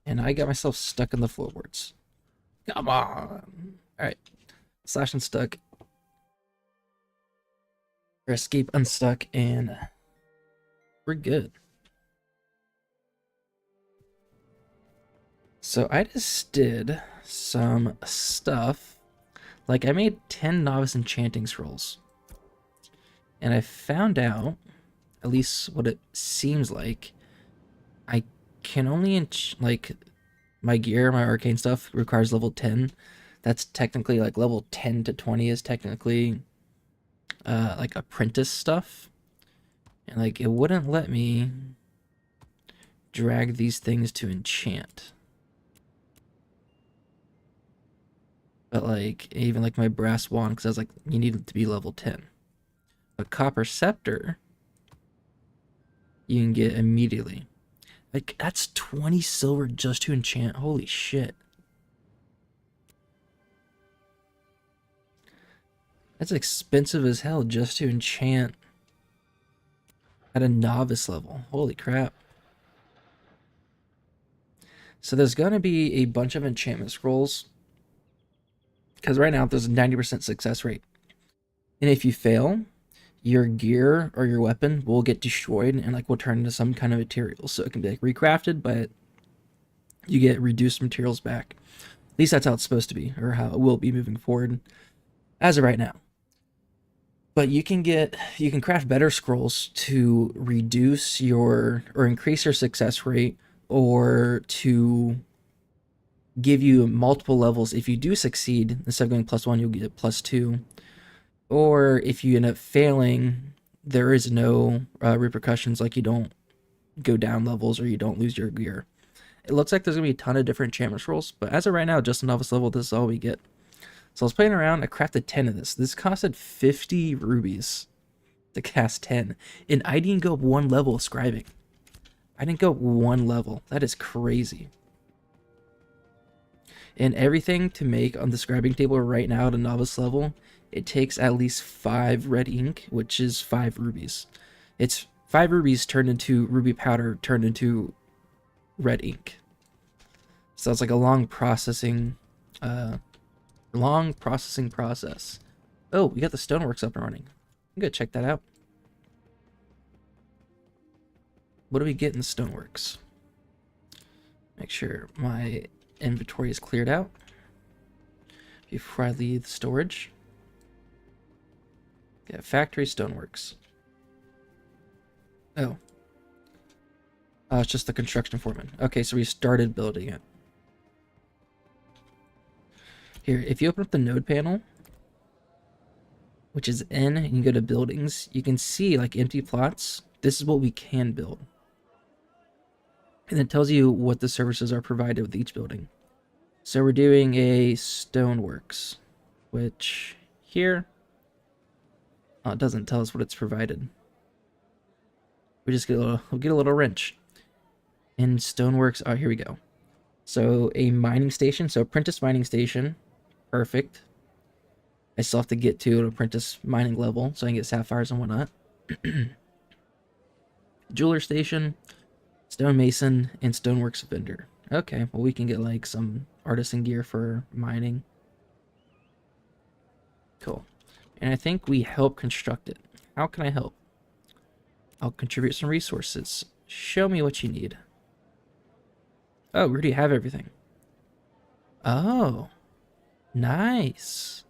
And I got myself stuck in the floorboards. Come on. Alright. Slash unstuck. Or escape unstuck, and we're good. So I just did some stuff. Like, I made 10 novice enchanting scrolls. And I found out, at least what it seems like, I can only, like, my gear, my arcane stuff requires level 10. That's technically, like, level 10 to 20 is technically, like, apprentice stuff. And, like, it wouldn't let me drag these things to enchant. But, like, even, like, my brass wand, because I was like, you need it to be level 10. But copper scepter, you can get immediately. Like, that's 20 silver just to enchant. Holy shit. That's expensive as hell just to enchant at a novice level. Holy crap. So there's going to be a bunch of enchantment scrolls. Because right now there's a 90% success rate. And if you fail, your gear or your weapon will get destroyed and like will turn into some kind of material. So it can be like recrafted, but you get reduced materials back. At least that's how it's supposed to be, or how it will be moving forward as of right now. But you can craft better scrolls to reduce your or increase your success rate, or to give you multiple levels. If you do succeed, instead of going +1, you'll get +2. Or if you end up failing, there is no repercussions, like you don't go down levels or you don't lose your gear. It looks like there's going to be a ton of different enchantment scrolls, but as of right now, just a novice level, this is all we get. So I was playing around, I crafted 10 of this. This costed 50 rubies to cast 10, and I didn't go up one level of scribing. I didn't go up one level. That is crazy. And everything to make on the scribing table right now at a novice level, it takes at least 5 red ink, which is 5 rubies. It's 5 rubies turned into ruby powder, turned into red ink. So it's like a long processing process. Oh, we got the stoneworks up and running. I'm gonna check that out. What do we get in the stoneworks? Make sure my inventory is cleared out before I leave the storage. Yeah, factory stoneworks. Oh. Oh, it's just the construction foreman. Okay, so we started building it. Here, if you open up the node panel, which is N, and you go to buildings, you can see like empty plots. This is what we can build. And it tells you what the services are provided with each building. So we're doing a stoneworks, which here, it doesn't tell us what it's provided. We just get we'll get a little wrench. In stoneworks, oh, here we go. So a mining station, so apprentice mining station, perfect. I still have to get to an apprentice mining level so I can get sapphires and whatnot. Jeweler station, stonemason, and stoneworks vendor. Okay, well we can get like some artisan gear for mining. Cool. And I think we help construct it. How can I help? I'll contribute some resources. Show me what you need. Oh, we already have everything. Oh, nice.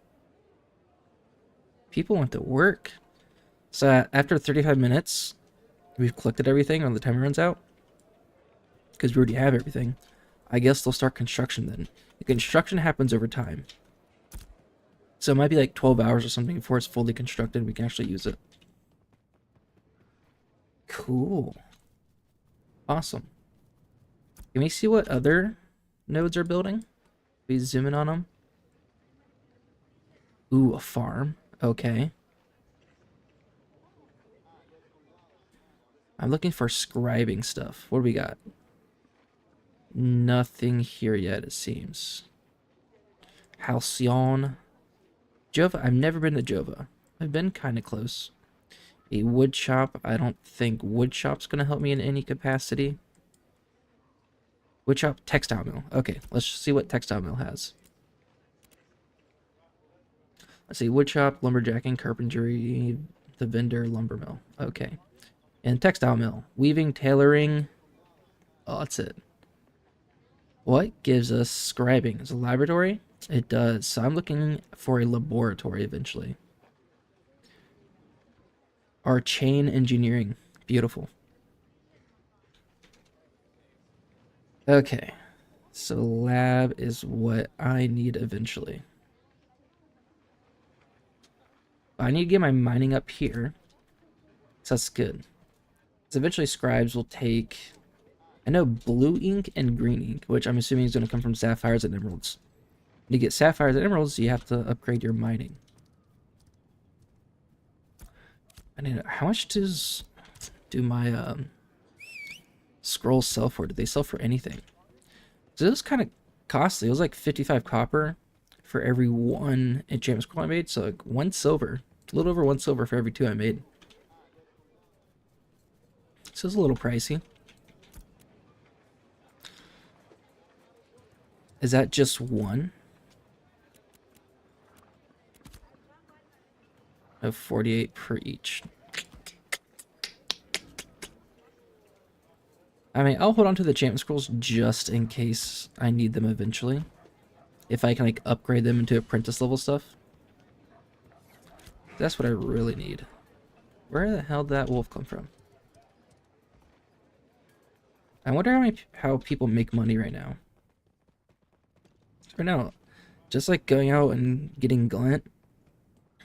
People went to work. So after 35 minutes, we've collected everything when the timer runs out. Because we already have everything. I guess they'll start construction then. The construction happens over time. So it might be like 12 hours or something before it's fully constructed. We can actually use it. Cool. Awesome. Can we see what other nodes are building? We zoom in on them. Ooh, a farm. Okay. I'm looking for scribing stuff. What do we got? Nothing here yet, it seems. Halcyon. Jova. I've never been to Jova. I've been kind of close. A wood shop. I don't think wood shop's going to help me in any capacity. Wood shop, textile mill. Okay, let's see what textile mill has. Let's see, wood shop, lumberjacking, carpentry, the vendor, lumber mill. Okay. And textile mill, weaving, tailoring. Oh, that's it. What gives us scribing? Is a laboratory? It does. So I'm looking for a laboratory eventually. Our chain engineering. Beautiful. Okay. So lab is what I need eventually. I need to get my mining up here. So that's good. So eventually scribes will take, I know, blue ink and green ink, which I'm assuming is going to come from sapphires and emeralds. To get sapphires and emeralds, you have to upgrade your mining. I need, how much do my scrolls sell for? Do they sell for anything? So this was kind of costly. It was like 55 copper for every one enchantment scroll I made. So like 1 silver, a little over 1 silver for every 2 I made. So it's a little pricey. Is that just one? Of 48 per each. I mean, I'll hold on to the enchantment scrolls just in case I need them eventually. If I can like upgrade them into apprentice level stuff. That's what I really need. Where the hell did that wolf come from? I wonder how people make money right now. Right now, just like going out and getting glint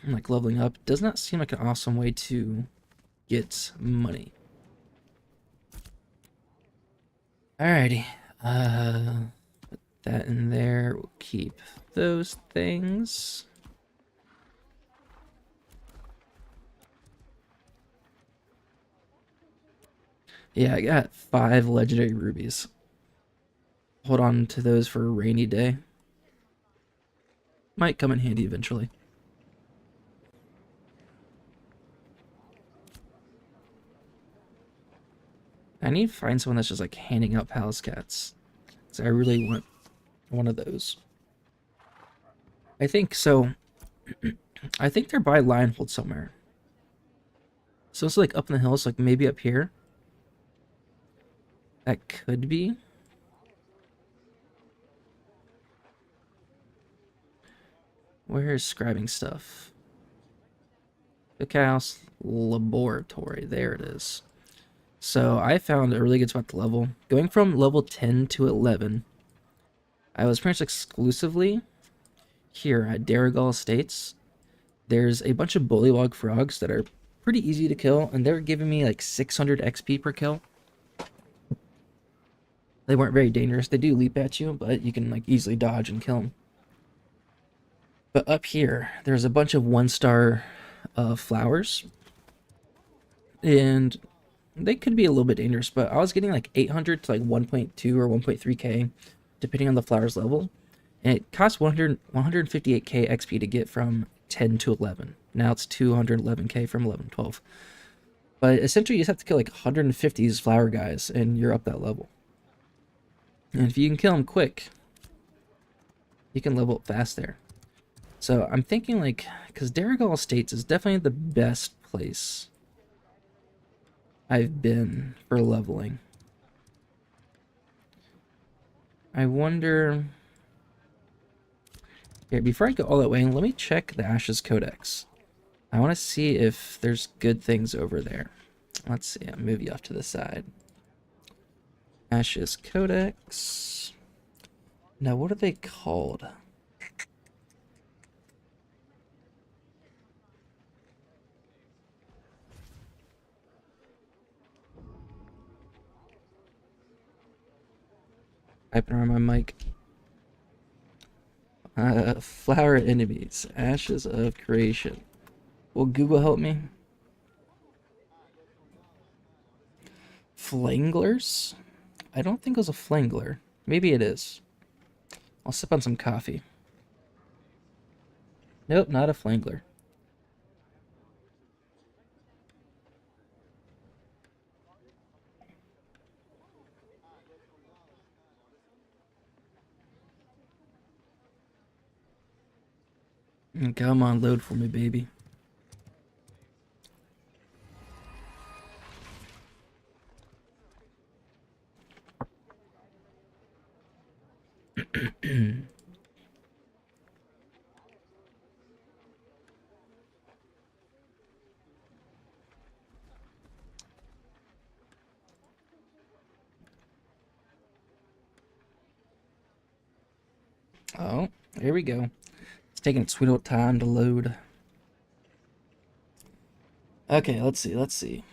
and like leveling up does not seem like an awesome way to get money. Alrighty. Put that in there. We'll keep those things. Yeah, I got 5 legendary rubies. Hold on to those for a rainy day. Might come in handy eventually. I need to find someone that's just like handing out palace cats. So I really want one of those. I think so. I think they're by Lionhold somewhere. So it's like up in the hills, like maybe up here. That could be. Where is scribing stuff? Cookhouse Laboratory. There it is. So I found a really good spot to level. Going from level 10 to 11, I was pretty much exclusively here at Darigal Estates. There's a bunch of bullywog frogs that are pretty easy to kill, and they're giving me like 600 XP per kill. They weren't very dangerous. They do leap at you, but you can like easily dodge and kill them. But up here, there's a bunch of 1-star flowers, and they could be a little bit dangerous, but I was getting like 800 to like 1.2 or 1.3k, depending on the flower's level. And it costs 158k XP to get from 10 to 11. Now it's 211k from 11 to 12. But essentially, you just have to kill like 150 of these flower guys, and you're up that level. And if you can kill them quick, you can level up fast there. So I'm thinking like, because Darigal Estates is definitely the best place I've been for leveling. I wonder... Here, before I go all that way, let me check the Ashes Codex. I want to see if there's good things over there. Let's see, I'll move you off to the side. Ashes Codex. Now, what are they called? Typing around my mic. Flower enemies. Ashes of creation. Will Google help me? Flanglers? I don't think it was a flangler. Maybe it is. I'll sip on some coffee. Nope, not a flangler. Come on, load for me, baby. Oh, here we go. It's taking its sweet old time to load. Okay, let's see.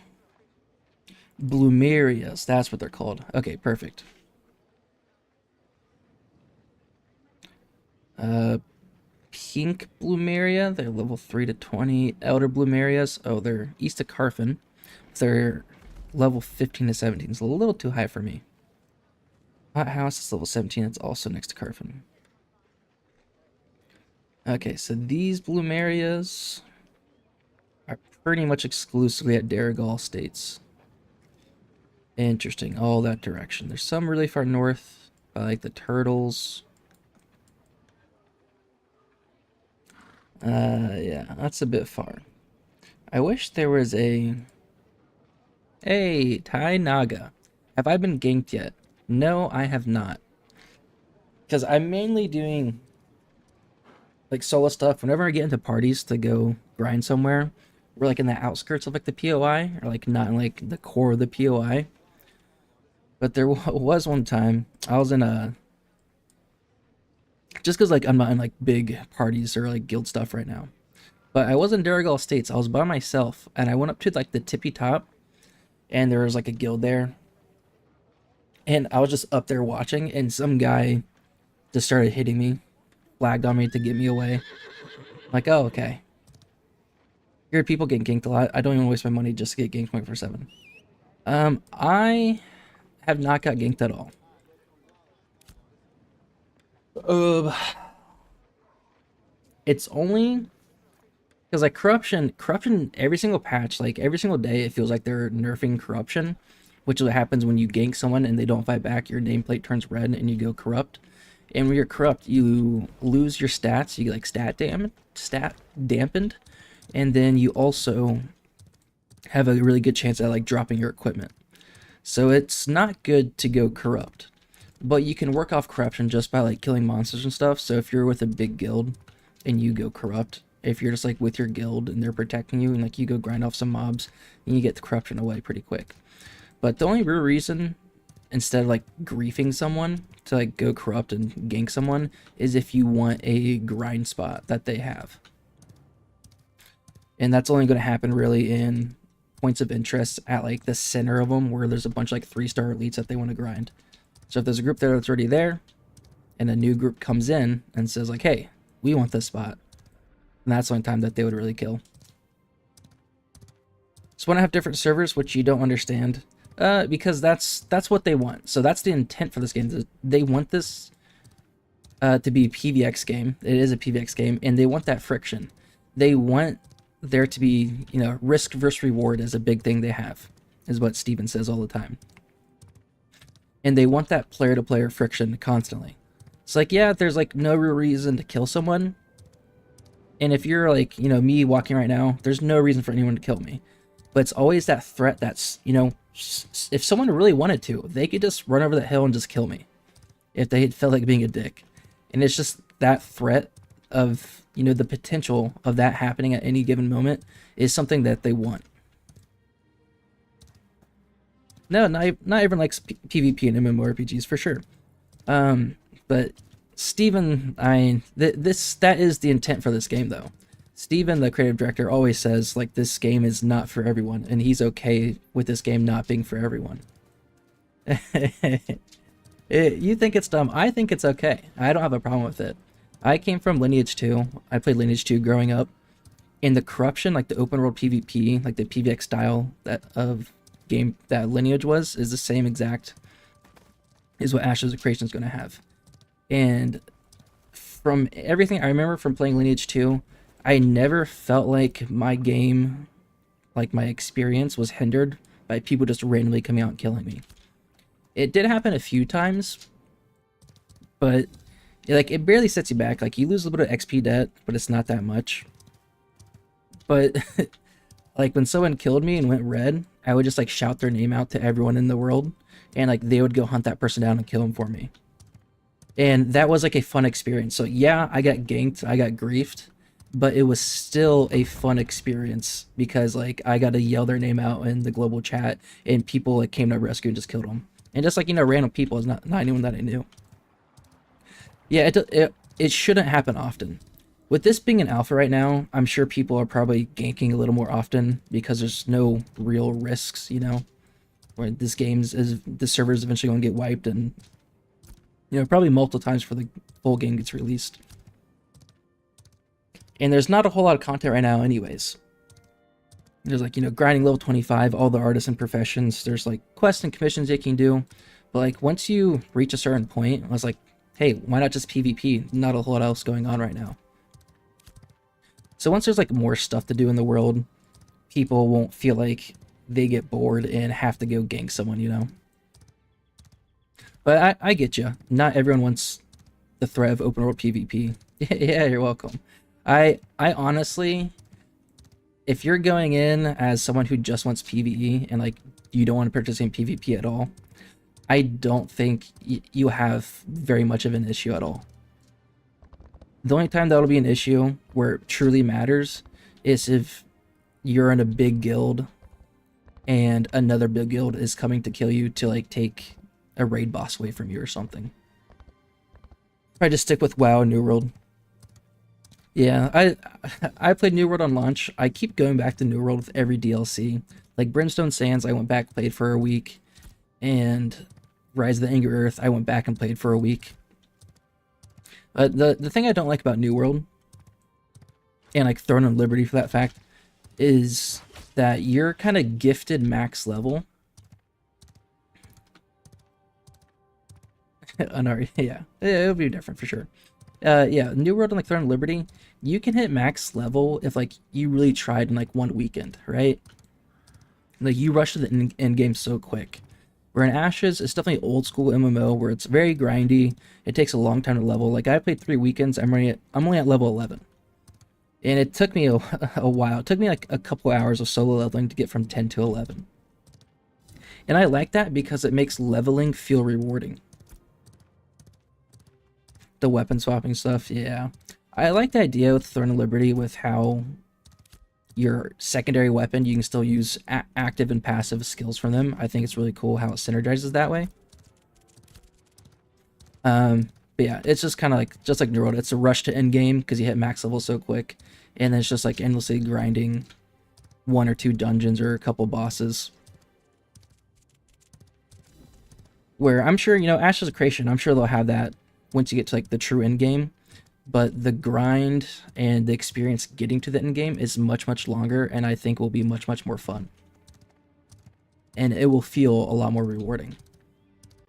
Blumerias, that's what they're called. Okay, perfect. Pink Bloomeria, they're level 3 to 20. Elder Bloomerias, oh, they're east of Carfin. They're level 15 to 17. It's a little too high for me. Hot House is level 17. It's also next to Carfin. Okay, so these Bloomerias are pretty much exclusively at Darrigal States. Interesting, all that direction. There's some really far north, like the Turtles. Yeah, that's a bit far. I wish there was a... Hey, Tai Naga. Have I been ganked yet? No, I have not. Because I'm mainly doing like solo stuff. Whenever I get into parties to go grind somewhere, we're like in the outskirts of like the POI, or like not in like the core of the POI. But there was one time I was in a... Just because like I'm not in like big parties or like guild stuff right now. But I was in Darrigal Estates. I was by myself, and I went up to like the tippy top, and there was like a guild there. And I was just up there watching, and some guy just started hitting me, flagged on me to get me away. Like, oh, okay. Here, people get ganked a lot. I don't even waste my money just to get ganked 24/7. I have not got ganked at all. It's only because like corruption every single patch, like every single day, it feels like they're nerfing corruption, which is what happens when you gank someone and they don't fight back. Your nameplate turns red and you go corrupt. And when you're corrupt, you lose your stats. You get like stat dampened, and then you also have a really good chance at like dropping your equipment. So it's not good to go corrupt, but you can work off corruption just by like killing monsters and stuff. So if you're with a big guild and you go corrupt, if you're just like with your guild and they're protecting you and like you go grind off some mobs, and you get the corruption away pretty quick. But the only real reason, instead of like griefing someone, to like go corrupt and gank someone, is if you want a grind spot that they have. And that's only going to happen really in points of interest at like the center of them, where there's a bunch of like 3-star elites that they want to grind. So if there's a group there that's already there, and a new group comes in and says like, hey, we want this spot, and that's the only time that they would really kill. So when I have different servers, which you don't understand, because that's what they want. So that's the intent for this game. They want this to be a PvX game. It is a PvX game, and they want that friction. They want there to be, you know, risk versus reward is a big thing they have, is what Steven says all the time. And they want that player-to-player friction constantly. It's like, yeah, there's like no real reason to kill someone. And if you're like, you know, me walking right now, there's no reason for anyone to kill me. But it's always that threat that's, you know, if someone really wanted to, they could just run over the hill and just kill me if they felt like being a dick. And it's just that threat of, you know, the potential of that happening at any given moment is something that they want. No, not everyone likes PvP and MMORPGs for sure. But Steven, that is the intent for this game though. Steven, the creative director, always says like this game is not for everyone, and he's okay with this game not being for everyone. You think it's dumb? I think it's okay. I don't have a problem with it. I came from Lineage 2. I played Lineage 2 growing up. And the corruption, like the open world PvP, like the PvX style of game that Lineage was, is the same exact is what Ashes of Creation is going to have. And from everything I remember from playing Lineage 2, I never felt like my game, like my experience, was hindered by people just randomly coming out and killing me. It did happen a few times, but Like, it barely sets you back. Like, you lose a little bit of XP debt, but it's not that much. But like, when someone killed me and went red, I would just like shout their name out to everyone in the world, and like they would go hunt that person down and kill him for me. And that was like a fun experience. So yeah, I got ganked, I got griefed, but it was still a fun experience because like I got to yell their name out in the global chat, and people like came to rescue and just killed them. And just like, you know, random people, is not anyone that I knew. Yeah, it shouldn't happen often. With this being an alpha right now, I'm sure people are probably ganking a little more often because there's no real risks, you know, where this the server's eventually going to get wiped, and you know, probably multiple times before the full game gets released. And there's not a whole lot of content right now anyways. There's like, you know, grinding level 25, all the artisan professions, there's like quests and commissions you can do. But like once you reach a certain point, I was like, hey, why not just PvP? Not a whole lot else going on right now. So once there's like more stuff to do in the world, people won't feel like they get bored and have to go gank someone, you know? But I get you. Not everyone wants the threat of open world PvP. Yeah, you're welcome. I honestly, if you're going in as someone who just wants PvE and like you don't want to participate in PvP at all, I don't think you have very much of an issue at all. The only time that'll be an issue where it truly matters is if you're in a big guild and another big guild is coming to kill you to like take a raid boss away from you or something. I just stick with WoW and New World. Yeah, I played New World on launch. I keep going back to New World with every DLC. Like Brimstone Sands, I went back, played for a week, and Rise of the Angry Earth, I went back and played for a week. The thing I don't like about New World, and like Throne of Liberty for that fact, is that you're kind of gifted max level. Yeah, it'll be different for sure. Yeah, New World and like Throne of Liberty, you can hit max level if like you really tried in like one weekend, right? Like you rush to the end game so quick. Where in Ashes, it's definitely old school MMO where it's very grindy. It takes a long time to level. Like I played 3 weekends. I'm only at level 11, and it took me a while. It took me like a couple hours of solo leveling to get from 10 to 11. And I like that because it makes leveling feel rewarding. The weapon swapping stuff, yeah. I like the idea with Throne of Liberty with how your secondary weapon, you can still use active and passive skills from them. I think it's really cool how it synergizes that way. But yeah, it's just kind of like, just like New World, it's a rush to end game because you hit max level so quick, and then it's just like endlessly grinding 1 or 2 dungeons or a couple bosses. Where I'm sure, you know, Ashes of Creation, I'm sure they'll have that once you get to like the true end game. But the grind and the experience getting to the end game is much, much longer, and I think will be much, much more fun. And it will feel a lot more rewarding.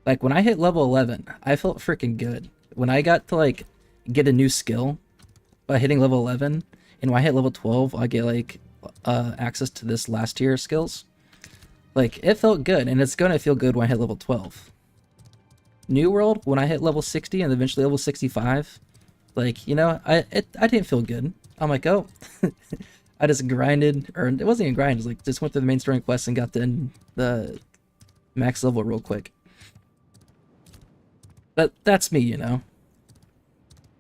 Like when I hit level 11, I felt freaking good. When I got to like get a new skill by hitting level 11, and when I hit level 12, I get like access to this last tier skills. Like it felt good, and it's gonna feel good when I hit level 12. New World, when I hit level 60 and eventually level 65, like, you know, I didn't feel good. I'm like, oh, I just grinded, or it wasn't even grind, it was like just went through the main story quest and got the max level real quick. But that's me, you know.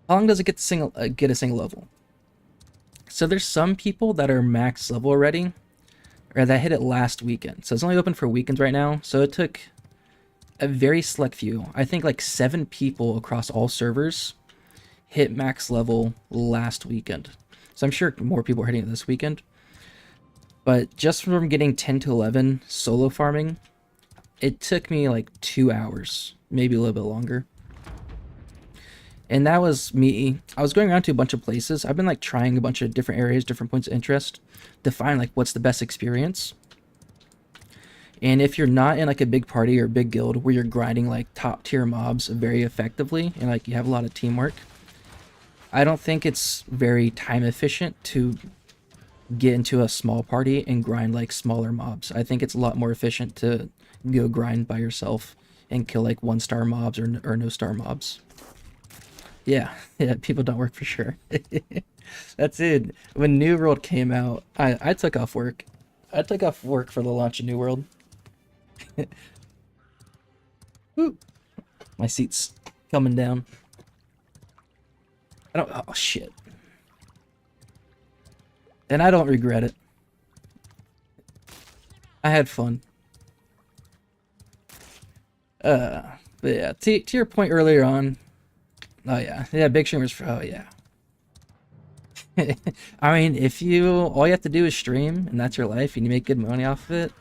How long does it get to get a single level? So there's some people that are max level already, or that hit it last weekend. So it's only open for weekends right now. So it took a very select few. I think like 7 people across all servers hit max level last weekend. So I'm sure more people are hitting it this weekend. But just from getting 10 to 11 solo farming, it took me like 2 hours, maybe a little bit longer. And that was me. I was going around to a bunch of places. I've been like trying a bunch of different areas, different points of interest to find like what's the best experience. And if you're not in like a big party or a big guild where you're grinding like top tier mobs very effectively and like you have a lot of teamwork, I don't think it's very time efficient to get into a small party and grind like smaller mobs. I think it's a lot more efficient to go grind by yourself and kill like 1-star mobs or no star mobs. Yeah, yeah, people don't work for sure. That's it. When New World came out, I took off work. I took off work for the launch of New World. Woo, my seat's coming down. I don't. Oh shit. And I don't regret it. I had fun. But yeah, to your point earlier on. Oh yeah, yeah, big streamers. Oh yeah. I mean, if you all you have to do is stream and that's your life and you make good money off of it,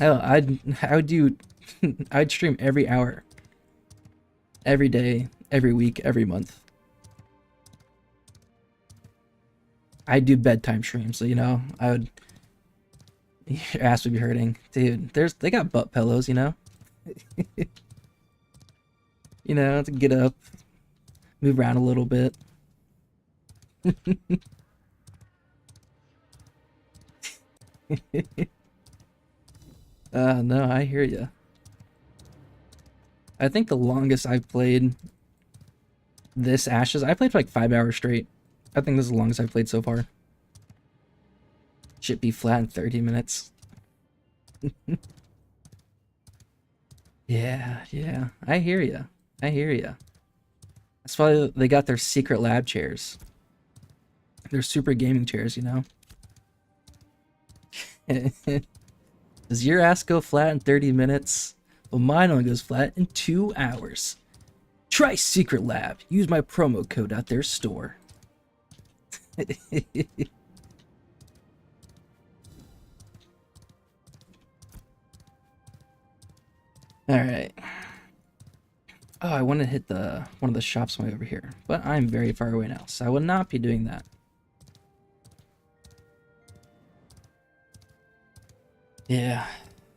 oh, I would do I'd stream every hour, every day, every week, every month. I'd do bedtime streams, so you know, I would your ass would be hurting. Dude, they got butt pillows, you know? You know, to get up, move around a little bit. No, I hear you. I think the longest I've played this Ashes, I played for like 5 hours straight. I think this is the longest I've played so far. Should be flat in 30 minutes. Yeah, yeah. I hear you. I hear you. That's why they got their secret lab chairs. They're super gaming chairs, you know? Does your ass go flat in 30 minutes? Well, mine only goes flat in 2 hours. Try Secret Lab. Use my promo code at their store. Alright. Oh, I want to hit one of the shops way over here, but I'm very far away now, so I will not be doing that. Yeah,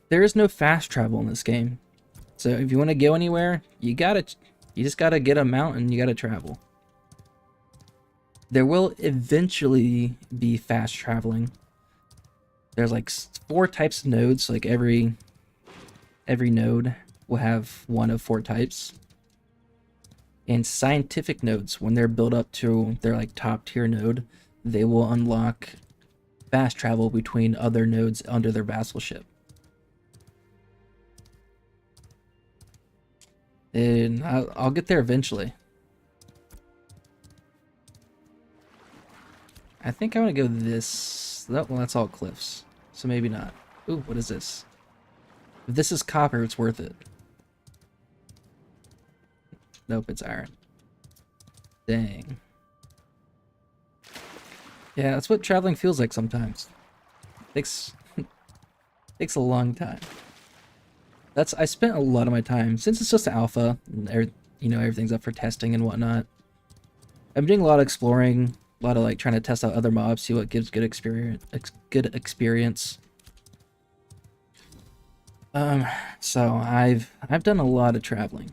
there is no fast travel in this game, so if you want to go anywhere, you just gotta get a mount and you gotta travel. There will eventually be fast traveling. There's like 4 types of nodes, like every node will have one of 4 types. And scientific nodes, when they're built up to their like top tier node, they will unlock fast travel between other nodes under their vassalship. And I'll get there eventually. I think I want to go this. Well, that's all cliffs, so maybe not. Ooh, what is this? If this is copper, it's worth it. Nope, it's iron. Dang. Yeah, that's what traveling feels like sometimes. Takes takes a long time. I spent a lot of my time, since it's just alpha, and you know, everything's up for testing and whatnot. I'm doing a lot of exploring, a lot of like trying to test out other mobs, see what gives good experience. So I've done a lot of traveling.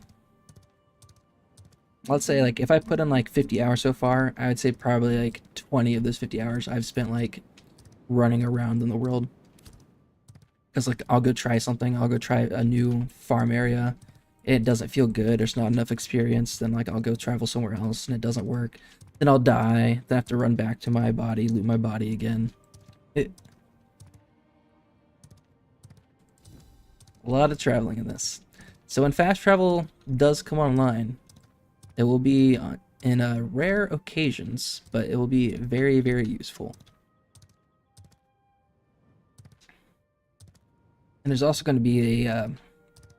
Let's say like if I put in like 50 hours so far, I would say probably like 20 of those 50 hours I've spent like running around in the world. Because like I'll go try something, I'll go try a new farm area, it doesn't feel good, there's not enough experience, then like I'll go travel somewhere else and it doesn't work. Then I'll die, then I have to run back to my body, loot my body again. A lot of traveling in this. So when fast travel does come online, it will be in rare occasions, but it will be very, very useful. And there's also going to be a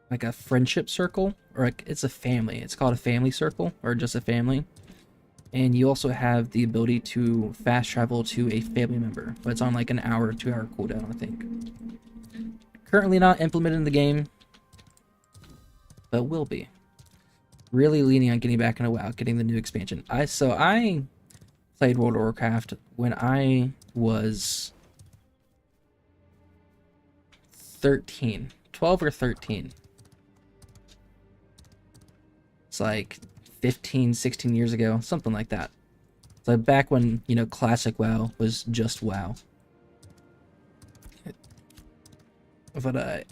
like a friendship circle, or like it's a family. It's called a family circle, or just a family. And you also have the ability to fast travel to a family member, but it's on like an hour, 2-hour cooldown, I think. Currently not implemented in the game, but will be. Really leaning on getting back into WoW, getting the new expansion. I played World of Warcraft when I was 13, 12 or 13. It's like 15, 16 years ago, something like that. So back when, you know, classic WoW was just WoW. But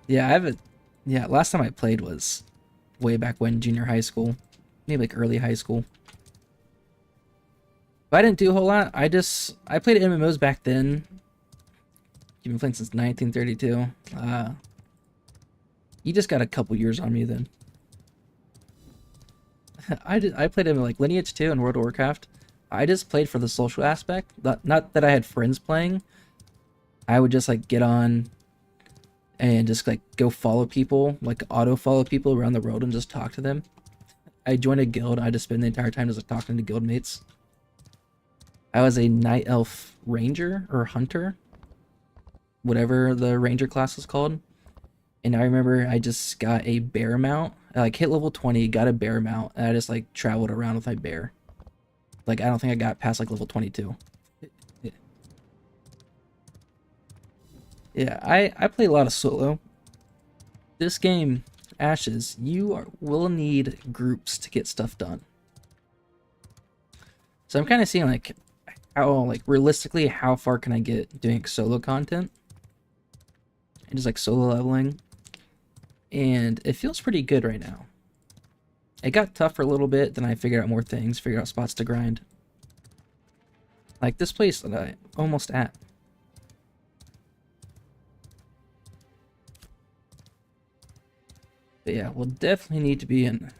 yeah, I have Yeah, last time I played was way back when, junior high school, maybe like early high school. But I didn't do a whole lot. I played MMOs back then. You've been playing since 1932. You just got a couple years on me then. I played in like Lineage 2 and World of Warcraft. I just played for the social aspect. Not that I had friends playing. I would just like get on and just like go follow people, like auto follow people around the world and just talk to them. I joined a guild. I just spend the entire time just like talking to guild mates. I was a night elf ranger or hunter, whatever the ranger class is called. And I remember I just got a bear mount. I like hit level 20, got a bear mount, and I just like traveled around with my bear. Like I don't think I got past like level 22. Yeah, I play a lot of solo. This game, Ashes, will need groups to get stuff done. So I'm kind of seeing like how like realistically how far can I get doing solo content and just like solo leveling, and it feels pretty good right now. It got tough for a little bit, then I figured out more things, figured out spots to grind. Like this place that I almost at. But yeah, we'll definitely need to be in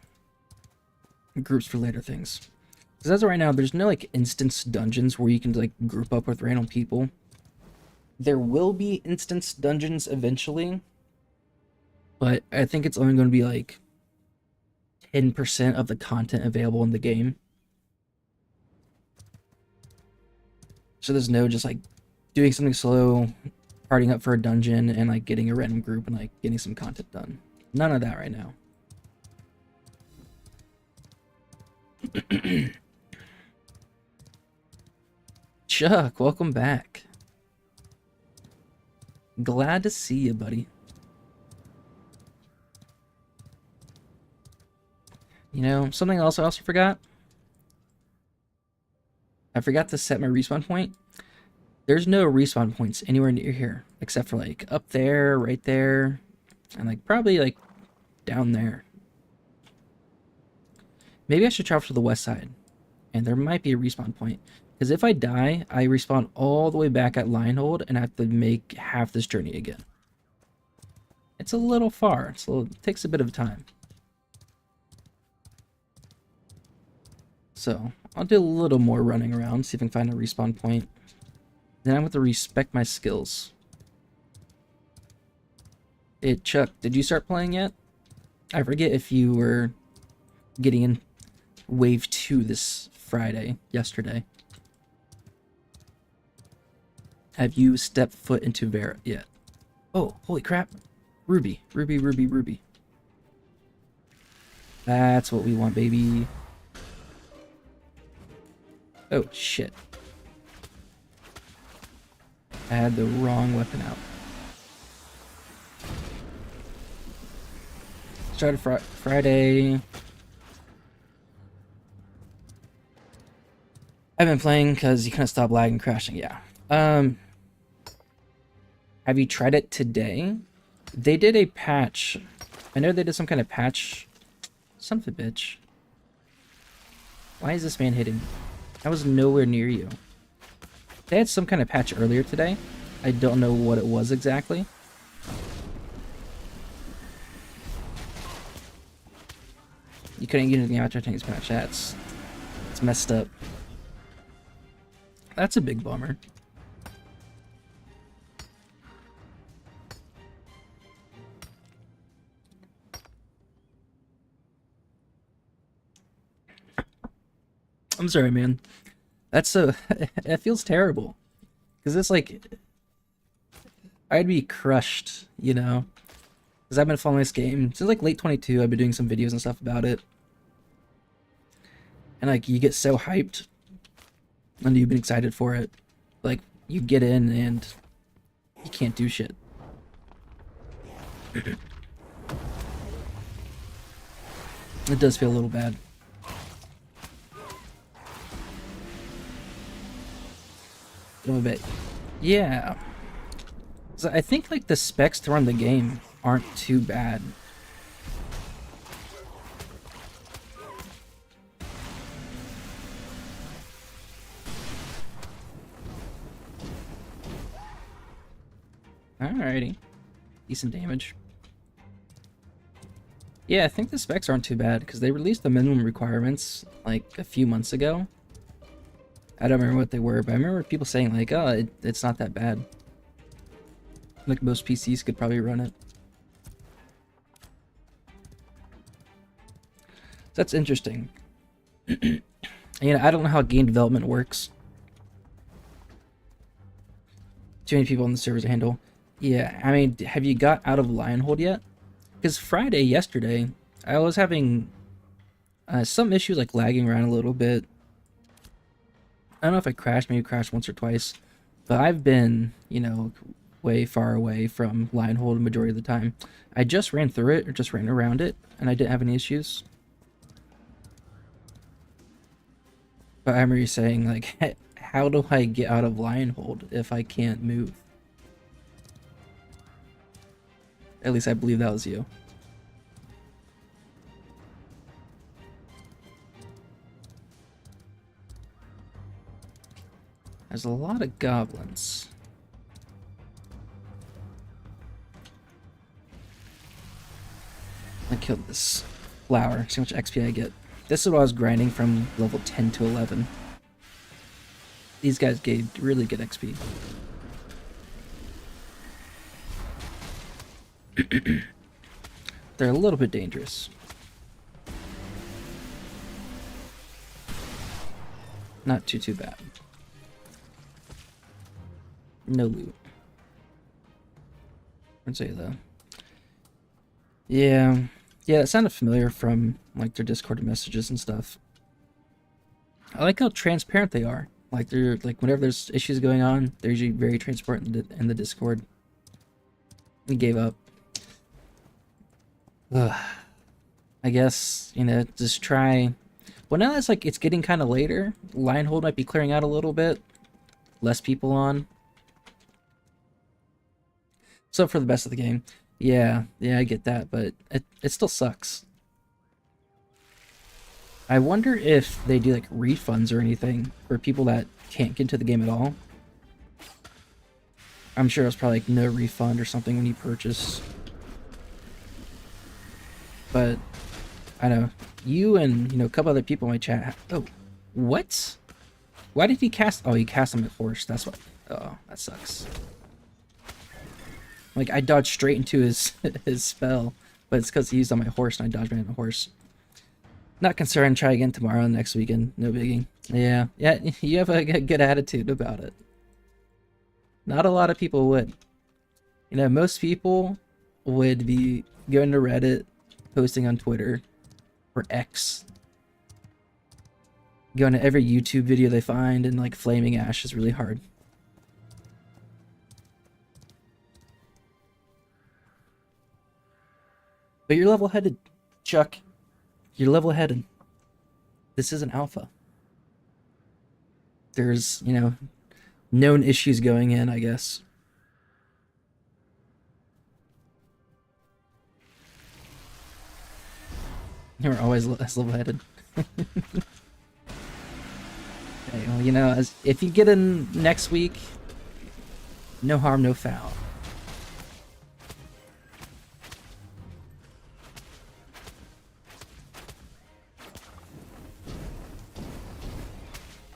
groups for later things. Because as of right now, there's no like instance dungeons where you can like group up with random people. There will be instance dungeons eventually, but I think it's only going to be like 10% of the content available in the game. So there's no just like doing something slow, partying up for a dungeon, and like getting a random group and like getting some content done. None of that right now. Chuck, welcome back. Glad to see you, buddy. You know, something else I also forgot. I forgot to set my respawn point. There's no respawn points anywhere near here, except for like up there, right there, and like probably like down there. Maybe I should travel to the west side, and there might be a respawn point. Because if I die, I respawn all the way back at Lionhold and I have to make half this journey again. It's a little far, so it takes a bit of time. So I'll do a little more running around, see if I can find a respawn point. Then I have to respect my skills. Hey, Chuck, did you start playing yet? I forget if you were getting in Wave 2 this Friday, yesterday. Have you stepped foot into Vera yet? Oh, holy crap. Ruby, Ruby, Ruby, Ruby. That's what we want, baby. Oh, shit. I had the wrong weapon out. Started Friday. I've been playing because you couldn't stop lagging and crashing, yeah. Have you tried it today? They did a patch. I know they did some kind of patch. Son of a bitch. Why is this man hitting me? I was nowhere near you. They had some kind of patch earlier today. I don't know what it was exactly. You couldn't get anything out during this patch. It's messed up. That's a big bummer. I'm sorry, man. That's so... it feels terrible. Because it's like... I'd be crushed, you know? Because I've been following this game since like late 22. I've been doing some videos and stuff about it. And like, you get so hyped. And you've been excited for it. Like, you get in and... you can't do shit. It does feel a little bad. A little bit. Yeah. So I think like the specs to run the game aren't too bad. Alrighty. Decent damage. Yeah, I think the specs aren't too bad, because they released the minimum requirements, like, a few months ago. I don't remember what they were, but I remember people saying, like, oh, it's not that bad. Like, most PCs could probably run it. That's interesting. You know, I don't know how game development works. Too many people on the servers to handle. Yeah, I mean, have you got out of Lionhold yet? Because yesterday, I was having some issues, like lagging around a little bit. I don't know if I crashed, maybe crashed once or twice. But I've been, you know, way far away from Lionhold the majority of the time. I just ran through it, or just ran around it, and I didn't have any issues. But I remember you saying, like, how do I get out of Lionhold if I can't move? At least I believe that was you. There's a lot of goblins. I killed this flower. See how much XP I get. This is what I was grinding from level 10 to 11. These guys gave really good XP. They're a little bit dangerous. Not too bad. No loot. I'd say though. Yeah, it sounded familiar from like their Discord messages and stuff. I like how transparent they are. Like they're like whenever there's issues going on, they're usually very transparent in the Discord. We gave up. Ugh. I guess, you know, just try. Well, now that's like it's getting kind of later. Lionhold might be clearing out a little bit. Less people on. So for the best of the game. Yeah, I get that, but it still sucks. I wonder if they do like refunds or anything for people that can't get into the game at all. I'm sure it's probably like no refund or something when you purchase. But I know you and, you know, a couple other people in my chat. Oh, what? Why did he cast? Oh, he cast him at horse. That's why. Oh, that sucks. Like I dodged straight into his his spell, but it's because he used on my horse and I dodged right on the horse. Not concerned. Try again tomorrow, next weekend. No biggie. Yeah. You have a good attitude about it. Not a lot of people would. You know, most people would be going to Reddit, posting on Twitter, or X. Going to every YouTube video they find and like flaming Ash is really hard. But you're level-headed, Chuck. You're level-headed. This is an alpha. There's, you know, known issues going in, I guess. You're always less level-headed. Okay, well, you know, if you get in next week, no harm, no foul.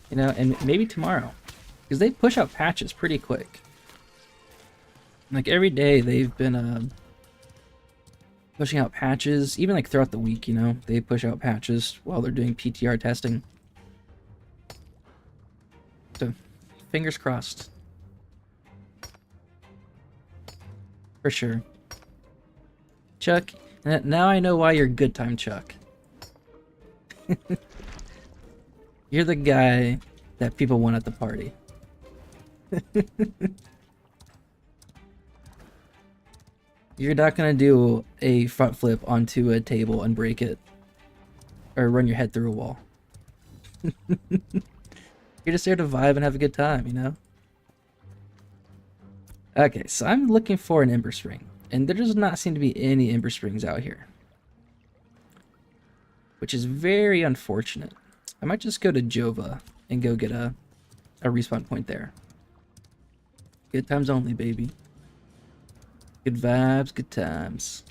You know, and maybe tomorrow, because they push out patches pretty quick. Like every day they've been pushing out patches, even like throughout the week, you know, they push out patches while they're doing PTR testing. So, fingers crossed. For sure. Chuck, now I know why you're good time Chuck. You're the guy that people want at the party. You're not gonna do a front flip onto a table and break it. Or run your head through a wall. You're just there to vibe and have a good time, you know? Okay, so I'm looking for an Ember Spring. And there does not seem to be any Ember Springs out here, which is very unfortunate. I might just go to Jova and go get a respawn point there. Good times only, baby. Good vibes, good times.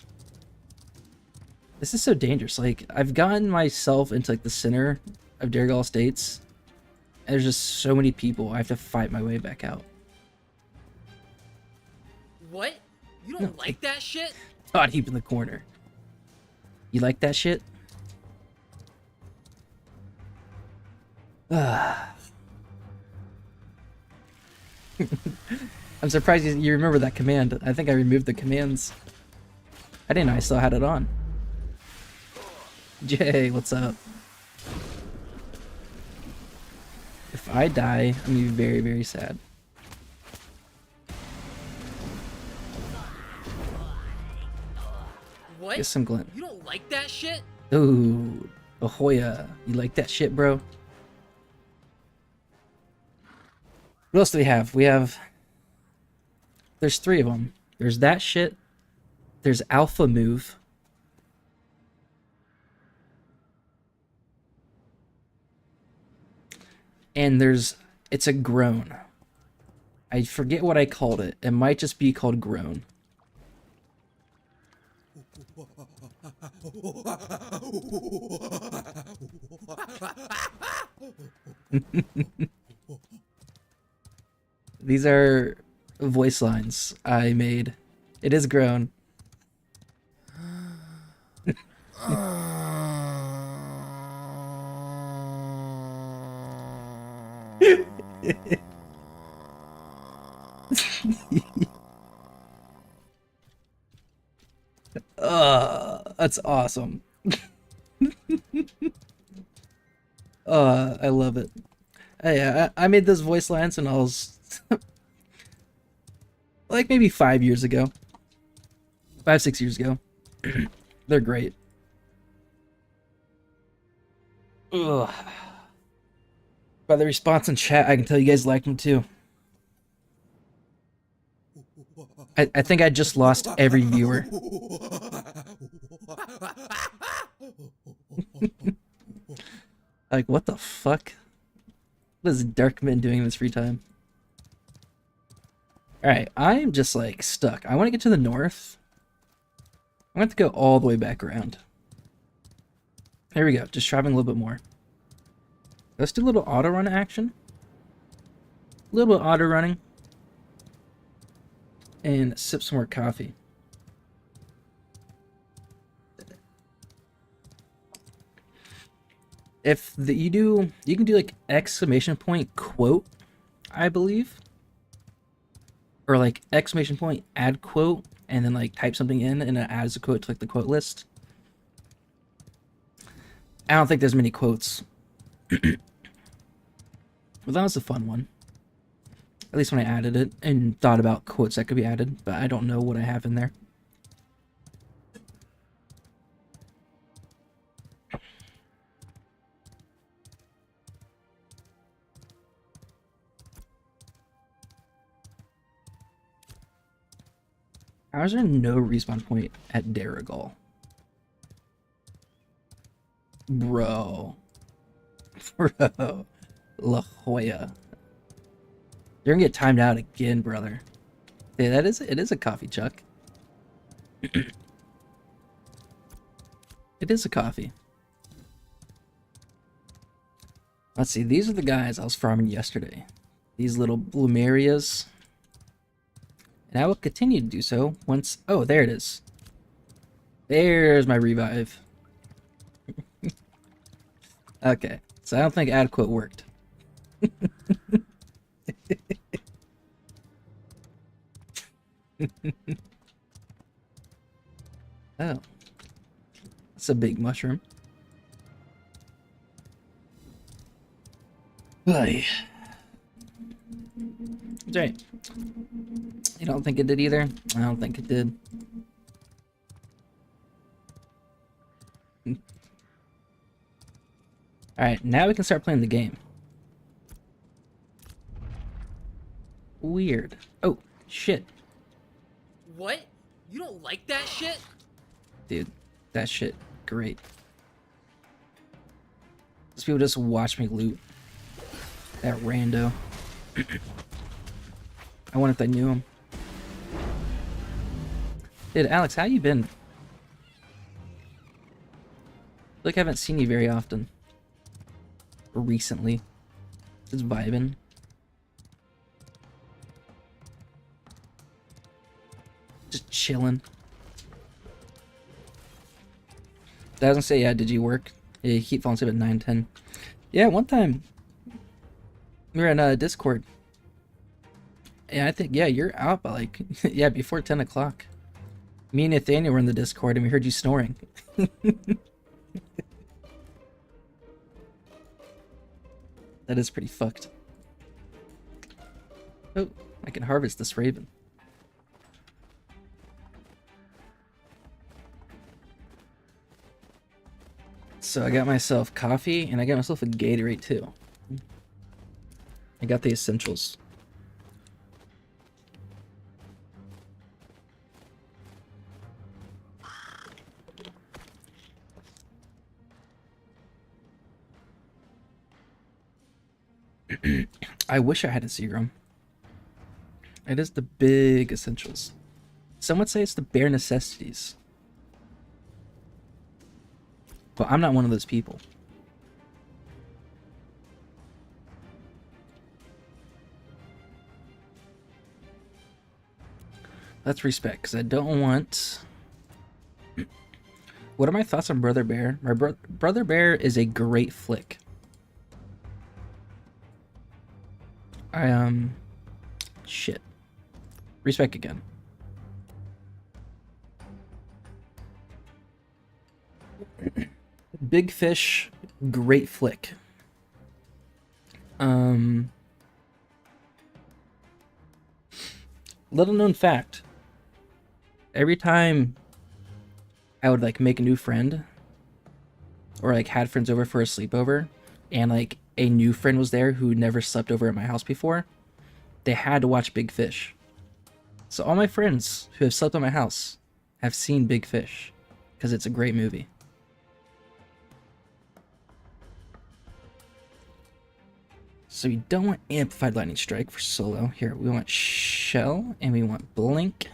This is so dangerous. Like, I've gotten myself into like the center of Darigal Estates, and there's just so many people. I have to fight my way back out. What? You don't like that shit? Todd Heap in the corner. You like that shit? I'm surprised you remember that command. I think I removed the commands. I didn't know I still had it on. Jay, what's up? If I die, I'm gonna be very, very sad. What? Get some glint. You don't like that shit? Ooh, Ahoya. You like that shit, bro? What else do we have? We have... There's 3 of them. There's that shit. There's Alpha Move. And there's... It's a Groan. I forget what I called it. It might just be called Groan. These are voice lines I made. It is Groan. That's awesome. I love it. Hey, I made those voice lines when I was like maybe 5 years ago. 5-6 years ago. They're great. Ugh. By the response in chat, I can tell you guys like them too. I think I just lost every viewer. Like, what the fuck? What is Darkman doing in his free time? Alright, I'm just like stuck. I want to get to the north. I want to go all the way back around. Here we go, just traveling a little bit more. Let's do a little auto run action. A little bit of auto running. And sip some more coffee. If you can do like exclamation point quote, I believe. Or like exclamation point add quote, and then like type something in and it adds a quote to like the quote list. I don't think there's many quotes. Well, that was a fun one. At least when I added it and thought about quotes that could be added, but I don't know what I have in there. How is there no respawn point at Darigal? Bro. Bro. La Jolla. You're gonna get timed out again, brother. Yeah, it is a coffee, Chuck. It is a coffee. Let's see, these are the guys I was farming yesterday. These little Blumerias. And I will continue to do so once... Oh, there it is. There's my revive. Okay, so I don't think add quote worked. Oh. That's a big mushroom. Hey. That's right. You don't think it did either? I don't think it did. Alright, now we can start playing the game. Weird. Oh, shit. What? You don't like that shit? Dude, that shit, great. These people just watch me loot. That rando. I wonder if they knew him. Dude, Alex, how you been? Like I haven't seen you very often. Recently. Just vibing. Just chilling. I was gonna say, yeah, did you work? Yeah, you keep falling asleep at 9, 10. Yeah, one time. We were in Discord. Yeah, I think, yeah, you're out by like, yeah, before 10 o'clock. Me and Nathaniel were in the Discord and we heard you snoring. That is pretty fucked. Oh, I can harvest this raven. So I got myself coffee and I got myself a Gatorade too. I got the essentials. I wish I had a serum. It is the big essentials. Some would say it's the bare necessities. But I'm not one of those people. Let's respect, because I don't want... What are my thoughts on Brother Bear? My Brother Bear is a great flick. Shit. Respect again. Big Fish, great flick. Little known fact. Every time I would like make a new friend or like had friends over for a sleepover and like a new friend was there who never slept over at my house before, they had to watch Big Fish. So all my friends who have slept at my house have seen Big Fish because it's a great movie. So we don't want Amplified Lightning Strike for solo. Here, we want Shell and we want Blink.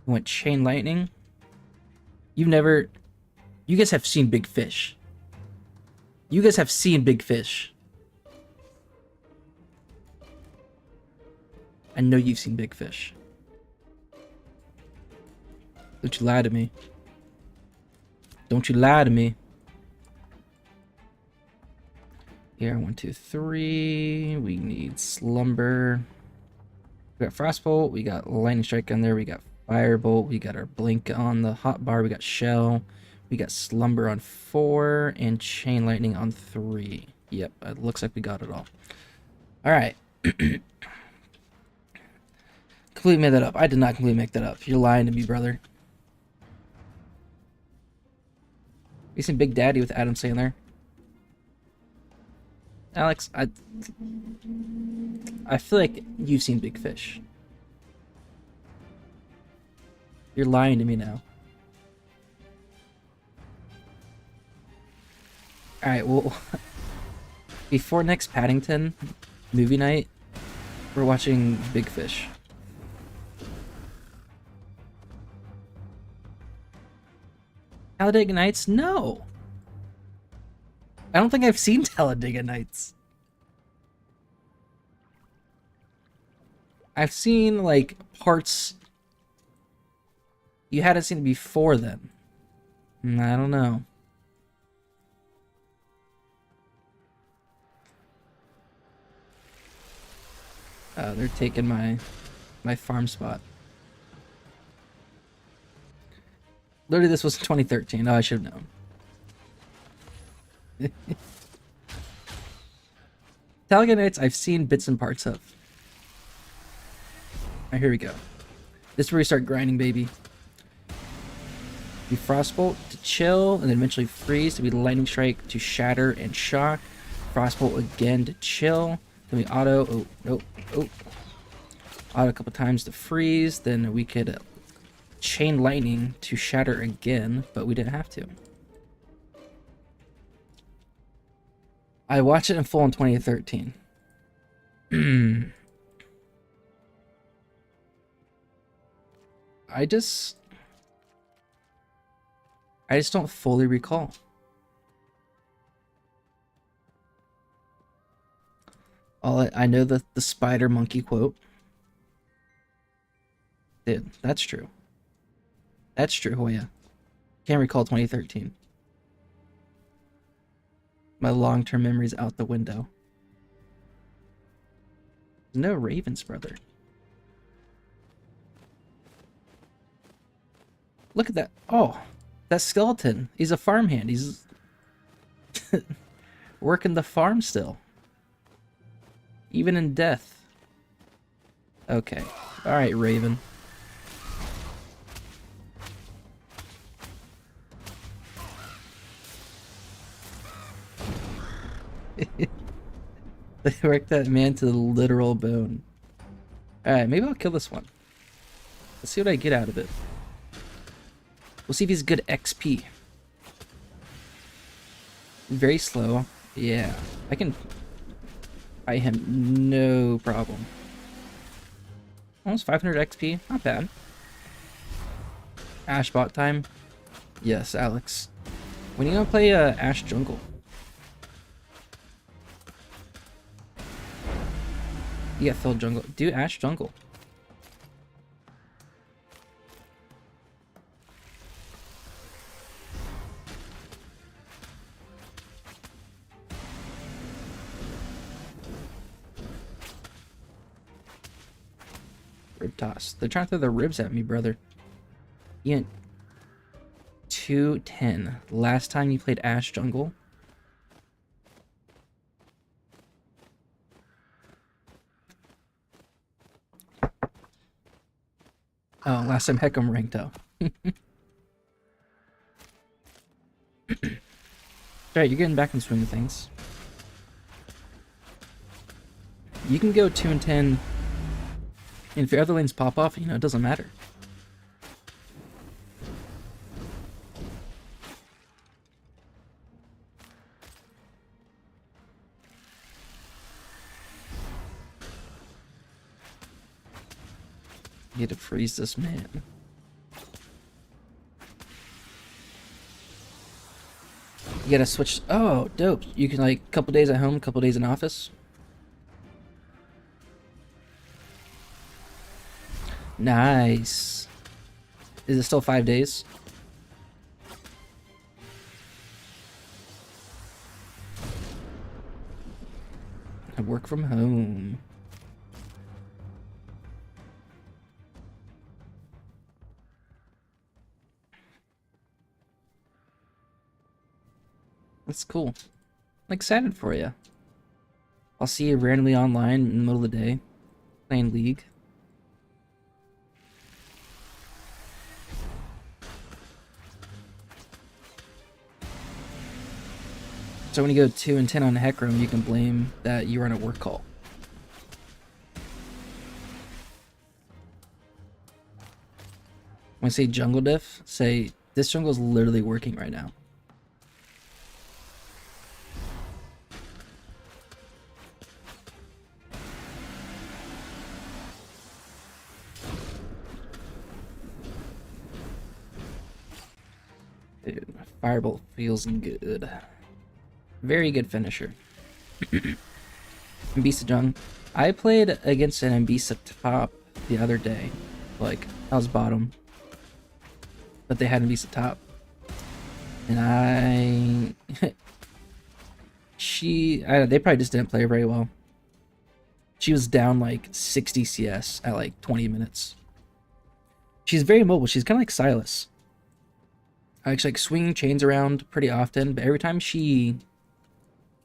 We want Chain Lightning. You guys have seen Big Fish. You guys have seen Big Fish. I know you've seen Big Fish. Don't you lie to me. Don't you lie to me. Here, 1, 2, 3. We need Slumber. We got Frostbolt. We got Lightning Strike on there. We got Firebolt. We got our Blink on the hotbar. We got Shell. We got Slumber on 4 and Chain Lightning on 3. Yep, it looks like we got it all. All right. Completely made that up. I did not completely make that up. You're lying to me, brother. You seen Big Daddy with Adam Sandler? Alex, I feel like you've seen Big Fish. You're lying to me now. Alright, well, before next Paddington movie night, we're watching Big Fish. Talladega Nights? No! I don't think I've seen Talladega Nights. I've seen, like, parts... You hadn't seen it before then. I don't know. They're taking my farm spot. Literally, this was 2013. Oh, I should have known. Talladega Nights, I've seen bits and parts of. Alright, here we go. This is where we start grinding, baby. We Frostbolt to chill, and then eventually freeze. Then we Lightning Strike to shatter and shock. Frostbolt again to chill. Then we auto. Oh, nope. Oh. Auto a couple times to freeze. Then we could chain lightning to shatter again, but we didn't have to. I watched it in full in 2013. I just don't fully recall. I know the spider monkey quote. Dude, that's true. That's true, Hoya. Can't recall 2013. My long-term memory's out the window. No ravens, brother. Look at that. Oh, that skeleton. He's a farmhand. He's working the farm still. Even in death. Okay. Alright, Raven. They worked that man to the literal bone. Alright, maybe I'll kill this one. Let's see what I get out of it. We'll see if he's good XP. Very slow. Yeah, I can fight him no problem. Almost 500 XP, not bad. Ash bot time. Yes, Alex. When are you gonna play Ash jungle? You got Phil jungle. Do Ash jungle. Rib toss. They're trying to throw their ribs at me, brother. Ian. 210. Last time you played Ash jungle. Oh, last time Heckam ranked out. Alright, you're getting back in the swing of things. You can go 2 and 10, and if your other lanes pop off, you know, it doesn't matter. You had to freeze this man. You gotta switch. Oh, dope. You can, like, couple days at home, couple days in office. Nice. Is it still 5 days? I work from home. That's cool. I'm excited for you. I'll see you randomly online in the middle of the day, playing League. So when you go 2 and 10 on Heckram, you can blame that you were on a work call. When I say jungle diff, say this jungle is literally working right now. Dude, Firebolt feels good. Very good finisher. Mbisa Jung. I played against an Mbisa top the other day. Like, I was bottom. But they had Mbisa top. And they probably just didn't play very well. She was down like 60 CS at like 20 minutes. She's very mobile. She's kind of like Silas. Actually, like swinging chains around pretty often, but every time she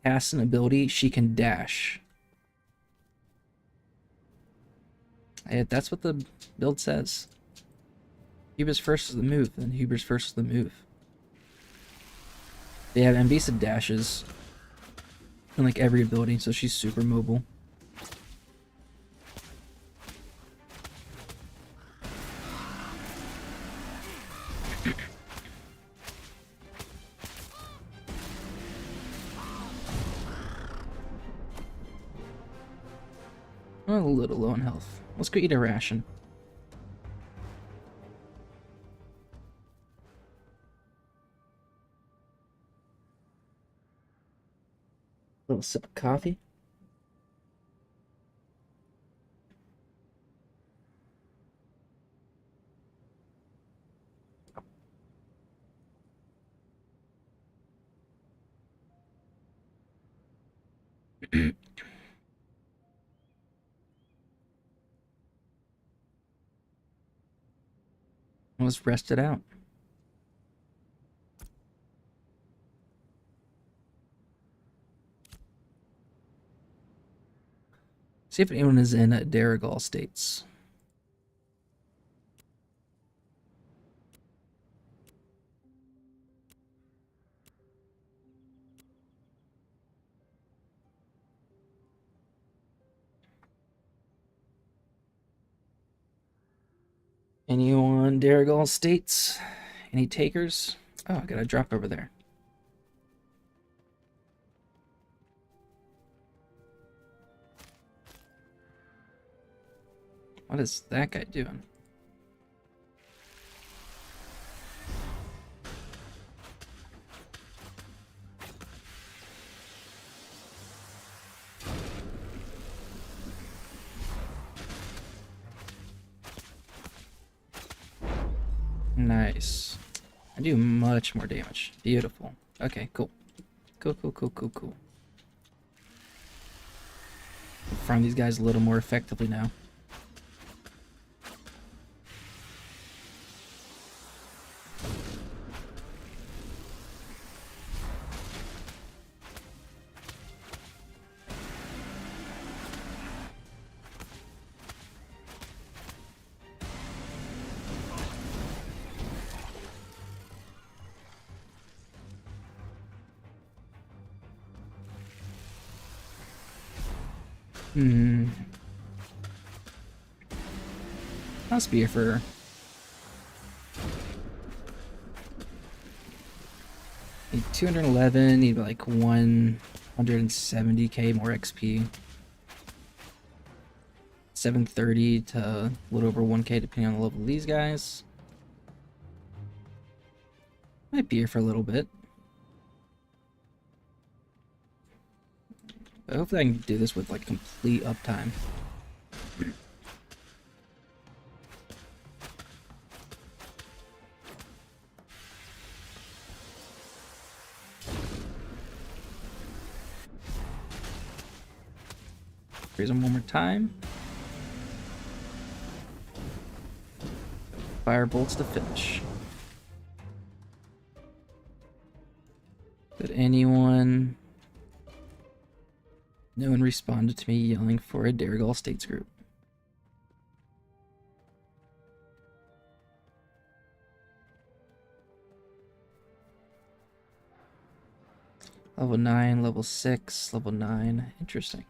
casts an ability, she can dash. That's what the build says. Huber's first is the move, then Huber's first is the move. They have Mbisa dashes in like every ability, so she's super mobile. a little low on health. Let's go eat a ration. A little sip of coffee. Let's rest it out. See if anyone is in Darrigal states. Anyone Darrigal states? Any takers? Oh, I got a drop over there. What is that guy doing? Nice. I do much more damage. Beautiful. Okay, cool. Cool. Farm these guys a little more effectively now. Must be for 211, need like 170k more XP. 730 to a little over 1k depending on the level of these guys. Might be here for a little bit. But hopefully I can do this with like complete uptime. Raise them one more time. Fire bolts to finish. Did anyone... No one responded to me yelling for a Darrigal States group. Level 9, level 6, level 9. Interesting.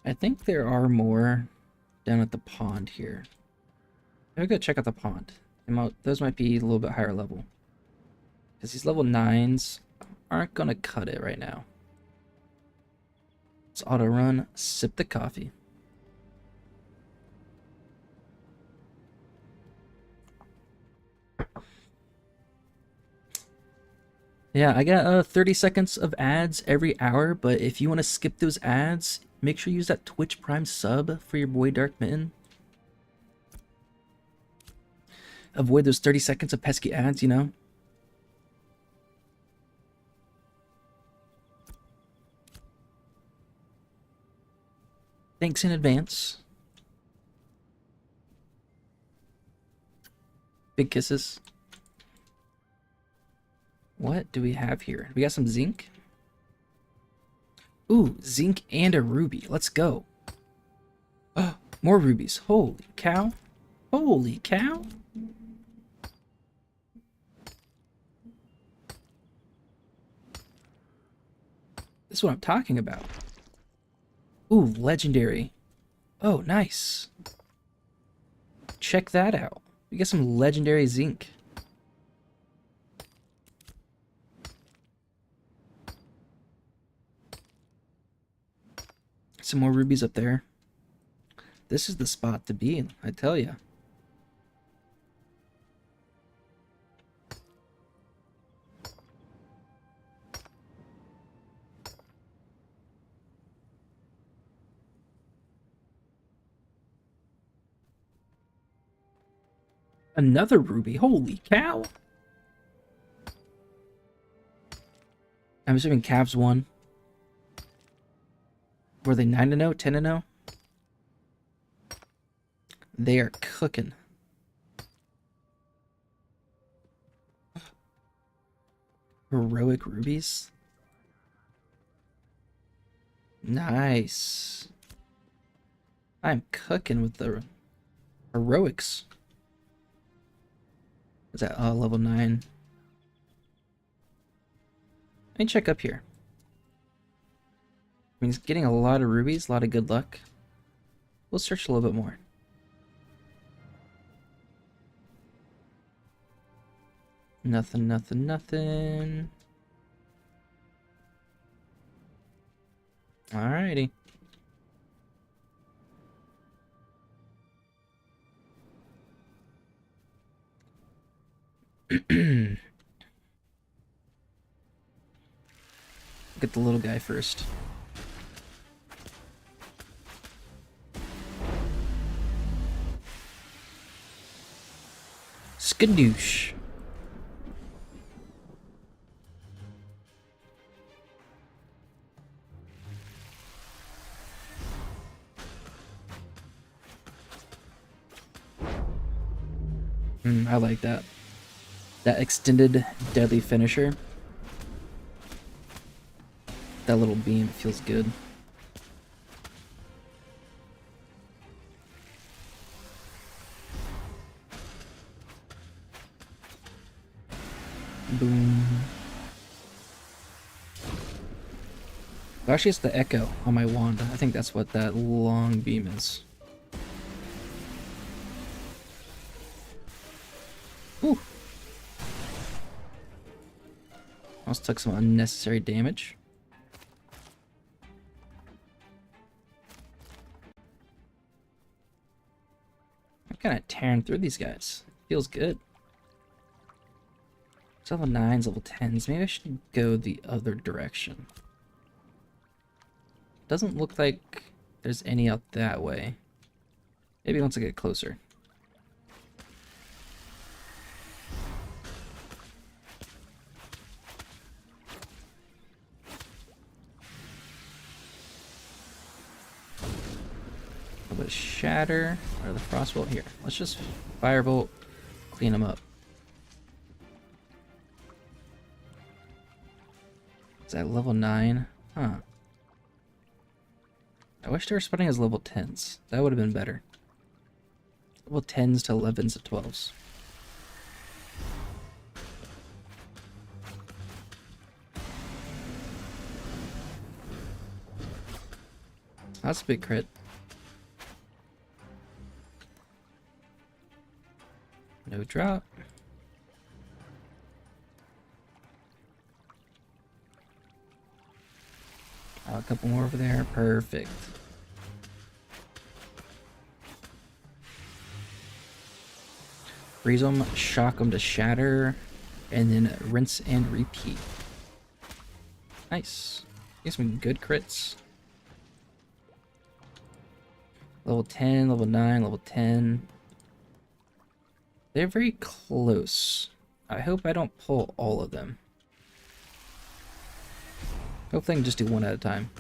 I think there are more down at the pond here. I'll go check out the pond. Those might be a little bit higher level. Because these level 9s aren't going to cut it right now. Let's auto run, sip the coffee. Yeah, I got 30 seconds of ads every hour, but if you want to skip those ads, make sure you use that Twitch Prime sub for your boy Dark Mitten. Avoid those 30 seconds of pesky ads, you know? Thanks in advance. Big kisses. What do we have here? We got some zinc. Ooh, zinc and a ruby. Let's go. Oh, more rubies. Holy cow. Holy cow. This is what I'm talking about. Ooh, legendary. Oh, nice. Check that out. We get some legendary zinc. some more rubies up there. This is the spot to be, I tell you. Another ruby. Holy cow. I'm assuming Cavs won. Were they 9-0, 10-0? They are cooking. Heroic rubies. Nice. I'm cooking with the heroics. Is that level 9? Let me check up here. I mean, it's getting a lot of rubies, a lot of good luck. We'll search a little bit more. Nothing, nothing, nothing. Alrighty. Get the little guy first. Skadoosh. I like that. That extended deadly finisher. That little beam feels good. Boom. Actually, it's the echo on my wand. I think that's what that long beam is. Ooh. Almost took some unnecessary damage. I'm kind of tearing through these guys. Feels good. It's level 9s, level 10s. Maybe I should go the other direction. Doesn't look like there's any out that way. Maybe once I get closer. A little bit of shatter or the frostbolt here. Let's just firebolt, clean them up. Is that level 9? Huh. I wish they were spawning as level 10s. That would have been better. Level 10s to 11s to 12s. That's a big crit. No drop. A couple more over there. Perfect. Freeze them, shock them to shatter, and then rinse and repeat. Nice. Get some good crits. Level 10, level 9, level 10. They're very close. I hope I don't pull all of them. Hopefully I can just do one at a time.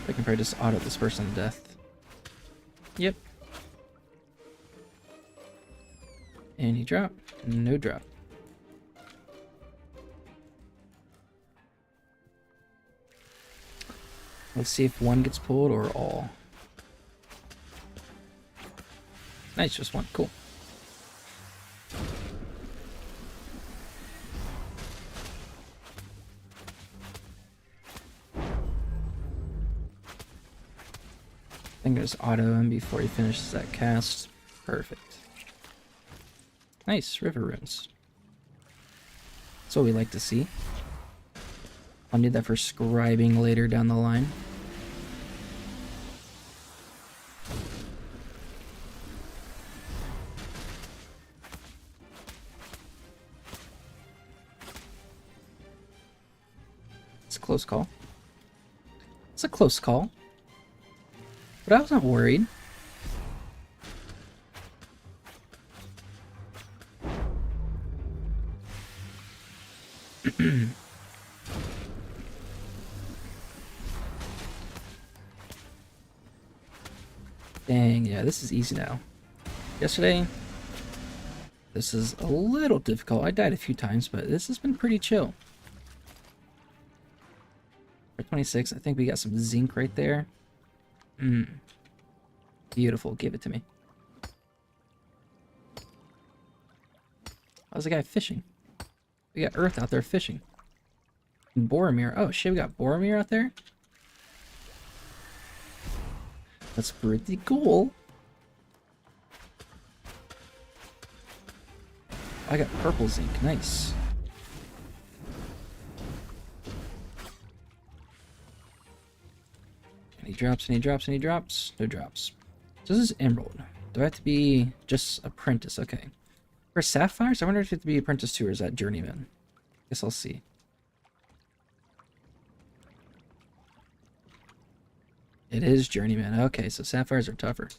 I can probably just auto this person to death. Yep. And he dropped. No drop. Let's see if one gets pulled or all. Nice, just one. Cool. I think just auto him before he finishes that cast. Perfect. Nice, river runes. That's what we like to see. I'll need that for scribing later down the line. It's a close call. It's a close call. But I wasn't worried. Dang, yeah, this is easy now. Yesterday, this is a little difficult. I died a few times, but this has been pretty chill. For 26, I think we got some zinc right there. Beautiful, give it to me. How's the guy fishing? We got Earth out there fishing. And Boromir. Oh shit, we got Boromir out there? That's pretty cool. I got purple zinc, nice. Any drops, any drops, any drops? No drops. So this is emerald. Do I have to be just apprentice? Okay. For sapphires, I wonder if you have to be apprentice too, or is that journeyman? Guess I'll see. It is journeyman. Okay, so sapphires are tougher.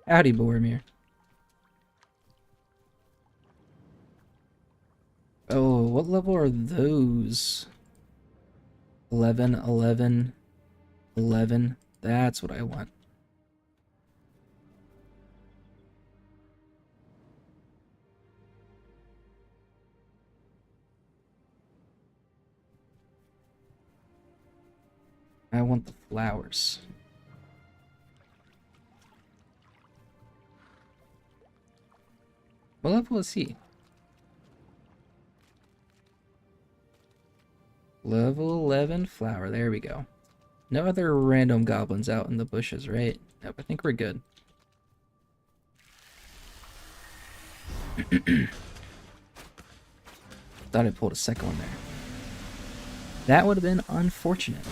Howdy, Boromir. Oh, what level are those? 11, 11, 11. That's what I want. I want the flowers. What level is he? Level 11 flower. There we go. No other random goblins out in the bushes, right? Nope, I think we're good. Thought I pulled a second one there. That would have been unfortunate.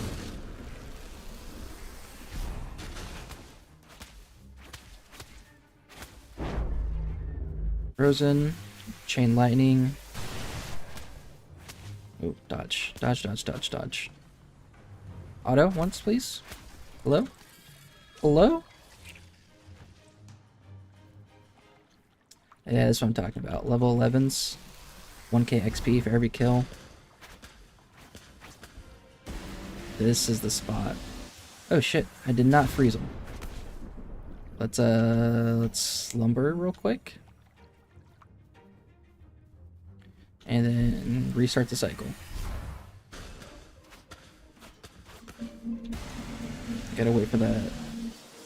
Frozen, chain lightning. Oh, dodge, dodge, dodge, dodge, dodge. Auto once, please. Hello? Hello? Yeah, that's what I'm talking about. Level 11s. 1k XP for every kill. This is the spot. Oh shit, I did not freeze them. Let's slumber real quick. And then restart the cycle. Gotta wait for the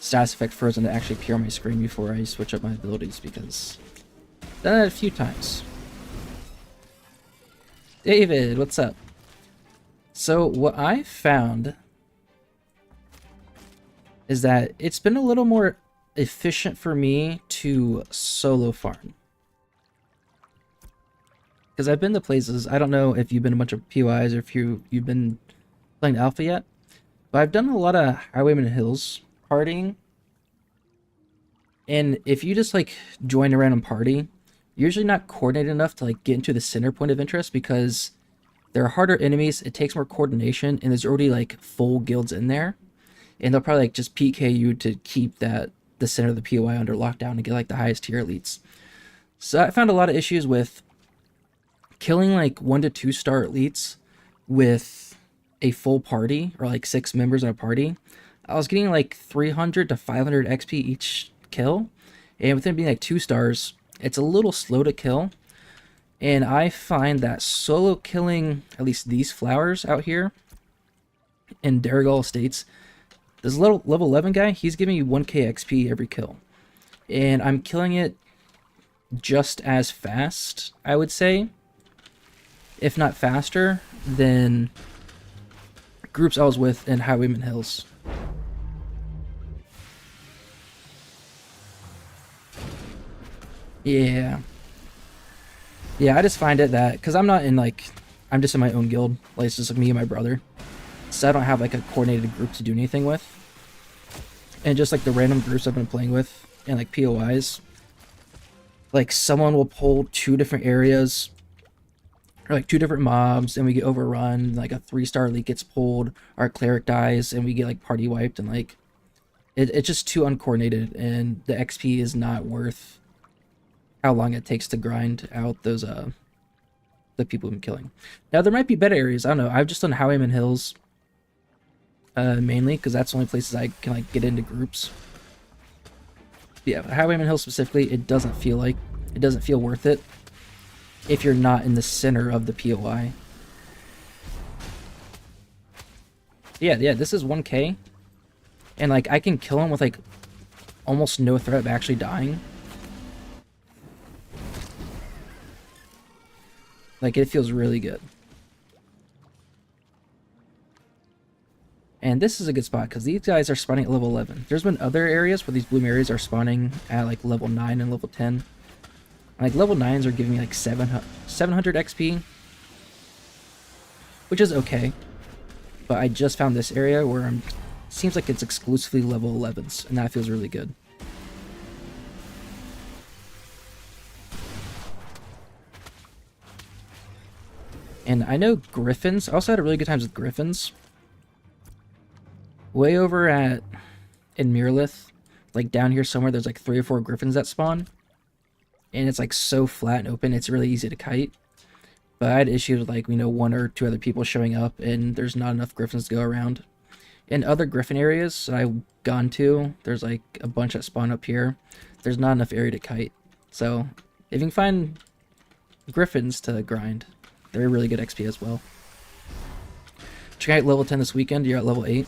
status effect frozen to actually appear on my screen before I switch up my abilities, because I've done that a few times. David, what's up? So what I found is that it's been a little more efficient for me to solo farm. Because I've been to places, I don't know if you've been a bunch of POIs or if you've been playing Alpha yet, but I've done a lot of Highwayman Hills partying. And if you just like join a random party, you're usually not coordinated enough to like get into the center point of interest, because there are harder enemies, it takes more coordination, and there's already like full guilds in there. And they'll probably like just PK you to keep the center of the POI under lockdown and get like the highest tier elites. So I found a lot of issues with killing like 1 to 2 star elites with a full party, or like 6 members in a party. I was getting like 300 to 500 XP each kill, and with it being like 2 stars, it's a little slow to kill. And I find that solo killing at least these flowers out here in Darigal Estates, this level 11 guy, he's giving you 1k XP every kill, and I'm killing it just as fast, I would say, if not faster, than groups I was with in Highwayman Hills. Yeah. Yeah, I just find it that, because I'm not in, like, I'm just in my own guild. Like, it's just like me and my brother. So I don't have, like, a coordinated group to do anything with. And just, like, the random groups I've been playing with, and, like, POIs, like, someone will pull 2 different areas, or, like, 2 different mobs, and we get overrun, like, a 3-star elite gets pulled, our cleric dies, and we get, like, party wiped, and, like, it's just too uncoordinated, and the XP is not worth how long it takes to grind out those the people I'm killing. Now there might be better areas. I don't know. I've just done Highwayman Hills mainly because that's the only places I can like get into groups. Yeah, Highwayman Hills specifically, it doesn't feel worth it if you're not in the center of the POI. Yeah, this is 1k, and like I can kill him with like almost no threat of actually dying. Like, it feels really good. And this is a good spot, because these guys are spawning at level 11. There's been other areas where these bloom areas are spawning at, like, level 9 and level 10. Like, level 9s are giving me, like, 700 XP. Which is okay. But I just found this area where seems like it's exclusively level 11s, and that feels really good. And I know Griffins. I also had a really good times with Griffins. Way over in Lyneth, like down here somewhere, there's like 3 or 4 Griffins that spawn. And it's like so flat and open, it's really easy to kite. But I had issues with like, 1 or 2 other people showing up, and there's not enough Griffins to go around. In other Griffin areas that I've gone to, there's like a bunch that spawn up here. There's not enough area to kite. So if you can find Griffins to grind, they're really good XP as well. Check out level 10 this weekend. You're at level 8.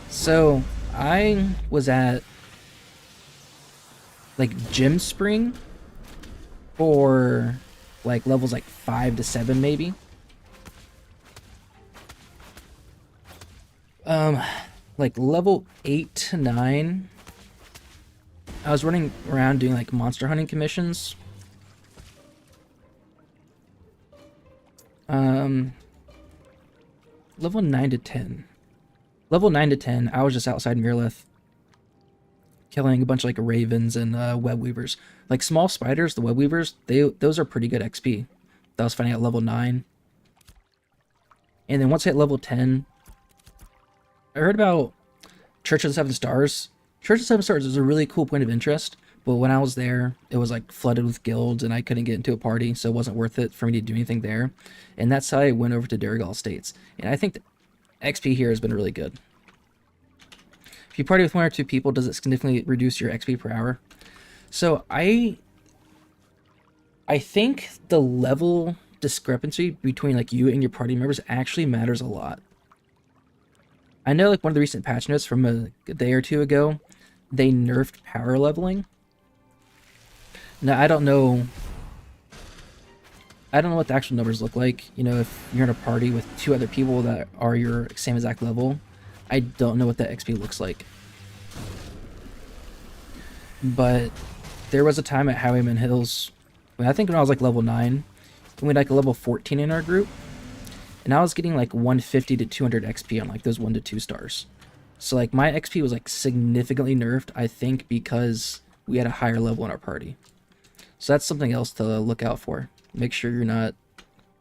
So I was at like Gem Spring for like levels like 5 to 7 maybe. Like level 8 to 9, I was running around doing like monster hunting commissions. Level 9 to 10. Level 9 to 10, I was just outside Lyneth, killing a bunch of like ravens and web weavers. Like small spiders, the web weavers, those are pretty good XP. That was finding at level 9. And then once I hit level 10, I heard about Church of the 7 Stars. Church of the 7 Stars is a really cool point of interest, but when I was there, it was like flooded with guilds and I couldn't get into a party, so it wasn't worth it for me to do anything there. And that's how I went over to Darigal Estates. And I think the XP here has been really good. If you party with 1 or 2 people, does it significantly reduce your XP per hour? So I think the level discrepancy between like you and your party members actually matters a lot. I know like one of the recent patch notes from a day or 2 ago, they nerfed power leveling. Now I don't know what the actual numbers look like. If you're in a party with 2 other people that are your same exact level, I don't know what that XP looks like. But there was a time at Highwayman Hills, I think when I was like level 9, and we had like a level 14 in our group, and I was getting like 150 to 200 XP on like those 1 to 2 stars. So like my XP was like significantly nerfed, I think, because we had a higher level in our party. So that's something else to look out for. Make sure you're not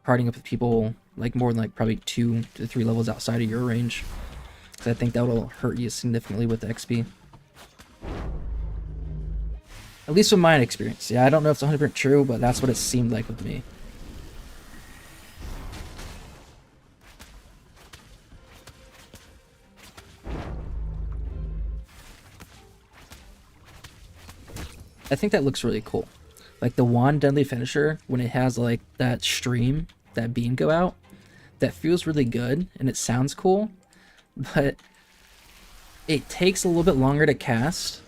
partying up with people like more than like probably 2 to 3 levels outside of your range, because I think that will hurt you significantly with the XP. At least from my experience. Yeah, I don't know if it's 100% true, but that's what it seemed like with me. I think that looks really cool. Like the Wand Deadly Finisher, when it has like that stream, that beam go out, that feels really good and it sounds cool, but it takes a little bit longer to cast,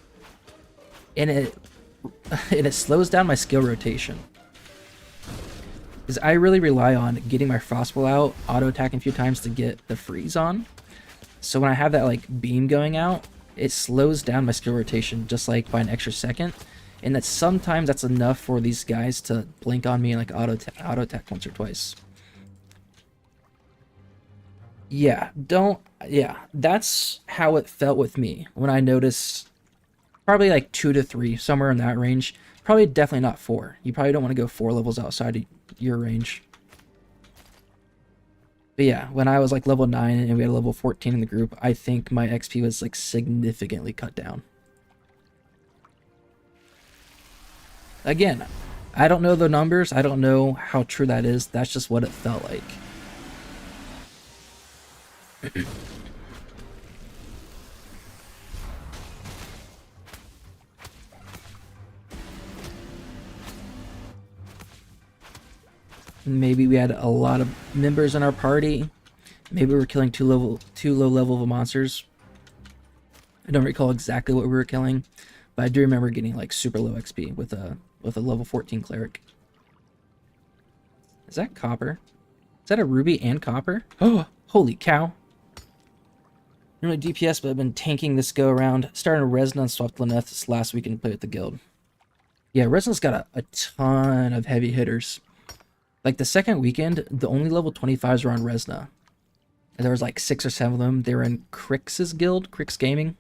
and it slows down my skill rotation. Because I really rely on getting my Frostbolt out, auto-attacking a few times to get the freeze on. So when I have that like beam going out, it slows down my skill rotation just like by an extra second. And that sometimes that's enough for these guys to blink on me and like auto-attack once or twice. Yeah, that's how it felt with me when I noticed probably like 2 to 3, somewhere in that range. Probably definitely not 4. You probably don't want to go 4 levels outside of your range. But yeah, when I was like level 9 and we had a level 14 in the group, I think my XP was like significantly cut down. Again, I don't know the numbers. I don't know how true that is. That's just what it felt like. Maybe we had a lot of members in our party. Maybe we were killing too low level of monsters. I don't recall exactly what we were killing, but I do remember getting like super low XP with a level 14 cleric. Is that copper? Is that a ruby and copper? Oh, holy cow! I'm really DPS, but I've been tanking this go around. Starting a Resonance, swapped Lyneth this last week and played with the guild. Yeah, Resonance got a ton of heavy hitters. Like the second weekend, the only level 25s were on Resna. And there was like 6 or 7 of them. They were in Crix's guild, Crix Gaming.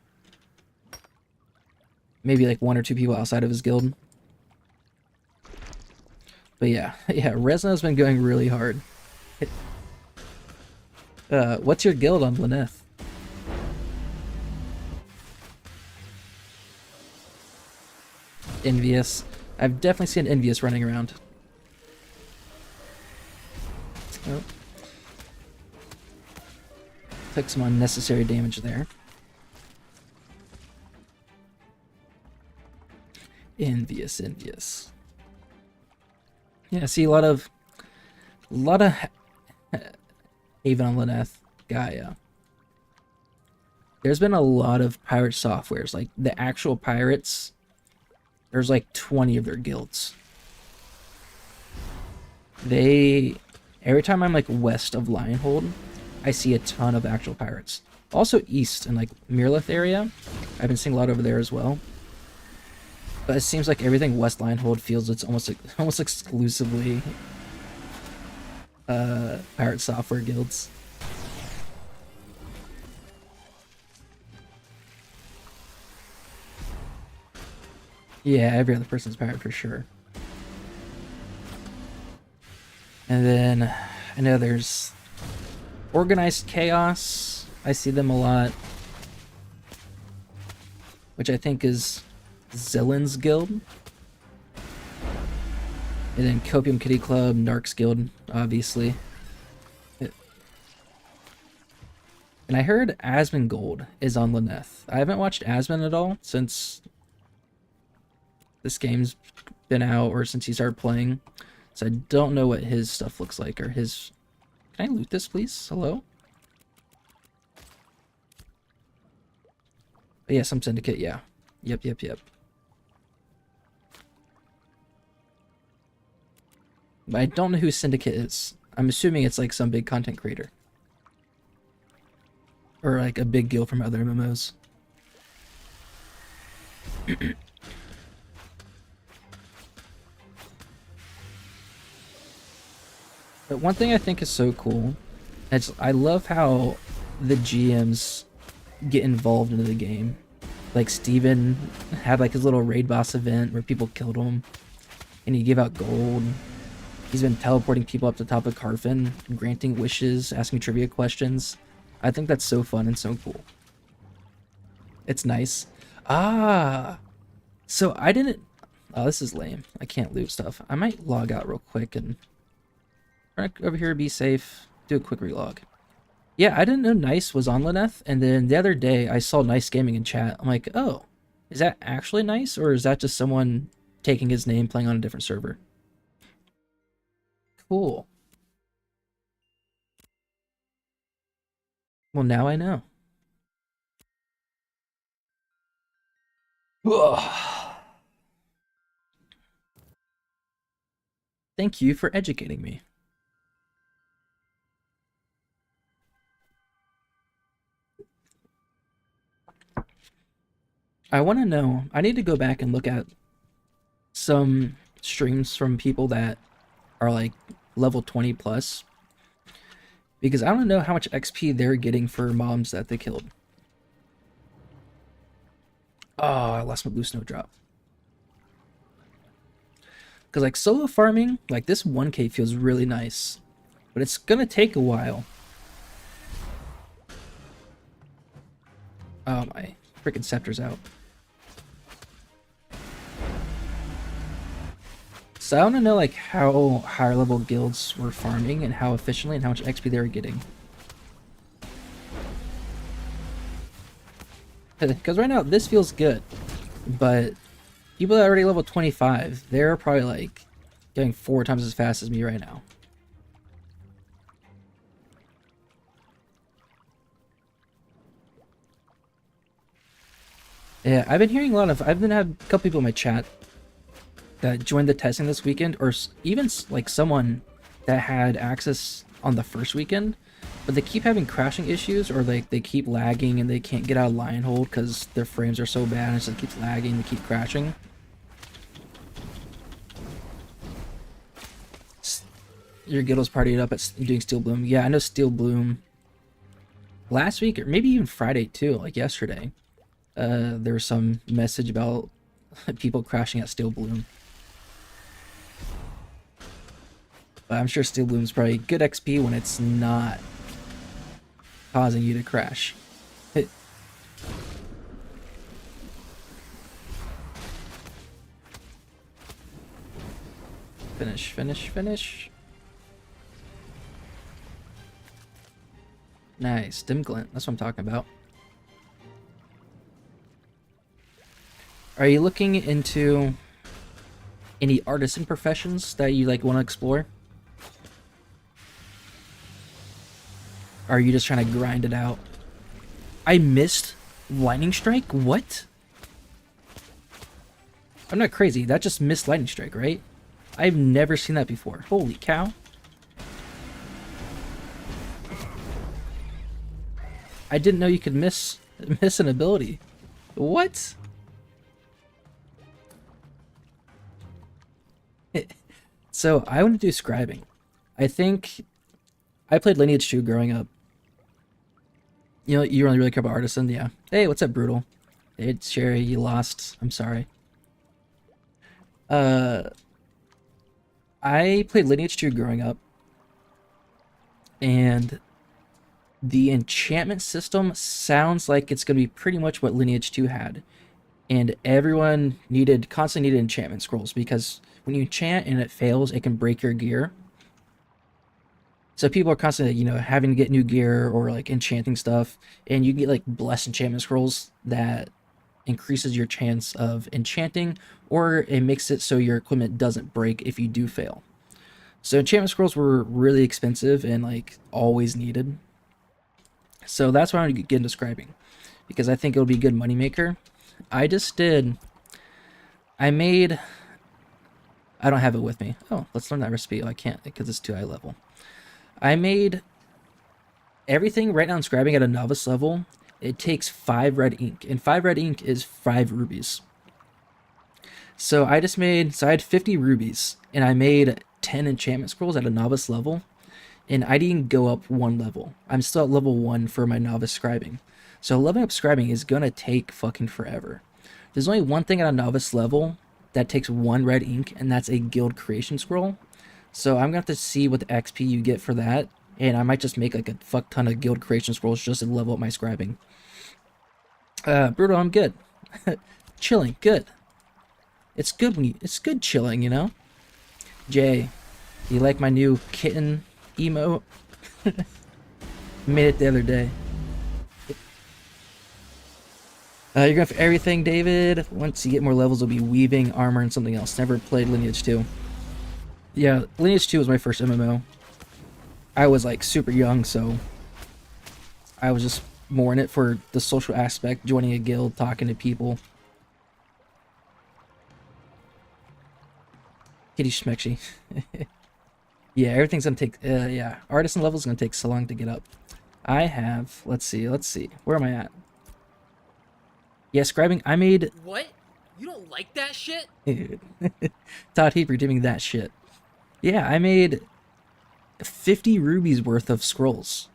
Maybe like 1 or 2 people outside of his guild. But yeah, Resna's been going really hard. What's your guild on Lyneth? Envious. I've definitely seen Envious running around. Oh. Took some unnecessary damage there. Envious. Yeah, see a lot of Haven on Lyneth, Gaia. There's been a lot of pirate softwares, like the actual pirates. There's like 20 of their guilds. Every time I'm like west of Lionhold, I see a ton of actual pirates. Also east in like Mirlith area, I've been seeing a lot over there as well. But it seems like everything west Lionhold feels it's almost exclusively pirate software guilds. Yeah, every other person's pirate for sure. And then I know there's Organized Chaos. I see them a lot. Which I think is Zillin's guild. And then Copium Kitty Club, Narcs Guild, obviously. And I heard Asmongold is on Lyneth. I haven't watched Asmon at all since this game's been out or since he started playing. So I don't know what his stuff looks like or his... Can I loot this, please? Hello? Oh, yeah, some syndicate, yeah. Yep. But I don't know who Syndicate is. I'm assuming it's like some big content creator. Or like a big guild from other MMOs. But one thing I think is so cool, I love how the GMs get involved into the game. Like Steven had like his little raid boss event where people killed him and he gave out gold. He's been teleporting people up to the top of Carfin, granting wishes, asking trivia questions. I think that's so fun and so cool. It's nice. Ah, so I didn't... Oh, this is lame. I can't loot stuff. I might log out real quick and run over here, be safe, do a quick relog. Yeah, I didn't know Nice was on Lyneth, and then the other day I saw Nice Gaming in chat. I'm like, oh, is that actually Nice, or is that just someone taking his name playing on a different server? Cool. Well, now I know. Ugh. Thank you for educating me. I want to know. I need to go back and look at some streams from people that are like level 20 plus, because I don't know how much XP they're getting for mobs that they killed. Oh, I lost my blue snowdrop. Because like solo farming, like this 1k feels really nice, but it's gonna take a while. Oh, my freaking scepter's out. So I want to know like how higher level guilds were farming and how efficiently and how much XP they were getting. Because right now this feels good, but people that are already level 25, they're probably like getting 4 times as fast as me right now. Yeah, I've been hearing a lot of. I've been having a couple people in my chat that joined the testing this weekend, or even like someone that had access on the first weekend, but they keep having crashing issues, or like they keep lagging and they can't get out of lion hold because their frames are so bad and it just keeps lagging, they keep crashing. Your guild was partied up at doing Steel Bloom. Yeah, I know Steel Bloom. Last week, or maybe even Friday too, like yesterday, there was some message about people crashing at Steel Bloom. But I'm sure Steel Bloom's probably good XP when it's not causing you to crash. Finish, finish, finish. Nice, dim glint. That's what I'm talking about. Are you looking into any artisan professions that you like want to explore? Or are you just trying to grind it out? I missed lightning strike? What? I'm not crazy. That just missed lightning strike, right? I've never seen that before. Holy cow. I didn't know you could miss an ability. What? So I want to do scribing. I think I played Lineage 2 growing up. You know, you really care about artisan, yeah. Hey, what's up, Brutal? Hey, it's Sherry, you lost. I'm sorry. I played Lineage 2 growing up, and the enchantment system sounds like it's going to be pretty much what Lineage 2 had. And everyone constantly needed enchantment scrolls, because when you enchant and it fails, it can break your gear. So people are constantly, you know, having to get new gear or like enchanting stuff, and you get like blessed enchantment scrolls that increases your chance of enchanting, or it makes it so your equipment doesn't break if you do fail. So enchantment scrolls were really expensive and like always needed. So that's why I want to get into scribing, because I think it'll be a good moneymaker. I don't have it with me. Oh, let's learn that recipe. Oh, I can't because it's too high level. I made everything right now in scribing at a novice level. It takes 5 red ink, and 5 red ink is 5 rubies. So I had 50 rubies, and I made 10 enchantment scrolls at a novice level, and I didn't go up 1 level. I'm still at level 1 for my novice scribing. So leveling up scribing is gonna take fucking forever. There's only one thing at a novice level that takes 1 red ink, and that's a guild creation scroll. So I'm gonna have to see what the XP you get for that, and I might just make like a fuck ton of guild creation scrolls just to level up my scribing. Brutal, I'm good. Chilling, good. It's good chilling, you know? Jay, you like my new kitten emote? Made it the other day. You're going for everything, David. Once you get more levels, it'll be weaving, armor, and something else. Never played Lineage 2. Yeah, Lineage 2 was my first MMO. I was like super young, so I was just more in it for the social aspect, joining a guild, talking to people. Kitty schmexy. Yeah, everything's gonna take, yeah, artisan level's gonna take so long to get up. I have, let's see, where am I at? Yeah, scribing, I made, What? You don't like that shit? dude, Todd Heap redeeming that shit. Yeah, I made 50 rubies worth of scrolls,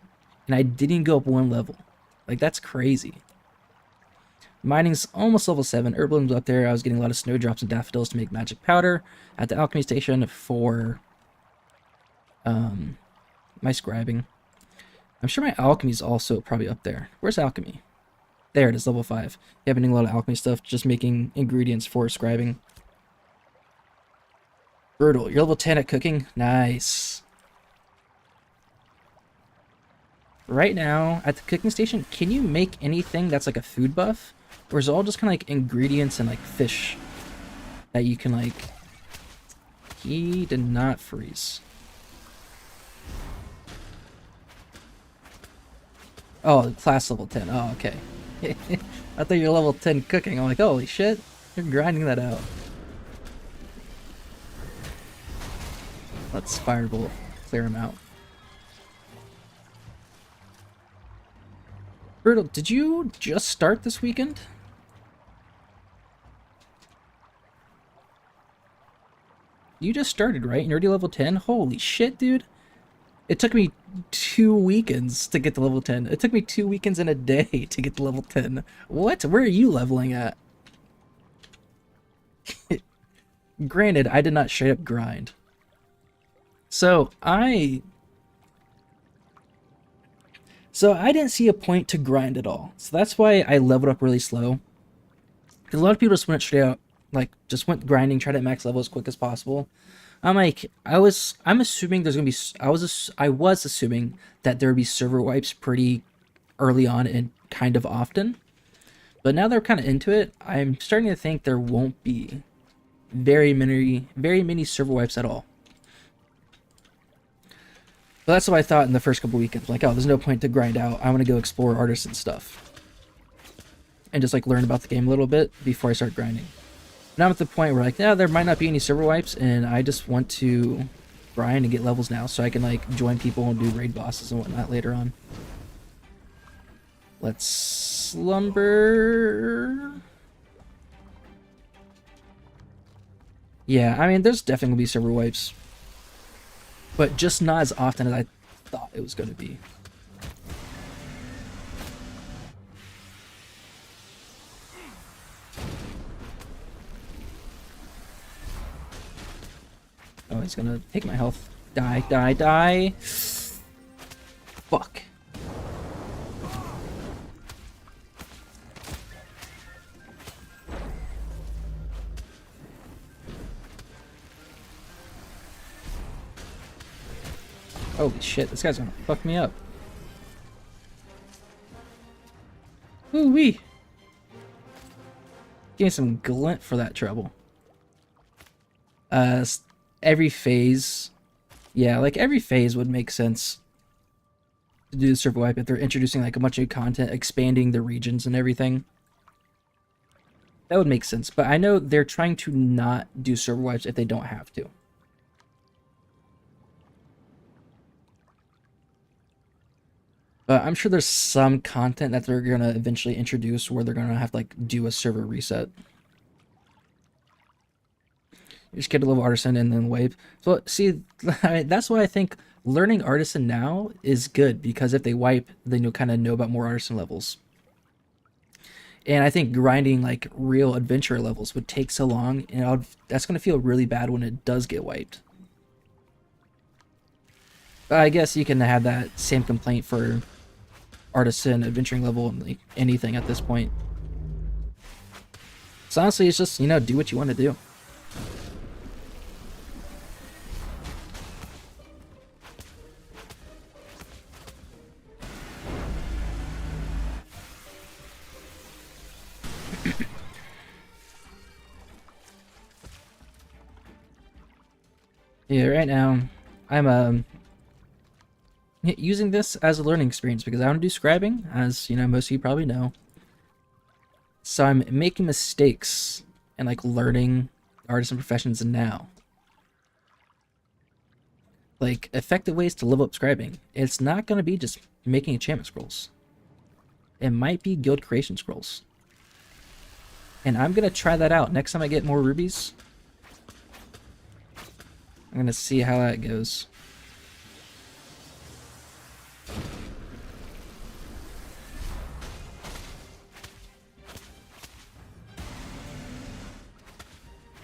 and I didn't go up one level. Like, that's crazy. Mining's almost level 7. Herbalism's up there. I was getting a lot of snowdrops and daffodils to make magic powder at the alchemy station for my scribing. I'm sure my alchemy's also probably up there. Where's alchemy? There it is, level 5. Yeah, I've been doing a lot of alchemy stuff, just making ingredients for scribing. Brutal. You're level 10 at cooking? Nice. Right now, at the cooking station, can you make anything that's like a food buff? Or is it all just kind of like ingredients and like fish that you can like... He did not freeze. Oh, class level 10. Oh, okay. I thought you were level 10 cooking. I'm like, holy shit, you're grinding that out. Let's firebolt clear him out. Brutal, did you just start this weekend? You just started, right? And you're already level 10? Holy shit, dude. It took me 2 weekends to get to level 10. It took me 2 weekends and a day to get to level 10. What? Where are you leveling at? Granted, I did not straight up grind. So I didn't see a point to grind at all. So that's why I leveled up really slow. Because a lot of people just went straight out, like, just went grinding, tried to max level as quick as possible. I'm like, I'm assuming there's gonna be, I was assuming that there would be server wipes pretty early on and kind of often. But now they're kind of into it, I'm starting to think there won't be very many server wipes at all. But that's what I thought in the first couple weekends. Like, oh, there's no point to grind out. I want to go explore artisan stuff. And just, like, learn about the game a little bit before I start grinding. Now I'm at the point where, like, yeah, there might not be any server wipes, and I just want to grind and get levels now so I can, like, join people and do raid bosses and whatnot later on. Let's slumber. Yeah, I mean, there's definitely going to be server wipes. But just not as often as I thought it was going to be. Oh, he's gonna take my health. Die, die, die. Fuck. Holy shit, this guy's gonna fuck me up. Ooh-wee. Give me some glint for that trouble. Every phase. Yeah, like every phase would make sense to do the server wipe if they're introducing like a bunch of content, expanding the regions and everything. That would make sense, but I know they're trying to not do server wipes if they don't have to. But I'm sure there's some content that they're gonna eventually introduce where they're gonna have to like do a server reset. You just get a level artisan and then wipe. So see, that's why I think learning artisan now is good, because if they wipe, then you'll kind of know about more artisan levels. And I think grinding like real adventure levels would take so long, and that's gonna feel really bad when it does get wiped. But I guess you can have that same complaint for artisan, adventuring level, and like anything at this point. So honestly, it's just, you know, do what you want to do. Yeah, right now, I'm using this as a learning experience because I want to do scribing, as you know, most of you probably know. So I'm making mistakes and like learning artisan professions now. like effective ways to level up scribing. It's not going to be just making enchantment scrolls. It might be guild creation scrolls. And I'm going to try that out. Next time I get more rubies, I'm going to see how that goes.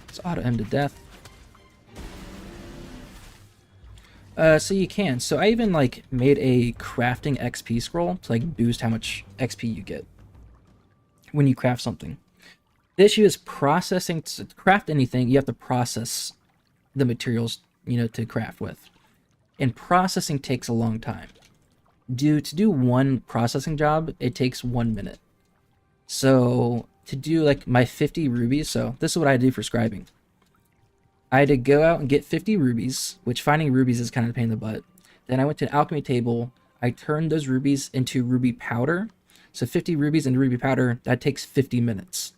Let's auto him to death. So you can. So I even like made a crafting XP scroll to like boost how much XP you get when you craft something. The issue is processing. To craft anything, you have to process the materials, you know, to craft with. And processing takes a long time. To do one processing job, it takes 1 minute. So to do like my 50 rubies, so this is what I do for scribing. I had to go out and get 50 rubies, which finding rubies is kind of a pain in the butt. Then I went to an alchemy table. I turned those rubies into ruby powder. So 50 rubies into ruby powder, that takes 50 minutes.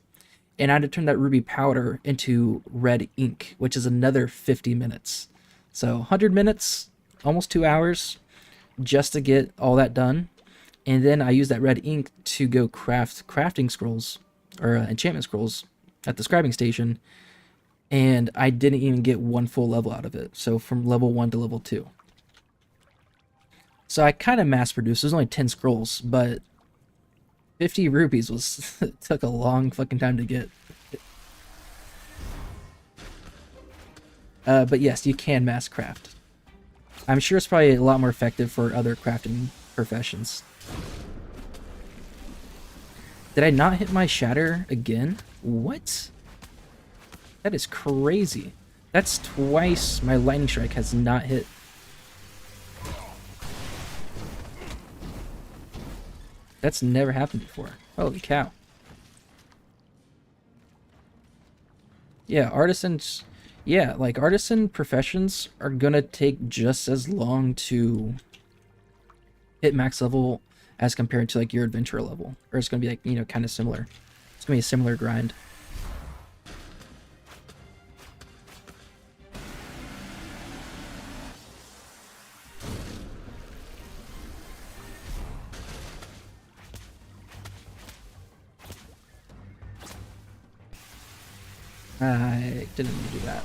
And I had to turn that ruby powder into red ink, which is another 50 minutes. So 100 minutes, almost 2 hours, just to get all that done. And then I use that red ink to go craft crafting scrolls, or enchantment scrolls, at the scribing station. And I didn't even get one full level out of it. So from level 1 to level 2. So I kind of mass produced. There's only 10 scrolls, but 50 rupees was took a long fucking time to get. But yes, you can mass craft. I'm sure it's probably a lot more effective for other crafting professions. Did I not hit my shatter again? What? That is crazy. That's twice my lightning strike has not hit. That's never happened before. Holy cow. Yeah, artisans... Yeah, like artisan professions are gonna take just as long to hit max level as compared to like your adventurer level. Or it's gonna be like, you know, kind of similar. It's gonna be a similar grind. I didn't need to do that.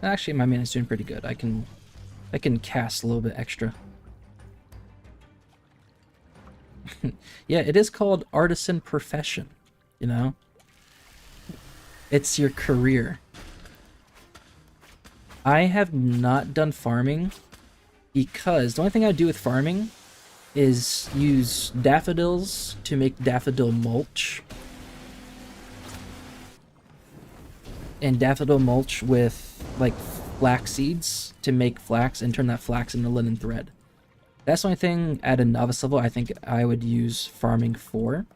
Actually, my mana's doing pretty good. I can cast a little bit extra. Yeah, it is called artisan profession, you know? It's your career. I have not done farming because the only thing I do with farming is use daffodils to make daffodil mulch. And daffodil mulch with like flax seeds to make flax and turn that flax into linen thread. That's the only thing at a novice level I think I would use farming for.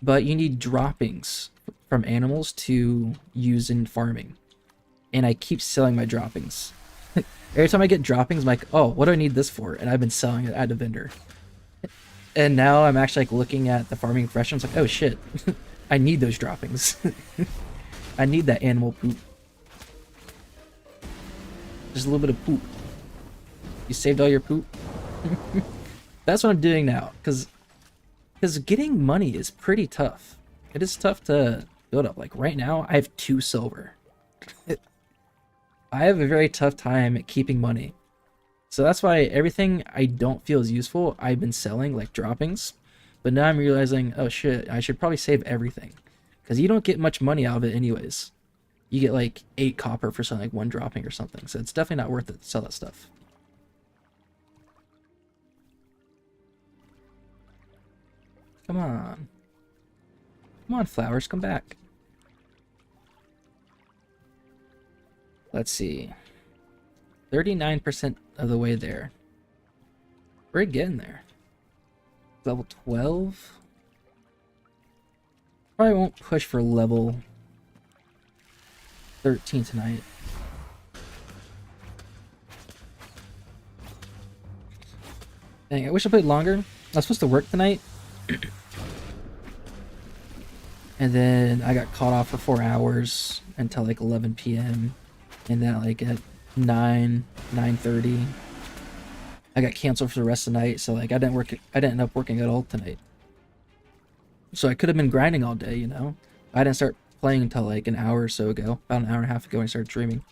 But you need droppings from animals to use in farming. And I keep selling my droppings. Every time I get droppings, I'm like, oh, what do I need this for? And I've been selling it at a vendor. And now I'm actually like looking at the farming profession. It's like, oh shit, I need those droppings. I need that animal poop. Just a little bit of poop. You saved all your poop? That's what I'm doing now. Because getting money is pretty tough. It is tough to build up. Like right now, I have 2 silver. I have a very tough time at keeping money. So that's why everything I don't feel is useful, I've been selling, like droppings. But now I'm realizing, oh shit, I should probably save everything. Because you don't get much money out of it anyways. You get like 8 copper for something like 1 dropping or something. So it's definitely not worth it to sell that stuff. Come on. Come on, flowers, come back. Let's see. 39% of the way there. We're getting there. Level 12? Probably won't push for level 13 tonight. Dang, I wish I played longer. I was supposed to work tonight. And then I got caught off for 4 hours until like 11 p.m. And then like at 9 9:30. I got canceled for the rest of the night, so like I didn't end up working at all tonight. So I could have been grinding all day, you know. I didn't start playing until like an hour or so ago, about an hour and a half ago, when I started streaming.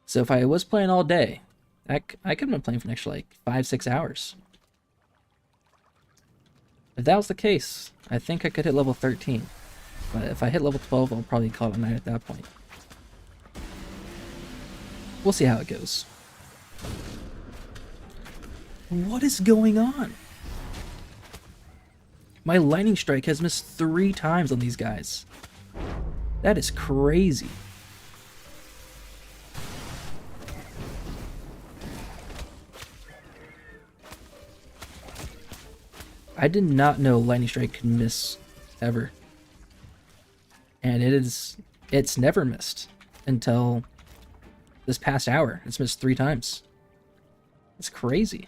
So if I was playing all day, I could have been playing for an extra like 5-6 hours. If that was the case, I think I could hit level 13. But if I hit level 12, I'll probably call it a night at that point. We'll see how it goes. What is going on? My lightning strike has missed 3 times on these guys. That is crazy. I did not know lightning strike could miss ever. And it's never missed until this past hour. It's missed 3 times. It's crazy.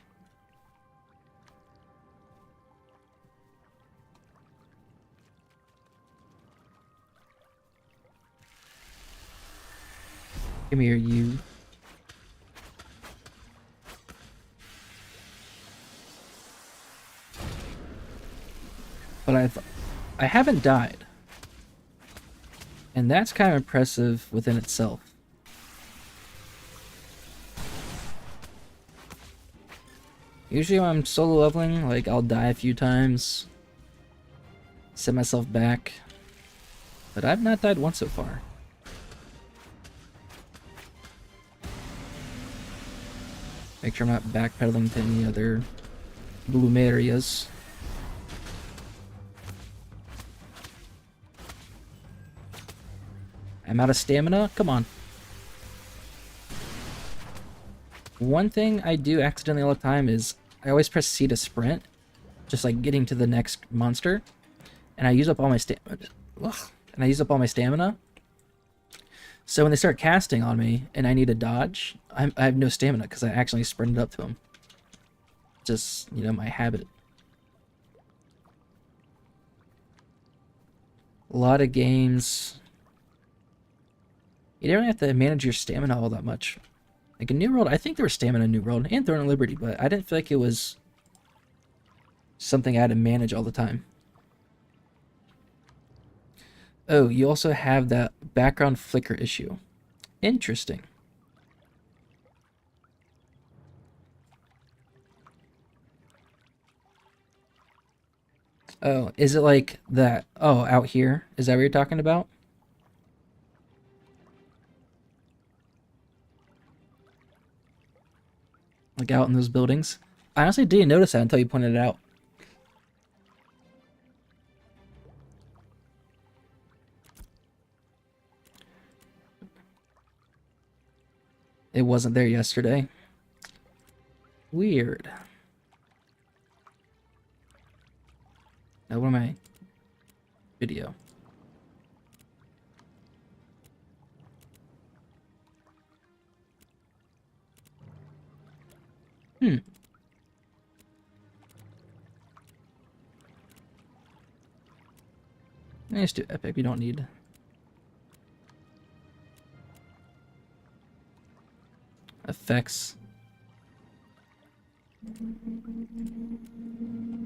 Come here, you. But I haven't died. And that's kind of impressive within itself. Usually when I'm solo leveling, like I'll die a few times, set myself back, but I've not died once so far. Make sure I'm not backpedaling to any other bloom areas. I'm out of stamina? Come on. One thing I do accidentally all the time is I always press C to sprint, just like getting to the next monster, and I use up all my stamina. So when they start casting on me and I need to dodge, I have no stamina because I actually sprinted up to them. Just, you know, my habit. A lot of games, you don't have to manage your stamina all that much. Like in New World, I think there was stamina in New World and Throne of Liberty, but I didn't feel like it was something I had to manage all the time. Oh, you also have that background flicker issue. Interesting. Oh, is it like that? Oh, out here? Is that what you're talking about? Like out in those buildings? I honestly didn't notice that until you pointed it out. It wasn't there yesterday. Weird. Now, what am I? Video. Let's do epic. We don't need effects.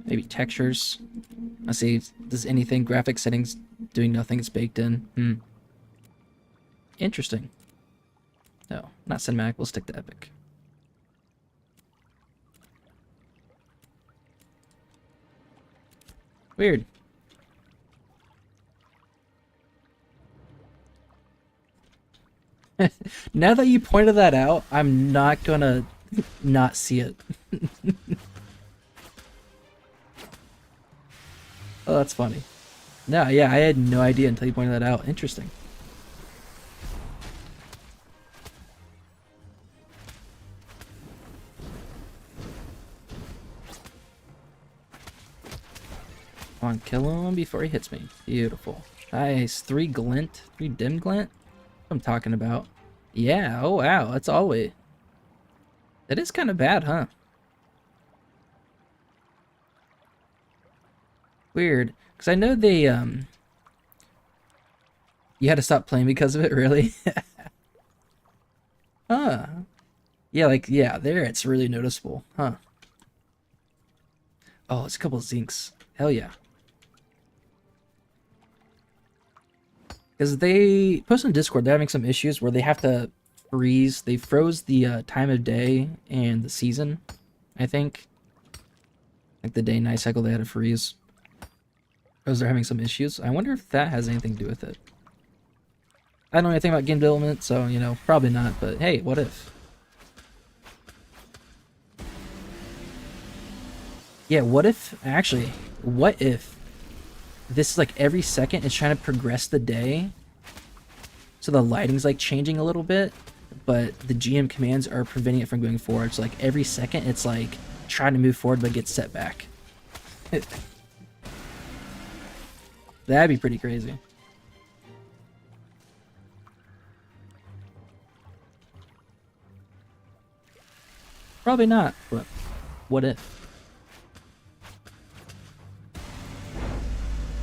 Maybe textures. Let's see. Does anything graphic settings doing nothing? It's baked in. Interesting. No, not cinematic. We'll stick to epic. Weird. Now that you pointed that out, I'm not gonna not see it. Oh, that's funny. No, yeah, I had no idea until you pointed that out. Interesting. Come on, kill him before he hits me. Beautiful. Nice. 3 glint. 3 dim glint? What I'm talking about. Yeah, oh wow, that's always... That is kind of bad, huh? Weird. Because I know they, You had to stop playing because of it, really? Huh. Yeah, like, yeah, there it's really noticeable, huh? Oh, it's a couple of zincs. Hell yeah. Because they post on Discord, they're having some issues where they have to freeze. They froze the time of day and the season, I think. Like the day-night cycle, they had to freeze. Because they're having some issues. I wonder if that has anything to do with it. I don't know anything about game development, so, you know, probably not. But hey, what if? Yeah, what if, actually, what if this is like every second it's trying to progress the day, so the lighting's like changing a little bit, but the GM commands are preventing it from going forward. So like every second it's like trying to move forward but gets set back. That'd be pretty crazy. Probably not, but what if?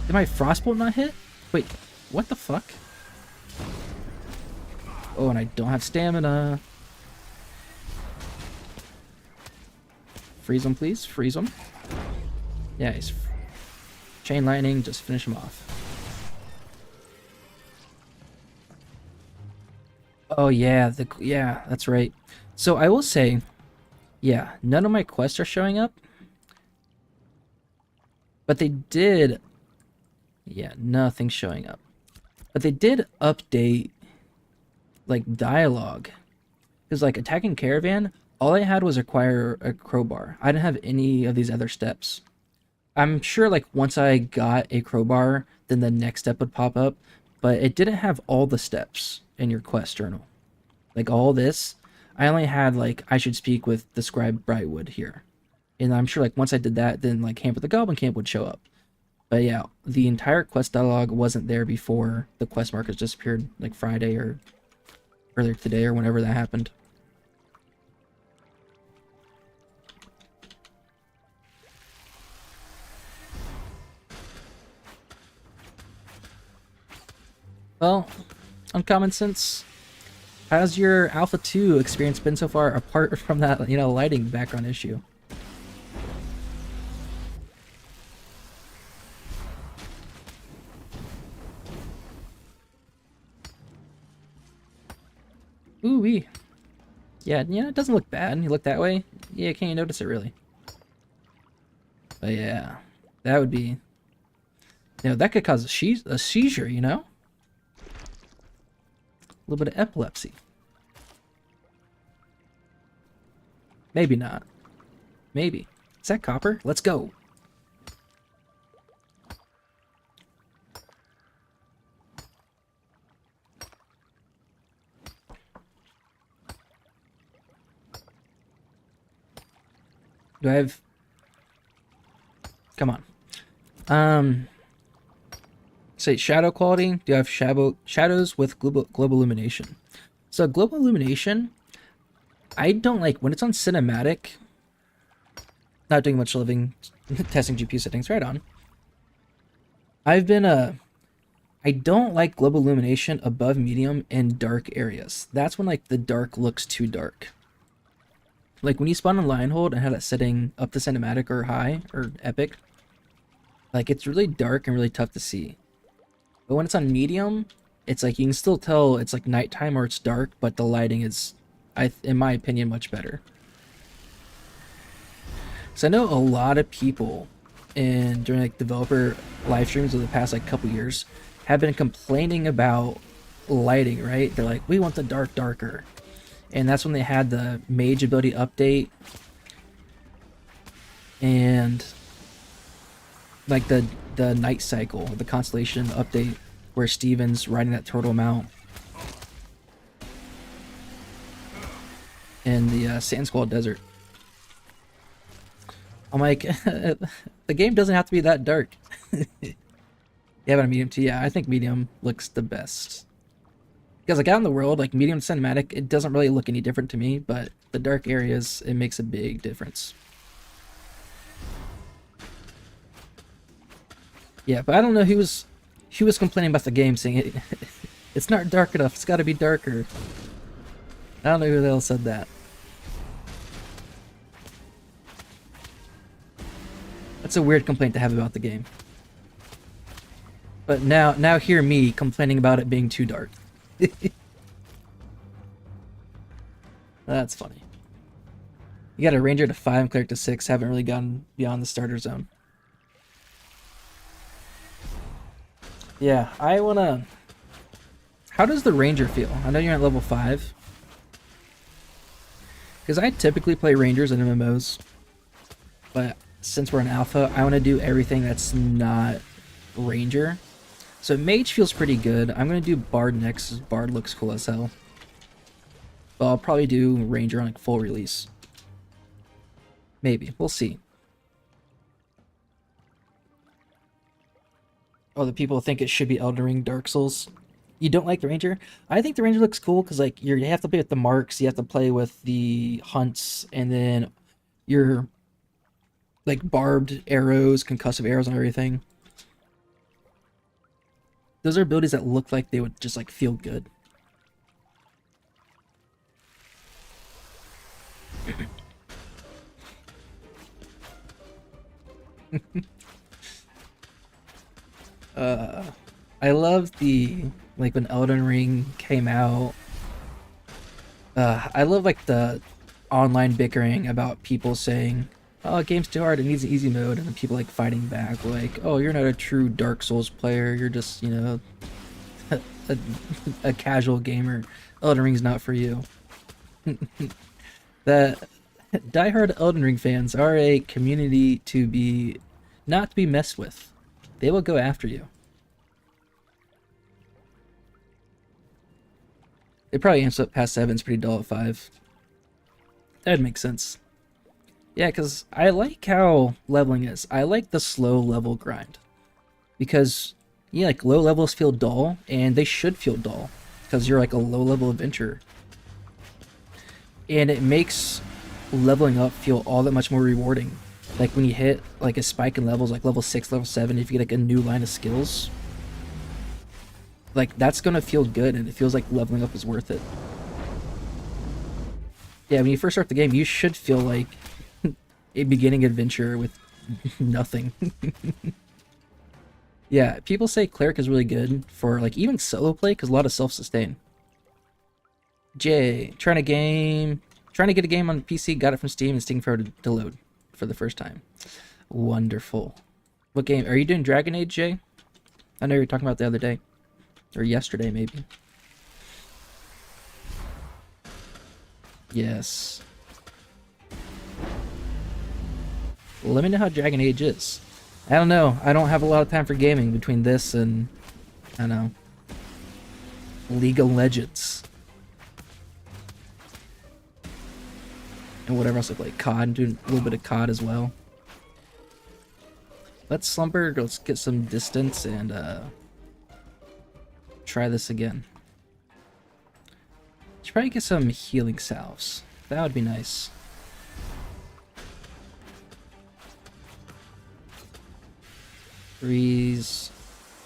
Did my frostbolt not hit? Wait, what the fuck? Oh, and I don't have stamina. Freeze him, please. Freeze him. Yeah, he's... Chain lightning, just finish him off. Oh, yeah, yeah, that's right. So I will say, yeah, none of my quests are showing up. But they did... Yeah, nothing's showing up. But they did update, like, dialogue. Because, like, attacking Caravan, all I had was acquire a crowbar. I didn't have any of these other steps. I'm sure, like, once I got a crowbar, then the next step would pop up. But it didn't have all the steps in your quest journal. Like, all this, I only had, like, I should speak with the scribe Brightwood here. And I'm sure, like, once I did that, then, like, Camp with the Goblin Camp would show up. But yeah, the entire quest dialogue wasn't there before the quest markers disappeared, like Friday or earlier today or whenever that happened. Well, Uncommon Sense, how's your Alpha 2 experience been so far apart from that, you know, lighting background issue? Ooh-wee. Yeah, it doesn't look bad. You look that way, yeah, can't you notice it really? But yeah, that would be... You know, that could cause a seizure, you know? A little bit of epilepsy. Maybe not. Maybe. Is that copper? Let's go. Do I have... Come on. Say shadow quality. Do I have shadows with global illumination? So global illumination, I don't like when it's on cinematic. Not doing much living, testing GPU settings. Right on. I've been I don't like global illumination above medium in dark areas. That's when like the dark looks too dark. Like when you spawn on Lionhold and have that setting up to cinematic or high or epic, like it's really dark and really tough to see. But when it's on medium, it's like you can still tell it's like nighttime or it's dark, but the lighting is, in my opinion, much better. So I know a lot of people during like developer live streams over the past like couple years have been complaining about lighting, right? They're like, we want the darker. And that's when they had the Mage ability update and like the night cycle, the constellation update where Steven's riding that turtle mount in the Sand Squall Desert. I'm like, the game doesn't have to be that dark. You have it on medium too? Yeah, I think medium looks the best. Because like out in the world, like medium cinematic, it doesn't really look any different to me, but the dark areas, it makes a big difference. Yeah, but I don't know who was complaining about the game, saying it's not dark enough, it's got to be darker. I don't know who the hell said that. That's a weird complaint to have about the game. But now hear me complaining about it being too dark. That's funny. You got a ranger to 5, cleric to 6. Haven't really gone beyond the starter zone. Yeah, I wanna... How does the ranger feel? I know you're at level 5. Because I typically play rangers in MMOs. But since we're in alpha, I want to do everything that's not ranger. So mage feels pretty good. I'm going to do bard next, because bard looks cool as hell. But I'll probably do ranger on like full release. Maybe. We'll see. Oh, the people think it should be Elden Ring, Dark Souls. You don't like the ranger? I think the ranger looks cool because like you have to play with the marks, you have to play with the hunts, and then your like barbed arrows, concussive arrows, and everything. Those are abilities that look like they would just like feel good. I love the like when Elden Ring came out. I love like the online bickering about people saying, "Oh, game's too hard. It needs an easy mode," and then people like fighting back, like, "Oh, you're not a true Dark Souls player. You're just, you know, a, a casual gamer. Elden Ring's not for you." That diehard Elden Ring fans are a community to be not to be messed with. They will go after you. They probably amps up past 7. It's pretty dull at 5. That'd make sense. Yeah, because I like how leveling is. I like the slow level grind. Because, yeah, like low levels feel dull, and they should feel dull. Because you're like a low level adventurer. And it makes leveling up feel all that much more rewarding. Like when you hit like a spike in levels, like level 6, level 7, if you get like a new line of skills, like that's gonna feel good, and it feels like leveling up is worth it. Yeah, when you first start the game, you should feel like a beginning adventure with nothing. Yeah, people say cleric is really good for like even solo play because a lot of self-sustain. Jay, trying to get a game on PC, got it from Steam, and Steam to load for the first time. Wonderful. What game are you doing? Dragon Age, Jay? I know you were talking about the other day, or yesterday maybe. Yes. Let me know how Dragon Age is. I don't know. I don't have a lot of time for gaming between this and, I don't know, League of Legends. And whatever else I play. COD, doing a little bit of COD as well. Let's slumber, let's get some distance and try this again. Should probably get some healing salves. That would be nice. Freeze.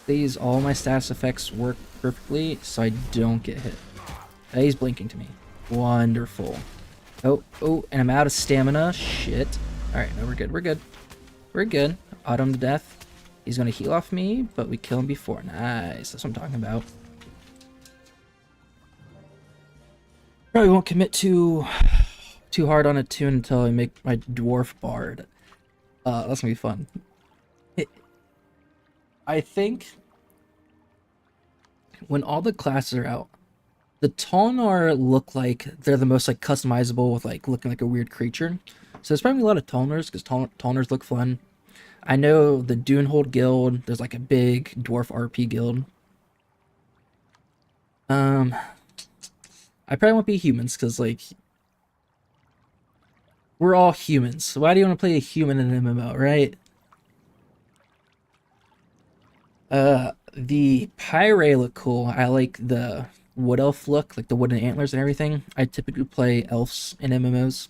Please, all my status effects work perfectly so I don't get hit. He's blinking to me. Wonderful. Oh, and I'm out of stamina. Shit. Alright, no, we're good. We're good. Autumn to death. He's gonna heal off me, but we kill him before. Nice. That's what I'm talking about. Probably won't commit too hard on a tune until I make my dwarf bard. That's gonna be fun. I think when all the classes are out, the Tolnar look like they're the most like customizable with like looking like a weird creature. So there's probably a lot of Tolnars because Tolnars look fun. I know the Dunehold guild, there's like a big dwarf RP guild. I probably won't be humans because like we're all humans. So why do you want to play a human in an MMO, right? The Pyre look cool. I like the wood elf look, like the wooden antlers and everything. I typically play elves in MMOs.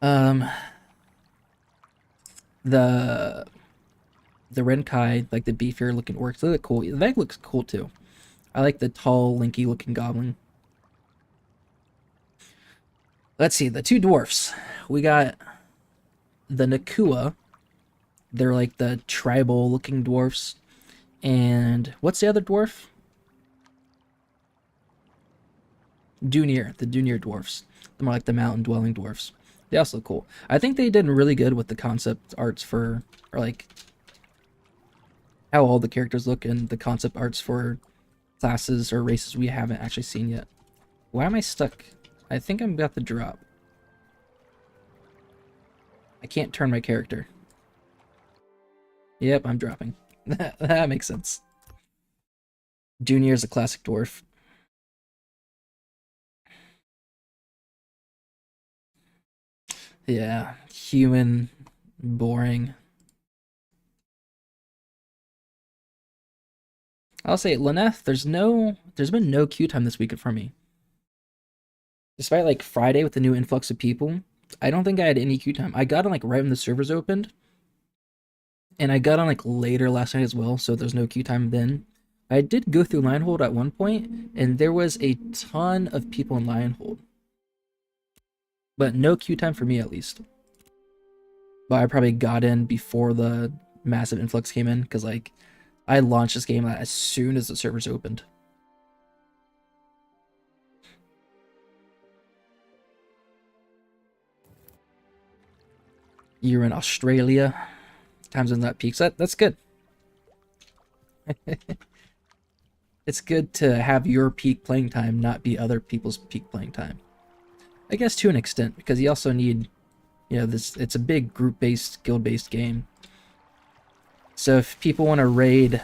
The Renkai, like the beefier looking orcs, they look cool. The Veg looks cool too. I like the tall, linky looking goblin. Let's see, the two dwarfs. We got the Nakua. They're like the tribal looking dwarfs. And what's the other dwarf? Dunir, the Dunir dwarfs. They're more like the mountain dwelling dwarfs. They also look cool. I think they did really good with the concept arts for, or like how all the characters look and the concept arts for classes or races we haven't actually seen yet. Why am I stuck? I think I'm about to drop. I can't turn my character. Yep, I'm dropping. That makes sense. Junior is a classic dwarf. Yeah, human, boring. I'll say, Lyneth, there's been no queue time this weekend for me. Despite like Friday with the new influx of people, I don't think I had any queue time. I got on like right when the servers opened, and I got on like later last night as well, so there's no queue time then. I did go through Lionhold at one point, and there was a ton of people in Lionhold. But no queue time for me at least. But I probably got in before the massive influx came in, because like I launched this game as soon as the servers opened. You're in Australia. Times when that peaks. That's good. It's good to have your peak playing time not be other people's peak playing time. I guess to an extent, because you also need, you know, this. It's a big group-based, guild-based game. So if people want to raid,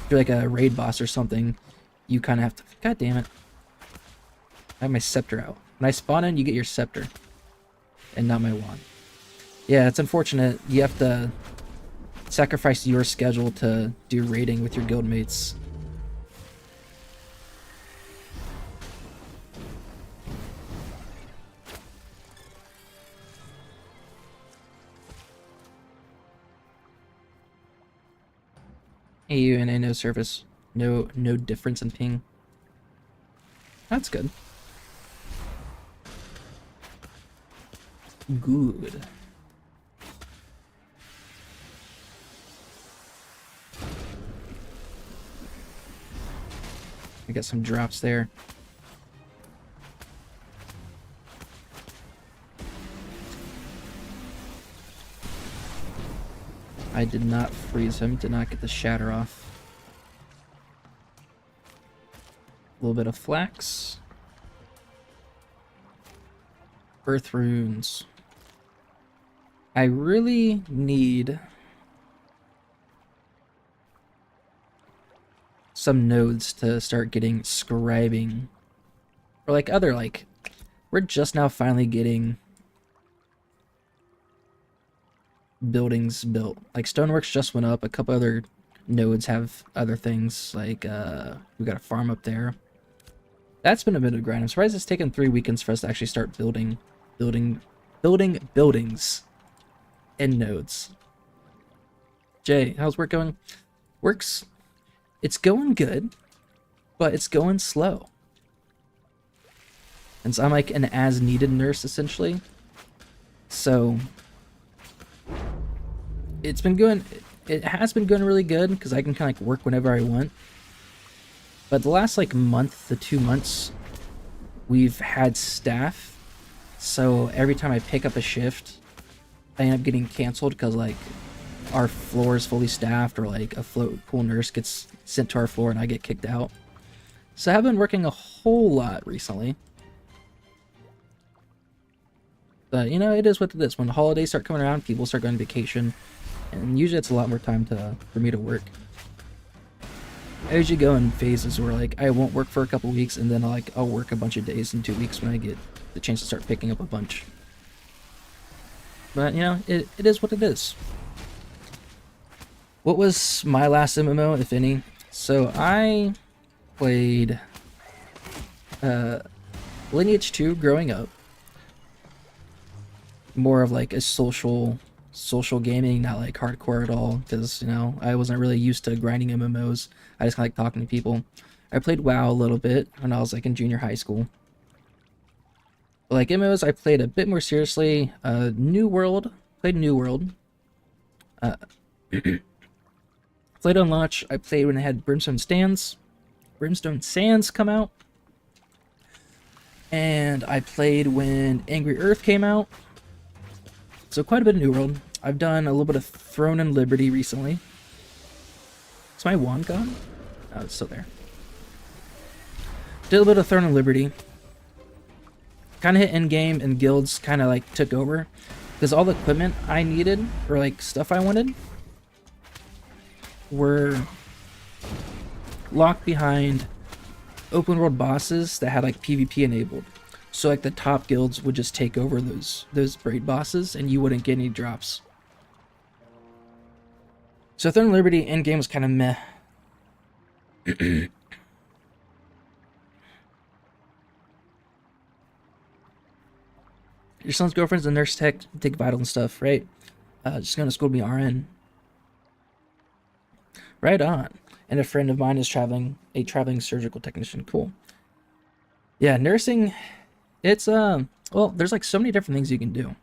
do like a raid boss or something, you kind of have to. God damn it! I have my scepter out. When I spawn in, you get your scepter, and not my wand. Yeah, it's unfortunate. You have to sacrifice your schedule to do raiding with your guildmates. AU and no service. No difference in ping. That's good. Good. I got some drops there. I did not freeze him, did not get the shatter off. A little bit of flax. Earth runes. I really need some nodes to start getting scribing. Or like other, like, we're just now finally getting buildings built. Like Stoneworks just went up. A couple other nodes have other things. Like we got a farm up there. That's been a bit of a grind. I'm surprised it's taken 3 weekends for us to actually start building buildings and nodes. Jay, how's work going? It's going good, but it's going slow. And so I'm like an as-needed nurse, essentially. So it has been going really good, because I can kind of like work whenever I want. But the last like month to 2 months, we've had staff. So every time I pick up a shift, I end up getting canceled because like our floor is fully staffed, or like a float pool nurse gets sent to our floor and I get kicked out. So I have been working a whole lot recently. But you know, it is what it is. When the holidays start coming around, people start going on vacation, and usually it's a lot more time for me to work. I usually go in phases where like I won't work for a couple weeks, and then I'll work a bunch of days in 2 weeks when I get the chance to start picking up a bunch. But you know, it is what it is. What was my last MMO, if any? So I played Lineage 2 growing up. More of like a social gaming, not like hardcore at all, because you know I wasn't really used to grinding MMOs. I just kind of like talking to people. I played WoW a little bit when I was like in junior high school. But like MMOs, I played a bit more seriously. New World played New World. Played on launch. I played when it had Brimstone Sands come out. And I played when Angry Earth came out. So quite a bit of New World. I've done a little bit of Throne and Liberty recently. Is my wand gone? Oh, it's still there. Did a little bit of Throne and Liberty. Kind of hit endgame and guilds kind of like took over. Because all the equipment I needed, or like stuff I wanted, were locked behind open world bosses that had like PvP enabled. So like the top guilds would just take over those raid bosses and you wouldn't get any drops. So Throne and Liberty endgame was kind of meh. Your son's girlfriend's a nurse tech, take vital and stuff, right? Just going to school to be RN. Right on. And a friend of mine is traveling surgical technician. Cool. Yeah, nursing, it's, well, there's like so many different things you can do.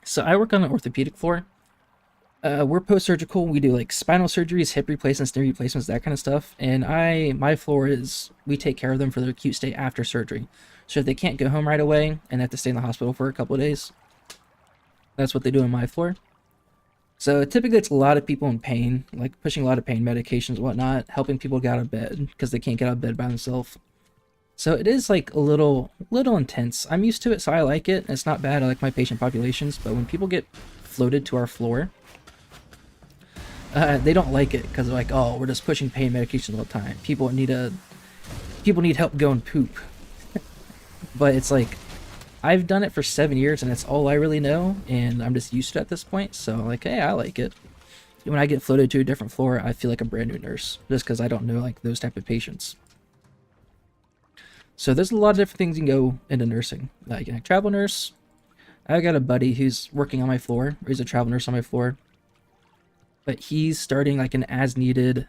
So I work on the orthopedic floor. We're post-surgical. We do like spinal surgeries, hip replacements, knee replacements, that kind of stuff. And my floor is, we take care of them for their acute state after surgery. So if they can't go home right away and have to stay in the hospital for a couple of days, that's what they do on my floor. So typically it's a lot of people in pain, like pushing a lot of pain medications and whatnot, helping people get out of bed because they can't get out of bed by themselves. So it is like a little intense. I'm used to it, so I like it. It's not bad. I like my patient populations, but when people get floated to our floor, they don't like it because they're like, oh, we're just pushing pain medications all the time. People need help going poop. But it's like, I've done it for 7 years and it's all I really know, and I'm just used to it at this point. So like, hey, I like it. When I get floated to a different floor, I feel like a brand new nurse just because I don't know like those type of patients. So there's a lot of different things you can go into nursing. Like a travel nurse. I got a buddy who's working on my floor, or he's a travel nurse on my floor. But he's starting like an as-needed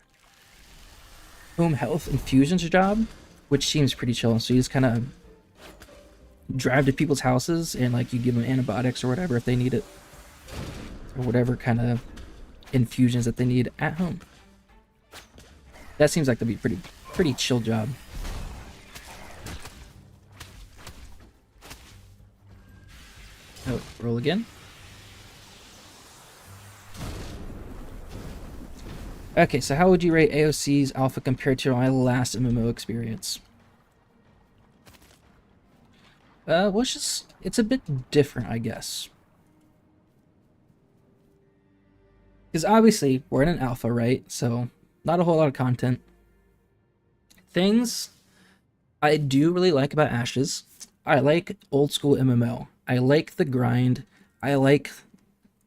home health infusions job, which seems pretty chill. So you just kind of drive to people's houses and like you give them antibiotics or whatever if they need it, or whatever kind of infusions that they need at home. That seems like to be pretty chill job. Oh, roll again. Okay, so how would you rate AOC's alpha compared to my last MMO experience? Well, it's a bit different, I guess. Because obviously, we're in an alpha, right? So, not a whole lot of content. Things I do really like about Ashes. I like old school MMO. I like the grind. I like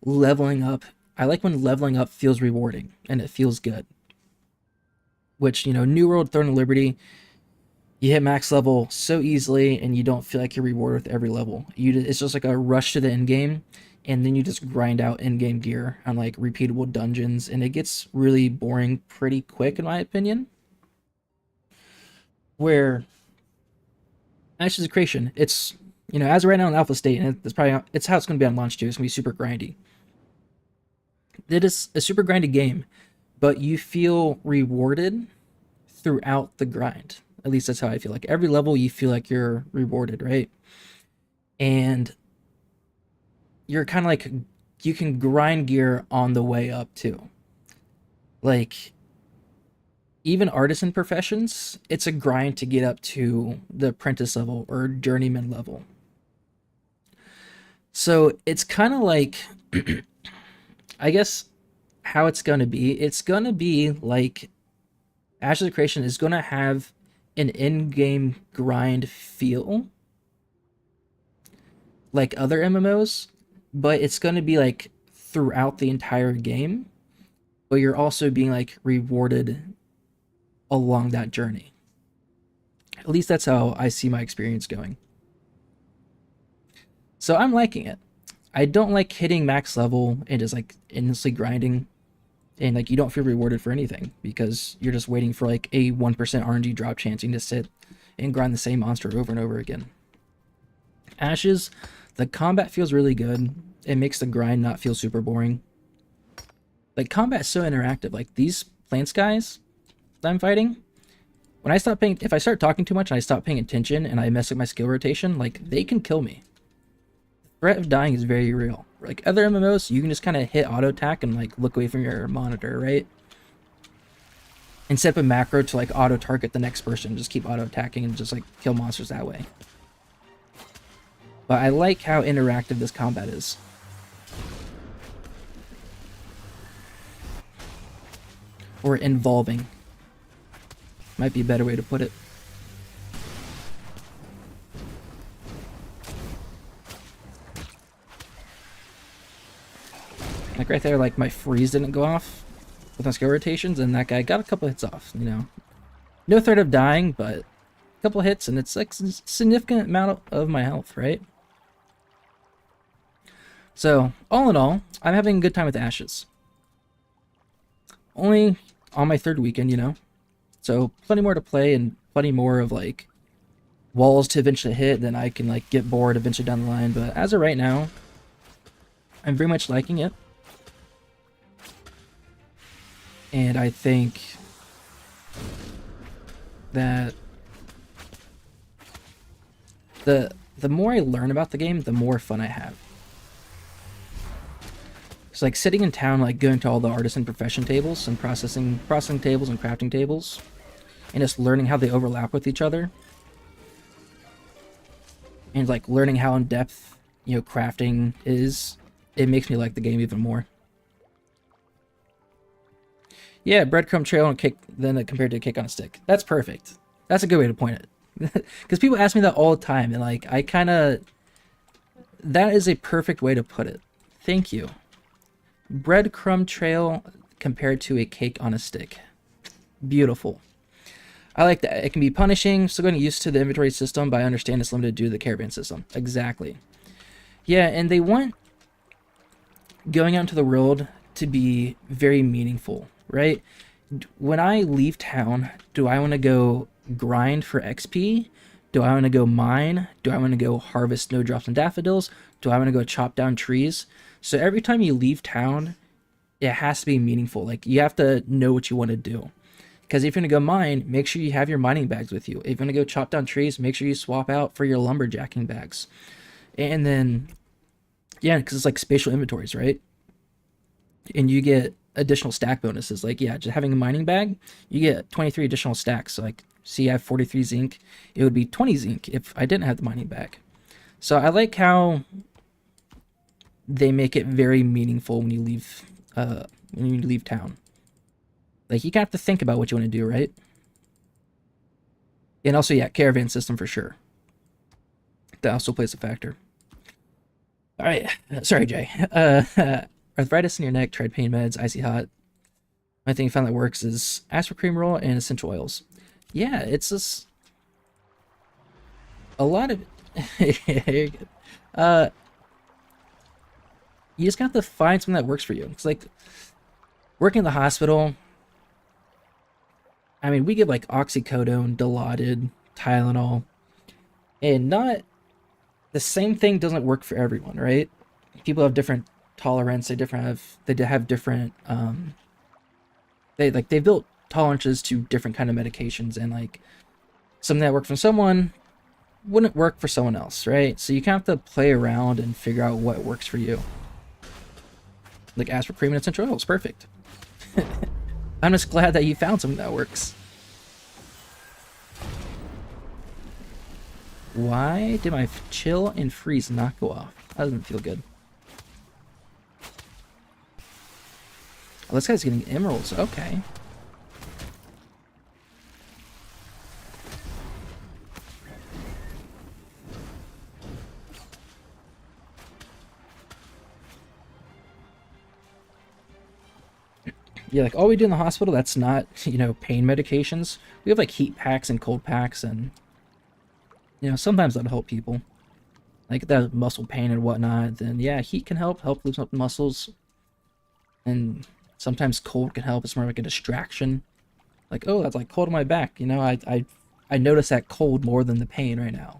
leveling up. I like when leveling up feels rewarding and it feels good. Which, you know, New World, Throne of Liberty, you hit max level so easily and you don't feel like you're rewarded with every level. It's just like a rush to the end game, and then you just grind out end game gear on like repeatable dungeons, and it gets really boring pretty quick in my opinion. Where Ashes of Creation, it's, you know, as of right now in alpha state, and it's how it's going to be on launch too. It's going to be super grindy. It is a super grindy game, but you feel rewarded throughout the grind. At least that's how I feel. Like every level you feel like you're rewarded, right? And you're kind of like, you can grind gear on the way up too. Like even artisan professions, it's a grind to get up to the apprentice level or journeyman level. So it's kind of like, I guess how it's going to be like Ashes of Creation is going to have an in-game grind feel like other MMOs, but it's going to be like throughout the entire game, but you're also being like rewarded along that journey. At least that's how I see my experience going. So I'm liking it. I don't like hitting max level and just like endlessly grinding, and like you don't feel rewarded for anything because you're just waiting for like a 1% RNG drop chance. You can just sit and grind the same monster over and over again. Ashes, the combat feels really good. it makes the grind not feel super boring. Like, combat's so interactive. Like, these plants guys that I'm fighting, when I stop paying, if I start talking too much and I stop paying attention and I mess up my skill rotation, like, they can kill me. The threat of dying is very real. Like, other MMOs, you can just kind of hit auto attack and, like, look away from your monitor, right? And set up a macro to, like, auto target the next person. Just keep auto attacking and just, like, kill monsters that way. But I like how interactive this combat is. Or involving. Might be a better way to put it. Like right there, like my freeze didn't go off with my skill rotations, and that guy got a couple hits off, you know. No threat of dying, but a couple hits, and it's like a significant amount of my health, right? So, all in all, I'm having a good time with Ashes. Only on my third weekend, you know. So, plenty more to play and plenty more of, like, walls to eventually hit. Then I can, like, get bored eventually down the line. But as of right now, I'm very much liking it. And I think that the more I learn about the game, the more fun I have. It's like sitting in town, like going to all the artisan profession tables and processing tables and crafting tables, and just learning how they overlap with each other, and like learning how in depth, you know, crafting is. It makes me like the game even more. Yeah, breadcrumb trail and kick, then compared to a kick on a stick. That's perfect. That's a good way to point it. Because people ask me that all the time, and like I kind of, that is a perfect way to put it. Thank you. Breadcrumb trail compared to a cake on a stick. Beautiful. I like that. It can be punishing, still getting used to the inventory system, but I understand it's limited due to the caravan system. Exactly. Yeah, and they want going out into the world to be very meaningful, right? When I leave town, do I want to go grind for XP? Do I want to go mine? Do I want to go harvest snowdrops and daffodils? Do I want to go chop down trees? So every time you leave town, it has to be meaningful. Like, you have to know what you want to do. Because if you're going to go mine, make sure you have your mining bags with you. If you're going to go chop down trees, make sure you swap out for your lumberjacking bags. And then, yeah, because it's like spatial inventories, right? And you get additional stack bonuses. Like, yeah, just having a mining bag, you get 23 additional stacks. So, like, see, I have 43 zinc. It would be 20 zinc if I didn't have the mining bag. So I like how they make it very meaningful when you leave town. Like, you have to think about what you want to do, right? And also, yeah, caravan system for sure. That also plays a factor. All right, sorry, Jay. Arthritis in your neck, tried pain meds, icy hot. One thing I found that works is ask for cream roll and essential oils. Yeah, it's just a lot of you just got to find something that works for you. It's like working in the hospital. I mean, we give like oxycodone, Dilaudid, Tylenol, and not the same thing doesn't work for everyone, right? People have different tolerance. They have different they built tolerances to different kind of medications, and like something that worked for someone wouldn't work for someone else, right? So you kind of have to play around and figure out what works for you. Like ask for cream and essential oils, perfect. I'm just glad that you found something that works. Why did my chill and freeze not go off? That doesn't feel good. Oh, this guy's getting emeralds. Okay. Yeah, like all we do in the hospital, that's not, you know, pain medications. We have like heat packs and cold packs, and, you know, sometimes that'll help people. Like that muscle pain and whatnot, then yeah, heat can help loosen up the muscles. And sometimes cold can help. It's more like a distraction. Like, oh, that's like cold on my back. You know, I notice that cold more than the pain right now.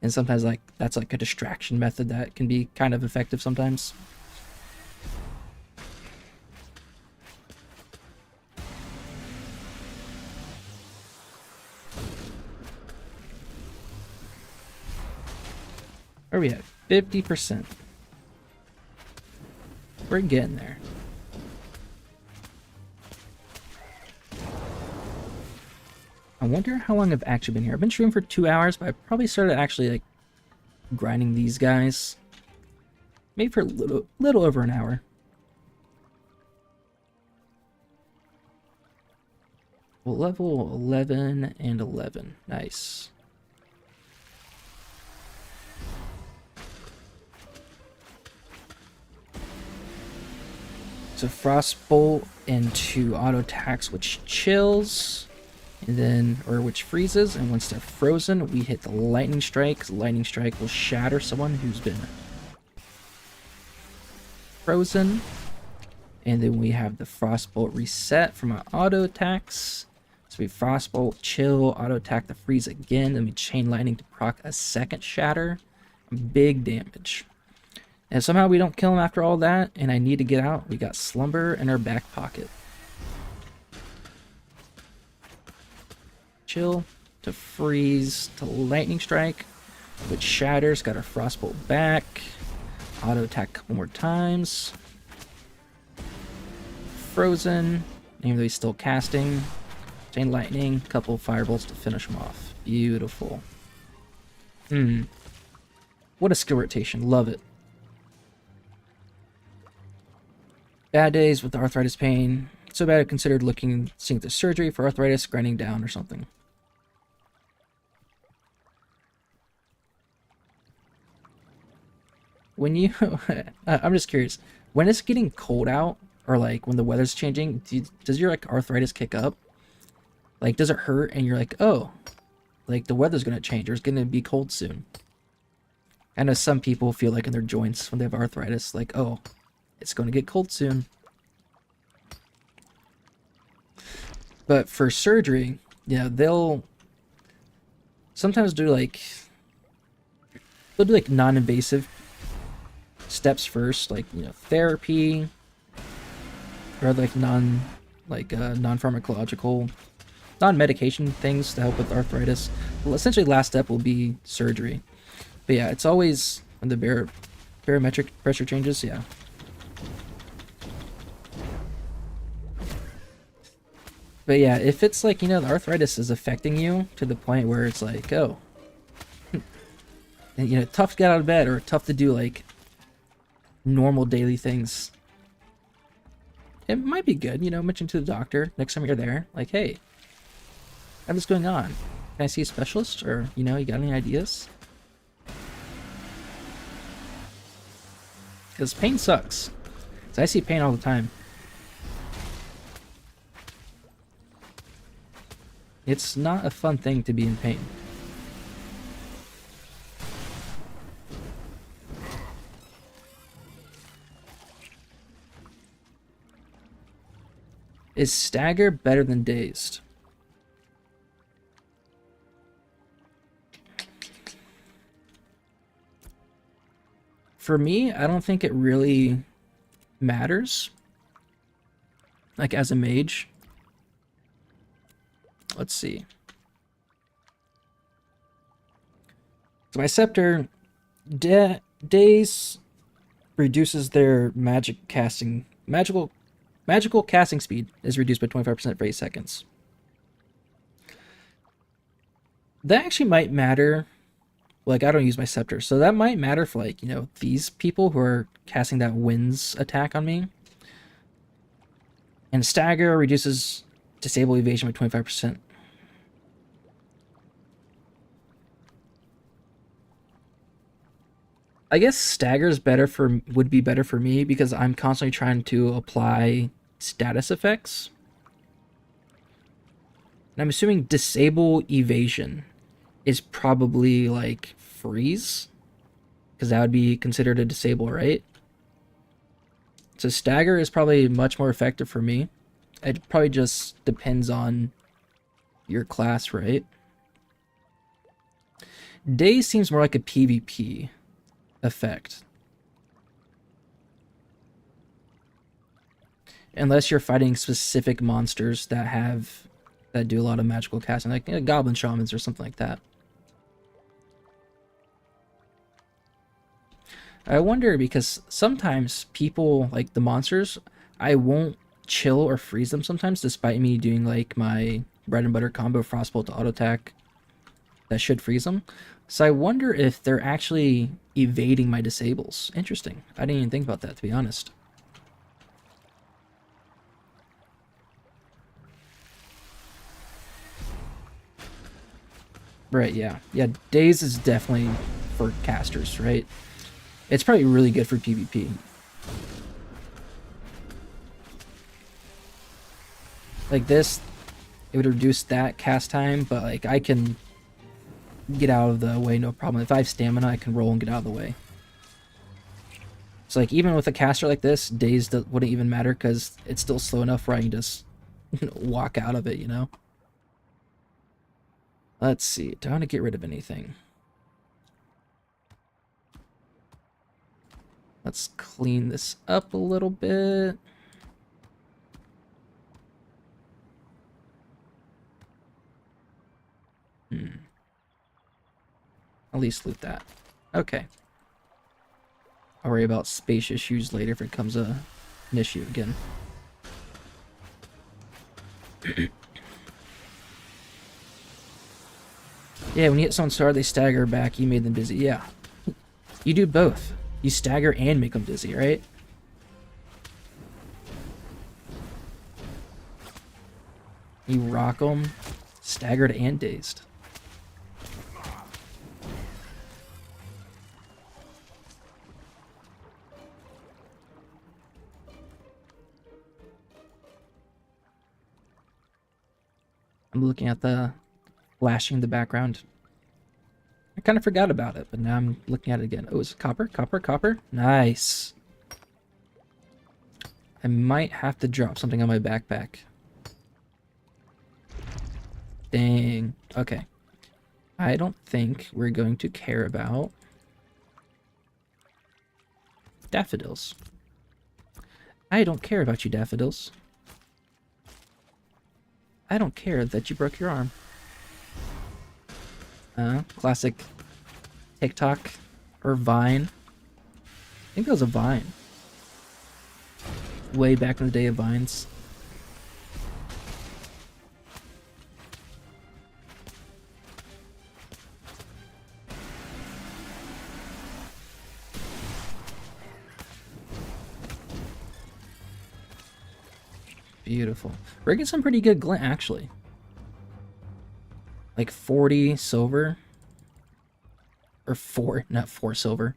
And sometimes like that's like a distraction method that can be kind of effective sometimes. Where are we at? 50%. We're getting there. I wonder how long I've actually been here. I've been streaming for 2 hours, but I probably started actually like grinding these guys maybe for a little over an hour. Well, level 11 and 11. Nice. So Frostbolt into auto attacks, which chills, and then, or which freezes, and once they're frozen, we hit the Lightning Strike. Lightning Strike will shatter someone who's been frozen. And then we have the Frostbolt reset from our auto attacks. So we Frostbolt, chill, auto attack the freeze again, then we Chain Lightning to proc a second shatter. Big damage. And somehow we don't kill him after all that, and I need to get out. We got Slumber in our back pocket. Chill to freeze to Lightning Strike, which shatters. Got our Frostbolt back. Auto attack a couple more times. Frozen, even though he's still casting. Chain Lightning, couple Firebolts to finish him off. Beautiful. What a skill rotation. Love it. Bad days with arthritis pain. So bad I considered seeing the surgery for arthritis, grinding down or something. When you... I'm just curious. When it's getting cold out, or like when the weather's changing, does your like arthritis kick up? Like, does it hurt and you're like, oh, like the weather's going to change or it's going to be cold soon? I know some people feel like in their joints when they have arthritis, like, oh, it's going to get cold soon. But for surgery, yeah, they'll sometimes do like, they'll do like non-invasive steps first, like, you know, therapy, or like non-pharmacological, non-medication things to help with arthritis. Well, essentially last step will be surgery. But yeah, it's always when the barometric pressure changes, yeah. But yeah, if it's like, you know, the arthritis is affecting you to the point where it's like, oh, and, you know, tough to get out of bed or tough to do like normal daily things, it might be good, you know, mention to the doctor next time you're there, like, hey, what's going on? Can I see a specialist? Or, you know, you got any ideas? Because pain sucks. So I see pain all the time. It's not a fun thing to be in pain. Is Stagger better than Dazed? For me, I don't think it really matters. Like as a mage. Let's see. So my scepter, Daze reduces their magical casting speed is reduced by 25% for 8 seconds. That actually might matter. Like, I don't use my scepter, so that might matter for, like, you know, these people who are casting that winds attack on me. And Stagger reduces disable evasion by 25%. I guess Stagger's would be better for me because I'm constantly trying to apply status effects. And I'm assuming disable evasion is probably like freeze, because that would be considered a disable, right? So Stagger is probably much more effective for me. It probably just depends on your class, right? Daze seems more like a PvP effect. Unless you're fighting specific monsters that do a lot of magical casting, like goblin shamans or something like that. I wonder because sometimes people, like the monsters, I won't chill or freeze them sometimes despite me doing like my bread and butter combo frostbolt to auto attack that should freeze them. So I wonder if they're actually evading my disables. Interesting. I didn't even think about that, to be honest. Right, yeah. Yeah, Daze is definitely for casters, right? It's probably really good for PvP. Like this, it would reduce that cast time, but like I can get out of the way no problem. If I have stamina, I can roll and get out of the way. So like even with a caster like this, Daze wouldn't even matter because it's still slow enough where I can just walk out of it, you know? Let's see. Do I want to get rid of anything? Let's clean this up a little bit. At least loot that. Okay. I'll worry about space issues later if it becomes an issue again. Yeah, when you hit someone so hard they stagger back, you made them dizzy. Yeah. You do both. You stagger and make them dizzy, right? You rock them, staggered and dazed. I'm looking at the flashing in the background. I kind of forgot about it, but now I'm looking at it again. Oh, is it copper? Copper? Copper? Nice. I might have to drop something on my backpack. Dang. Okay. I don't think we're going to care about daffodils. I don't care about you, daffodils. I don't care that you broke your arm. Classic TikTok or Vine. I think that was a Vine. Way back in the day of Vines. Beautiful. We're getting some pretty good glint, actually. Like 40 silver. Or 4, not 4 silver.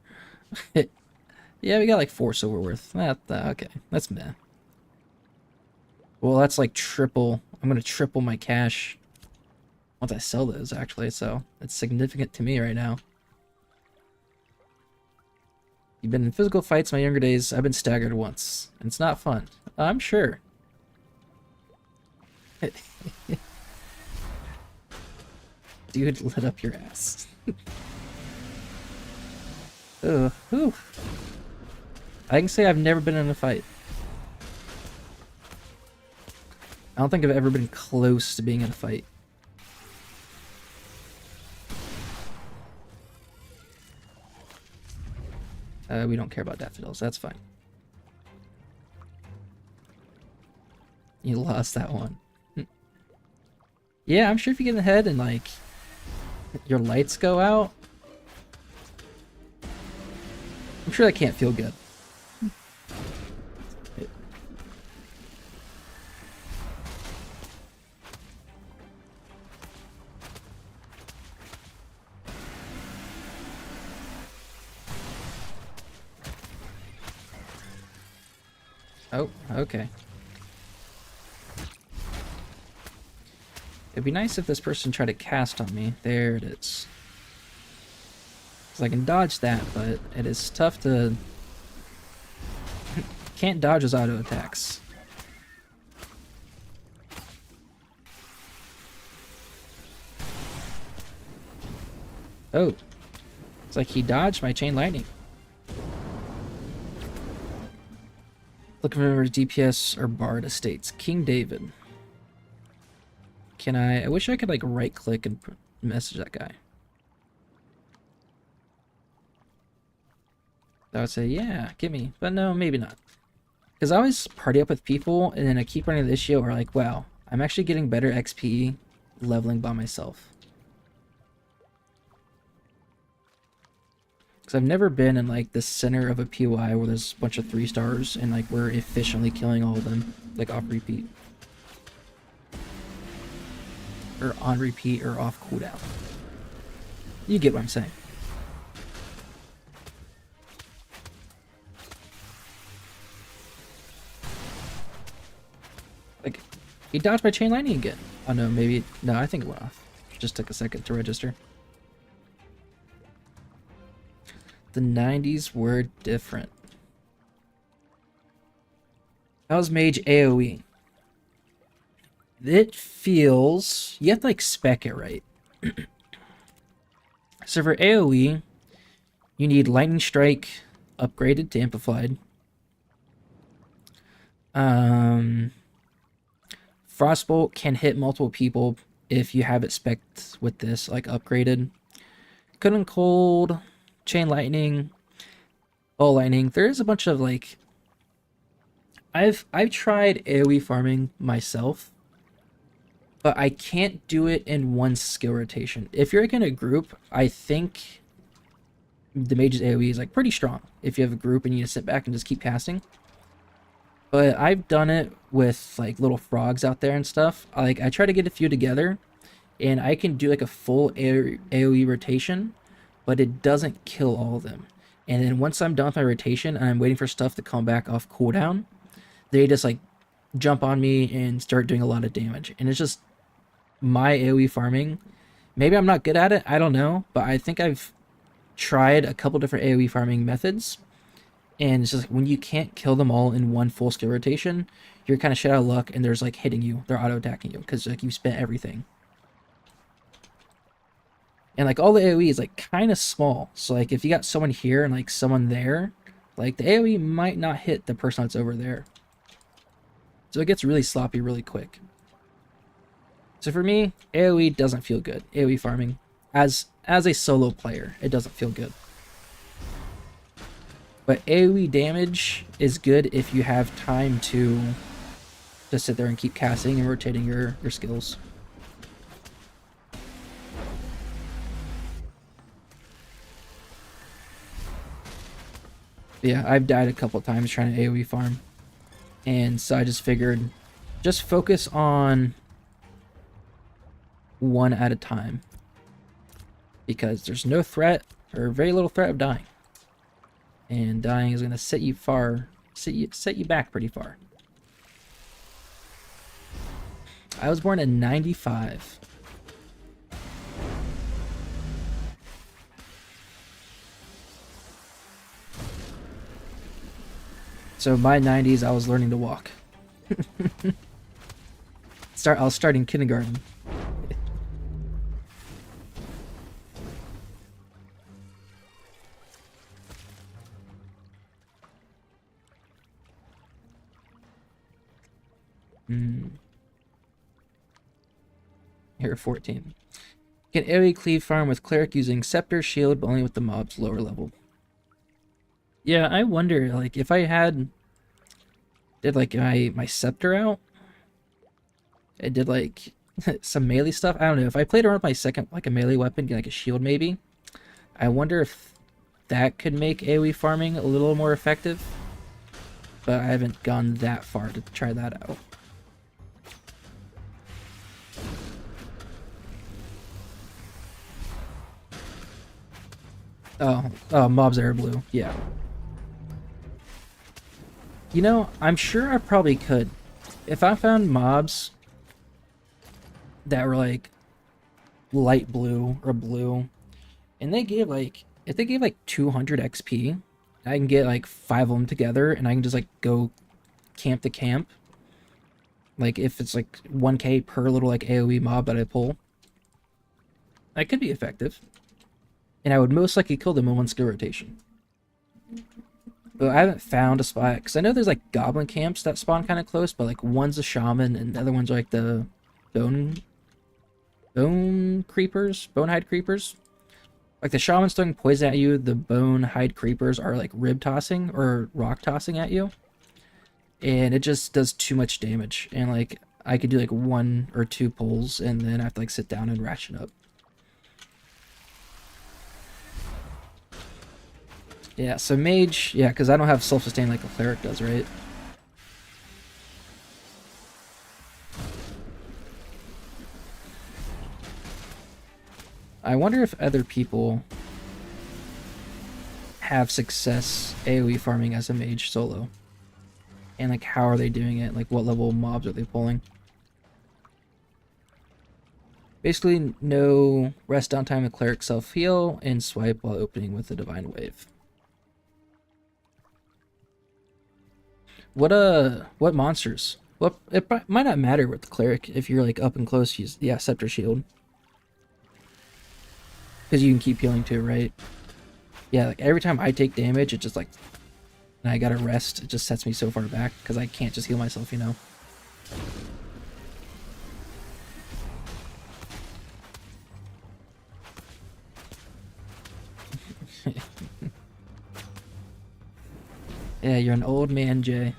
Yeah, we got like 4 silver worth. Okay, that's meh. Well, that's like triple. I'm going to triple my cash once I sell those, actually. So it's significant to me right now. You've been in physical fights in my younger days. I've been staggered once. And it's not fun. I'm sure. Dude lit up your ass. Ugh, whew. I can say I've never been in a fight. I don't think I've ever been close to being in a fight. We don't care about daffodils, that's fine. You lost that one. Yeah, I'm sure if you get in the head and like your lights go out, I'm sure that can't feel good. Oh, okay. It'd be nice if this person tried to cast on me. There it is. Because I can dodge that, but it is tough to... Can't dodge his auto attacks. Oh, it's like he dodged my chain lightning. Looking for members DPS or Bard Estates. King David. Can I wish I could like right click and message that guy. I would say, yeah, get me. But no, maybe not. Because I always party up with people, and then I keep running the issue where like, wow, I'm actually getting better XP leveling by myself. Because I've never been in like the center of a POI where there's a bunch of 3 stars and like we're efficiently killing all of them, like off repeat. Or on repeat or off cooldown. You get what I'm saying. Like, he dodged my chain lightning again. Oh no, maybe, no, I think it went off. Just took a second to register. The 90s were different. How's Mage AoE? It feels, you have to like spec it right. So for AoE, you need Lightning Strike upgraded to Amplified. Frostbolt can hit multiple people if you have it spec'd with this, like upgraded. Good and Cold, Chain Lightning, Ball Lightning. There is a bunch of like, I've tried AoE farming myself, but I can't do it in one skill rotation. If you're like in a group, I think the Mage's AoE is like pretty strong if you have a group and you just sit back and just keep casting. But I've done it with like little frogs out there and stuff. Like I try to get a few together and I can do like a full AoE rotation, but it doesn't kill all of them. And then once I'm done with my rotation and I'm waiting for stuff to come back off cooldown, they just like jump on me and start doing a lot of damage. And it's just my AoE farming. Maybe I'm not good at it, I don't know, but I think I've tried a couple different AoE farming methods. And it's just like when you can't kill them all in one full skill rotation, you're kind of shit out of luck and there's like hitting you. They're auto attacking you because like you spent everything. And like all the AoE is like kind of small. So like if you got someone here and like someone there, like the AoE might not hit the person that's over there. So it gets really sloppy really quick. So for me, AoE doesn't feel good. AoE farming. As a solo player, it doesn't feel good. But AoE damage is good if you have time to sit there and keep casting and rotating your skills. But yeah, I've died a couple times trying to AoE farm. And so I just figured, just focus on one at a time. Because there's no threat, or very little threat of dying. And dying is going to set you back pretty far. I was born in 95. So my 90s, I was learning to walk. I was starting kindergarten. Here, 14. Can AoE cleave farm with cleric using scepter, shield, but only with the mobs lower level. Yeah, I wonder, like, if I did like my scepter out, I did like some melee stuff. I don't know, if I played around with my second, like a melee weapon, like a shield maybe, I wonder if that could make AoE farming a little more effective. But I haven't gone that far to try that out. Oh, mobs air blue. Yeah. You know, I'm sure I probably could. If I found mobs that were like light blue or blue, and they gave like, if they gave like 200 XP, I can get like 5 of them together and I can just like go camp to camp. Like if it's like 1k per little like AoE mob that I pull. That could be effective. and I would most likely kill them in one skill rotation. But I haven't found a spot, because I know there's like goblin camps that spawn kind of close, but like one's a shaman and the other one's like the bone creepers, bone hide creepers. Like the shaman's throwing poison at you, the bone hide creepers are like rib tossing or rock tossing at you. And it just does too much damage. And like I could do like 1 or 2 pulls and then I have to like sit down and ration up. Yeah, so mage, yeah, because I don't have self-sustain like a cleric does, right? I wonder if other people have success AoE farming as a mage solo. And like how are they doing it? Like what level mobs are they pulling? Basically no rest downtime with cleric self-heal and swipe while opening with the divine wave. What monsters? Well, it might not matter with the cleric if you're like up and close, use the scepter shield. Because you can keep healing too, right? Yeah, like every time I take damage, it just like, and I gotta rest, it just sets me so far back because I can't just heal myself, you know? Yeah, you're an old man, Jay.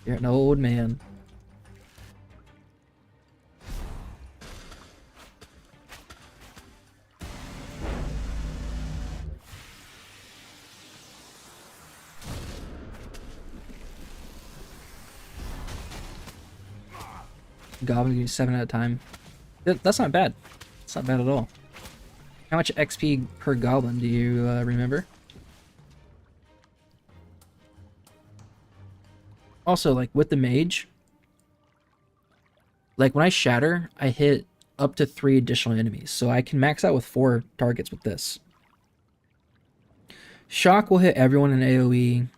You're an old man. Goblin gives you 7 at a time. That's not bad. It's not bad at all. How much XP per goblin do you remember? Also, like with the mage, like when I shatter, I hit up to 3 additional enemies. So I can max out with 4 targets with this. Shock will hit everyone in AoE.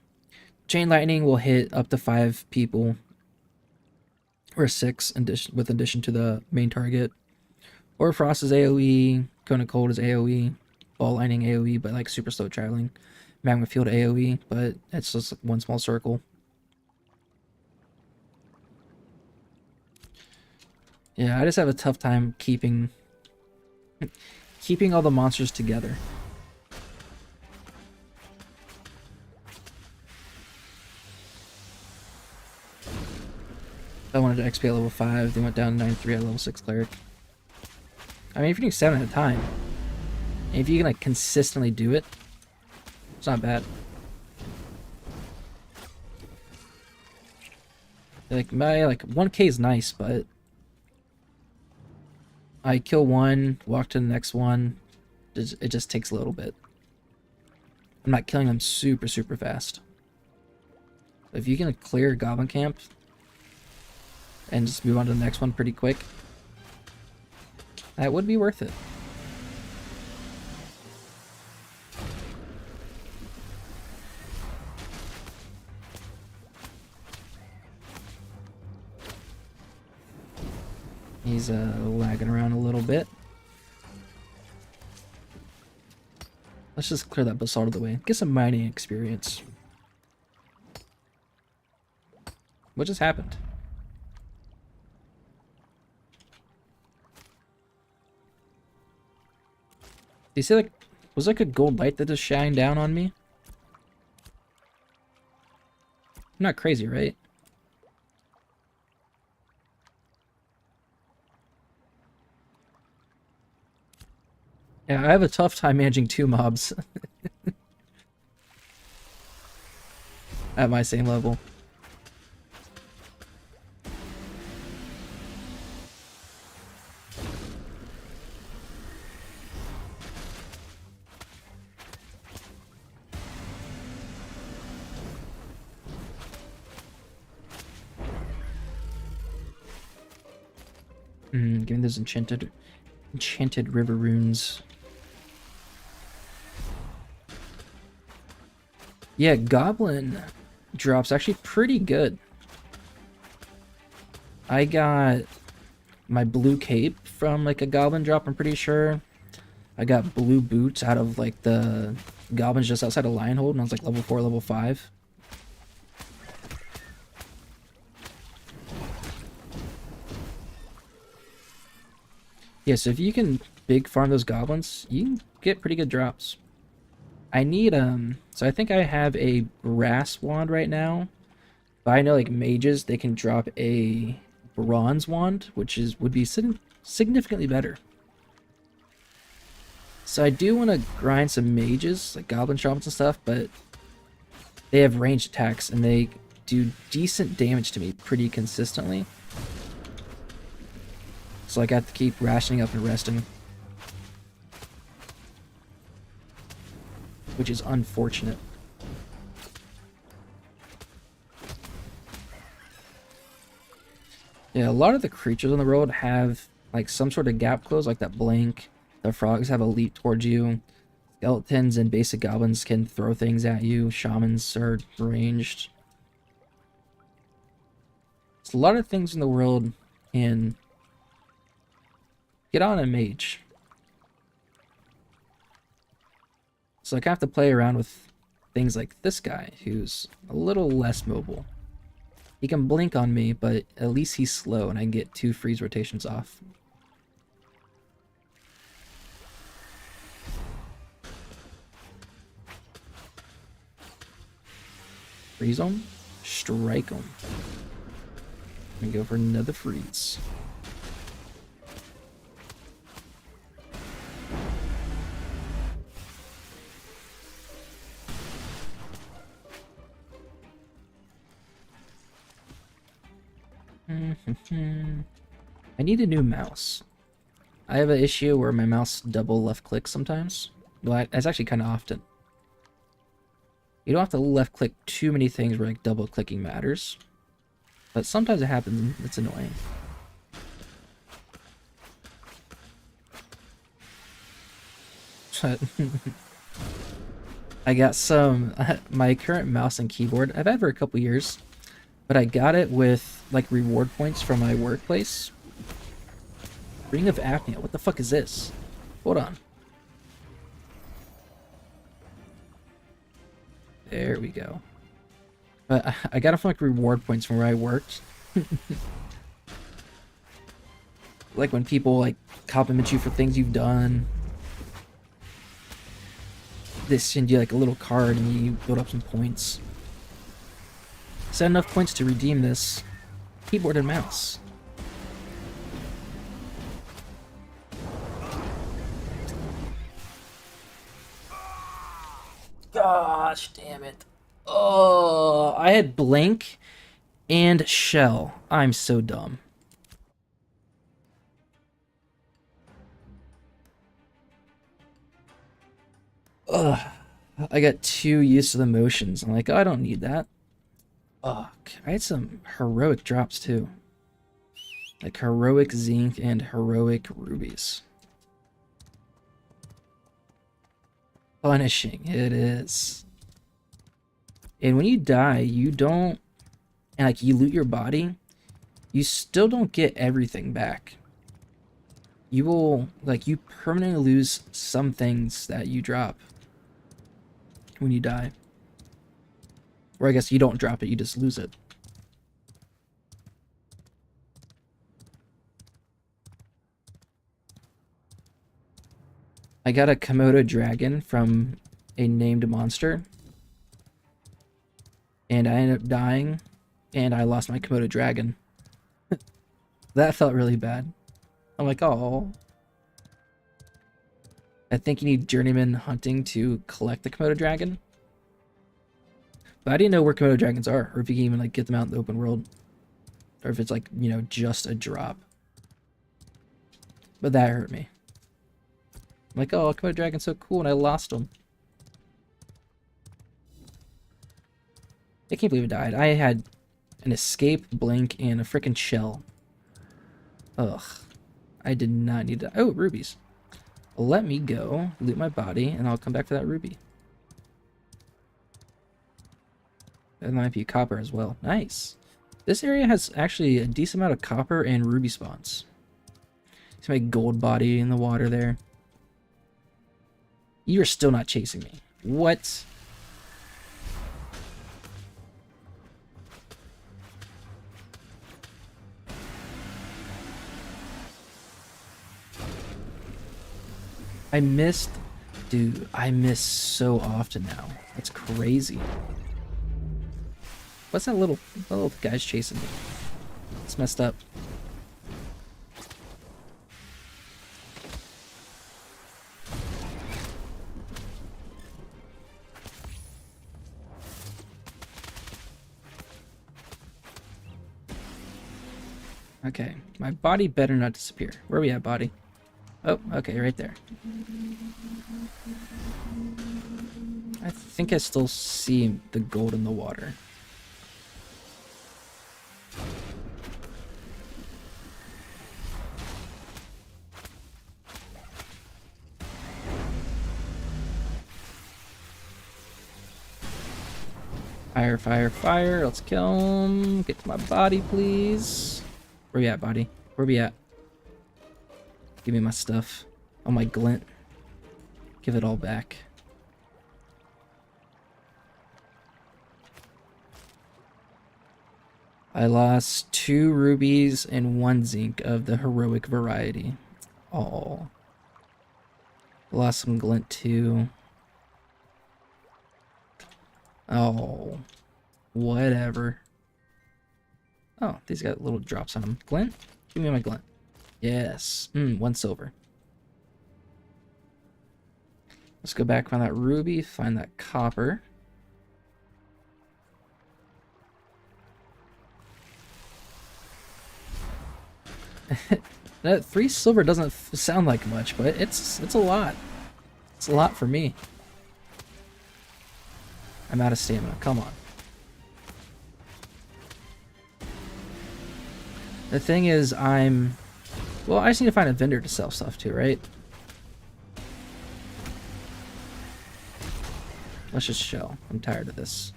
Chain lightning will hit up to 5 people. Or 6 with addition to the main target. Or Frost is AoE. Cone of Cold is AoE. Ball lightning AoE, but like super slow traveling. Magma Field AoE, but it's just one small circle. Yeah, I just have a tough time keeping all the monsters together. I wanted to XP at level 5, they went down to 9-3 at level 6 cleric. I mean, if you're doing 7 at a time, and if you can like consistently do it, it's not bad. Like my 1k is nice, but I kill one, walk to the next one, it just takes a little bit. I'm not killing them super fast. If you can clear goblin camp and just move on to the next one pretty quick, that would be worth it. He's lagging around a little bit. Let's just clear that basalt of the way. Get some mining experience. What just happened? Do you see like, was like a gold light that just shined down on me? I'm not crazy, right? Yeah, I have a tough time managing 2 mobs at my same level. Give me those enchanted river runes. Yeah, goblin drops actually pretty good. I got my blue cape from like a goblin drop, I'm pretty sure. I got blue boots out of like the goblins just outside of Lionhold, and I was like level 4, level 5. Yeah, so if you can big farm those goblins, you can get pretty good drops. I need so I think I have a brass wand right now, but I know like mages, they can drop a bronze wand, which would be significantly better. So I do want to grind some mages, like goblin shamans and stuff, but they have ranged attacks and they do decent damage to me pretty consistently. So like, I have to keep rationing up and resting, which is unfortunate. Yeah, a lot of the creatures on the road have like some sort of gap close, like that blink. The frogs have a leap towards you. Skeletons and basic goblins can throw things at you. Shamans are ranged. So a lot of things in the world can get on a mage. So I have to play around with things like this guy, who's a little less mobile. He can blink on me, but at least he's slow and I can get 2 freeze rotations off. Freeze him, strike him, and go for another freeze. I need a new mouse. I have an issue where my mouse double left clicks sometimes. Well, it's actually kind of often. You don't have to left click too many things where like double clicking matters, but sometimes it happens and it's annoying. I got some my current mouse and keyboard I've had for a couple years, but I got it with like reward points from my workplace. Ring of Apnea, what the fuck is this? Hold on. There we go. But I got off like reward points from where I worked. Like when people like compliment you for things you've done. They send you like a little card and you build up some points. Set enough points to redeem this keyboard and mouse. Gosh damn it. Oh, I had blink and shell. I'm so dumb. Ugh. I got too used to the motions. I'm like, oh, I don't need that. Ugh. I had some heroic drops too. Like heroic zinc and heroic rubies. Punishing, it is. And when you die, you don't, and like you loot your body, you still don't get everything back. You will, like, you permanently lose some things that you drop when you die. Or I guess you don't drop it, you just lose it. I got a Komodo dragon from a named monster. And I ended up dying, and I lost my Komodo dragon. That felt really bad. I'm like, oh. I think you need journeyman hunting to collect the Komodo dragon. But I didn't know where Komodo dragons are, or if you can even like get them out in the open world. Or if it's like, you know, just a drop. But that hurt me. I'm like, oh, Komodo dragon's so cool, and I lost him. I can't believe it died. I had an escape, blink, and a freaking shell. Ugh. I did not need that. Oh, rubies. Let me go, loot my body, and I'll come back for that ruby. That might be copper as well. Nice. This area has actually a decent amount of copper and ruby spawns. See my gold body in the water there. You're still not chasing me. What? I missed... Dude, I miss so often now. That's crazy. What's that little guy's chasing me? It's messed up. Okay, my body better not disappear. Where are we at, body? Oh, okay, right there. I think I still see the gold in the water. Fire, fire, fire. Let's kill him. Get to my body, please. Where we at, body? Where we at? Give me my stuff. Oh, my glint. Give it all back. I lost 2 rubies and 1 zinc of the heroic variety. Oh. Lost some glint too. Oh. Whatever. Oh, these got little drops on them. Glint? Give me my glint. Yes. 1 silver. Let's go back, find that ruby, find that copper. That 3 silver doesn't sound like much, but it's a lot. It's a lot for me. I'm out of stamina. Come on. The thing is, well, I just need to find a vendor to sell stuff to, right? Let's just chill. I'm tired of this.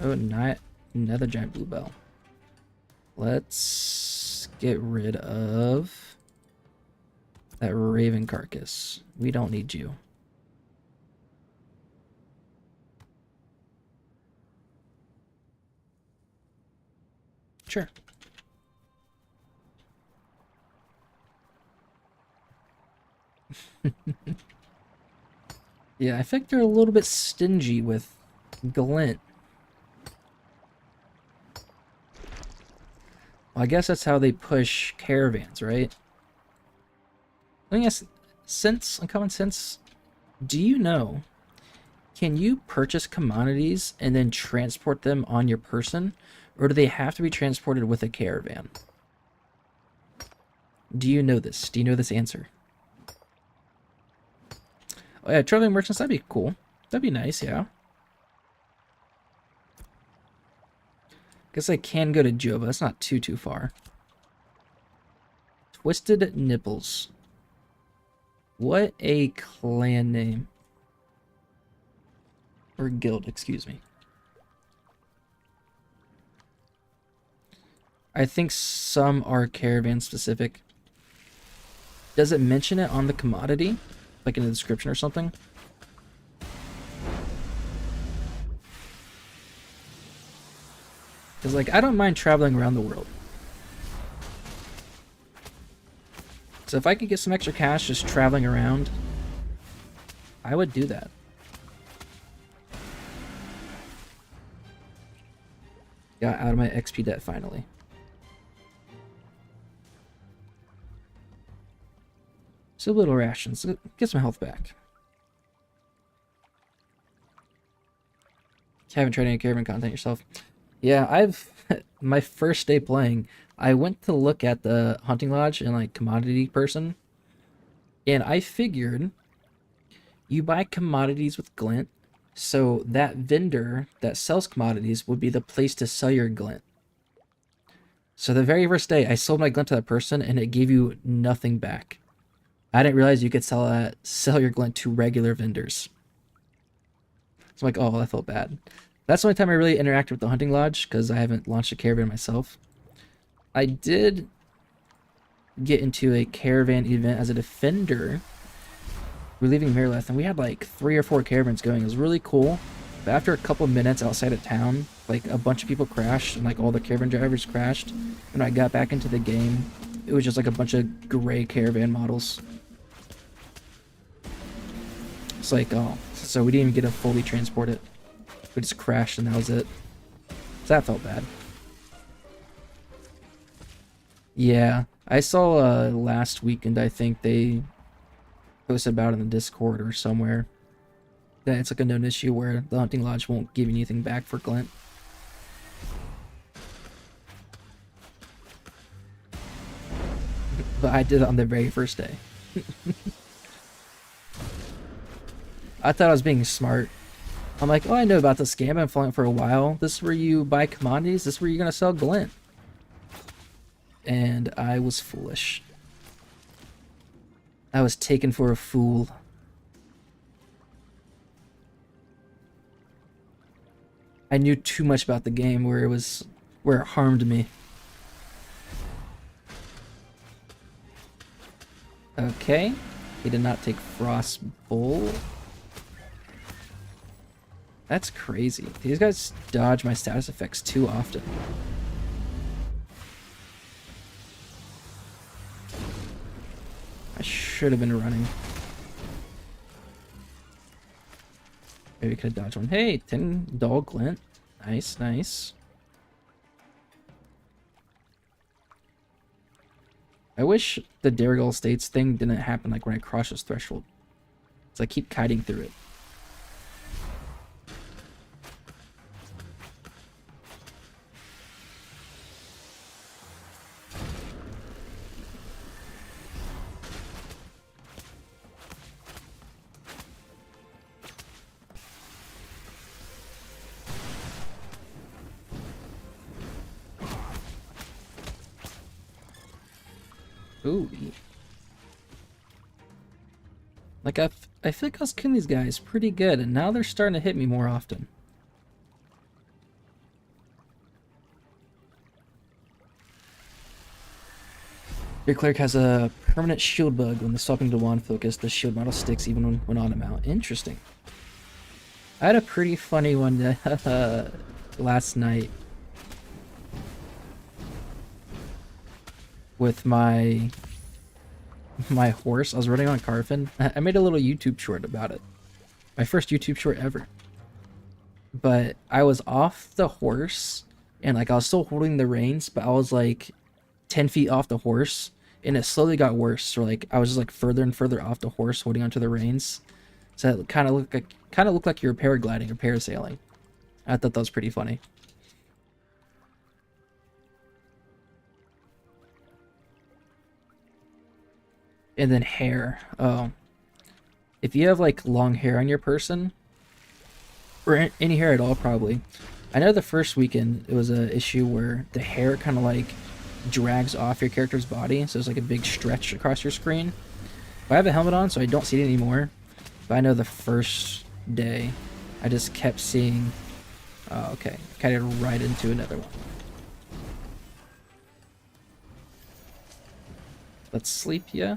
Oh, another giant bluebell. Let's get rid of that raven carcass. We don't need you. Sure. Yeah, I think they're a little bit stingy with glint. Well, I guess that's how they push caravans, right? I guess common sense, do you know, can you purchase commodities and then transport them on your person? Or do they have to be transported with a caravan? Do you know this? Do you know this answer? Oh yeah, traveling merchants, that'd be cool. That'd be nice, yeah. Guess I can go to Jova. That's not too far. Twisted Nipples. What a clan name. Or guild, excuse me. I think some are caravan specific. Does it mention it on the commodity? Like in the description or something? Because, like, I don't mind traveling around the world. So if I could get some extra cash just traveling around, I would do that. Got out of my XP debt finally. So little rations. Get some health back. Haven't tried any caravan content yourself. Yeah, I've my first day playing, I went to look at the hunting lodge and like commodity person, and I figured you buy commodities with glint, so that vendor that sells commodities would be the place to sell your glint. So the very first day I sold my glint to that person and it gave you nothing back. I didn't realize you could sell your glint to regular vendors. So I'm like, oh, I felt bad. That's the only time I really interacted with the hunting lodge, because I haven't launched a caravan myself. I did get into a caravan event as a defender. We're leaving Lyneth, and we had like 3 or 4 caravans going. It was really cool. But after a couple minutes outside of town, like a bunch of people crashed, and like all the caravan drivers crashed. And when I got back into the game, it was just like a bunch of gray caravan models. It's like, oh, so we didn't even get to fully transport it. We just crashed and that was it. So that felt bad. Yeah, I saw last weekend, I think they posted about it in the Discord or somewhere, that it's like a known issue where the hunting lodge won't give you anything back for glint. But I did it on the very first day. I thought I was being smart. I'm like, oh, I know about this scam. I've been following it for a while. This is where you buy commodities. This is where you're going to sell glint. And I was foolish. I was taken for a fool. I knew too much about the game where it harmed me. Okay. He did not take Frost Bowl. That's crazy. These guys dodge my status effects too often. I should have been running. Maybe could have dodged one. Hey, 10 dull glint. Nice, nice. I wish the Darigal Estates thing didn't happen like when I crossed this threshold. So I keep kiting through it. Ooh. Like, I feel like I was killing these guys pretty good, and now they're starting to hit me more often. Your cleric has a permanent shield bug. When the swapping to wand focus, the shield model sticks even when on a mount. Interesting. I had a pretty funny one last night. With my horse. I was running on Carfin. I made a little YouTube short about it. My first YouTube short ever. But I was off the horse and like I was still holding the reins, but I was like 10 feet off the horse and it slowly got worse. So like I was just like further and further off the horse holding onto the reins. So it kind of looked like you were paragliding or parasailing. I thought that was pretty funny. And then hair. Oh, if you have like long hair on your person, or any hair at all, probably. I know the first weekend it was an issue where the hair kind of like drags off your character's body, so it's like a big stretch across your screen. But I have a helmet on, so I don't see it anymore. But I know the first day, I just kept seeing. Oh, okay, kind of right into another one. Let's sleep, yeah.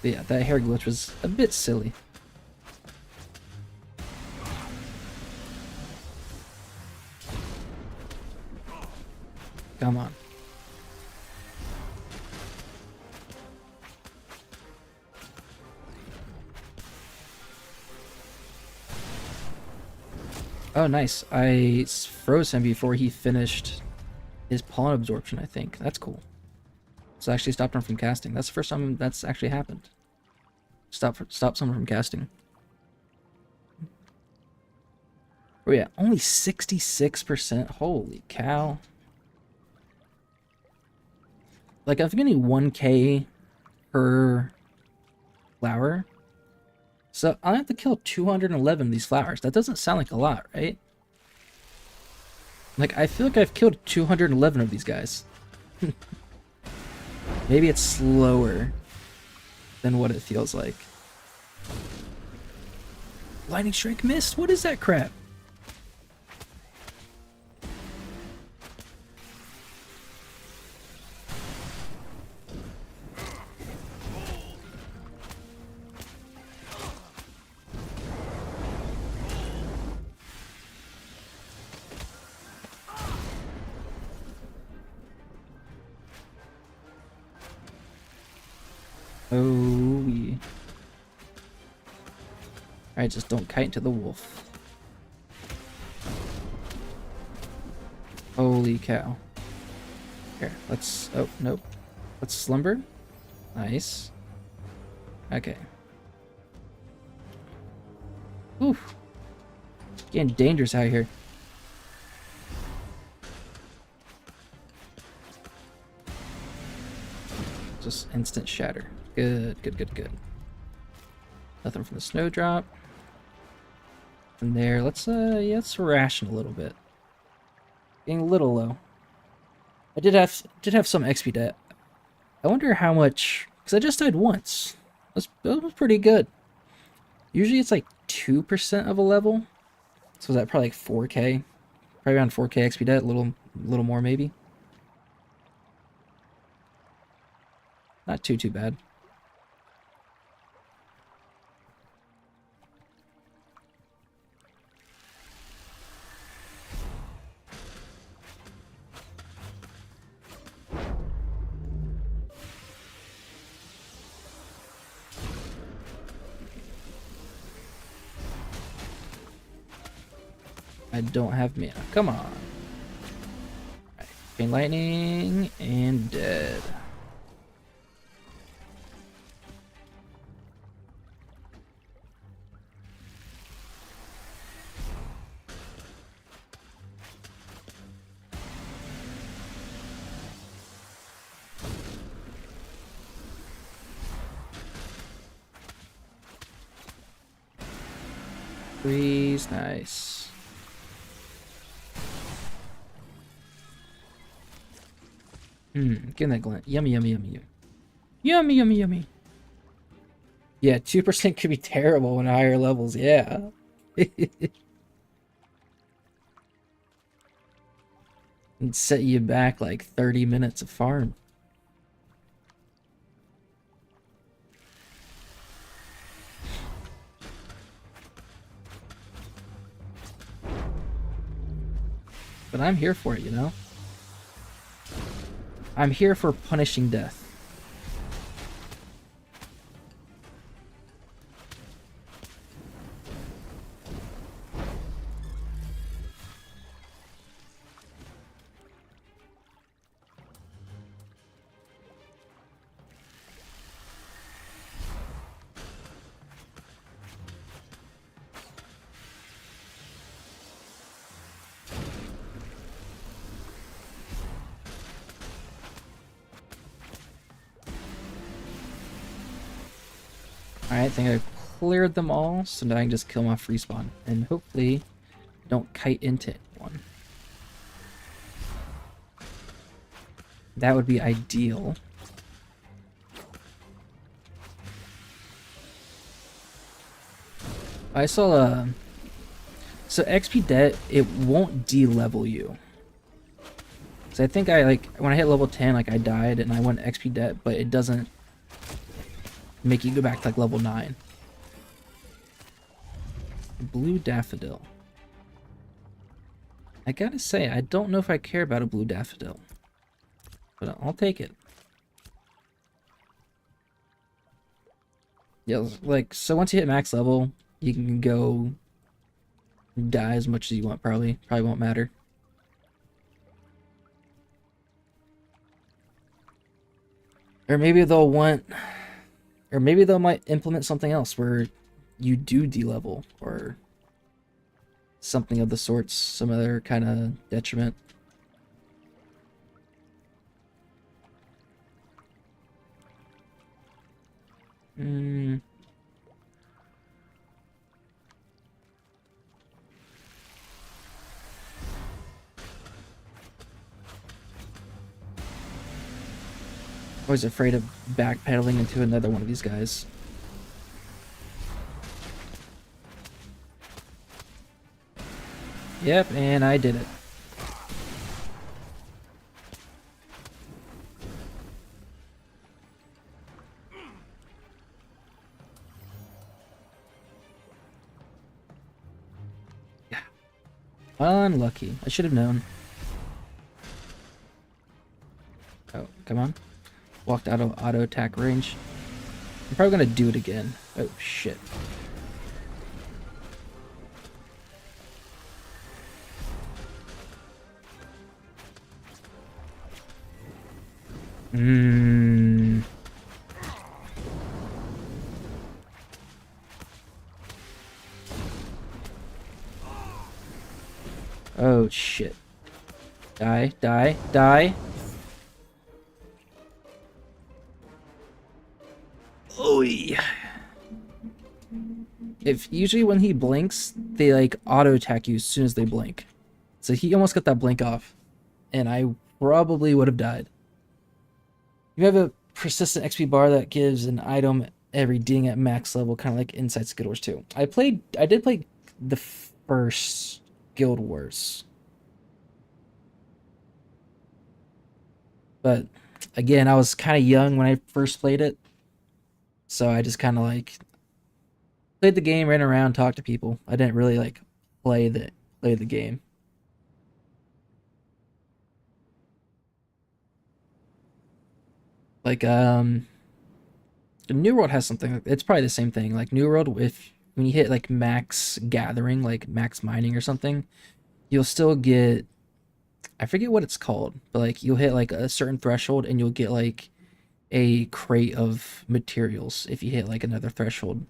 But yeah, that hair glitch was a bit silly. Come on. Oh, nice. I froze him before he finished his pollen absorption, I think. That's cool. So I actually stopped him from casting. That's the first time that's actually happened. Stop someone from casting. Oh yeah, only 66%. Holy cow. Like, I'm getting 1k per flower. So I have to kill 211 of these flowers. That doesn't sound like a lot, right? Like, I feel like I've killed 211 of these guys. Maybe it's slower than what it feels like. Lightning strike missed? What is that crap? Oh, yeah. Alright, just don't kite into the wolf. Holy cow. Here, let's... Oh, nope. Let's slumber. Nice. Okay. Oof. Getting dangerous out here. Just instant shatter. Good, good, good, good. Nothing from the snowdrop. From there, let's yeah, let's ration a little bit. Getting a little low. I did have some XP debt. I wonder how much, because I just died once. That was pretty good. Usually it's like 2% of a level. So is that probably like 4k? Probably around 4k XP debt, a little more maybe. Not too bad. I don't have mana. Come on. Right. Chain lightning and dead. Freeze, nice. Getting that glint. Yummy, yummy, yummy, yummy. Yummy, yummy, yummy. Yeah, 2% could be terrible in higher levels, yeah. And set you back like 30 minutes of farm. But I'm here for it, you know? I'm here for punishing death. Alright, I think I cleared them all, so now I can just kill them off respawn. And hopefully don't kite into one. That would be ideal. I saw so XP debt, it won't de-level you. So I think when I hit level 10, like I died and I went XP debt, but it doesn't make you go back to like level 9. Blue daffodil. I gotta say, I don't know if I care about a blue daffodil, but I'll take it. Yeah, like, so once you hit max level, you can go die as much as you want, probably won't matter. Or maybe they'll might implement something else where you do de-level or something of the sorts, some other kind of detriment. Always afraid of backpedaling into another one of these guys. Yep, and I did it. Yeah. Unlucky. I should have known. Oh, come on. Walked out of auto attack range. I'm probably gonna do it again. Oh shit. Mmm. Oh shit. Die, die, die. Oy. If usually when he blinks, they like auto attack you as soon as they blink. So he almost got that blink off. And I probably would have died. You have a persistent XP bar that gives an item every ding at max level, kind of like Inside Guild Wars 2. I did play the first Guild Wars. But again, I was kind of young when I first played it. So I just kind of like played the game, ran around, talked to people. I didn't really like play the game. Like New World has something. It's probably the same thing. Like New World, if when you hit like max gathering, like max mining or something, you'll still get. I forget what it's called, but like you'll hit like a certain threshold and you'll get like a crate of materials if you hit like another threshold.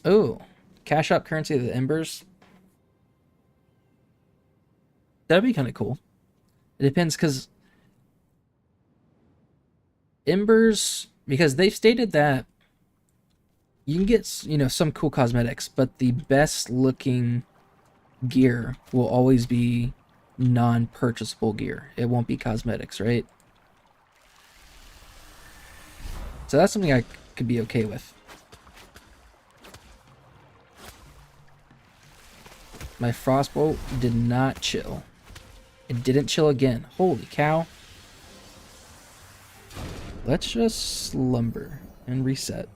Oh, cash out currency of the embers. That'd be kind of cool. It depends because embers, because they've stated that you can get, you know, some cool cosmetics, but the best looking gear will always be non-purchasable gear. It won't be cosmetics, right? So that's something I could be okay with. My frostbolt did not chill. It didn't chill again. Holy cow. Let's just slumber and reset.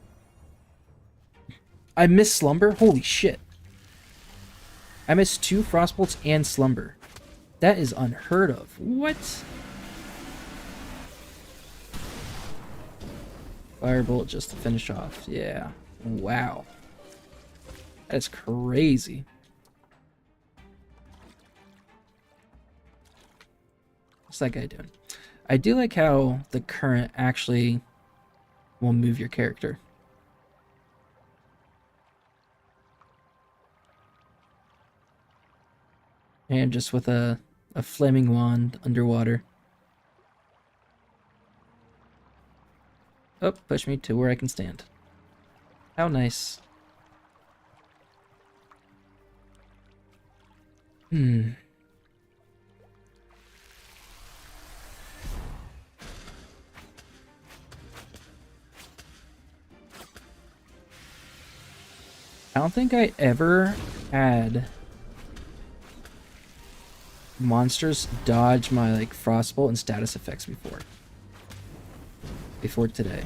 I missed slumber? Holy shit. I missed 2 frostbolts and slumber. That is unheard of. What? Firebolt just to finish off. Yeah. Wow. That's crazy. What's that guy doing? I do like how the current actually will move your character. And just with a flaming wand underwater. Oh, push me to where I can stand. How nice. Hmm. I don't think I ever had monsters dodge my like frostbolt and status effects before today.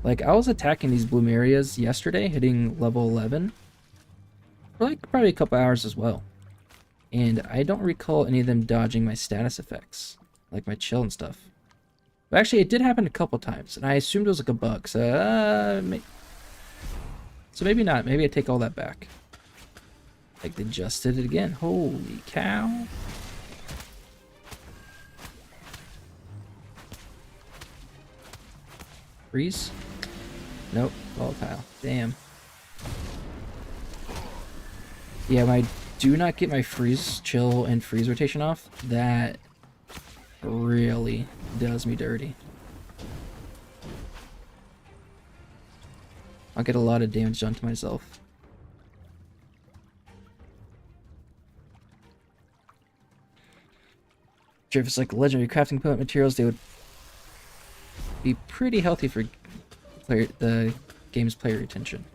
Like I was attacking these bloom areas yesterday, hitting level 11 for like probably a couple hours as well, and I don't recall any of them dodging my status effects, like my chill and stuff. But actually it did happen a couple times, and I assumed it was like a bug, so maybe not. Maybe I take all that back. Like they just did it again. Holy cow. Freeze? Nope. Volatile. Damn. Yeah, when I do not get my freeze, chill, and freeze rotation off, that really does me dirty. I'll get a lot of damage done to myself. Sure, if it's like legendary crafting component materials, they would be pretty healthy for the game's player retention.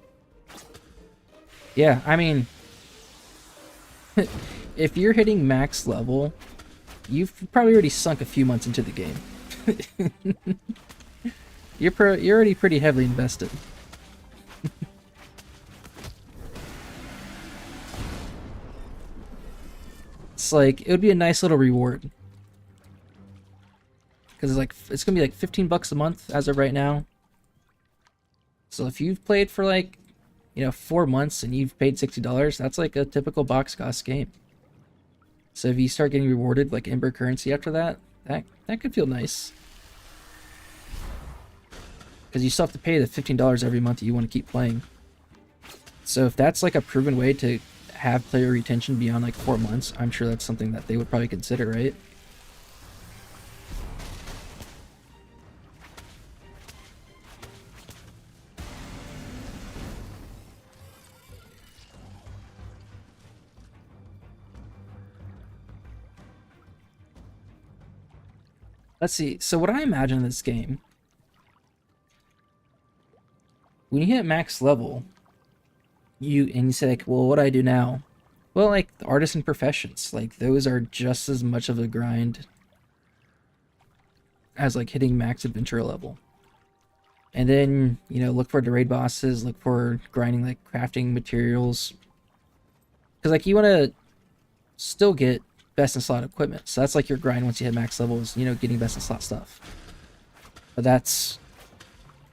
Yeah, I mean, if you're hitting max level, you've probably already sunk a few months into the game. You're already pretty heavily invested. It's like, it would be a nice little reward. because it's gonna be like $15 a month as of right now. So if you've played for like, 4 months and you've paid $60, that's like a typical box cost game. So if you start getting rewarded like Ember currency after that, that could feel nice. Because you still have to pay the $15 every month that you want to keep playing. So if that's like a proven way to have player retention beyond like 4 months, I'm sure that's something that they would probably consider, right? Let's see. So what I imagine in this game, when you hit max level, you say like, well, what do I do now? Well, like the artisan professions, like those are just as much of a grind as like hitting max adventure level. And then, look for the raid bosses, look for grinding like crafting materials. Because like you want to still get best in slot equipment. So that's like your grind once you hit max levels, getting best in slot stuff. But that's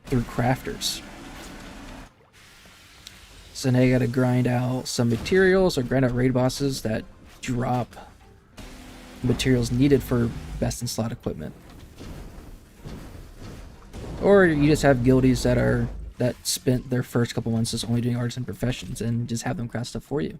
through crafters. So now you gotta grind out some materials or grind out raid bosses that drop materials needed for best in slot equipment. Or you just have guildies that spent their first couple months just only doing artisan professions and just have them craft stuff for you.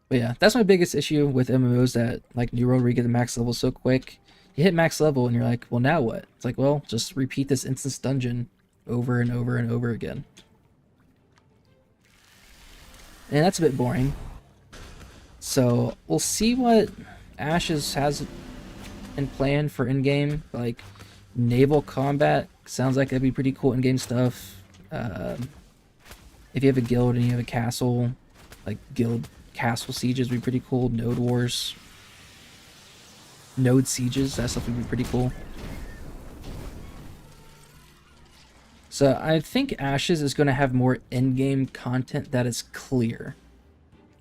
But yeah, that's my biggest issue with MMOs, that like New World, where you get the max level so quick. You hit max level and you're like, well, now what? It's like, well, just repeat this instance dungeon over and over and over again. And that's a bit boring. So we'll see what Ashes has in plan for in-game. Like naval combat sounds like that'd be pretty cool in-game stuff. If you have a guild and you have a castle, like guild castle sieges would be pretty cool. Node wars, node sieges, that stuff would be pretty cool. So I think Ashes is going to have more in-game content that is clear.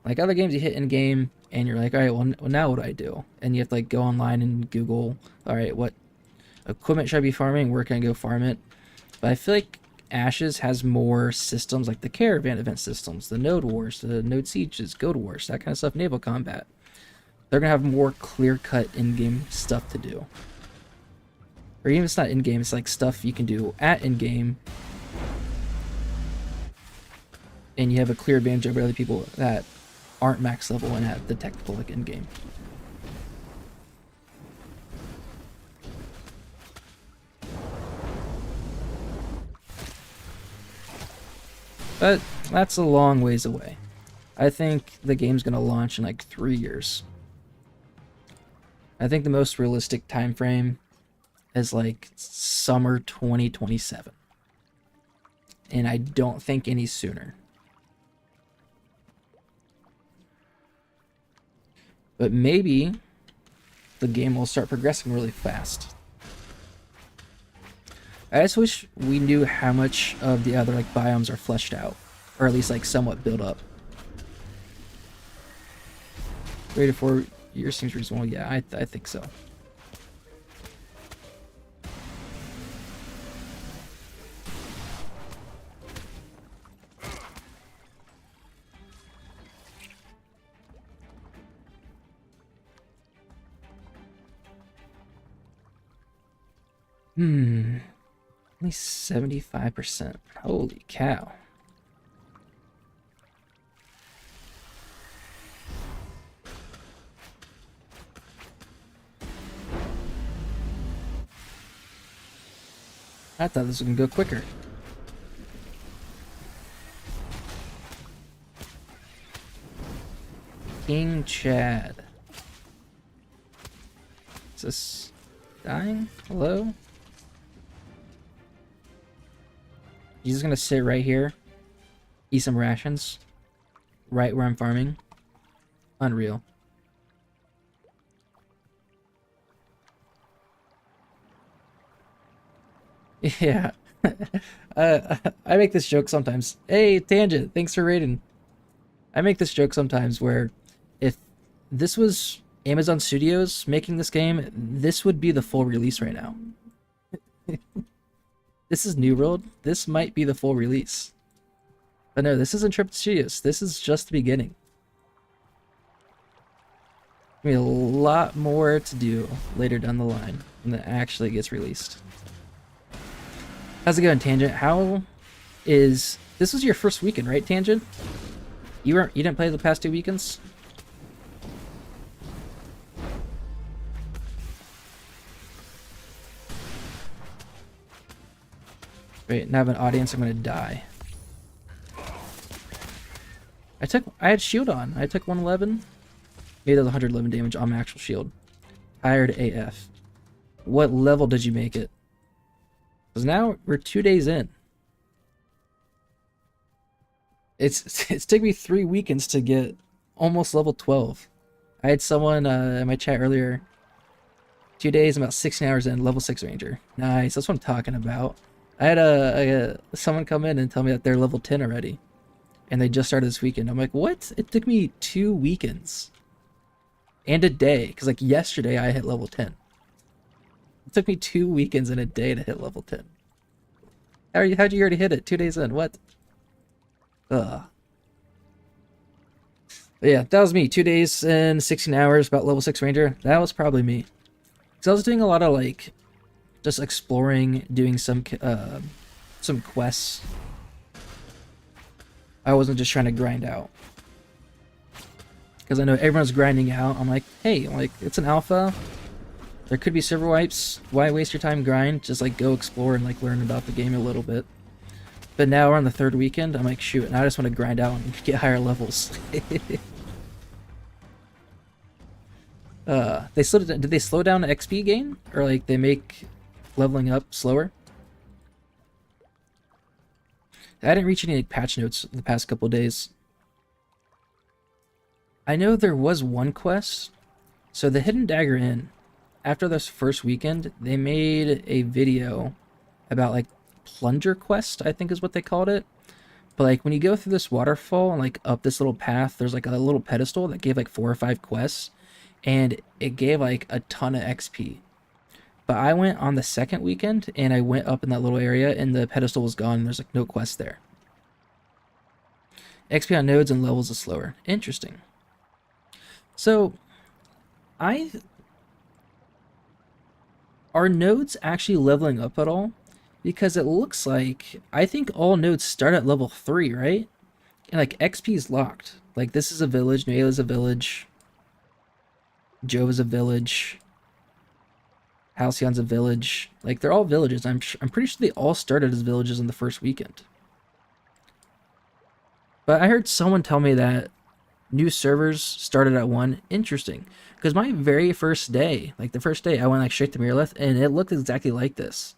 Like other games, you hit in-game and you're like, all right, well now what do I do? And you have to like go online and Google, all right, what equipment should I be farming? Where can I go farm it? But I feel like Ashes has more systems, like the caravan event systems, the node wars, the node sieges, guild wars, that kind of stuff, naval combat. They're going to have more clear-cut in-game stuff to do. Or even if it's not in-game, it's like stuff you can do at in-game. And you have a clear advantage over other people that aren't max level and at the technical like in-game. But that's a long ways away. I think the game's going to launch in like 3 years. I think the most realistic time frame is like summer 2027. And I don't think any sooner. But maybe the game will start progressing really fast. I just wish we knew how much of the other like biomes are fleshed out, or at least like somewhat built up. 3 to 4 years seems reasonable. Yeah, I think so. Only 75%. Holy cow. I thought this was gonna go quicker. King Chad. Is this dying? Hello? He's just gonna sit right here, eat some rations, right where I'm farming. Unreal. Yeah. I make this joke sometimes. Hey, Tangent, thanks for raiding. I make this joke sometimes where if this was Amazon Studios making this game, this would be the full release right now. This is New World. This might be the full release. But no, this isn't Tripped Studios. This is just the beginning. I mean, a lot more to do later down the line when it actually gets released. How's it going, Tangent? How is... This was your first weekend, right, Tangent? You didn't play the past 2 weekends? Wait, now I have an audience, I'm gonna die. I had shield on. I took 111. Maybe that was 111 damage on my actual shield. Tired AF. What level did you make it? Because now we're 2 days in. It's taken me 3 weekends to get almost level 12. I had someone in my chat earlier. 2 days, about 16 hours in, level 6 ranger. Nice, that's what I'm talking about. I had someone come in and tell me that they're level 10 already. And they just started this weekend. I'm like, what? It took me 2 weekends. And a day. Because like yesterday I hit level 10. It took me 2 weekends and a day to hit level 10. How'd you already hit it? 2 days in. What? Ugh. But yeah, that was me. 2 days and 16 hours, about level 6 ranger. That was probably me. Because I was doing a lot of like just exploring, doing some quests. I wasn't just trying to grind out. Because I know everyone's grinding out. I'm like, hey, like, it's an alpha. There could be server wipes. Why waste your time grind? Just like go explore and like learn about the game a little bit. But now we're on the 3rd weekend. I'm like, shoot, now I just want to grind out and get higher levels. Did they slow down XP gain? Or like they make leveling up slower? I didn't reach any like, patch notes the past couple days. I know there was one quest. So the Hidden Dagger Inn, after this first weekend, they made a video about like Plunger Quest, I think is what they called it. But like when you go through this waterfall and like up this little path, there's like a little pedestal that gave like 4 or 5 quests. And it gave like a ton of XP. But I went on the 2nd weekend and I went up in that little area and the pedestal was gone and there's like no quest there. XP on nodes and levels is slower. Interesting. So, are nodes actually leveling up at all? Because it looks like, I think all nodes start at level 3, right? And like XP is locked. Like this is a village, Nuela's a village, Jove is a village, Halcyon's a village. Like they're all villages. I'm pretty sure they all started as villages in the first weekend. But I heard someone tell me that new servers started at 1. Interesting. Because my very first day, like the first day, I went like straight to Lyneth and it looked exactly like this.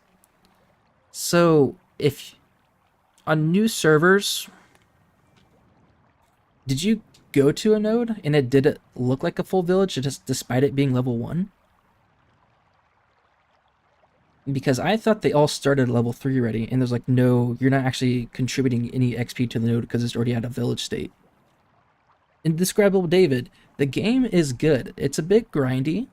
So if on new servers, did you go to a node and did it look like a full village just despite it being level 1? Because I thought they all started at level 3 already, and there's like no, you're not actually contributing any XP to the node because it's already at a village state. Indescribable David, the game is good. It's a bit grindy,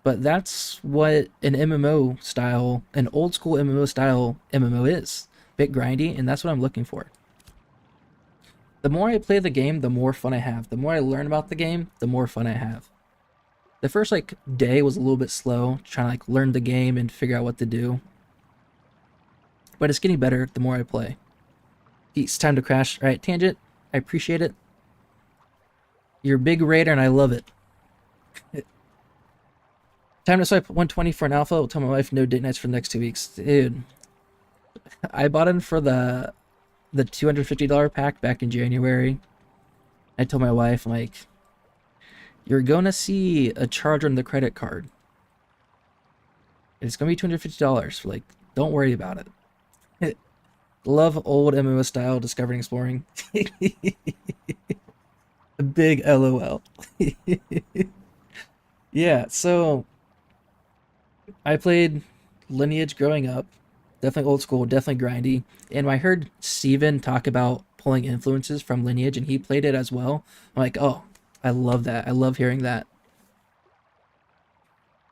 but that's what an MMO style, an old school MMO style MMO is. Bit grindy, and that's what I'm looking for. The more I play the game, the more fun I have. The more I learn about the game, the more fun I have. The first like day was a little bit slow, trying to like learn the game and figure out what to do. But it's getting better the more I play. It's time to crash. All right, Tangent, I appreciate it. You're a big raider and I love it. Time to swipe 120 for an alpha. I'll tell my wife no date nights for the next 2 weeks. Dude, I bought in for the $250 pack back in January. I told my wife, I'm like, you're gonna see a charge on the credit card. It's gonna be $250. Like, don't worry about it. Love old MMO style discovering exploring. A big LOL. Yeah, so I played Lineage growing up. Definitely old school, definitely grindy. And I heard Steven talk about pulling influences from Lineage and he played it as well. I'm like, oh, I love that. I love hearing that.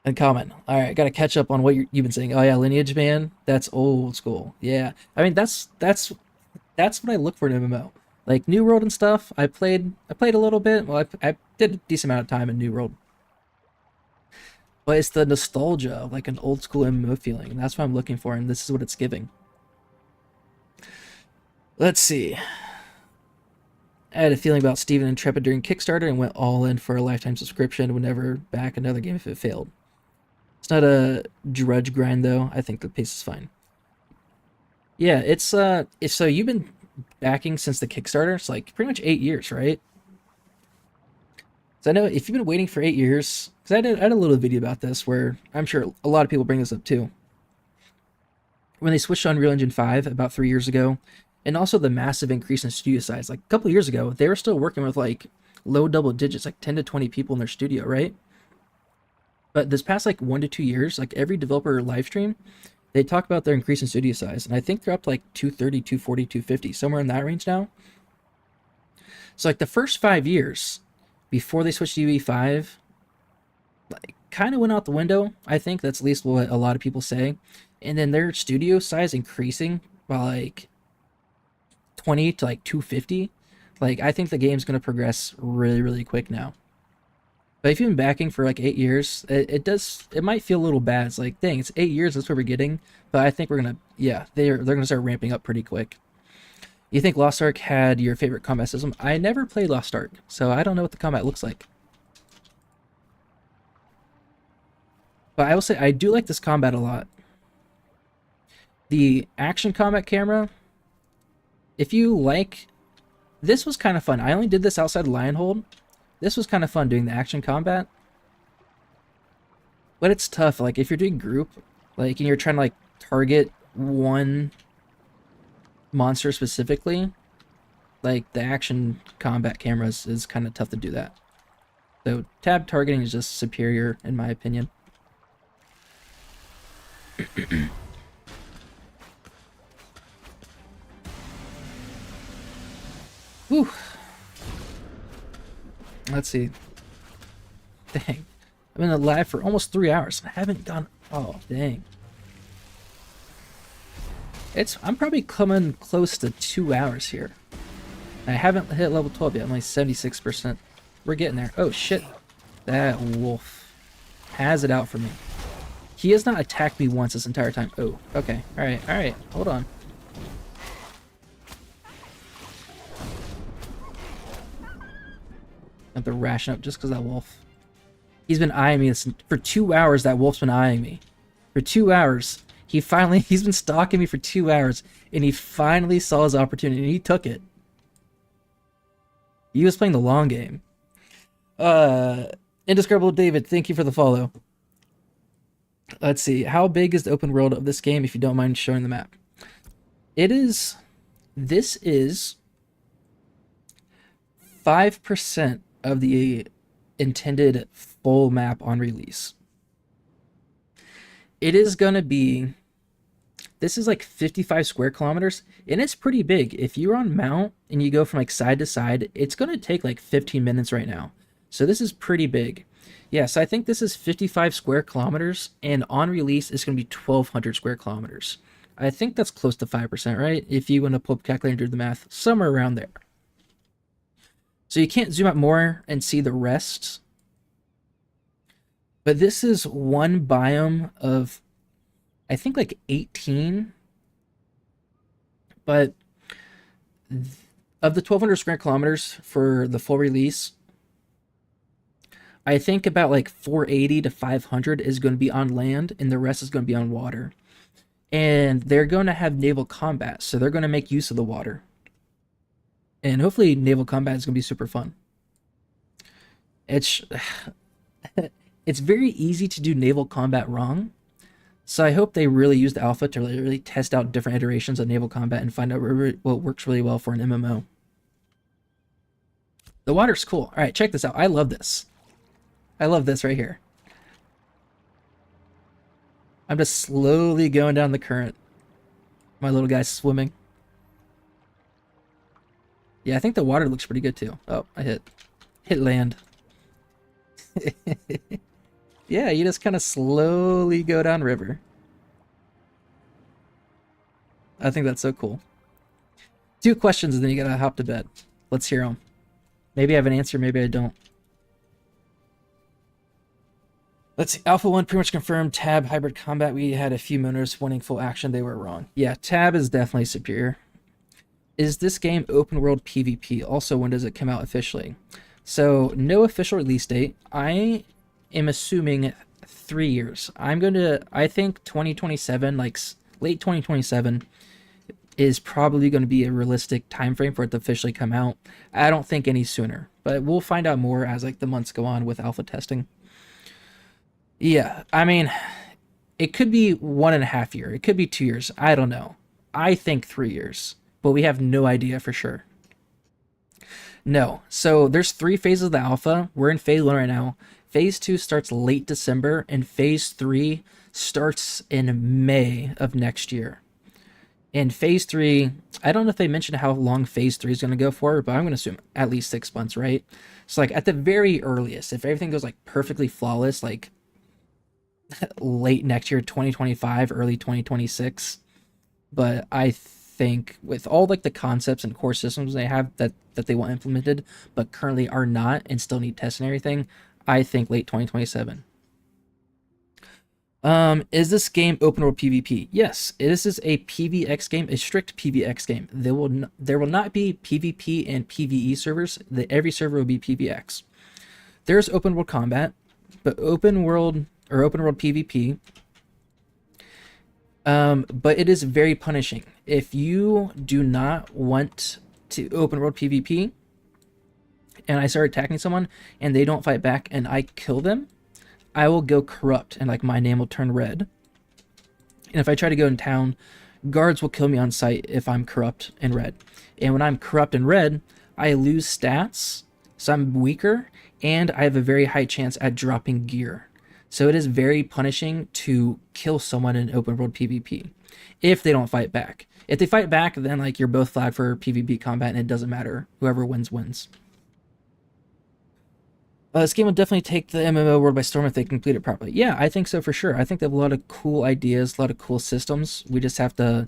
And comment. All right, got to catch up on what you've been saying. Oh yeah, Lineage, man, that's old school. Yeah, I mean that's what I look for in MMO. Like New World and stuff. I played a little bit. Well, I did a decent amount of time in New World, but it's the nostalgia of like an old school MMO feeling. And that's what I'm looking for, and this is what it's giving. Let's see. I had a feeling about Steven Intrepid during Kickstarter and went all in for a lifetime subscription. Would never back another game if it failed. It's not a drudge grind though. I think the pace is fine. Yeah, it's so you've been backing since the Kickstarter. It's like pretty much 8 years, right? So I know if you've been waiting for 8 years, because I had a little video about this where I'm sure a lot of people bring this up too. When they switched to Unreal Engine 5 about 3 years ago, and also the massive increase in studio size. Like a couple years ago, they were still working with like low double digits, like 10 to 20 people in their studio, right? But this past like 1 to 2 years, like every developer live stream, they talk about their increase in studio size. And I think they're up to like 230, 240, 250, somewhere in that range now. So like the first 5 years before they switched to UE5, like kind of went out the window. I think that's at least what a lot of people say. And then their studio size increasing by like 20 to like 250. Like I think the game's going to progress really, really quick now. But if you've been backing for like 8 years, it might feel a little bad. It's like, dang, it's 8 years, that's what we're getting. But I think we're gonna, yeah, they're gonna start ramping up pretty quick. You think Lost Ark had your favorite combat system? I never played Lost Ark, so I don't know what the combat looks like. But I will say I do like this combat a lot. The action combat camera, if you like, this was kind of fun. I only did this outside Lionhold. This was kind of fun doing the action combat. But it's tough, like if you're doing group, like and you're trying to like target one monster specifically, like the action combat cameras is kind of tough to do that. So tab targeting is just superior in my opinion. Whew. Let's see. Dang. I've been alive for almost 3 hours. I haven't gone. Oh, dang. I'm probably coming close to 2 hours here. I haven't hit level 12 yet. I'm like 76%. We're getting there. Oh, shit. That wolf has it out for me. He has not attacked me once this entire time. Oh, okay. Alright, alright. Hold on. I have to ration up just because that wolf. He's been eyeing me for 2 hours. That wolf's been eyeing me. For 2 hours. He's been stalking me for 2 hours. And he finally saw his opportunity and he took it. He was playing the long game. Indescribable David, thank you for the follow. Let's see. How big is the open world of this game if you don't mind showing the map? This is 5% of the intended full map on release. It is gonna be, this is like 55 square kilometers, and it's pretty big. If you're on mount and you go from like side to side, it's gonna take like 15 minutes right now. So this is pretty big. Yes, I think this is 55 square kilometers, and on release it's gonna be 1,200 square kilometers. I think that's close to 5%, right? If you want to pull up a calculator and do the math, somewhere around there. So you can't zoom out more and see the rest. But this is one biome of, I think, like 18. But of the 1,200 square kilometers for the full release, I think about like 480 to 500 is going to be on land, and the rest is going to be on water. And they're going to have naval combat, so they're going to make use of the water. And hopefully naval combat is going to be super fun. It's very easy to do naval combat wrong. So I hope they really use the alpha to really test out different iterations of naval combat and find out what works really well for an MMO. The water's cool. All right, check this out. I love this. I love this right here. I'm just slowly going down the current. My little guy's swimming. Yeah, I think the water looks pretty good too. Oh, I hit land. Yeah, you just kind of slowly go down river. I think that's so cool. 2 questions and then you gotta hop to bed. Let's hear them. Maybe I have an answer, maybe I don't. Let's see. Alpha 1 pretty much confirmed Tab hybrid combat. We had a few mooners wanting full action. They were wrong. Yeah, Tab is definitely superior. Is this game open world PvP? Also, when does it come out officially? So, no official release date. I am assuming 3 years. I think 2027, like late 2027, is probably going to be a realistic time frame for it to officially come out. I don't think any sooner, but we'll find out more as like the months go on with alpha testing. Yeah, I mean, it could be 1.5 years. It could be 2 years. I don't know. I think 3 years, but we have no idea for sure. No. So there's 3 phases of the alpha. We're in phase 1 right now. Phase 2 starts late December, and phase 3 starts in May of next year. In phase 3, I don't know if they mentioned how long phase 3 is going to go for, but I'm going to assume at least 6 months, right? So like at the very earliest, if everything goes like perfectly flawless, like late next year, 2025, early 2026. But I think with all like the concepts and core systems they have that they want implemented, but currently are not and still need tests and everything, I think late 2027. Is this game open world PvP? Yes, this is a PvX game, a strict PvX game. There will not be PvP and PvE servers. Every server will be PvX. There's open world combat, but open world PvP. But it is very punishing. If you do not want to open world PvP, and I start attacking someone and they don't fight back and I kill them, I will go corrupt and like my name will turn red. And if I try to go in town, guards will kill me on sight if I'm corrupt and red. And when I'm corrupt and red, I lose stats, so I'm weaker, and I have a very high chance at dropping gear. So it is very punishing to kill someone in open world PvP if they don't fight back. If they fight back, then like you're both flagged for PvP combat and it doesn't matter. Whoever wins, wins. This game will definitely take the MMO world by storm if they complete it properly. Yeah, I think so for sure. I think they have a lot of cool ideas, a lot of cool systems. We just have to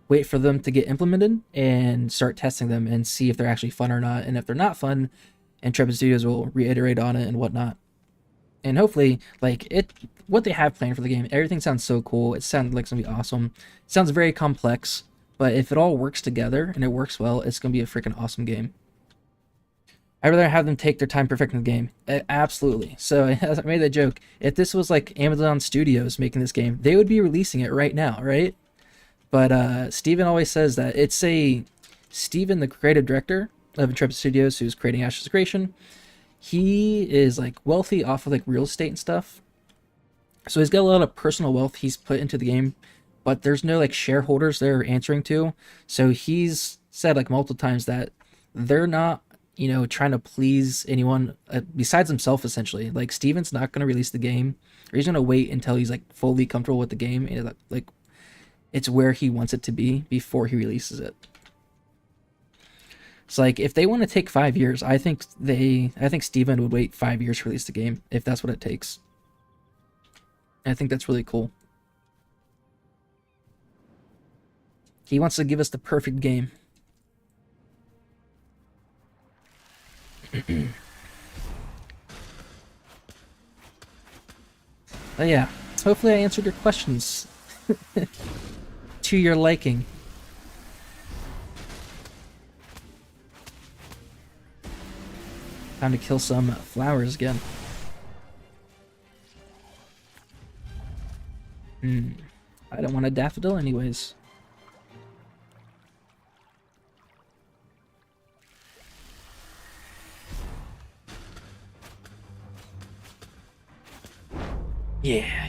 wait for them to get implemented and start testing them and see if they're actually fun or not. And if they're not fun, Intrepid Studios will reiterate on it and whatnot. And hopefully, like what they have planned for the game, everything sounds so cool. It sounds like it's gonna be awesome. It sounds very complex, but if it all works together and it works well, it's gonna be a freaking awesome game. I'd rather have them take their time perfecting the game. Absolutely. So I made that joke. If this was like Amazon Studios making this game, they would be releasing it right now, right? But Steven always says that it's Steven, the creative director of Intrepid Studios, who's creating Ashes Creation. He is like wealthy off of like real estate and stuff. So he's got a lot of personal wealth he's put into the game, but there's no like shareholders they're answering to. So he's said like multiple times that they're not, trying to please anyone besides himself, essentially. Like Steven's not going to release the game, or he's going to wait until he's like fully comfortable with the game and like it's where he wants it to be before he releases it. So like if they want to take 5 years, I think Steven would wait 5 years to release the game if that's what it takes. I think that's really cool. He wants to give us the perfect game. But yeah, hopefully I answered your questions to your liking. Time to kill some flowers again. I don't want a daffodil anyways. Yeah.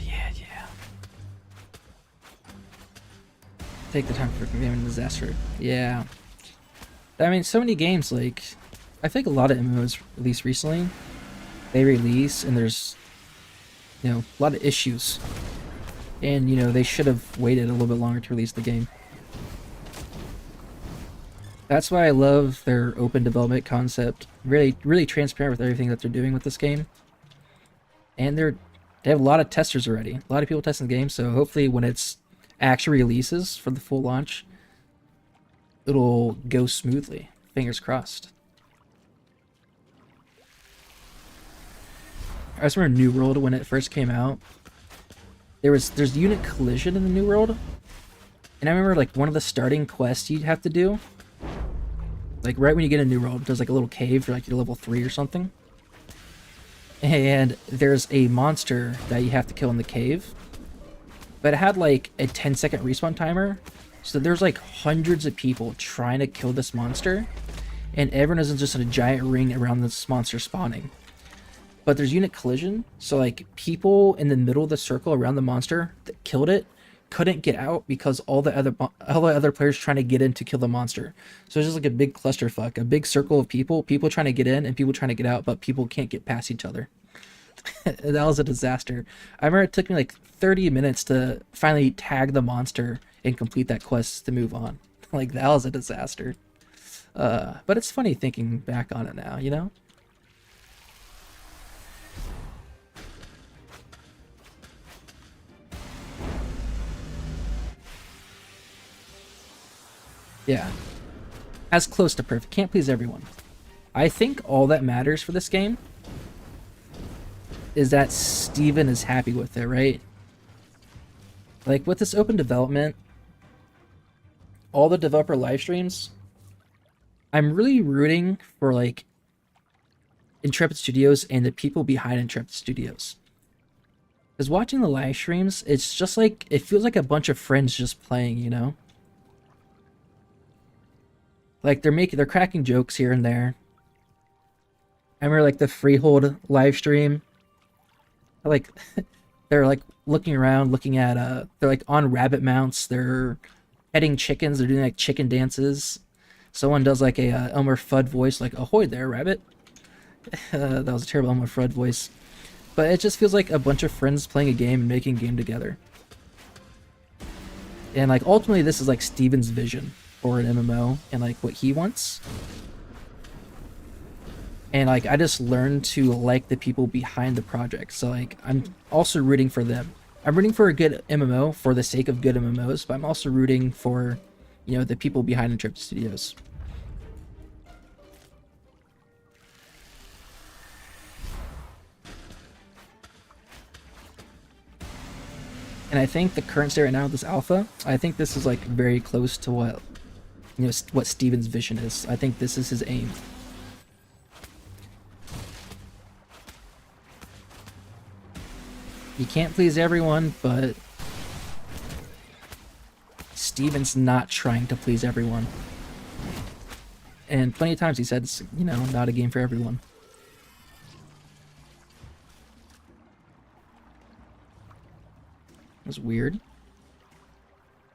Take the time for game and disaster. Yeah. I mean, so many games, like, I think a lot of MMOs released recently, they release and there's, a lot of issues. And, they should have waited a little bit longer to release the game. That's why I love their open development concept. Really, really transparent with everything that they're doing with this game. And they're They have a lot of testers already. A lot of people testing the game, so hopefully when it's actually releases for the full launch, it'll go smoothly. Fingers crossed. I just remember New World when it first came out. There's unit collision in the New World. And I remember like one of the starting quests you'd have to do. Like right when you get a New World, there's like a little cave for like you're level 3 or something. And there's a monster that you have to kill in the cave. But it had like a 10-second respawn timer. So there's like hundreds of people trying to kill this monster. And everyone is just in a giant ring around this monster spawning. But there's unit collision. So like people in the middle of the circle around the monster that killed it couldn't get out because all the other players trying to get in to kill the monster. So it's just like a big clusterfuck, a big circle of people trying to get in and people trying to get out, but people can't get past each other. That was a disaster. I remember it took me like 30 minutes to finally tag the monster and complete that quest to move on. Like that was a disaster. But it's funny thinking back on it now, you know? Yeah. As close to perfect. Can't please everyone. I think all that matters for this game is that Steven is happy with it, right? Like, with this open development, all the developer live streams, I'm really rooting for, like, Intrepid Studios and the people behind Intrepid Studios. Because watching the live streams, it's just like, it feels like a bunch of friends just playing, you know? Like they're cracking jokes here and there. I remember like the Freehold live stream. Like they're like looking around, looking at they're like on rabbit mounts. They're petting chickens. They're doing like chicken dances. Someone does like a Elmer Fudd voice, like "Ahoy there, rabbit." That was a terrible Elmer Fudd voice, but it just feels like a bunch of friends playing a game and making a game together. And like ultimately, this is like Steven's vision for an MMO and like what he wants. And like I just learned to like the people behind the project. So like I'm also rooting for them. I'm rooting for a good MMO for the sake of good MMOs, but I'm also rooting for, you know, the people behind Intrepid Studios. And I think the current state right now of this alpha, I think this is like very close to what, you know, what Steven's vision is. I think this is his aim. You can't please everyone, but Steven's not trying to please everyone. And plenty of times he said it's, you know, not a game for everyone. It was weird.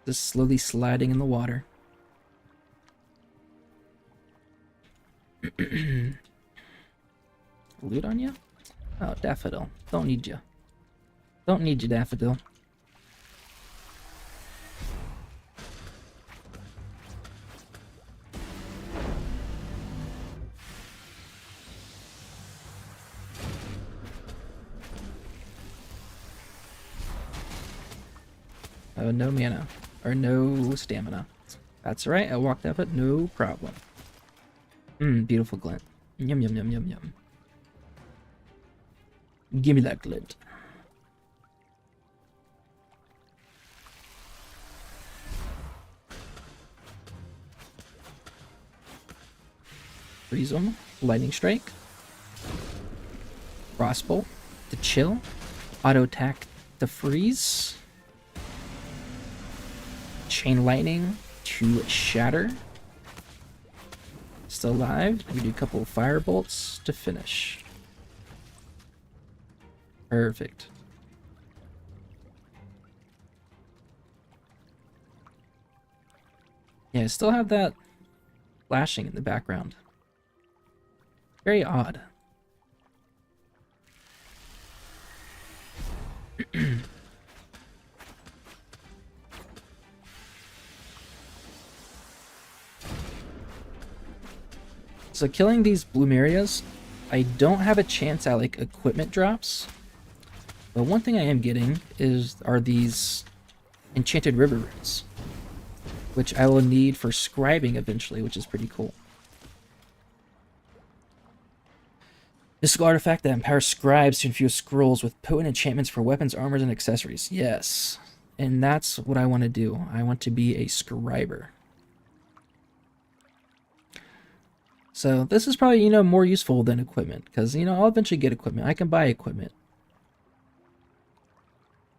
Just slowly sliding in the water. Loot on you? Oh, Daffodil. Don't need you. Don't need you, Daffodil. Oh, no mana. Or no stamina. That's right, I walked up it, no problem. Beautiful glint. Yum, yum, yum, yum, yum. Give me that glint. Freeze them. Lightning Strike. Crossbow to chill. Auto attack to freeze. Chain Lightning to shatter. Still alive. We do a couple of fire bolts to finish. Perfect. Yeah, I still have that flashing in the background. Very odd. So killing these bloom areas, I don't have a chance at like equipment drops. But one thing I am getting are these enchanted river runes, which I will need for scribing eventually, which is pretty cool. Mystical artifact that empowers scribes to infuse scrolls with potent enchantments for weapons, armors, and accessories. Yes. And that's what I want to do. I want to be a scriber. So this is probably, more useful than equipment. Because, I'll eventually get equipment. I can buy equipment.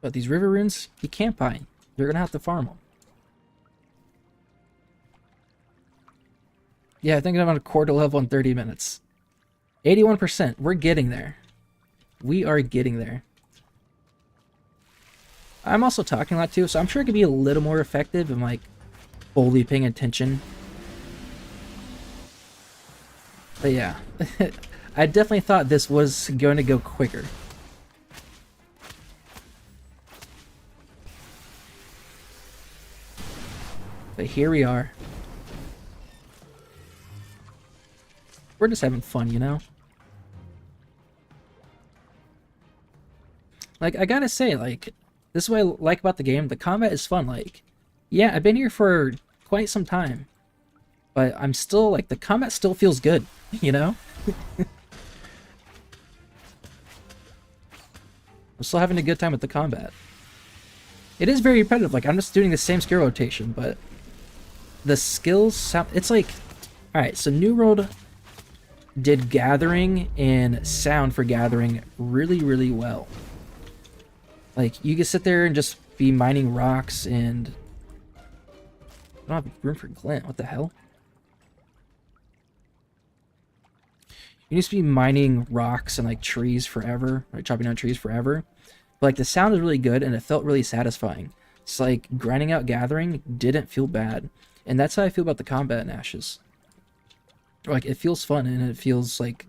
But these river runes, you can't buy. You're going to have to farm them. Yeah, I think I'm on a quarter level in 30 minutes. 81%. We're getting there. We are getting there. I'm also talking a lot too, so I'm sure it could be a little more effective and like fully paying attention. But yeah, I definitely thought this was going to go quicker. But here we are. We're just having fun, Like, I gotta say, like, this is what I like about the game. The combat is fun. Like, yeah, I've been here for quite some time. But I'm still, like, the combat still feels good, I'm still having a good time with the combat. It is very repetitive. Like, I'm just doing the same skill rotation, but the skills sound... It's like... Alright, so New World did gathering and sound for gathering really, really well. Like, you can sit there and just be mining rocks and... I don't have room for glint. What the hell? You used to be mining rocks and, like, trees forever. Right? Chopping down trees forever. But, like, the sound is really good and it felt really satisfying. It's like, grinding out gathering didn't feel bad. And that's how I feel about the combat in Ashes. Like, it feels fun and it feels like...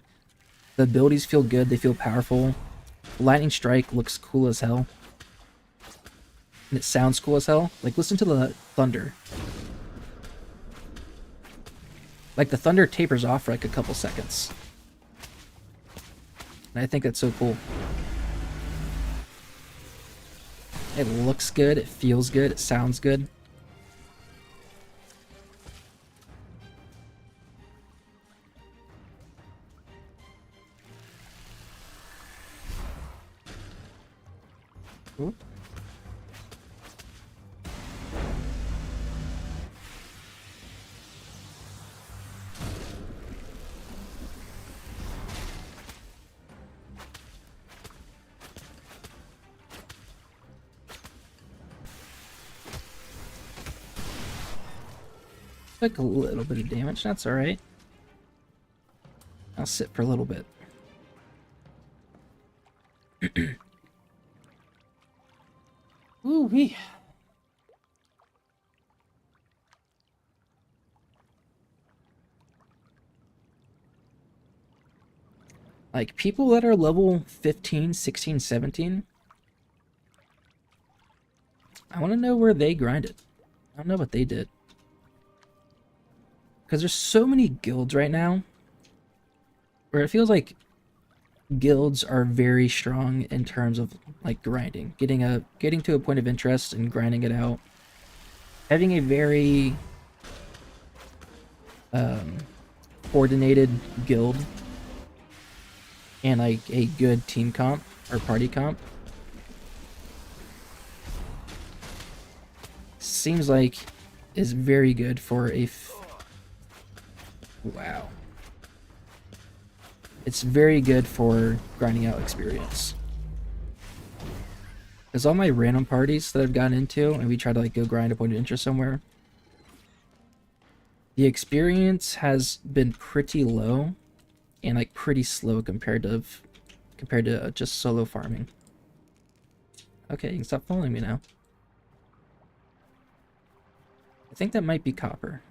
The abilities feel good. They feel powerful. Lightning Strike looks cool as hell. And it sounds cool as hell. Like, listen to the thunder. Like, the thunder tapers off for like a couple seconds. And I think that's so cool. It looks good, it feels good, it sounds good. Ooh. Took a little bit of damage, that's alright. I'll sit for a little bit. Ooh-wee. Like, people that are level 15, 16, 17, I want to know where they grinded. I don't know what they did. Because there's so many guilds right now where it feels like guilds are very strong in terms of like grinding, getting to a point of interest and grinding it out, having a very coordinated guild and like a good team comp or party comp. Seems like is very good for a wow. It's very good for grinding out experience. Because all my random parties that I've gotten into, and we try to like go grind a point of interest somewhere, the experience has been pretty low and like pretty slow compared to just solo farming. Okay, you can stop following me now. I think that might be copper.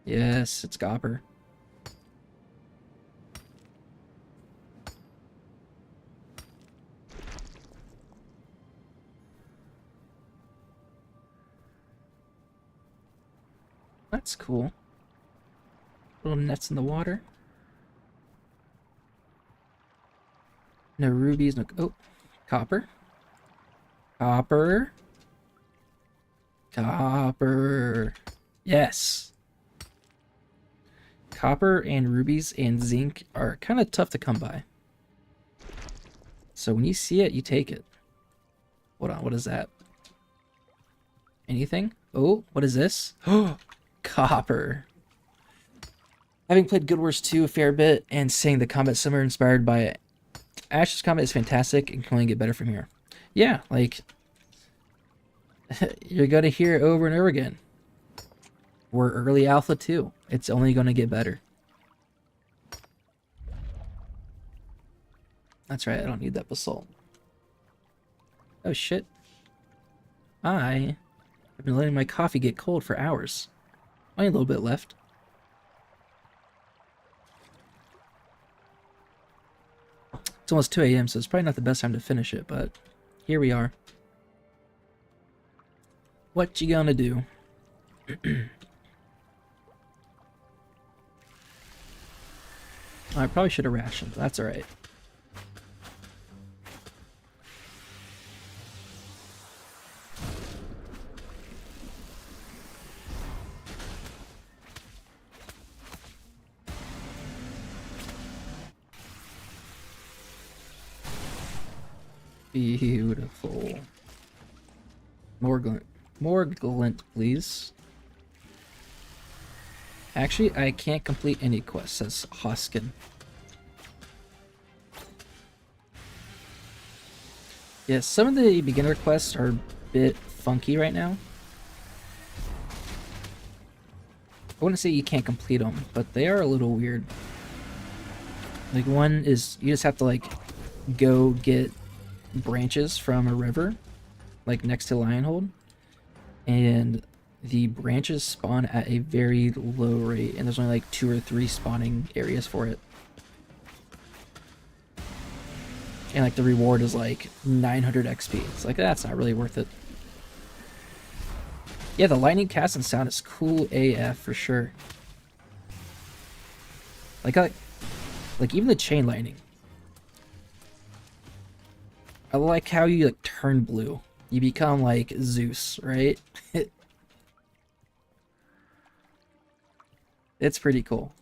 Yes, it's copper. That's cool. Little nets in the water. No rubies, no... Oh, copper. Copper. Copper. Yes. Copper and rubies and zinc are kind of tough to come by. So when you see it, you take it. Hold on, what is that? Anything? Oh, what is this? Oh, copper. Having played Guild Wars 2 a fair bit and seeing the combat simmer inspired by Ash's combat is fantastic and can only get better from here. Yeah, like, you're going to hear it over and over again. We're early alpha too. It's only going to get better. That's right, I don't need that basalt. Oh shit. I've been letting my coffee get cold for hours. Only a little bit left. It's almost 2 a.m., so it's probably not the best time to finish it, but here we are. What you gonna do? I probably should have rationed, but that's alright. Beautiful. More glint, please. Actually, I can't complete any quests, says Hoskin. Yeah, some of the beginner quests are a bit funky right now. I wouldn't say you can't complete them, but they are a little weird. Like, one is you just have to, like, go get branches from a river, like next to Lionhold, and the branches spawn at a very low rate, and there's only like 2 or 3 spawning areas for it. And like the reward is like 900 XP. It's like, that's not really worth it. Yeah, the lightning cast and sound is cool AF for sure. Like even the chain lightning. I like how you like turn blue. You become like Zeus, right? It's pretty cool.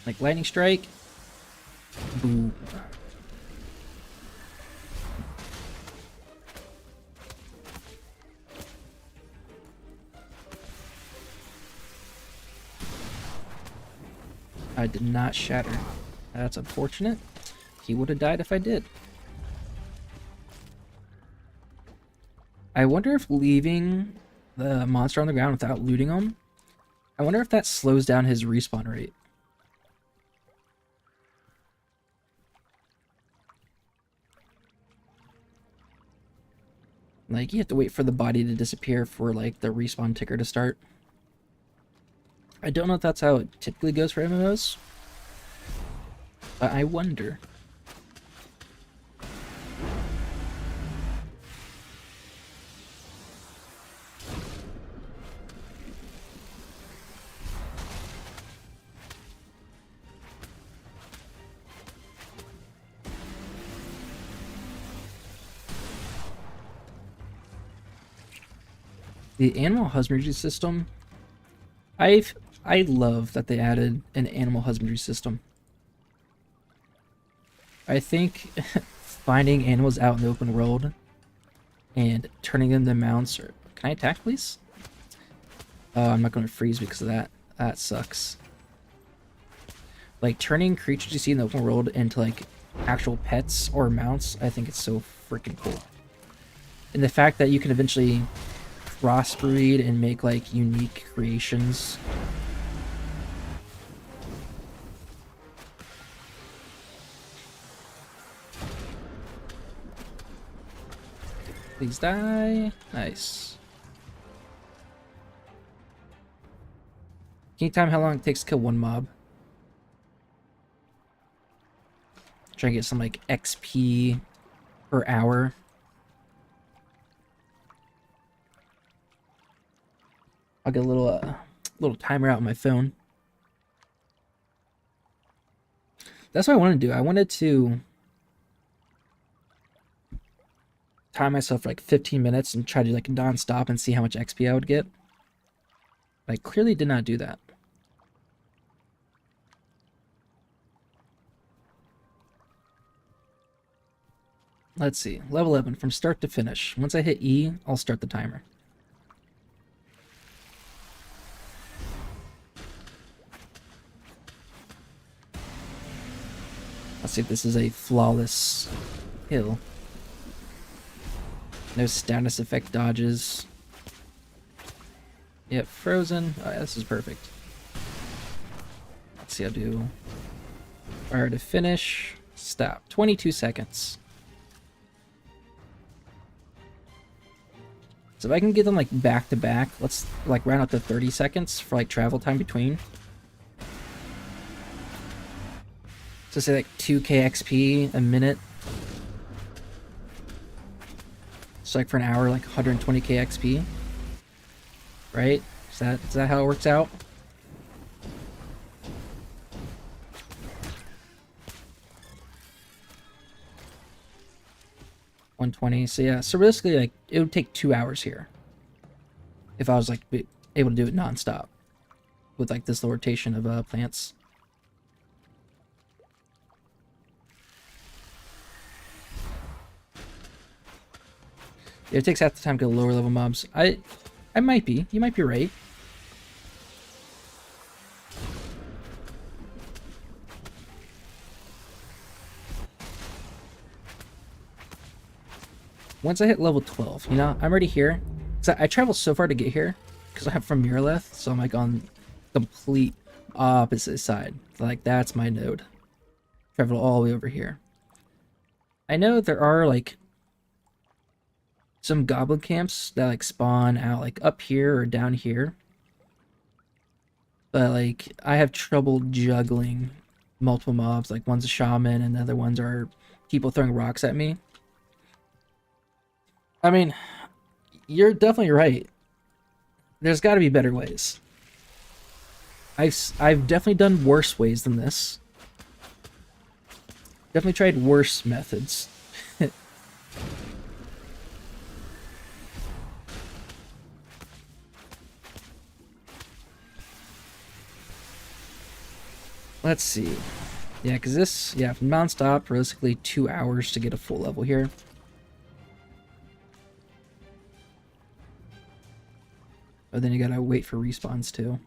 Like lightning strike. Boom. I did not shatter. That's unfortunate. He would have died if I did. I wonder if leaving the monster on the ground without looting him, I wonder if that slows down his respawn rate. Like, you have to wait for the body to disappear for, like, the respawn ticker to start. I don't know if that's how it typically goes for MMOs, but I wonder. The animal husbandry system, I love that they added an animal husbandry system. I think finding animals out in the open world and turning them into mounts. Or can I attack, please? Oh, I'm not going to freeze because of that. That sucks. Like, turning creatures you see in the open world into, like, actual pets or mounts, I think it's so freaking cool. And the fact that you can eventually crossbreed and make, like, unique creations. Please die. Nice. Can you time how long it takes to kill one mob? Try and get some, like, XP per hour. I'll get a little timer out on my phone. That's what I wanted to do. I wanted to time myself for like 15 minutes and try to do like non-stop and see how much XP I would get. But I clearly did not do that. Let's see. Level 11 from start to finish. Once I hit E, I'll start the timer. Let's see if this is a flawless kill. No status effect dodges. Yep, frozen. Oh, yeah, this is perfect. Let's see, I'll do fire to finish. Stop. 22 seconds. So if I can get them like back to back, let's like round up to 30 seconds for like travel time between. So say like 2k XP a minute. So like for an hour, like 120k XP. Right? Is that how it works out? $120. So yeah, so realistically, like it would take 2 hours here if I was like able to do it non-stop with like this rotation of plants. It takes half the time to get lower level mobs. I might be. You might be right. Once I hit level 12, you know, I'm already here. So I traveled so far to get here because I'm from Lyneth, so I'm like on complete opposite side. So, like that's my node. Travel all the way over here. I know there are like some goblin camps that like spawn out like up here or down here. But like I have trouble juggling multiple mobs. Like one's a shaman and the other ones are people throwing rocks at me. I mean, you're definitely right. There's got to be better ways. I've definitely done worse ways than this. Definitely tried worse methods. Let's see. Yeah, because this, yeah, non-stop, realistically 2 hours to get a full level here. But then you gotta wait for respawns too.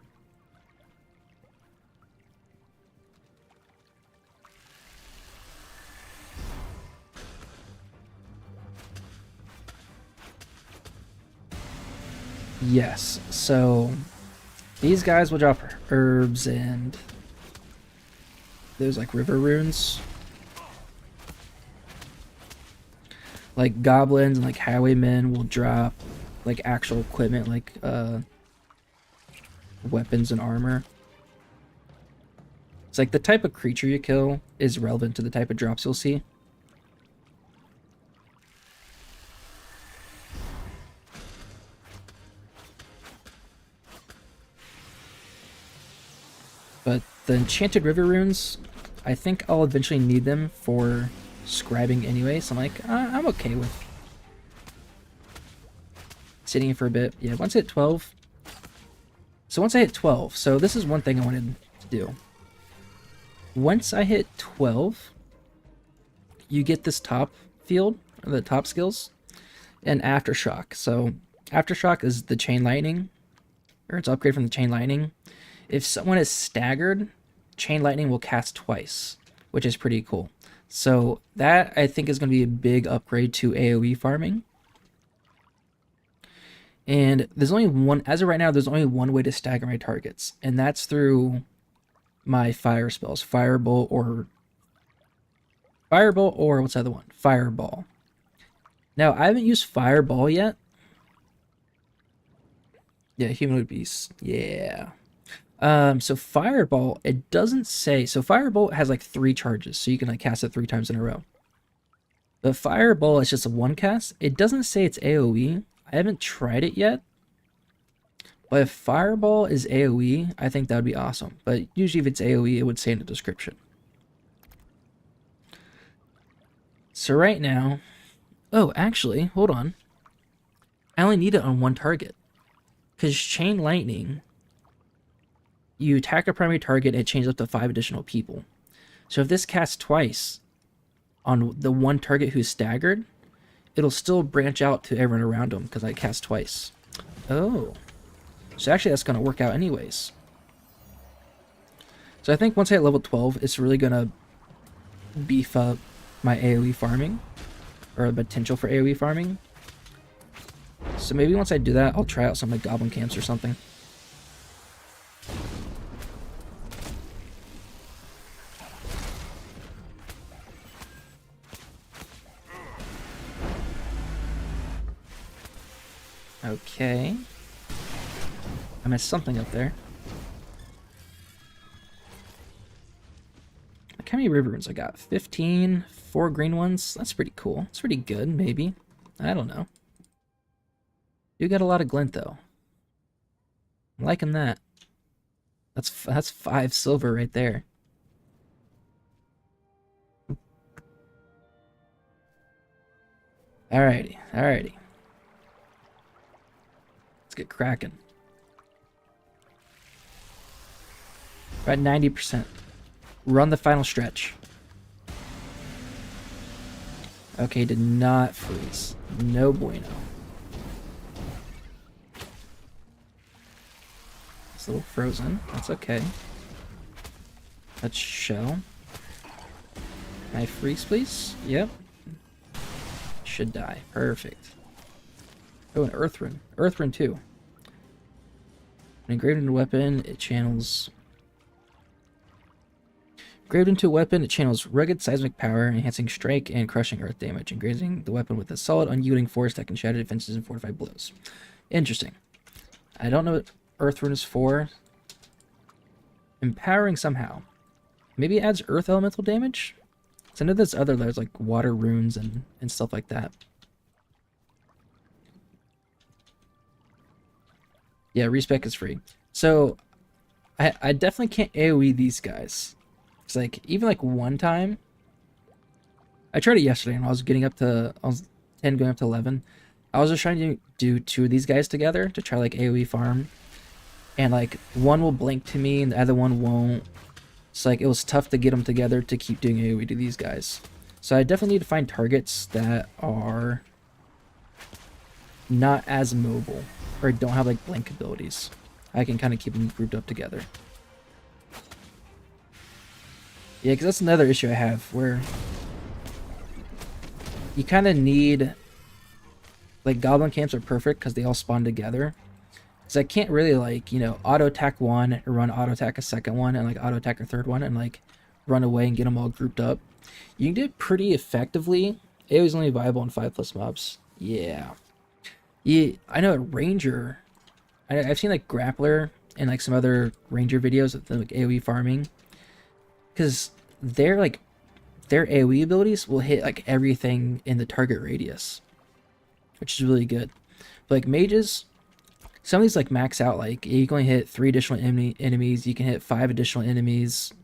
Yes, so these guys will drop herbs and those like river runes. Like goblins and like highwaymen will drop like actual equipment like weapons and armor. It's like the type of creature you kill is relevant to the type of drops you'll see. But the enchanted river runes, I think I'll eventually need them for scribing anyway, so I'm like, I'm okay with sitting here for a bit. Yeah, once I hit 12. So once I hit 12, so this is one thing I wanted to do. Once I hit 12, you get this top field, or the top skills, and Aftershock. So Aftershock is the chain lightning, or it's upgrade from the chain lightning. If someone is staggered, chain lightning will cast twice, which is pretty cool. So that I think is going to be a big upgrade to AoE farming. And there's only one, as of right now, there's only one way to stagger my targets, and that's through my fire spells, Firebolt or what's the other one? Fireball. Now, I haven't used Fireball yet. Yeah, Humanoid Beast. Yeah. So Fireball, it doesn't say, so Firebolt has like 3 charges, so you can like cast it 3 times in a row. The Fireball is just a 1 cast. It doesn't say it's AoE. I haven't tried it yet, But if Fireball is AoE, I think that would be awesome. But usually if it's AoE, it would say in the description. So right now... Oh, actually, hold on. I only need it on one target. Because Chain Lightning, you attack a primary target and it changes up to 5 additional people. So if this casts twice on the one target who's staggered, it'll still branch out to everyone around him because I cast twice. Oh. So actually that's going to work out anyways. So I think once I hit level 12, it's really going to beef up my AoE farming. Or the potential for AoE farming. So maybe once I do that, I'll try out some like goblin camps or something. Okay. I missed something up there. Like how many river runes I got? 15, 4 green ones. That's pretty cool. It's pretty good, maybe. I don't know. You got a lot of glint though. I'm liking that. That's 5 silver right there. Alrighty, alrighty. Let's get cracking. We're at 90%. We're on the final stretch. Okay, did not freeze. No bueno. It's a little frozen. That's okay. Let's shell. Can I freeze, please? Yep. Should die. Perfect. Oh, an Earth Rune. Earth Rune 2. An engraved into a weapon, it channels... Engraved into a weapon, it channels rugged seismic power, enhancing strike and crushing earth damage, engraving the weapon with a solid, unyielding force that can shatter defenses and fortify blows. Interesting. I don't know what Earth Rune is for. Empowering somehow. Maybe it adds earth elemental damage? Because I know there's other layers like water runes and stuff like that. Yeah, respec is free. So, I definitely can't AoE these guys. It's like, even like one time, I tried it yesterday and I was 10 going up to 11. I was just trying to do 2 of these guys together to try like AoE farm. And like, one will blink to me and the other one won't. So like, it was tough to get them together to keep doing AoE to these guys. So I definitely need to find targets that are not as mobile or don't have like blink abilities. I can kind of keep them grouped up together. Yeah, because that's another issue I have where you kind of need, like, goblin camps are perfect because they all spawn together. So I can't really, like, you know, auto attack one and run auto attack a second one and like auto attack a third one and like run away and get them all grouped up. You can do it pretty effectively. It was only viable on 5+ mobs. Yeah. Yeah, I know a ranger. I've seen like grappler and like some other ranger videos of like AoE farming. Because their AoE abilities will hit like everything in the target radius, which is really good. But like mages, some of these like max out, like you can only hit 3 additional enemies, you can hit 5 additional enemies.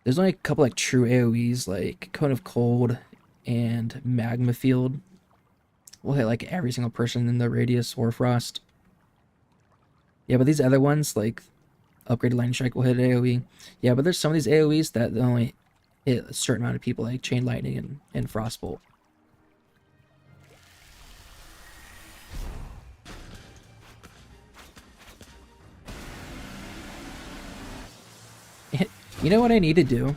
There's only a couple like true AoEs like Cone of Cold and Magma Field will hit like every single person in the radius, or Frost. Yeah, but these other ones like Upgraded Lightning Strike will hit AoE. Yeah, but there's some of these AoEs that only hit a certain amount of people, like Chain Lightning and Frostbolt. You know what I need to do?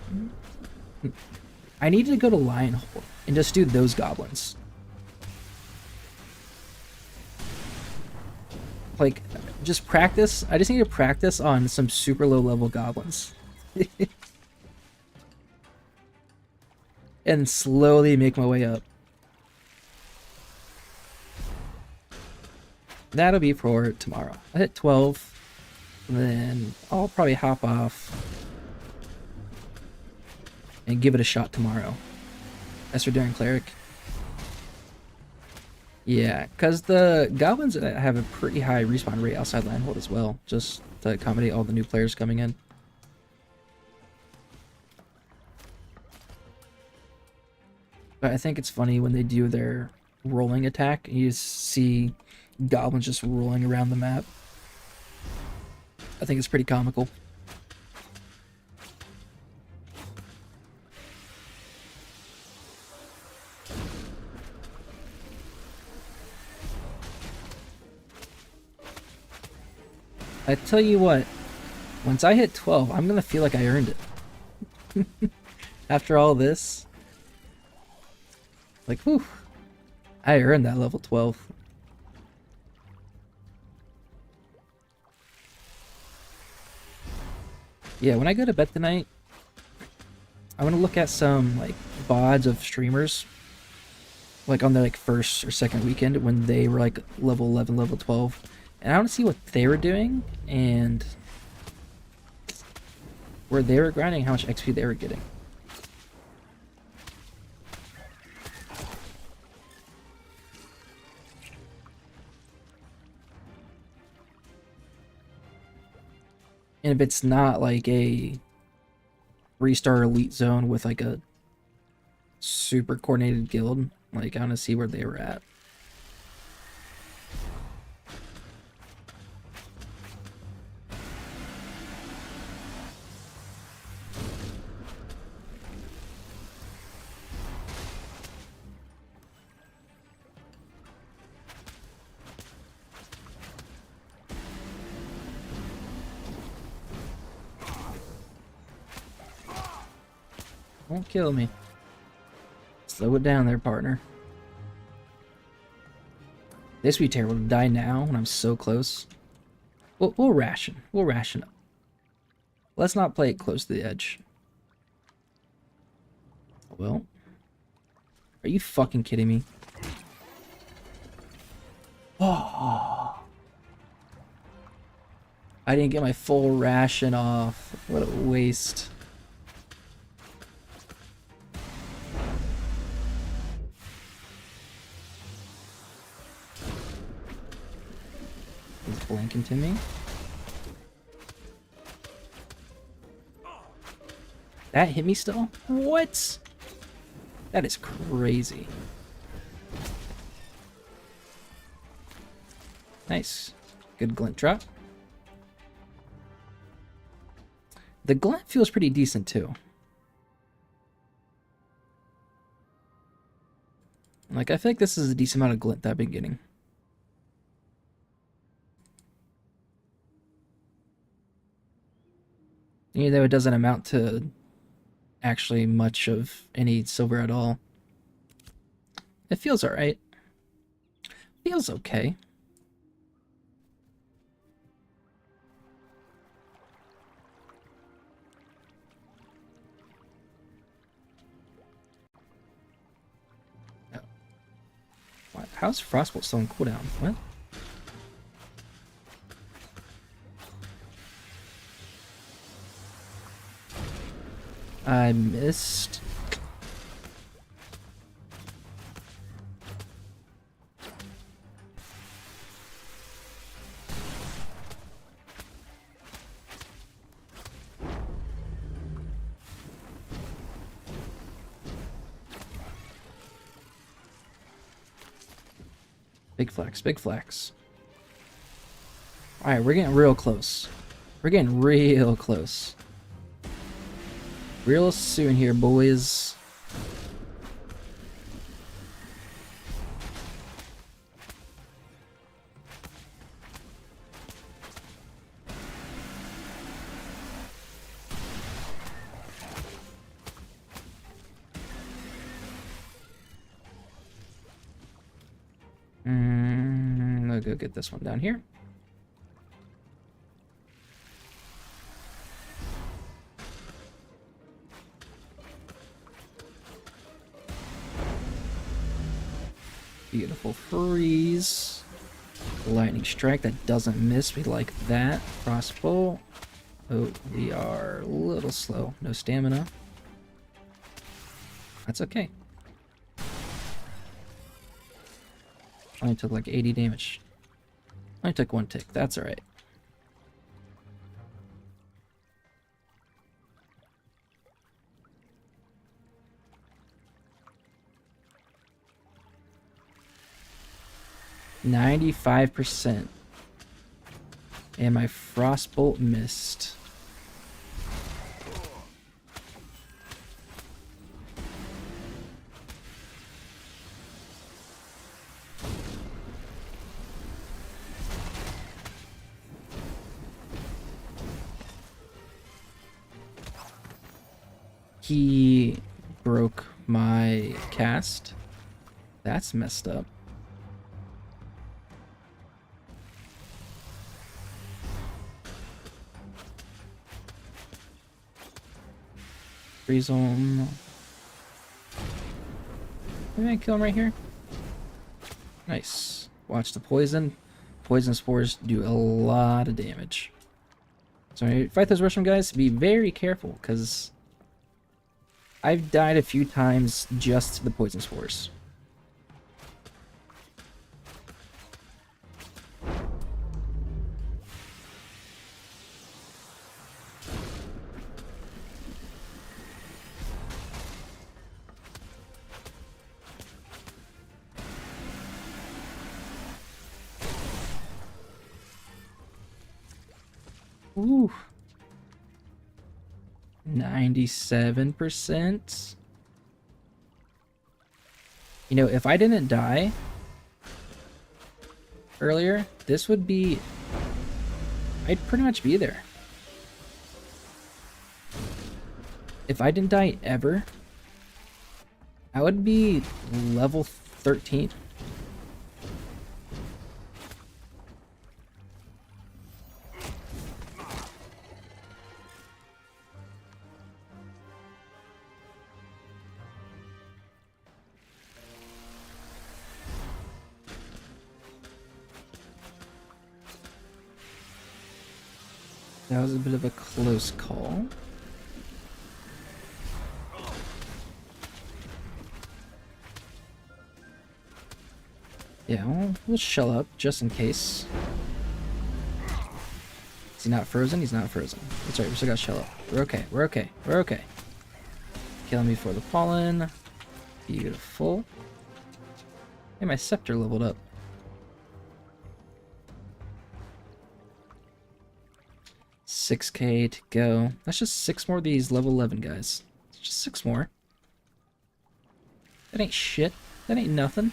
I need to go to Lionhold and just do those goblins. Like, just practice. I just need to practice on some super low level goblins. And slowly make my way up. That'll be for tomorrow. I hit 12. And then I'll probably hop off and give it a shot tomorrow. As for Daring Cleric. Yeah, because the goblins have a pretty high respawn rate outside landhold as well, just to accommodate all the new players coming in. But I think it's funny when they do their rolling attack, you see goblins just rolling around the map. I think it's pretty comical. I tell you what, once I hit 12, I'm gonna feel like I earned it. After all this, like, whew, I earned that level 12. Yeah, when I go to bed tonight, I want to look at some like VODs of streamers, like on their like first or second weekend when they were like level 11, level 12, and I want to see what they were doing and where they were grinding, how much XP they were getting. And if it's not like a 3-star elite zone with like a super coordinated guild, like I want to see where they were at. Don't kill me. Slow it down there, partner. This would be terrible to die now when I'm so close. We'll ration. We'll ration up. Let's not play it close to the edge. Well, are you fucking kidding me? Oh, I didn't get my full ration off. What a waste. He's blinking to me. That hit me still? What? That is crazy. Nice. Good glint drop. The glint feels pretty decent too. Like, I feel like this is a decent amount of glint that I've been getting. Even though it doesn't amount to actually much of any silver at all. It feels alright. Feels okay. Oh. What? How's Frostbolt still on cooldown? What? I missed. Big flex, big flex. Alright, we're getting real close. We're getting real close. Real soon here, boys. I'll go get this one down here. Beautiful freeze. Lightning strike that doesn't miss. We like that. Crossbow. Oh, we are a little slow. No stamina. That's okay. Only took like 80 damage. Only took 1 tick. That's alright. %95%. And my frostbolt missed. He broke my cast. That's messed up. Freeze him. Maybe I kill him right here. Nice. Watch the poison. Poison spores do a lot of damage. So when you fight those Russian guys, be very careful, because I've died a few times just to the poison spores. Ooh. 97%. You know, if I didn't die earlier, this would be... I'd pretty much be there. If I didn't die ever, I would be level 13. That was a bit of a close call. Yeah, we'll shell up just in case. Is he not frozen? He's not frozen. That's right, we still got shell up. We're okay, we're okay, we're okay. Killing me for the pollen. Beautiful. Hey, my scepter leveled up. $6K to go. That's just 6 more of these level 11 guys. It's just 6 more. That ain't shit. That ain't nothing.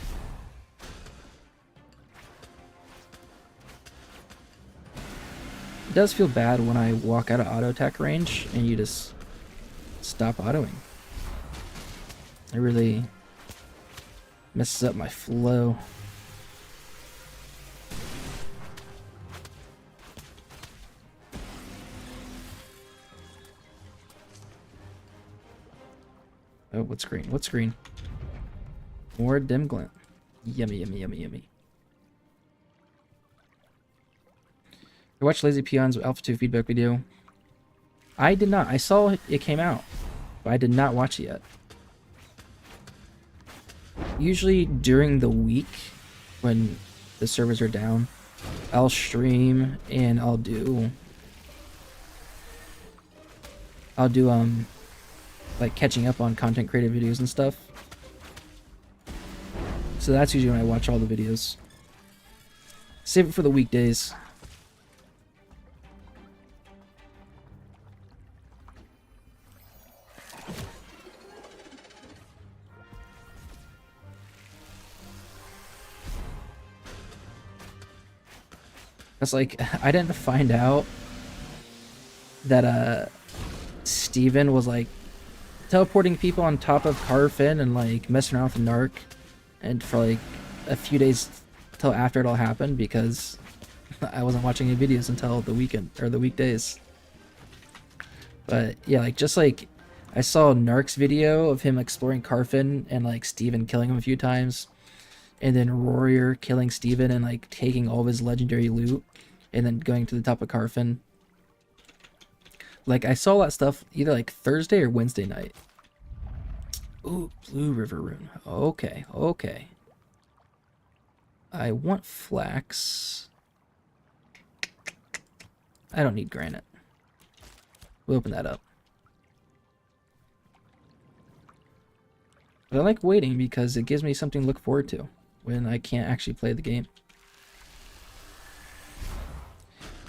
It does feel bad when I walk out of auto attack range and you just stop autoing. It really messes up my flow. Oh, what's green? What's green? More dim glint. Yummy, yummy, yummy, yummy. I watched Lazy Peon's Alpha 2 feedback video. I did not. I saw it came out, but I did not watch it yet. Usually during the week, when the servers are down, I'll stream and I'll do like catching up on content creator videos and stuff. So that's usually when I watch all the videos. Save it for the weekdays. It's like, I didn't find out that Steven was like teleporting people on top of Carfin and like messing around with Narc, and for like a few days till after it all happened, because I wasn't watching any videos until the weekend or the weekdays. But yeah, like just like I saw Narc's video of him exploring Carfin and like Steven killing him a few times, and then Warrior killing Steven and like taking all of his legendary loot and then going to the top of Carfin. Like I saw that stuff either like Thursday or Wednesday night. Ooh, Blue River Rune. Okay, okay. I want flax. I don't need granite. We'll open that up. But I like waiting because it gives me something to look forward to when I can't actually play the game.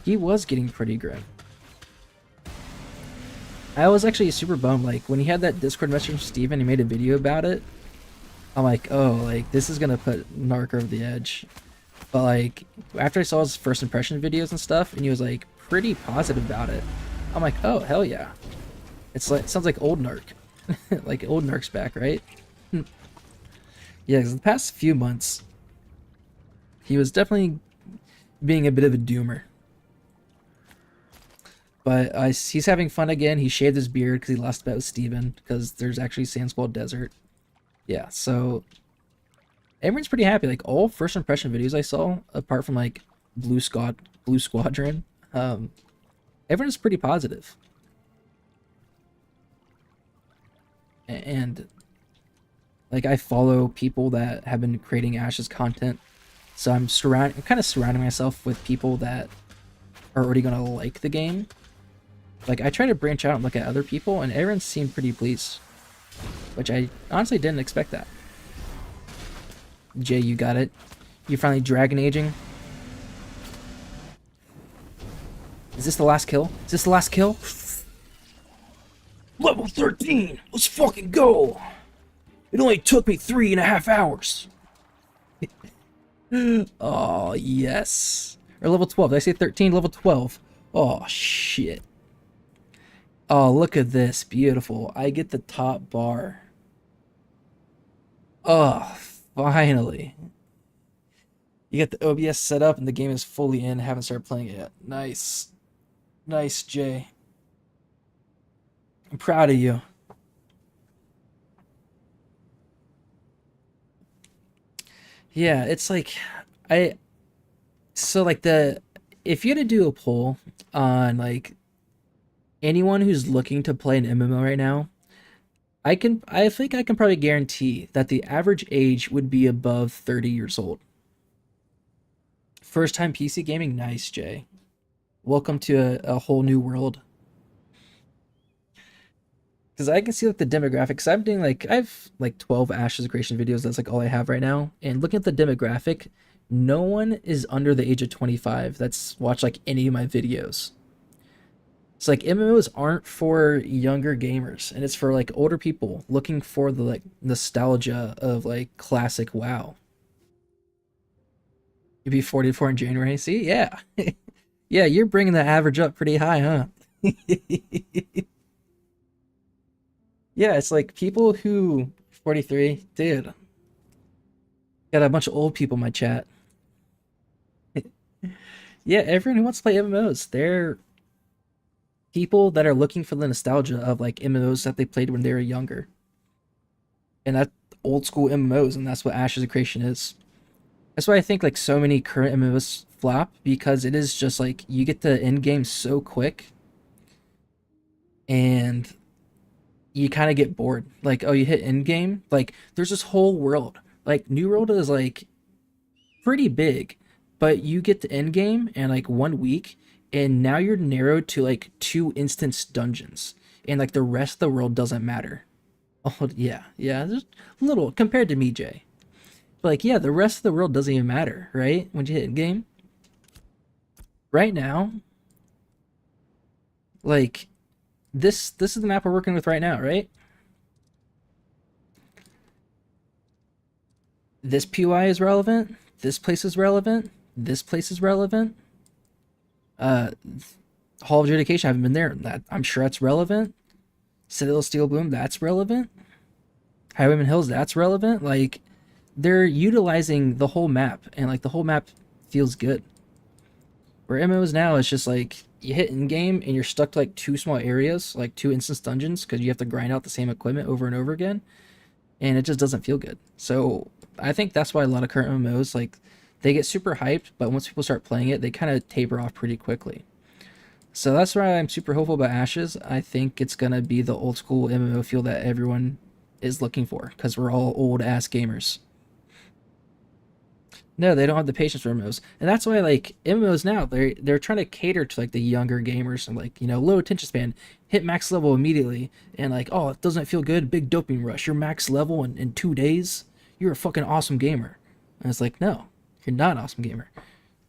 He was getting pretty grim. I was actually super bummed, like, when he had that Discord message from Steven, he made a video about it. I'm like, oh, like, this is gonna put Narc over the edge. But, like, after I saw his first impression videos and stuff, and he was, like, pretty positive about it, I'm like, oh, hell yeah. It's like, it sounds like old Narc. Like, old Narc's back, right? Yeah, because the past few months, he was definitely being a bit of a doomer. But he's having fun again. He shaved his beard because he lost a bet with Steven because there's actually Sand Squall Desert. Yeah, so everyone's pretty happy. Like, all first impression videos I saw, apart from like Blue Squadron, everyone's pretty positive. And like, I follow people that have been creating Ashes content, so I'm kind of surrounding myself with people that are already gonna like the game. Like, I try to branch out and look at other people, and everyone seemed pretty pleased, which I honestly didn't expect that. Jay, you got it. You finally dragon aging. Is this the last kill? Is this the last kill? Level 13! Let's fucking go! It only took me 3.5 hours. Oh, yes. Or level 12. Did I say 13? Level 12. Oh, shit. Oh, look at this. Beautiful. I get the top bar. Oh, finally. You get the OBS set up and the game is fully in. Haven't started playing it yet. Nice. Nice, Jay. I'm proud of you. Yeah, it's like, so like if you had to do a poll on like anyone who's looking to play an MMO right now, I think I can probably guarantee that the average age would be above 30 years old. First time PC gaming? Nice, Jay. Welcome to a whole new world. Because I can see like the demographics. I'm doing like, I've like 12 Ashes creation videos. That's like all I have right now. And looking at the demographic, no one is under the age of 25 that's watched like any of my videos. It's like MMOs aren't for younger gamers, and it's for like older people looking for the like nostalgia of like classic WoW. You'd be 44 in January. See, yeah, yeah, you're bringing the average up pretty high, huh? Yeah, it's like people who 43, dude. Got a bunch of old people in my chat. Yeah, everyone who wants to play MMOs, they're people that are looking for the nostalgia of like MMOs that they played when they were younger. And that old school MMOs, and that's what Ashes of Creation is. That's why I think like so many current MMOs flop, because it is just like you get the end game so quick and you kind of get bored. Like, oh, you hit end game, like there's this whole world. Like New World is like pretty big, but you get to end game in like 1 week, and now you're narrowed to like 2 instance dungeons, and like the rest of the world doesn't matter. Oh yeah, yeah, just a little compared to me, Jay. But like, yeah, the rest of the world doesn't even matter, right? When you hit end game. Right now, like this is the map we're working with right now, right? This POI is relevant. This place is relevant. This place is relevant. Uh, Hall of Adjudication, I haven't been there. I'm sure that's relevant. Citadel Steel Bloom, that's relevant. Highwayman Hills, that's relevant. Like, they're utilizing the whole map, and like the whole map feels good. Where MMOs now, it's just like you hit in game and you're stuck to like 2 small areas, like 2 instance dungeons, because you have to grind out the same equipment over and over again, and it just doesn't feel good. So I think that's why a lot of current MMOs, like, they get super hyped, but once people start playing it, they kind of taper off pretty quickly. So that's why I'm super hopeful about Ashes. I think it's gonna be the old school MMO feel that everyone is looking for, because we're all old ass gamers. No, they don't have the patience for MMOs, and that's why like MMOs now they're trying to cater to like the younger gamers and like low attention span, hit max level immediately, and like oh it doesn't feel good, big doping rush, you're max level in 2 days, you're a fucking awesome gamer, and it's like no, you're not an awesome gamer.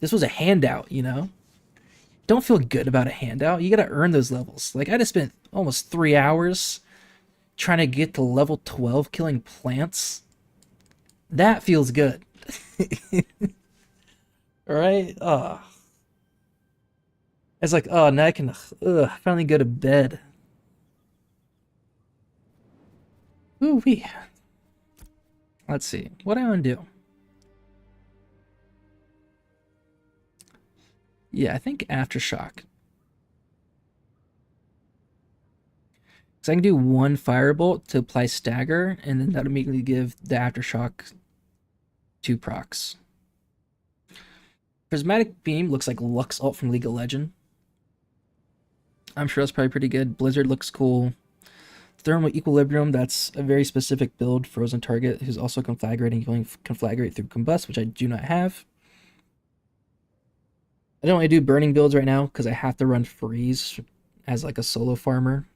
This was a handout, Don't feel good about a handout. You gotta earn those levels. Like I just spent almost 3 hours trying to get to level 12 killing plants. That feels good. Right? Oh. It's like, oh, now I can finally go to bed. Ooh wee. Let's see. What do I want to do? Yeah, I think Aftershock. So I can do one Firebolt to apply Stagger, and then that'll immediately give the Aftershock 2 procs. Prismatic Beam looks like Lux ult from League of Legends. I'm sure that's probably pretty good. Blizzard looks cool. Thermal Equilibrium, that's a very specific build. Frozen Target, who's also conflagrating. You can conflagrate through Combust, which I do not have. I don't want to do burning builds right now because I have to run Freeze as like a solo farmer.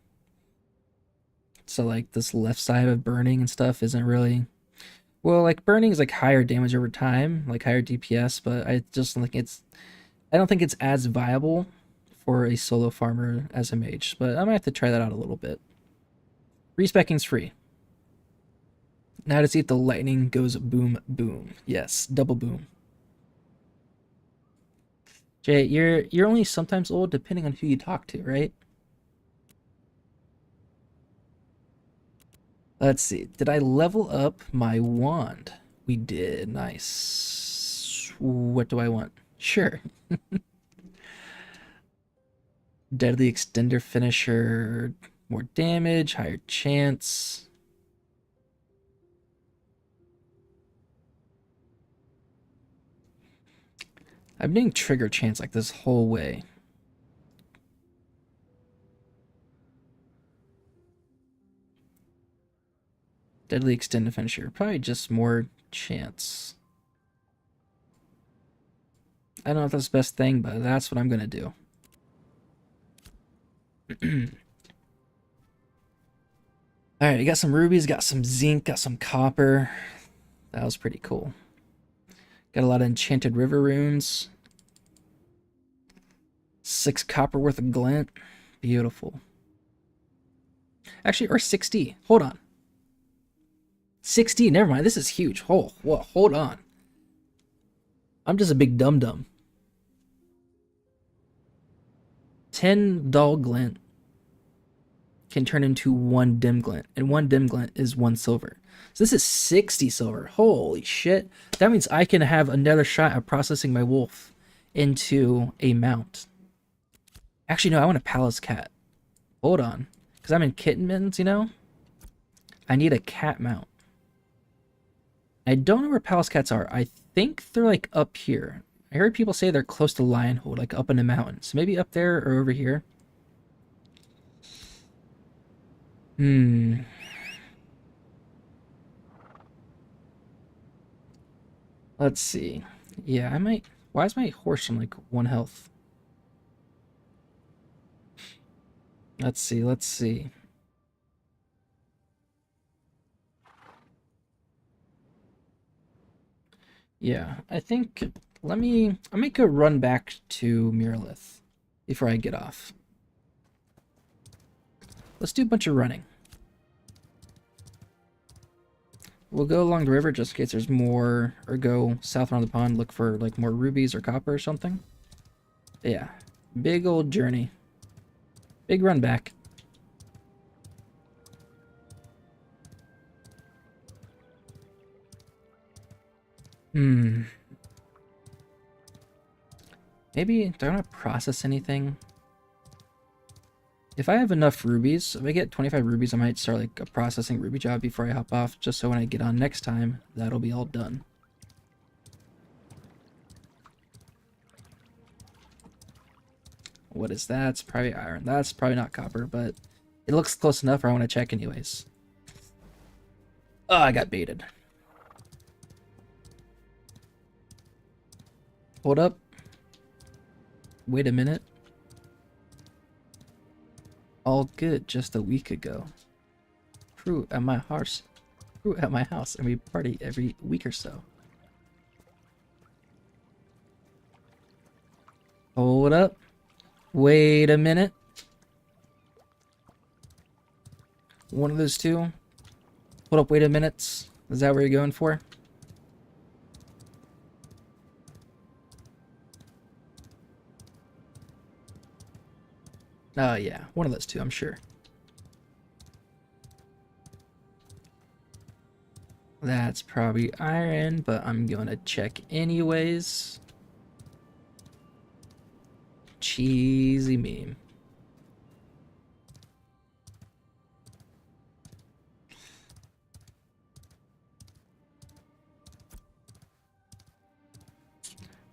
So like this left side of burning and stuff isn't really... Well, like burning is like higher damage over time, like higher DPS, but I just don't think it's as viable for a solo farmer as a mage. But I might have to try that out a little bit. Respeccing's free. Now to see if the lightning goes boom boom. Yes, double boom. Jay, you're only sometimes old depending on who you talk to, right? Let's see. Did I level up my wand? We did. Nice. What do I want? Sure. Deadly Extender Finisher. More damage. Higher chance. I've been doing trigger chance like this whole way. Deadly Extended Finisher. Probably just more chance. I don't know if that's the best thing, but that's what I'm going to do. Alright, I got some rubies, got some zinc, got some copper. That was pretty cool. Got a lot of enchanted river runes. 6 copper worth of glint. Beautiful. Actually, or 60. Hold on. 60, never mind. This is huge. Hold on. I'm just a big dum-dum. 10 dull glint can turn into 1 dim glint, and 1 dim glint is 1 silver. So this is 60 silver. Holy shit. That means I can have another shot at processing my wolf into a mount. Actually, no, I want a palace cat. Hold on. Because I'm in kitten mittens, I need a cat mount. I don't know where palace cats are. I think they're like up here. I heard people say they're close to Lionhold, like up in the mountains. So maybe up there or over here. Let's see. Yeah, I might... Why is my horse on like 1 health? Let's see. Yeah, I think... I might go run back to Lyneth before I get off. Let's do a bunch of running. We'll go along the river just in case there's more, or go south around the pond, look for like more rubies or copper or something. Yeah, big old journey. Big run back. Maybe, do I want to process anything? If I have enough rubies, if I get 25 rubies, I might start like a processing ruby job before I hop off, just so when I get on next time, that'll be all done. What is that? It's probably iron. That's probably not copper, but it looks close enough or I want to check anyways. Oh, I got baited. Hold up. Wait a minute. All good just a week ago. Crew at my house. Crew at my house, and we party every week or so. Hold up. Wait a minute. One of those two. Hold up, wait a minute. Is that what you're going for? Oh, yeah. One of those two, I'm sure. That's probably iron, but I'm going to check anyways. Cheesy meme.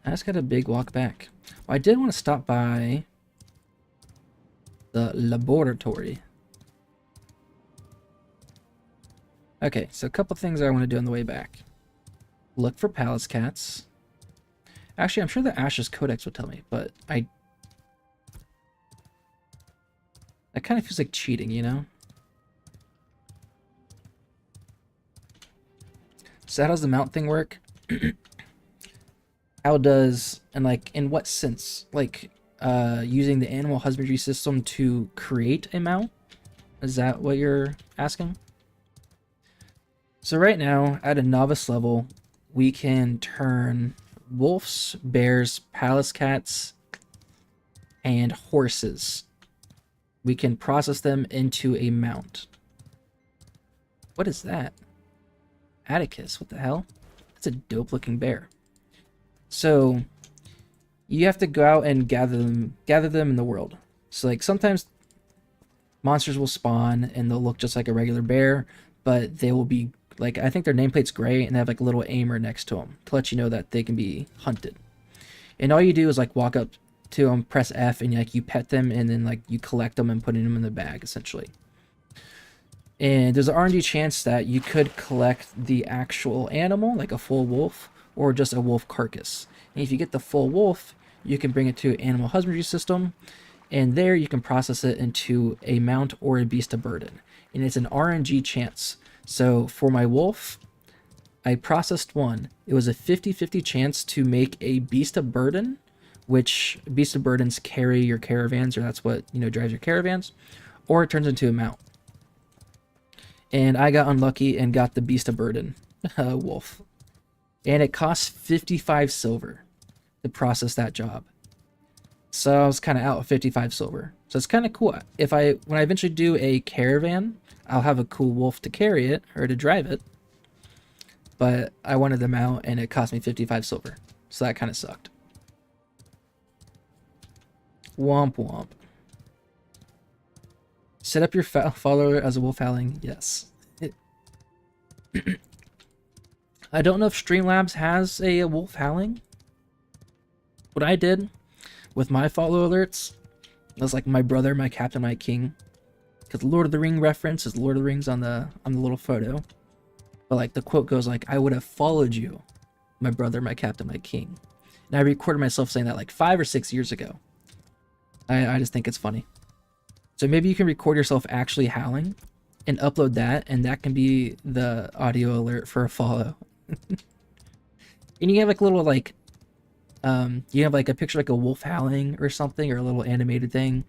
I just got a big walk back. Well, I did want to stop by the laboratory. Okay, so a couple things I want to do on the way back. Look for palace cats. Actually, I'm sure the Ashes Codex would tell me, but that kind of feels like cheating, you know? So how does the mount thing work? How does, and like, in what sense? Like, using the animal husbandry system to create a mount? Is that what you're asking? So right now, at a novice level, we can turn wolves, bears, palace cats, and horses. We can process them into a mount. What is that? Atticus, what the hell? That's a dope looking bear. So you have to go out and gather them in the world. So like sometimes monsters will spawn and they'll look just like a regular bear, but they will be like, I think their nameplate's gray and they have like a little aimer next to them to let you know that they can be hunted. And all you do is like walk up to them, press F, and like you pet them, and then like you collect them and put them in the bag essentially. And there's an RNG chance that you could collect the actual animal, like a full wolf, or just a wolf carcass. And if you get the full wolf, you can bring it to animal husbandry system, and there you can process it into a mount or a beast of burden. And it's an RNG chance. So for my wolf, I processed one. It was a 50-50 chance to make a beast of burden, which beast of burdens carry your caravans, or that's what, you know, drives your caravans, or it turns into a mount. And I got unlucky and got the beast of burden wolf. And it costs 55 silver to process that job. So I was kind of out of 55 silver. So it's kind of cool. When I eventually do a caravan, I'll have a cool wolf to carry it or to drive it. But I wanted them out and it cost me 55 silver. So that kind of sucked. Womp womp. Set up your follower as a wolf howling. Yes. I don't know if Streamlabs has a wolf howling. What I did with my follow alerts was like my brother, my captain, my king. Because Lord of the Ring reference is Lord of the Rings on the little photo. But like the quote goes like, I would have followed you, my brother, my captain, my king. And I recorded myself saying that like 5 or 6 years ago. I just think it's funny. So maybe you can record yourself actually howling and upload that, and that can be the audio alert for a follow. And you have like a little like you have like a picture like a wolf howling or something, or a little animated thing,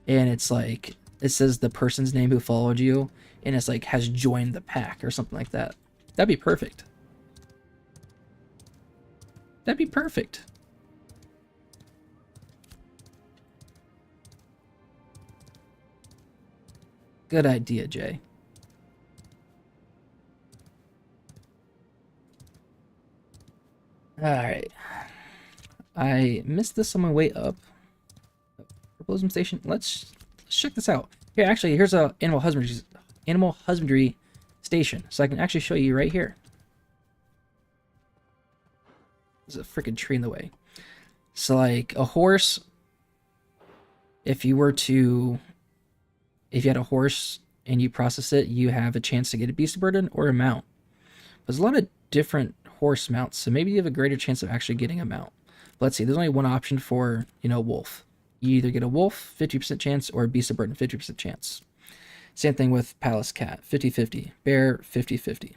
and it's like it says the person's name who followed you, and it's like has joined the pack or something like that. That'd be perfect. That'd be perfect. Good idea, Jay. Alright. I missed this on my way up. Herbalism station. Let's check this out. Here, actually, here's a animal husbandry station. So I can actually show you right here. There's a freaking tree in the way. So like a horse, if you had a horse and you process it, you have a chance to get a beast of burden or a mount. There's a lot of different horse mounts, so maybe you have a greater chance of actually getting a mount. Let's see, there's only one option for, wolf. You either get a wolf, 50% chance, or a beast of burden, 50% chance. Same thing with palace cat, 50-50. Bear, 50-50.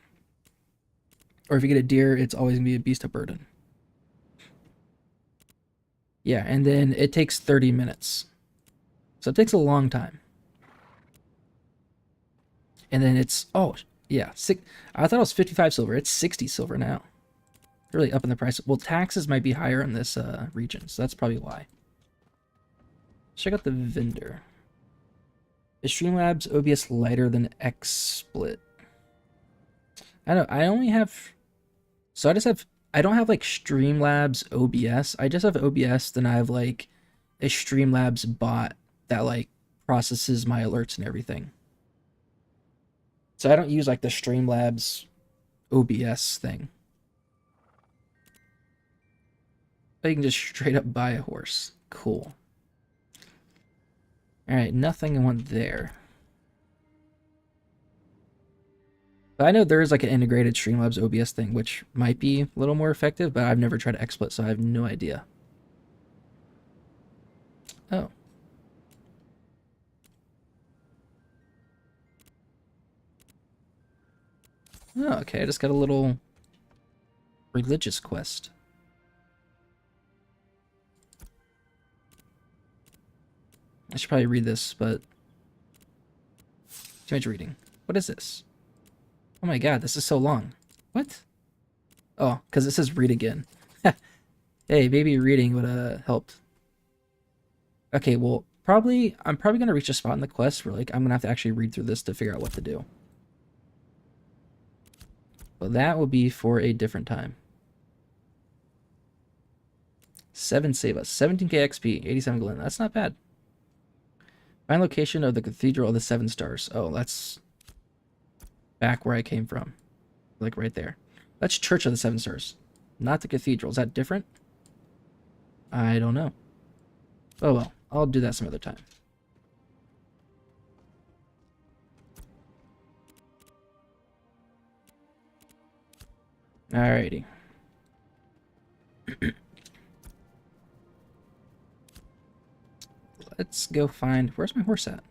Or if you get a deer, it's always going to be a beast of burden. Yeah, and then it takes 30 minutes. So it takes a long time. And then it's, oh, yeah, I thought it was 55 silver. It's 60 silver now. Really up in the price. Well, taxes might be higher in this region, so that's probably why. Check out the vendor. Is Streamlabs OBS lighter than XSplit? I don't know. I only have... So I don't have like Streamlabs OBS. I just have OBS, then I have like a Streamlabs bot that like processes my alerts and everything. So I don't use like the Streamlabs OBS thing. But you can just straight up buy a horse. Cool. Alright, nothing I want there. But I know there is like an integrated Streamlabs OBS thing, which might be a little more effective, but I've never tried to XSplit, so I have no idea. Oh. Oh, okay, I just got a little religious quest. I should probably read this, but too much reading. What is this? Oh my god, this is so long. What? Oh, because it says read again. Hey, maybe reading would have helped. Okay, well, I'm probably going to reach a spot in the quest where like I'm going to have to actually read through this to figure out what to do. But that will be for a different time. 7 save us. 17k XP, 87 Glen. That's not bad. Find location of the Cathedral of the Seven Stars. Oh, that's back where I came from. Like right there. That's Church of the Seven Stars. Not the Cathedral. Is that different? I don't know. Oh well. I'll do that some other time. Alrighty. Let's go find... Where's my horse at?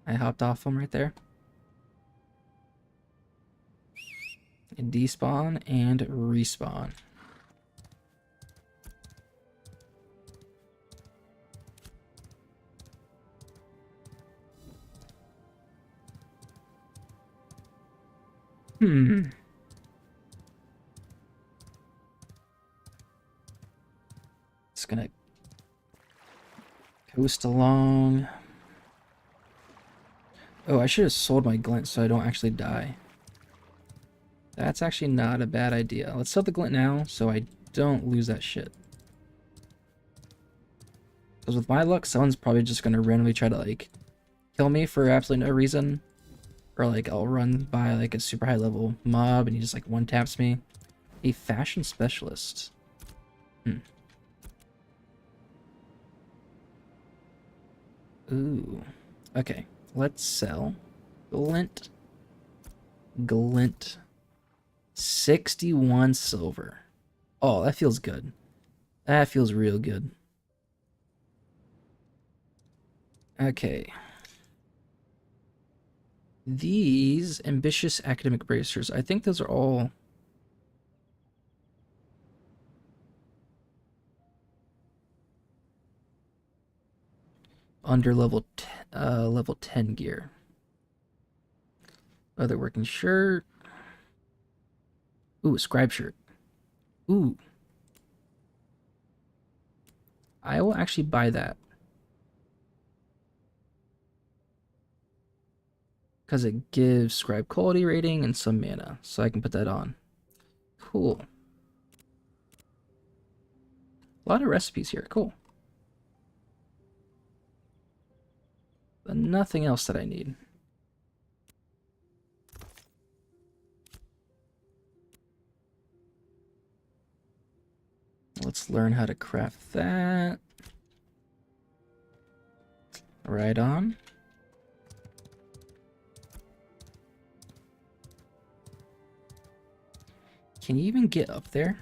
I hopped off him right there. And despawn and respawn. It's gonna coast along. Oh, I should have sold my glint so I don't actually die. That's actually not a bad idea. Let's sell the glint now so I don't lose that shit. Because with my luck, someone's probably just gonna randomly try to like kill me for absolutely no reason. Or like I'll run by like a super high level mob and he just like one taps me. A fashion specialist. Ooh. Okay. Let's sell glint. Glint. 61 silver. Oh, that feels good. That feels real good. Okay. These ambitious academic bracers, I think those are all under level 10 gear. Other working shirt. Ooh, scribe shirt. Ooh. I will actually buy that. Because it gives scribe quality rating and some mana. So I can put that on. Cool. A lot of recipes here. Cool. But nothing else that I need. Let's learn how to craft that. Right on. Can you even get up there?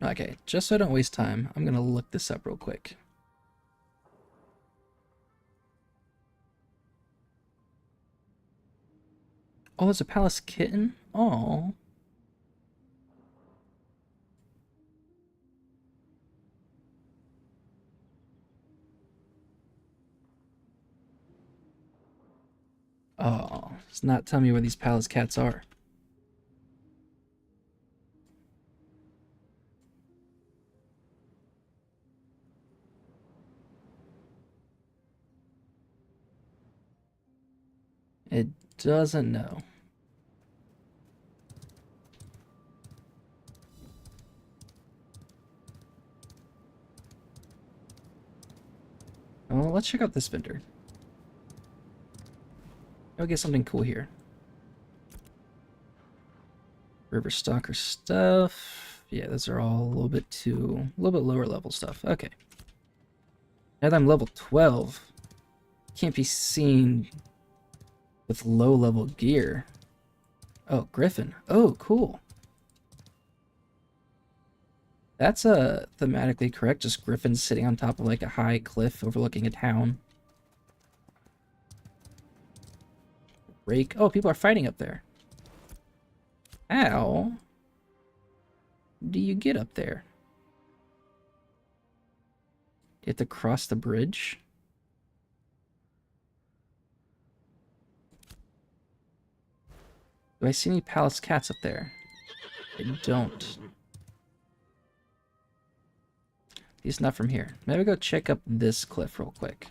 Okay, just so I don't waste time, I'm gonna look this up real quick. Oh, there's a palace kitten? Oh. Oh, it's not telling me where these palace cats are. It doesn't know. Well, let's check out this vendor. I'll get something cool here. River Stalker stuff. Yeah, those are all a little bit lower level stuff. Okay. Now that I'm level 12, can't be seen with low level gear. Oh, Griffin. Oh, cool. That's thematically correct. Just Griffins sitting on top of like a high cliff overlooking a town. Rake. Oh, people are fighting up there. How do you get up there? You have to cross the bridge? Do I see any palace cats up there? I don't. He's not from here. Maybe go check up this cliff real quick.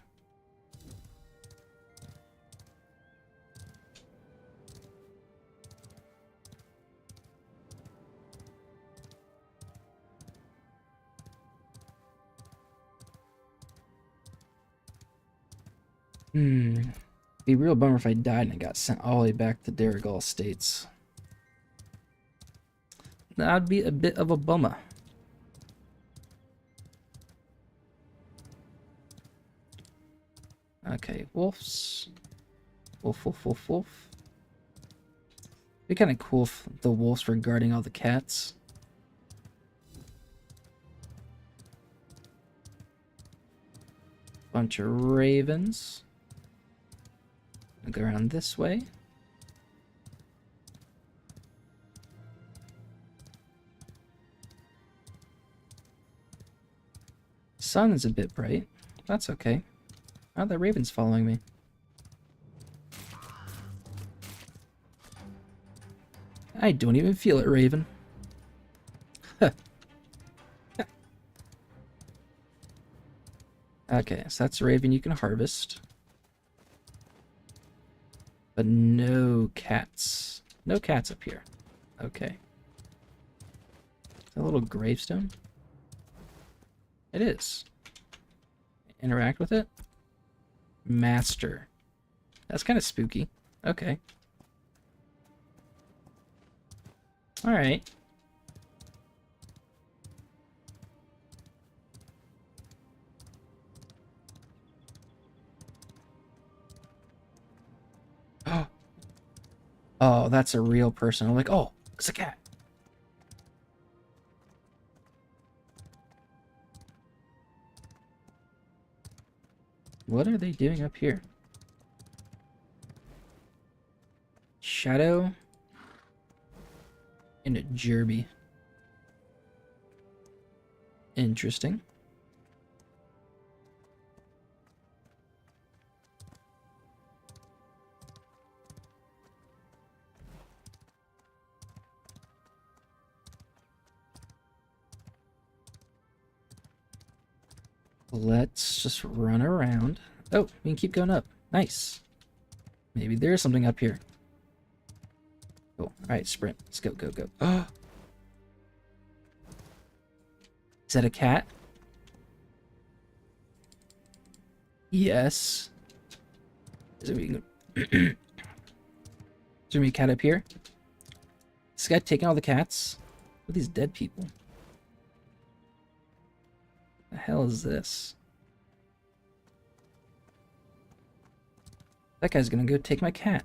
Be real bummer if I died and I got sent all the way back to Darigal Estates. That'd be a bit of a bummer. Okay, wolves. Wolf, wolf, wolf, wolf. It'd be kind of cool if the wolves were guarding all the cats. Bunch of ravens. I'll go around this way. Sun is a bit bright. That's okay. Oh, that raven's following me. I don't even feel it, Raven. Okay, so that's a raven you can harvest. But no cats. No cats up here. Okay. Is that a little gravestone? It is. Interact with it? Master. That's kind of spooky. Okay. Alright. Oh, that's a real person. I'm like, oh, it's a cat. What are they doing up here? Shadow and a Jerby. Interesting. Let's just run around. Oh, we can keep going up. Nice. Maybe there's something up here. Cool. Alright, sprint. Let's go, go, go. Oh! Is that a cat? Yes. Is there a cat up here? Is this guy taking all the cats? What are these dead people? The hell is this? That guy's gonna go take my cat.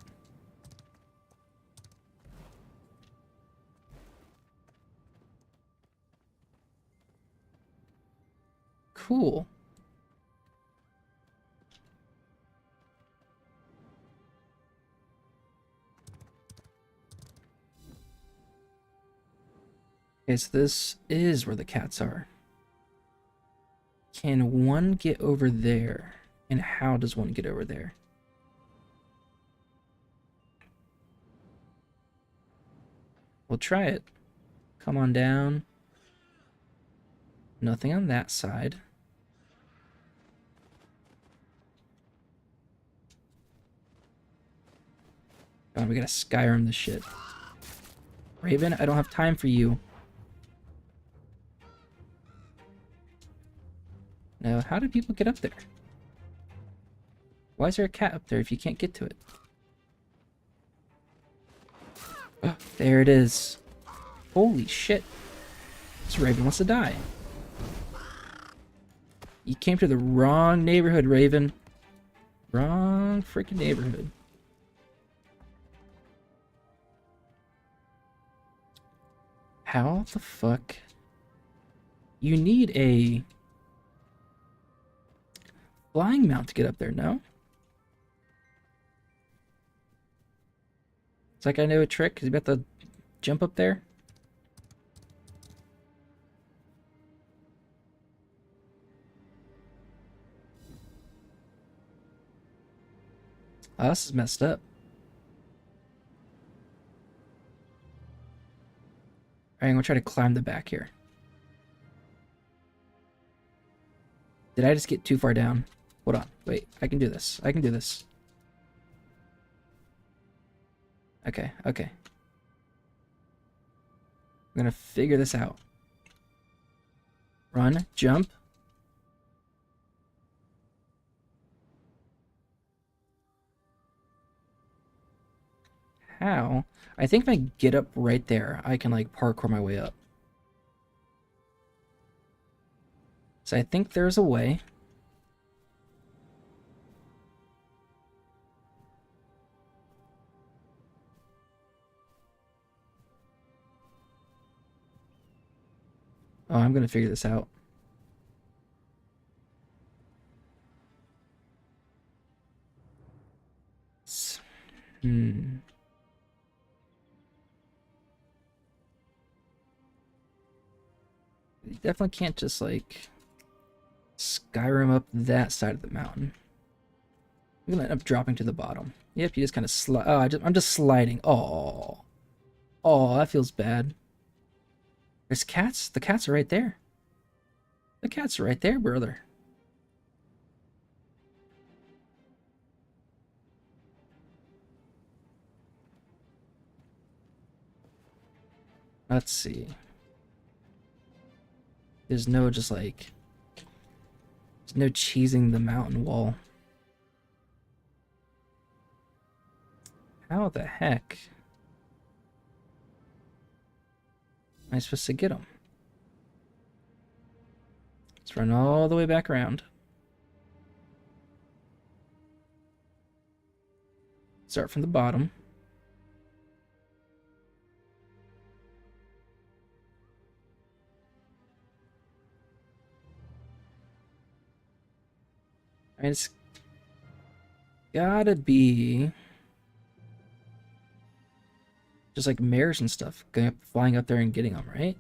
cool. Okay, so this is where the cats are. Can one get over there? And how does one get over there? We'll try it. Come on down. Nothing on that side. Come on, we gotta Skyrim this shit. Raven, I don't have time for you. Now, how do people get up there? Why is there a cat up there if you can't get to it? Oh, there it is. Holy shit. This Raven wants to die. You came to the wrong neighborhood, Raven. Wrong freaking neighborhood. How the fuck? You need a flying mount to get up there, no? It's like I know a trick. Is he about to jump up there? Oh, this is messed up. Alright, I'm gonna try to climb the back here. Did I just get too far down? Hold on. Wait, I can do this. I can do this. Okay, okay. I'm gonna figure this out. Run, jump. How? I think if I get up right there, I can like parkour my way up. So I think there's a way. Oh, I'm gonna figure this out. Hmm. You definitely can't just like Skyrim up that side of the mountain. I'm gonna end up dropping to the bottom. Yep, you just kind of slide. Oh, I'm just sliding. Oh, oh, that feels bad. There's cats. The cats are right there. The cats are right there, brother. Let's see. There's no just like... There's no cheesing the mountain wall. How the heck am I supposed to get them? Let's run all the way back around. Start from the bottom. I mean, it's gotta be just like mares and stuff going up, flying up there and getting them, right?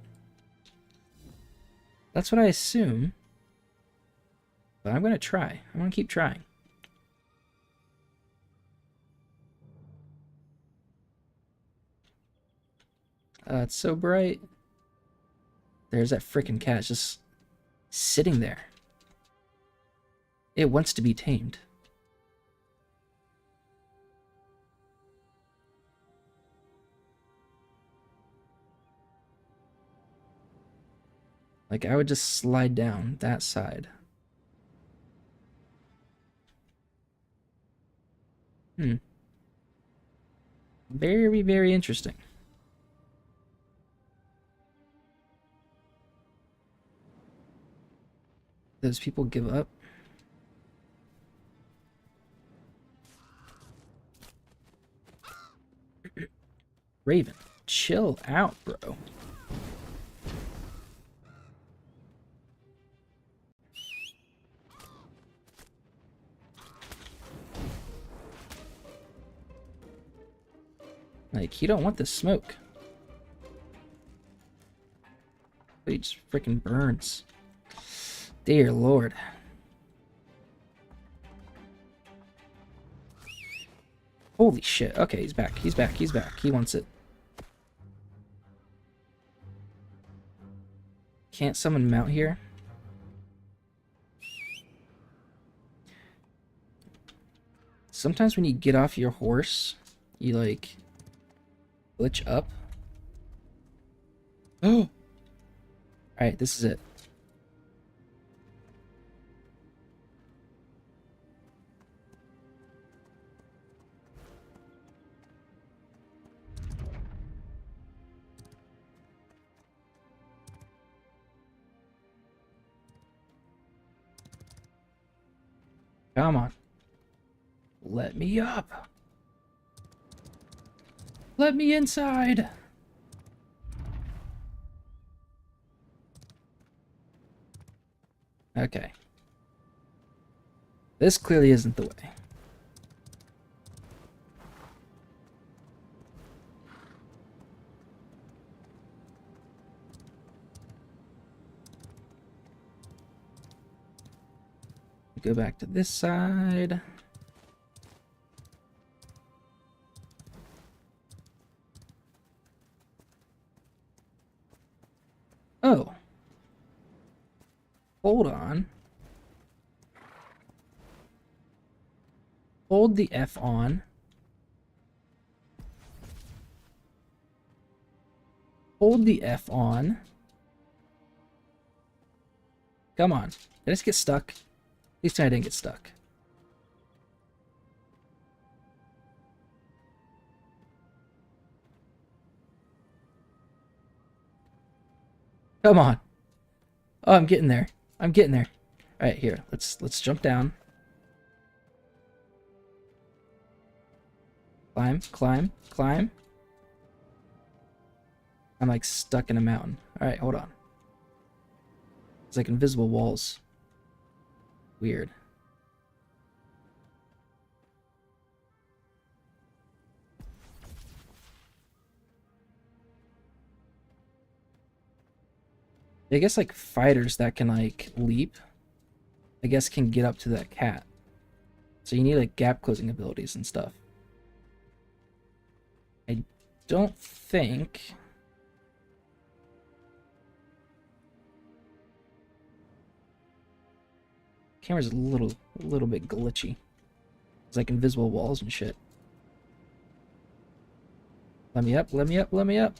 That's what I assume. But I'm gonna try. I'm gonna keep trying. It's so bright. There's that freaking cat just sitting there. It wants to be tamed. Like, I would just slide down that side. Very, very interesting. Those people give up. Raven, chill out, bro. Like, he don't want this smoke. But he just freaking burns. Dear Lord. Holy shit. Okay, he's back. He's back. He's back. He wants it. Can't someone mount here? Sometimes when you get off your horse, you like glitch up. Oh! Alright, this is it. Come on. Let me up. Let me inside. Okay. This clearly isn't the way. Go back to this side. Oh. Hold on. Hold the F on. Hold the F on. Come on. Did I just get stuck? At least I didn't get stuck. Come on. Oh, I'm getting there. I'm getting there. All right, here. Let's jump down. Climb, climb, climb. I'm like stuck in a mountain. All right, hold on. It's like invisible walls. Weird. I guess like fighters that can like leap, I guess can get up to that cat. So you need like gap closing abilities and stuff. I don't think... Camera's a little bit glitchy. It's like invisible walls and shit. Let me up, let me up, let me up.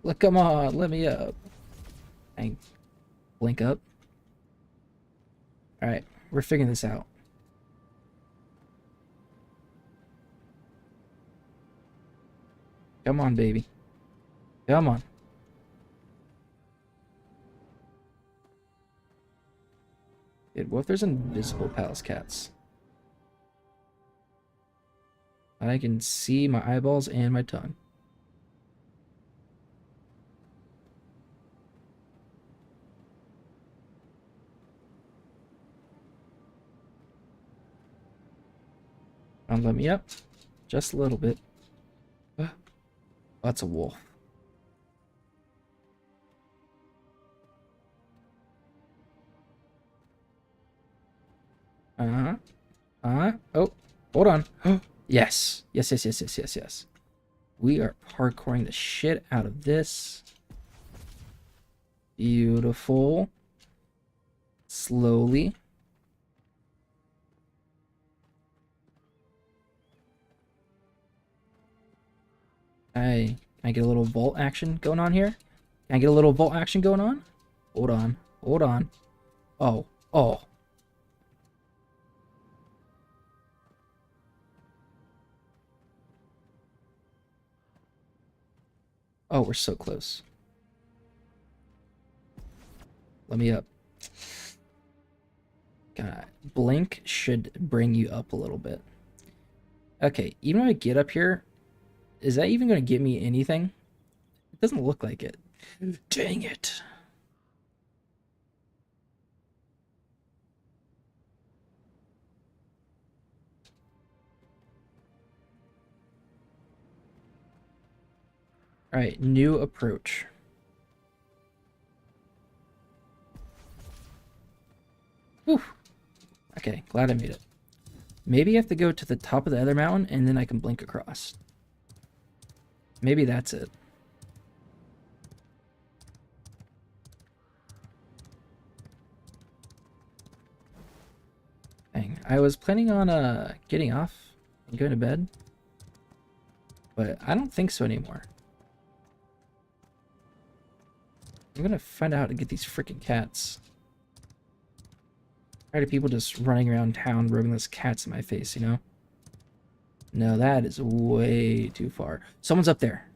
Look, come on, let me up. Dang. Blink up. Alright, we're figuring this out. Come on, baby. Come on. Dude, what if there's invisible palace cats? I can see my eyeballs and my tongue. Let me up. Just a little bit. Oh, that's a wolf. Oh, hold on. Yes. Yes. We are parkouring the shit out of this. Beautiful. Slowly. Can I get a little vault action going on here? Can I get a little vault action going on? Hold on. Hold on. Oh. Oh. Oh, we're so close. Let me up. God, blink should bring you up a little bit. Okay, even when I get up here, is that even going to get me anything? It doesn't look like it. Dang it. Alright, new approach. Whew. Okay, glad I made it. Maybe I have to go to the top of the other mountain and then I can blink across. Maybe that's it. Dang, I was planning on getting off and going to bed, but I don't think so anymore. I'm gonna find out how to get these freaking cats. Tired of people just running around town rubbing those cats in my face, you know? No, that is way too far. Someone's up there.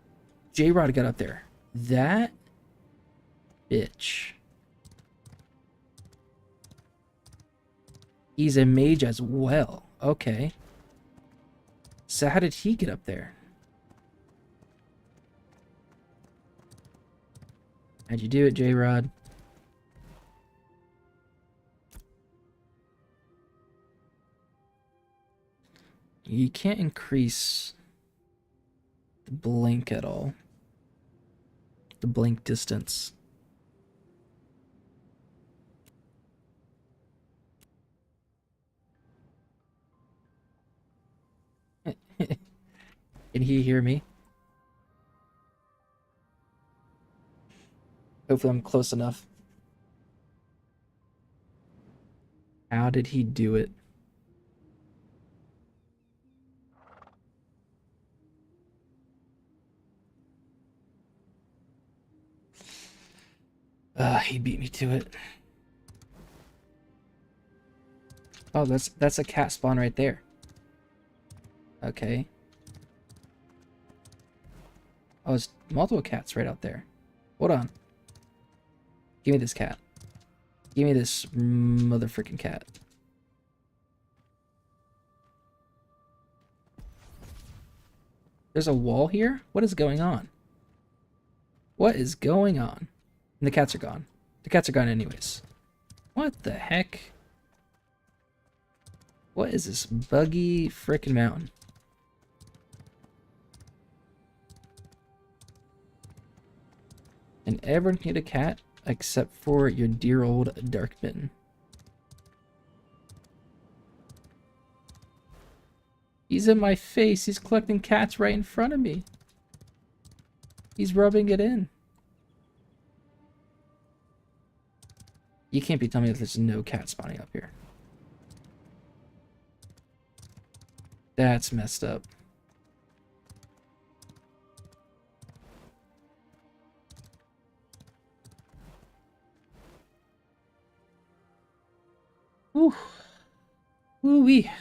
J-Rod got up there. That bitch. He's a mage as well. Okay. So how did he get up there? How'd you do it, J-Rod? You can't increase the blink at all. The blink distance. Can he hear me? Hopefully I'm close enough. How did he do it? He beat me to it. Oh, that's a cat spawn right there. Okay. Oh, there's multiple cats right out there. Hold on. Give me this cat. Give me this motherfucking cat. There's a wall here? What is going on? What is going on? And the cats are gone. The cats are gone anyways. What the heck? What is this buggy frickin' mountain? And everyone can get a cat except for your dear old Darkman. He's in my face. He's collecting cats right in front of me. He's rubbing it in. You can't be telling me that there's no cat spawning up here. That's messed up. Ooh. Ooh-wee.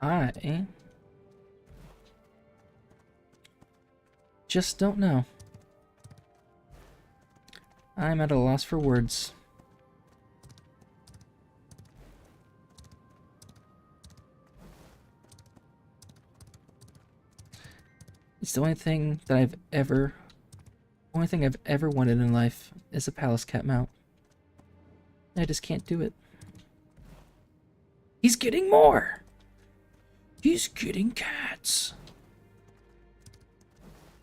I just don't know. I'm at a loss for words. It's the only thing that I've ever wanted in life is a palace cat mount. I just can't do it. He's getting more! He's getting cats!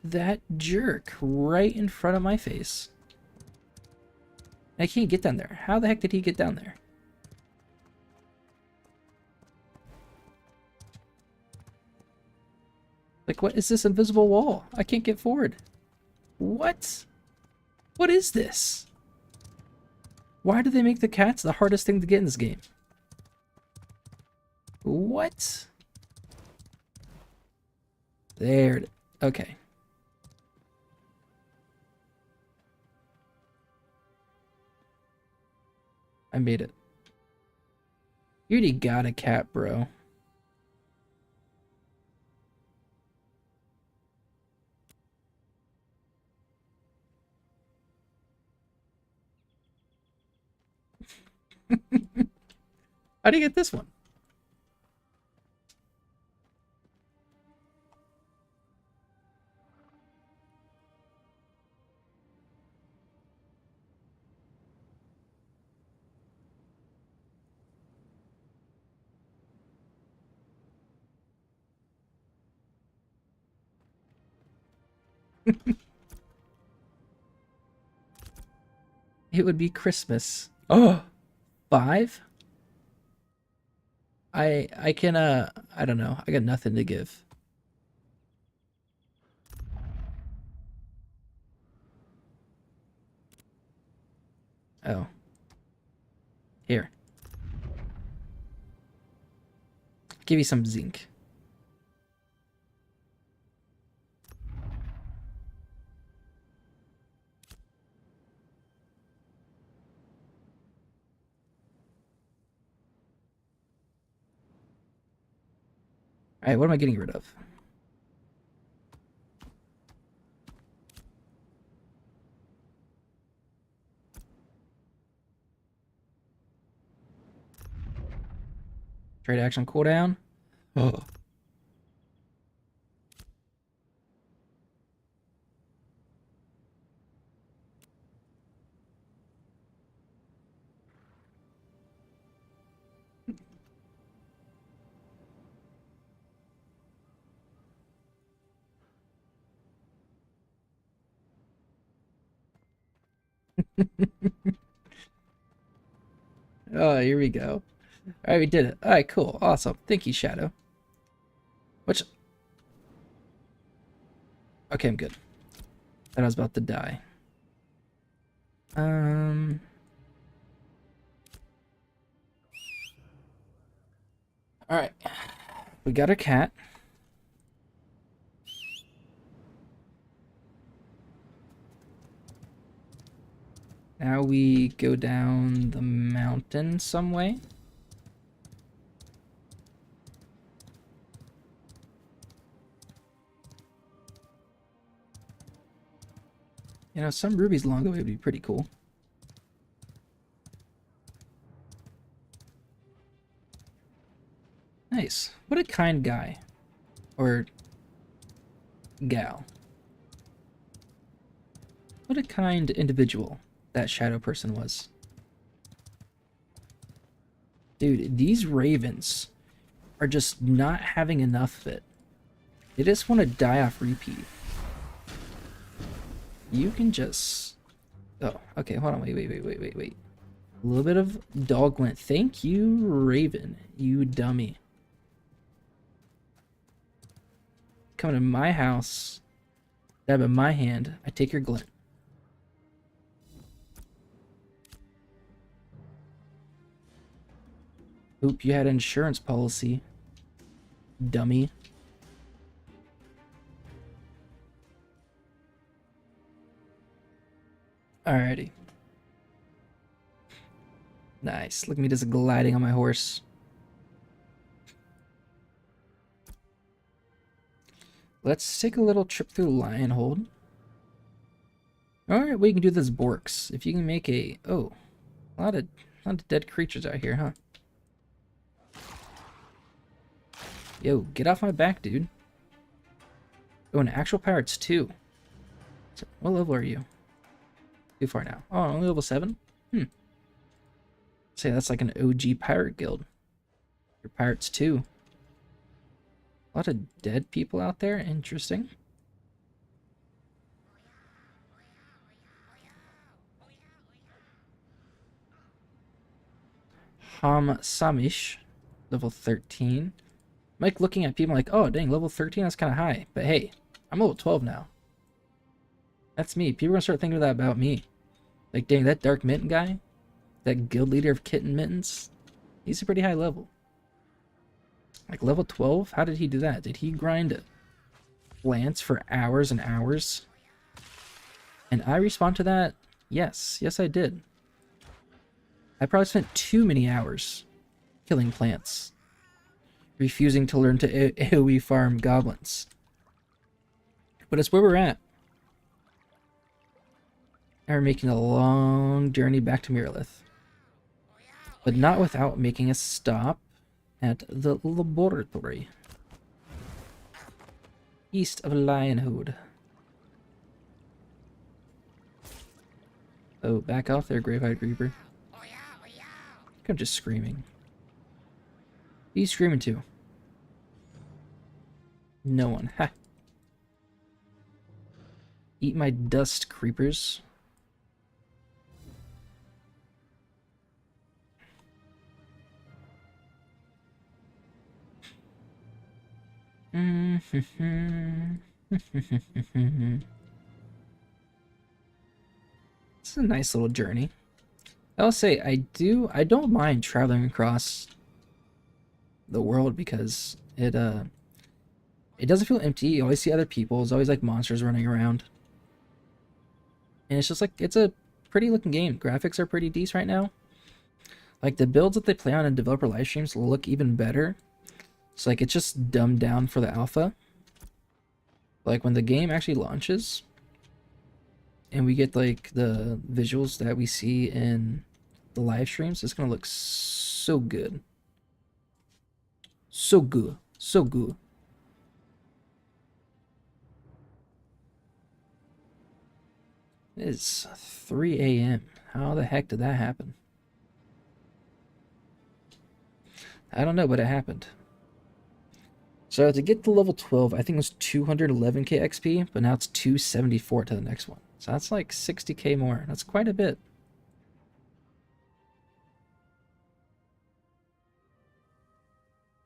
That jerk right in front of my face. I can't get down there. How the heck did he get down there? Like, what is this invisible wall? I can't get forward. What? What is this? Why do they make the cats the hardest thing to get in this game? What? There it is. Okay. I made it. You already got a cat, bro. How do you get this one? It would be Christmas. Oh, 5? I can I don't know. I got nothing to give. Oh. Here. Give you some zinc. Alright, what am I getting rid of? Trade action cooldown. Oh. Oh, here we go. Alright, we did it. Alright, cool. Awesome. Thank you, Shadow. Which... Okay, I'm good. Thought I was about to die. Alright. We got a cat. Now we go down the mountain some way. You know, some rubies along the way would be pretty cool. Nice. What a kind guy. Or gal. What a kind individual that shadow person was. Dude, these ravens are just not having enough of it. They just want to die off repeat. You can just... Oh, okay, hold on, wait. A little bit of dog glint. Thank you, Raven, you dummy. Come to my house, dab in my hand, I take your glint. Oop, you had an insurance policy, dummy. Alrighty. Nice. Look at me just gliding on my horse. Let's take a little trip through Lionhold. Alright, we can do this Borks. If you can make a... Oh, a lot of dead creatures out here, huh? Yo, get off my back, dude. Oh, and actual pirates too. So, what level are you? Too far now. Oh, only level 7? Say that's like an OG pirate guild. Your pirates too. A lot of dead people out there. Interesting. Samish, level 13. Mike looking at people like, oh dang, level 13, that's kind of high. But hey, I'm level 12 now. That's me. People are gonna start thinking that about me. Like, dang, that Dark Mitten guy, that guild leader of Kitten Mittens, he's a pretty high level. Like level 12? How did he do that? Did he grind plants for hours and hours? And I respond to that, yes. Yes, I did. I probably spent too many hours killing plants, refusing to learn to AoE farm goblins. But it's where we're at. And we're making a long journey back to Lyneth. But not without making a stop at the laboratory east of Lionhold. Oh, back off there, Grave-Eyed Reaper. I'm just screaming. He's screaming too. No one. Ha. Eat my dust, creepers. It's a nice little journey. I'll say I don't mind traveling across the world because it doesn't feel empty. You always see other people. There's always like monsters running around. And it's just like it's a pretty looking game. Graphics are pretty decent right now. Like the builds that they play on in developer live streams look even better. It's like it's just dumbed down for the alpha. Like when the game actually launches and we get like the visuals that we see in the live streams, it's gonna look so good. So good. So good. It's 3 a.m. How the heck did that happen? I don't know, but it happened. So to get to level 12, I think it was 211k XP, but now it's 274 to the next one. So that's like 60k more. That's quite a bit.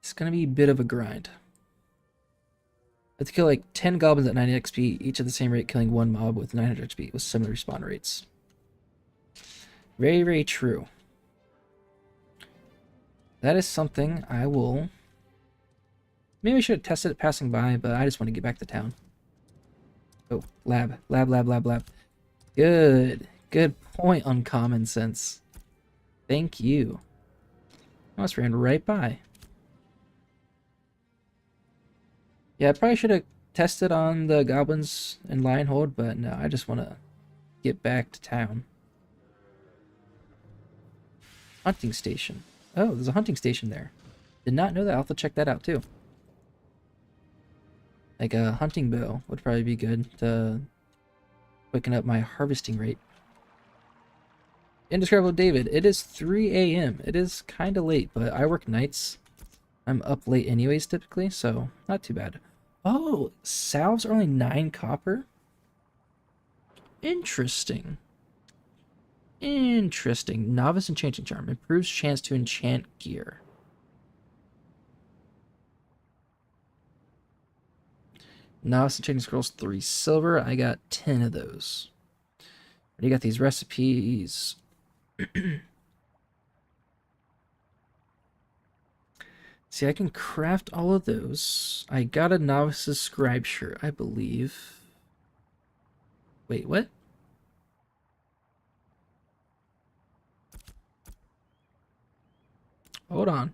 It's gonna be a bit of a grind. I have to kill like 10 goblins at 90 XP, each at the same rate, killing one mob with 900 XP with similar respawn rates. Very, very true. That is something I will... Maybe I should have tested it passing by, but I just want to get back to town. Oh, lab. Lab, lab, lab, lab. Good. Good point on common sense. Thank you. I almost ran right by. Yeah, I probably should have tested on the goblins and Lionhold, but no, I just want to get back to town. Hunting station. Oh, there's a hunting station there. Did not know that. I'll have to check that out too. Like a hunting bow would probably be good to quicken up my harvesting rate. Indescribable David. It is 3 a.m. It is kind of late, but I work nights. I'm up late anyways typically, so not too bad. Oh, salves are only 9 copper? Interesting. Interesting. Novice Enchanting Charm. Improves chance to enchant gear. Novice Enchanting Scrolls, 3 silver. I got 10 of those. You got these recipes. See, I can craft all of those. I got a Novice's Scribe shirt, I believe. Wait, what? Hold on.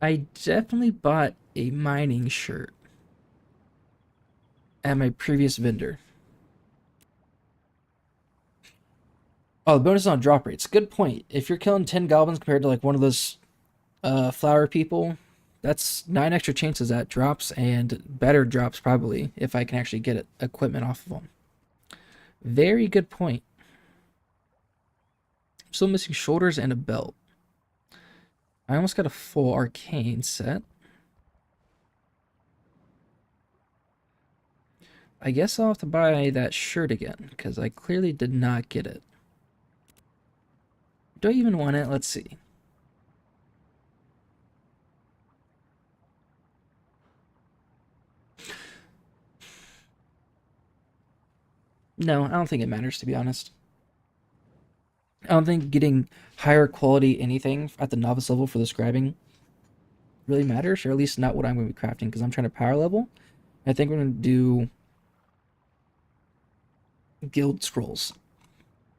I definitely bought a mining shirt at my previous vendor. Oh, the bonus on drop rates. Good point. If you're killing 10 goblins compared to like one of those flower people, that's 9 extra chances at drops and better drops probably if I can actually get equipment off of them. Very good point. I'm still missing shoulders and a belt. I almost got a full arcane set. I guess I'll have to buy that shirt again because I clearly did not get it. Do I even want it? Let's see. No, I don't think it matters, to be honest. I don't think getting higher quality anything at the novice level for the scribing really matters, or at least not what I'm going to be crafting, because I'm trying to power level. I think we're going to do guild scrolls,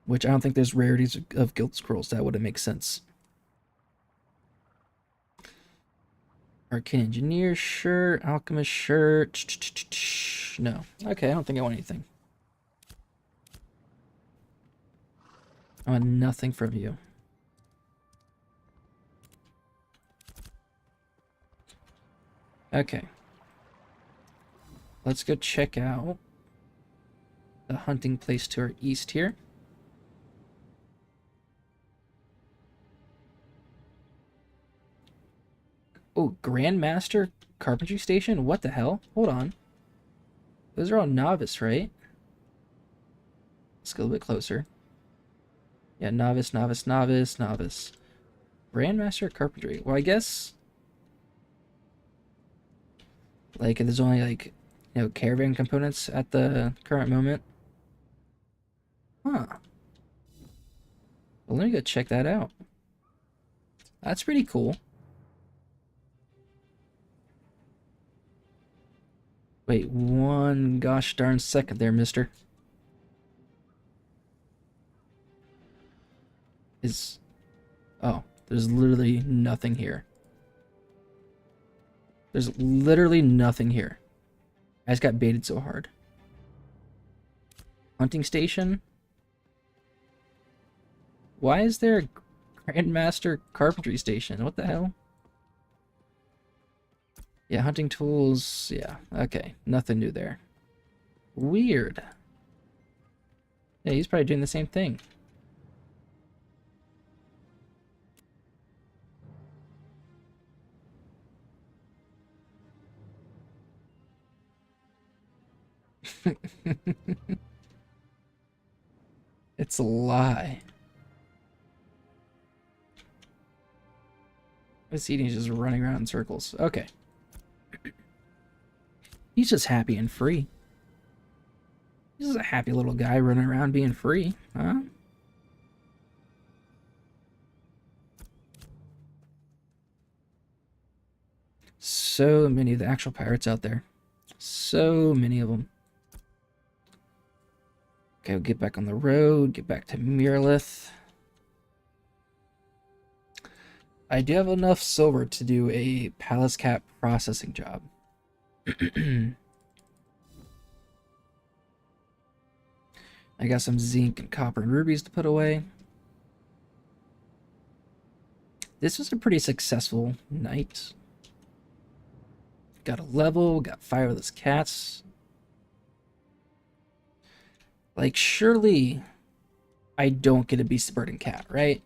which I don't think there's rarities of guild scrolls that would make sense. Arcane Engineer shirt, Alchemist shirt. No. Okay, I don't think I want anything. I want nothing from you. Okay. Let's go check out the hunting place to our east here. Oh, Oh, Grandmaster Carpentry Station? What the hell? Hold on. Those are all novice, right? Let's go a little bit closer. Yeah, novice, novice, novice, novice. Grandmaster Carpentry. Well, I guess... like, there's only, like, you know, caravan components at the current moment. Huh. Well, let me go check that out. That's pretty cool. Wait, one gosh darn second there, mister. Oh, there's literally nothing here. There's literally nothing here. I just got baited so hard. Hunting station? Why is there a Grandmaster Carpentry Station? What the hell? Yeah, hunting tools. Yeah, okay. Nothing new there. Weird. Yeah, he's probably doing the same thing. It's a lie. What's eating? He's just running around in circles. Okay. He's just happy and free. He's just a happy little guy running around being free, huh? So many of the actual pirates out there. So many of them. Okay, we'll get back on the road, get back to Lyneth. I do have enough silver to do a palace cap processing job. I got some zinc and copper and rubies to put away. This was a pretty successful night. Got a level, got fireless cats. Like, surely I don't get a beast of burden cat, right?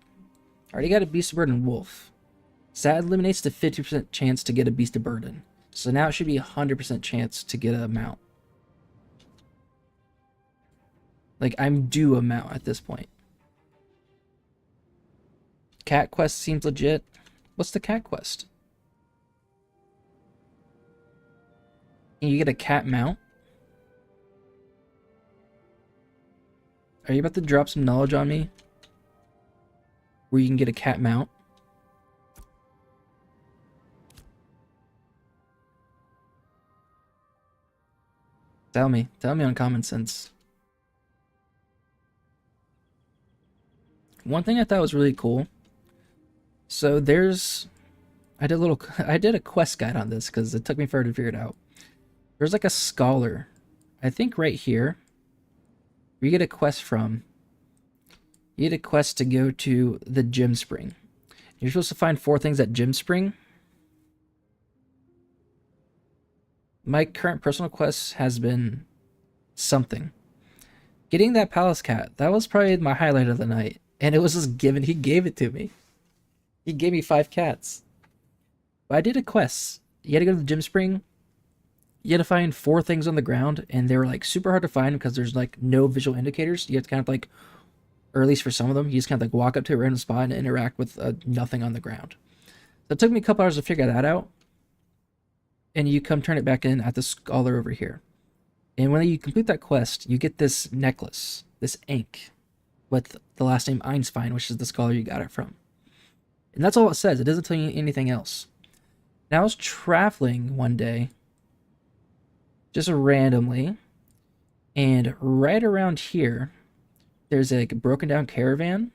I already got a beast of burden wolf. So that eliminates the 50% chance to get a beast of burden. So now it should be a 100% chance to get a mount. Like, I'm due a mount at this point. Cat quest seems legit. What's the cat quest? Can you get a cat mount? Are you about to drop some knowledge on me? Where you can get a cat mount? Tell me on common sense. One thing I thought was really cool. So I did a quest guide on this because it took me forever to figure it out. There's like a scholar, I think right here, where you get a quest from. You get a quest to go to the gem spring. You're supposed to find 4 things at gem spring. My current personal quest has been something. Getting that palace cat, that was probably my highlight of the night. And it was just given, he gave it to me. He gave me 5 cats. But I did a quest. You had to go to the gem spring. You had to find 4 things on the ground, and they were like super hard to find because there's like no visual indicators. You have to kind of like, or at least for some of them, you just kind of like walk up to a random spot and interact with nothing on the ground. So it took me a couple hours to figure that out. And you come turn it back in at the scholar over here. And when you complete that quest, you get this necklace, this ink, with the last name Einstein, which is the scholar you got it from. And that's all it says. It doesn't tell you anything else. Now I was traveling one day, just randomly, and right around here, there's a broken down caravan,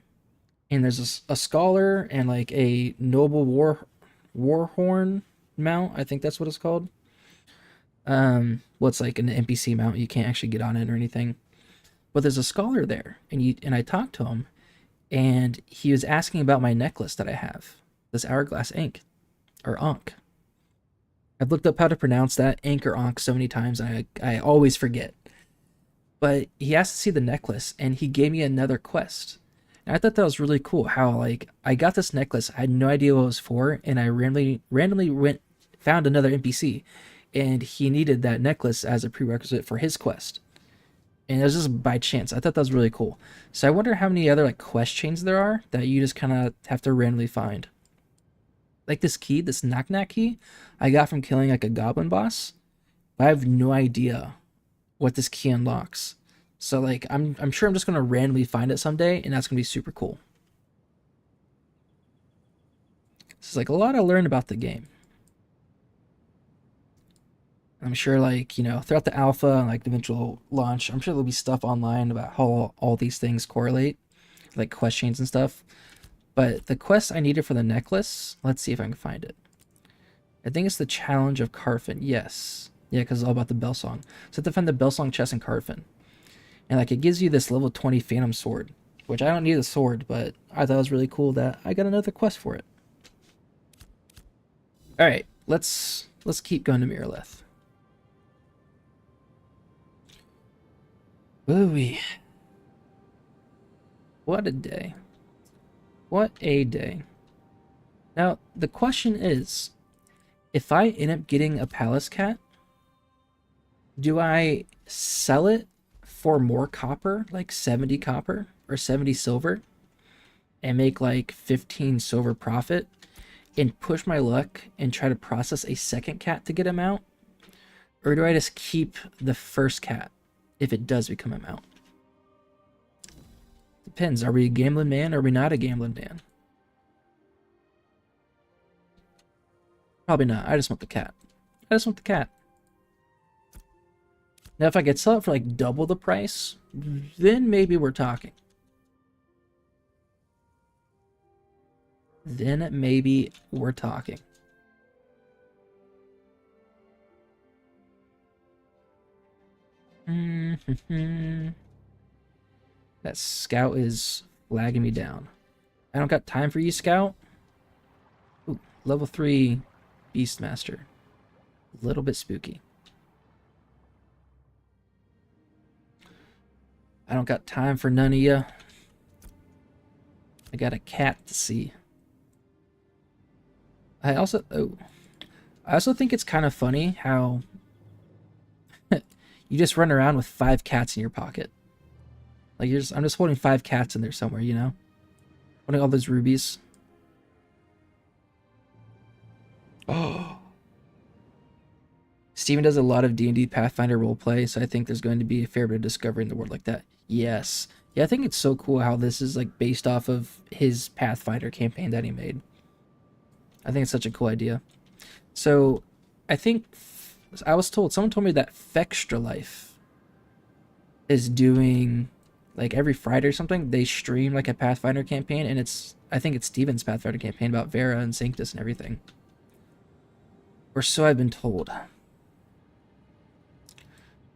and there's a scholar and like a noble warhorn mount. I think that's what it's called. Well, it's like an NPC mount. You can't actually get on it or anything. But there's a scholar there, and I talked to him, and he was asking about my necklace that I have, this hourglass ink, or ankh. I've looked up how to pronounce that, ink or ankh, so many times, and I always forget. But he asked to see the necklace, and he gave me another quest. And I thought that was really cool how like I got this necklace, I had no idea what it was for, and I randomly went found another NPC and he needed that necklace as a prerequisite for his quest. And it was just by chance. I thought that was really cool. So I wonder how many other like quest chains there are that you just kind of have to randomly find. Like this key, this knock knock key, I got from killing like a goblin boss. But I have no idea what this key unlocks. So like I'm sure I'm just gonna randomly find it someday, and that's gonna be super cool. This is like a lot I learned about the game. I'm sure like, you know, throughout the alpha and like the eventual launch, I'm sure there'll be stuff online about how all these things correlate, like quest chains and stuff. But the quest I needed for the necklace, let's see if I can find it. I think it's the challenge of Carfin. Yes. Yeah, because it's all about the bell song. So I have to find the bell song chest in Carfin. And like it gives you this level 20 phantom sword, which I don't need a sword, but I thought it was really cool that I got another quest for it. All right, let's keep going to Miralith. Ooh, what a day. What a day. Now, the question is, if I end up getting a palace cat, do I sell it for more copper, like 70 copper or 70 silver, and make like 15 silver profit, and push my luck and try to process a second cat to get him out? Or do I just keep the first cat if it does become a mount? Depends. Are we a gambling man or are we not a gambling man? Probably not. I just want the cat. I just want the cat. Now, if I could sell it for like double the price, then maybe we're talking. Then maybe we're talking. That scout is lagging me down. I don't got time for you, scout. Ooh, level 3 Beastmaster. A little bit spooky. I don't got time for none of ya. I got a cat to see. I also think it's kind of funny how you just run around with 5 cats in your pocket. Like I'm just holding 5 cats in there somewhere, you know? Holding all those rubies. Oh. Steven does a lot of D&D Pathfinder roleplay, so I think there's going to be a fair bit of discovery in the world like that. Yes. Yeah, I think it's so cool how this is like based off of his Pathfinder campaign that he made. I think it's such a cool idea. So, I think someone told me that Fextra Life is doing like every Friday or something, they stream like a Pathfinder campaign, and I think it's Steven's Pathfinder campaign about Vera and Sanctus and everything. Or so I've been told.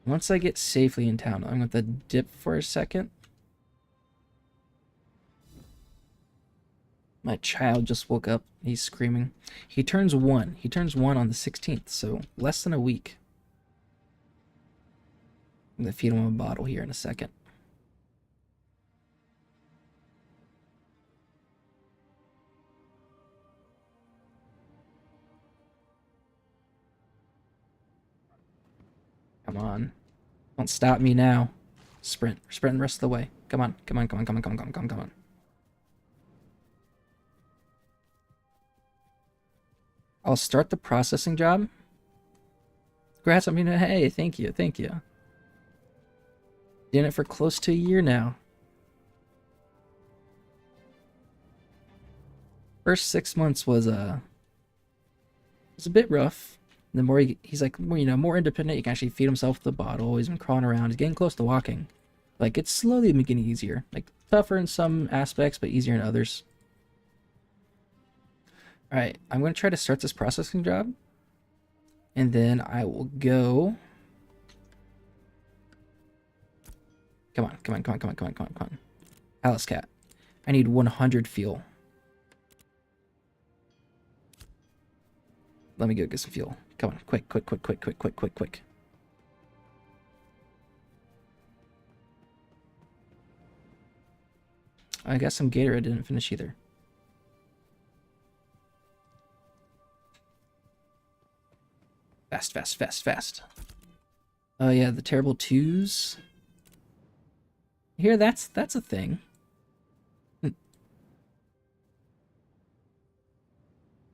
Once I get safely in town, I'm going to dip for a second. My child just woke up. He's screaming. He turns 1. He turns 1 on the 16th, so less than a week. I'm going to feed him a bottle here in a second. Come on. Don't stop me now. Sprint. We're sprinting the rest of the way. Come on. Come on, come on, come on, come on, come on, come on, come on. I'll start the processing job. Congrats, I mean, hey, thank you, thank you. Doing it for close to a year now. First 6 months was a bit rough. The more he's like, you know, more independent, he can actually feed himself with the bottle. He's been crawling around. He's getting close to walking. Like, it's slowly getting easier. Like, tougher in some aspects, but easier in others. Alright, I'm going to try to start this processing job. And then I will go... Come on, come on, come on, come on, come on, come on, come on. Alice Cat. I need 100 fuel. Let me go get some fuel. Come on, quick, quick, quick, quick, quick, quick, quick, quick. I got some Gator I didn't finish either. Fast, fast, fast, fast. Oh yeah, the terrible twos. Here, that's a thing.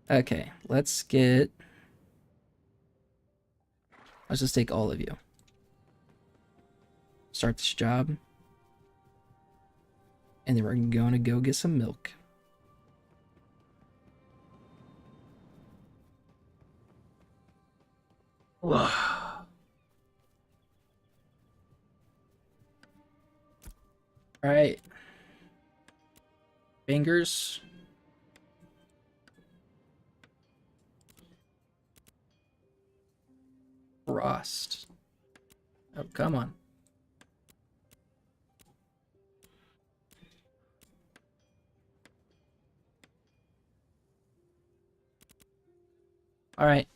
Okay, let's just take all of you. Start this job. And then we're gonna go get some milk. Alright. Fingers. Frost. Oh, come on. Alright.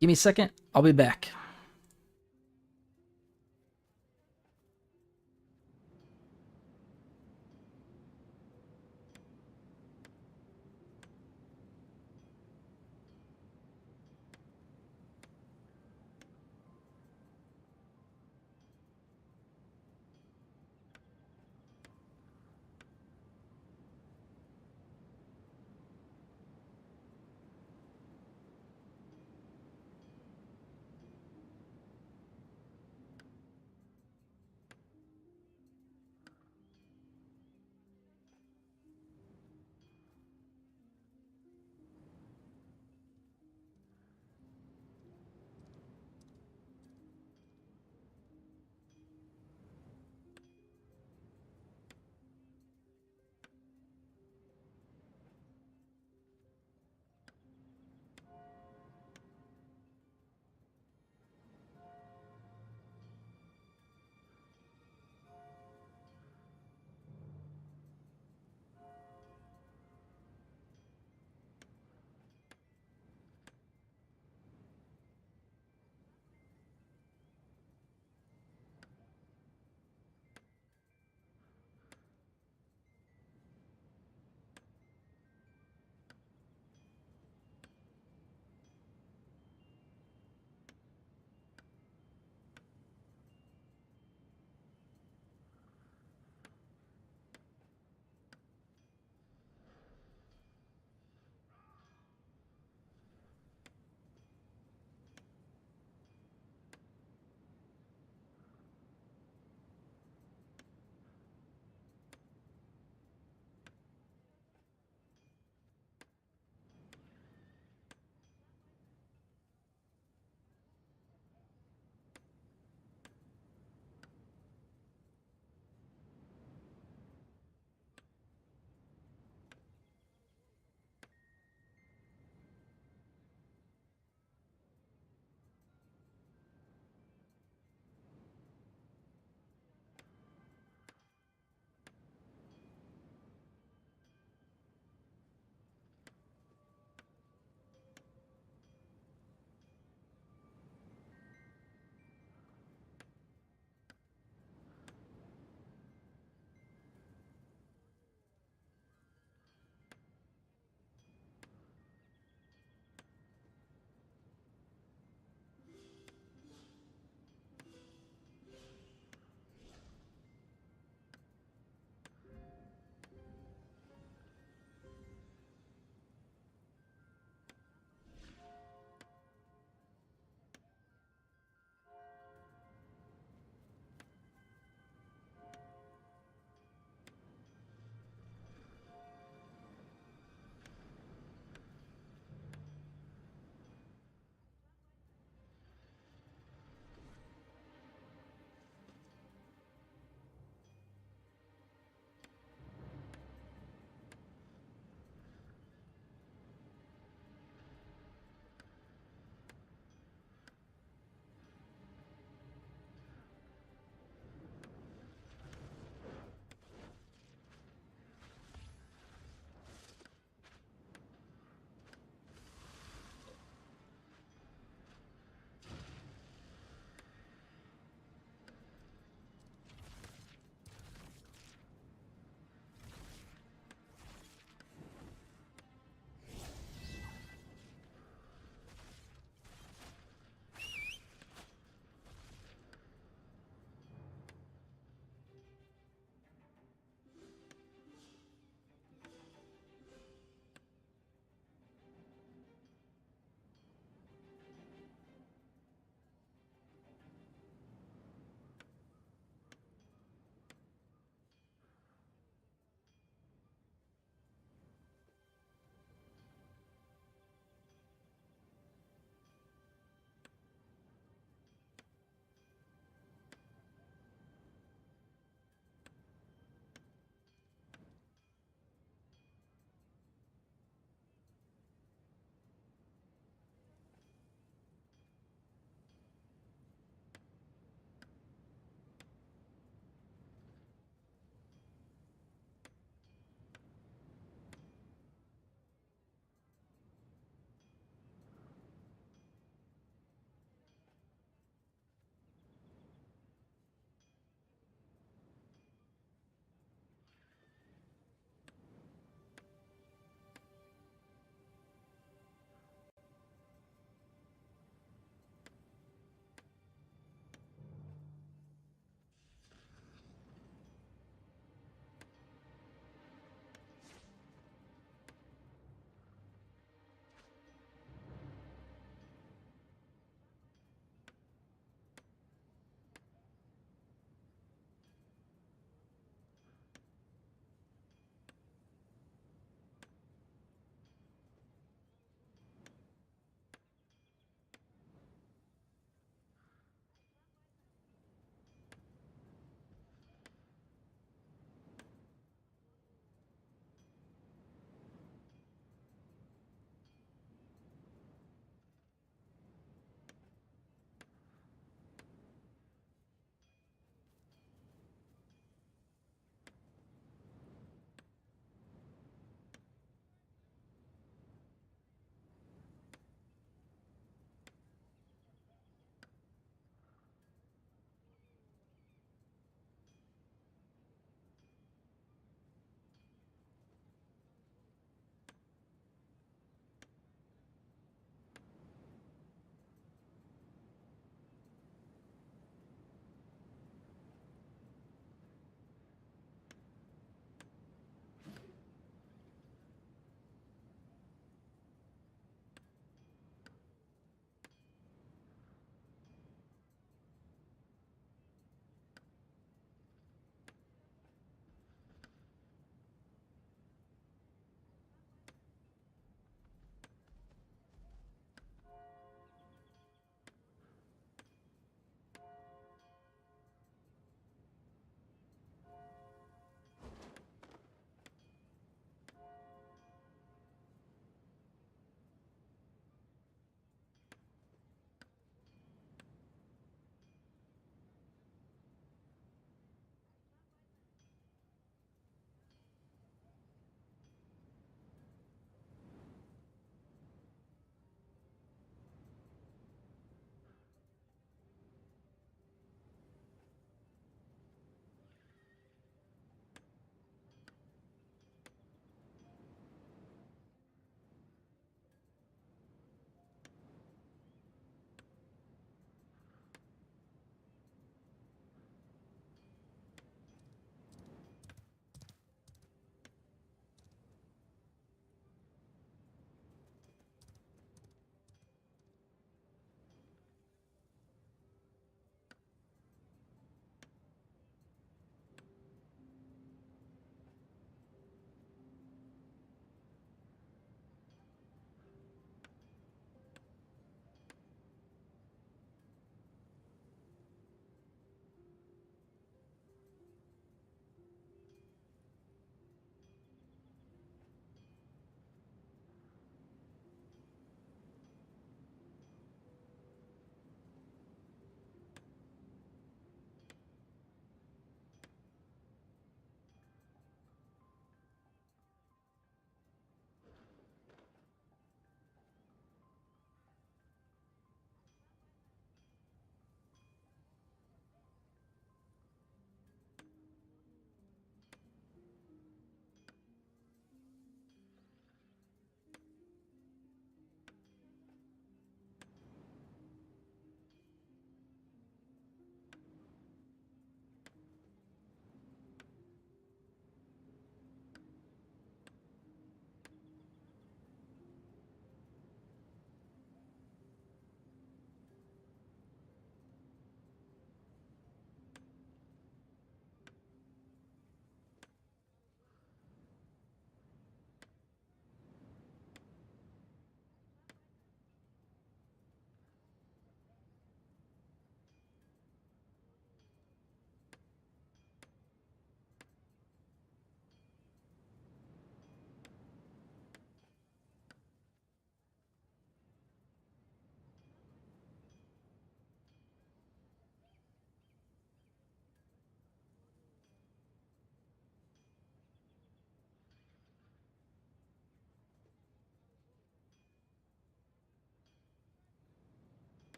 Give me a second. I'll be back.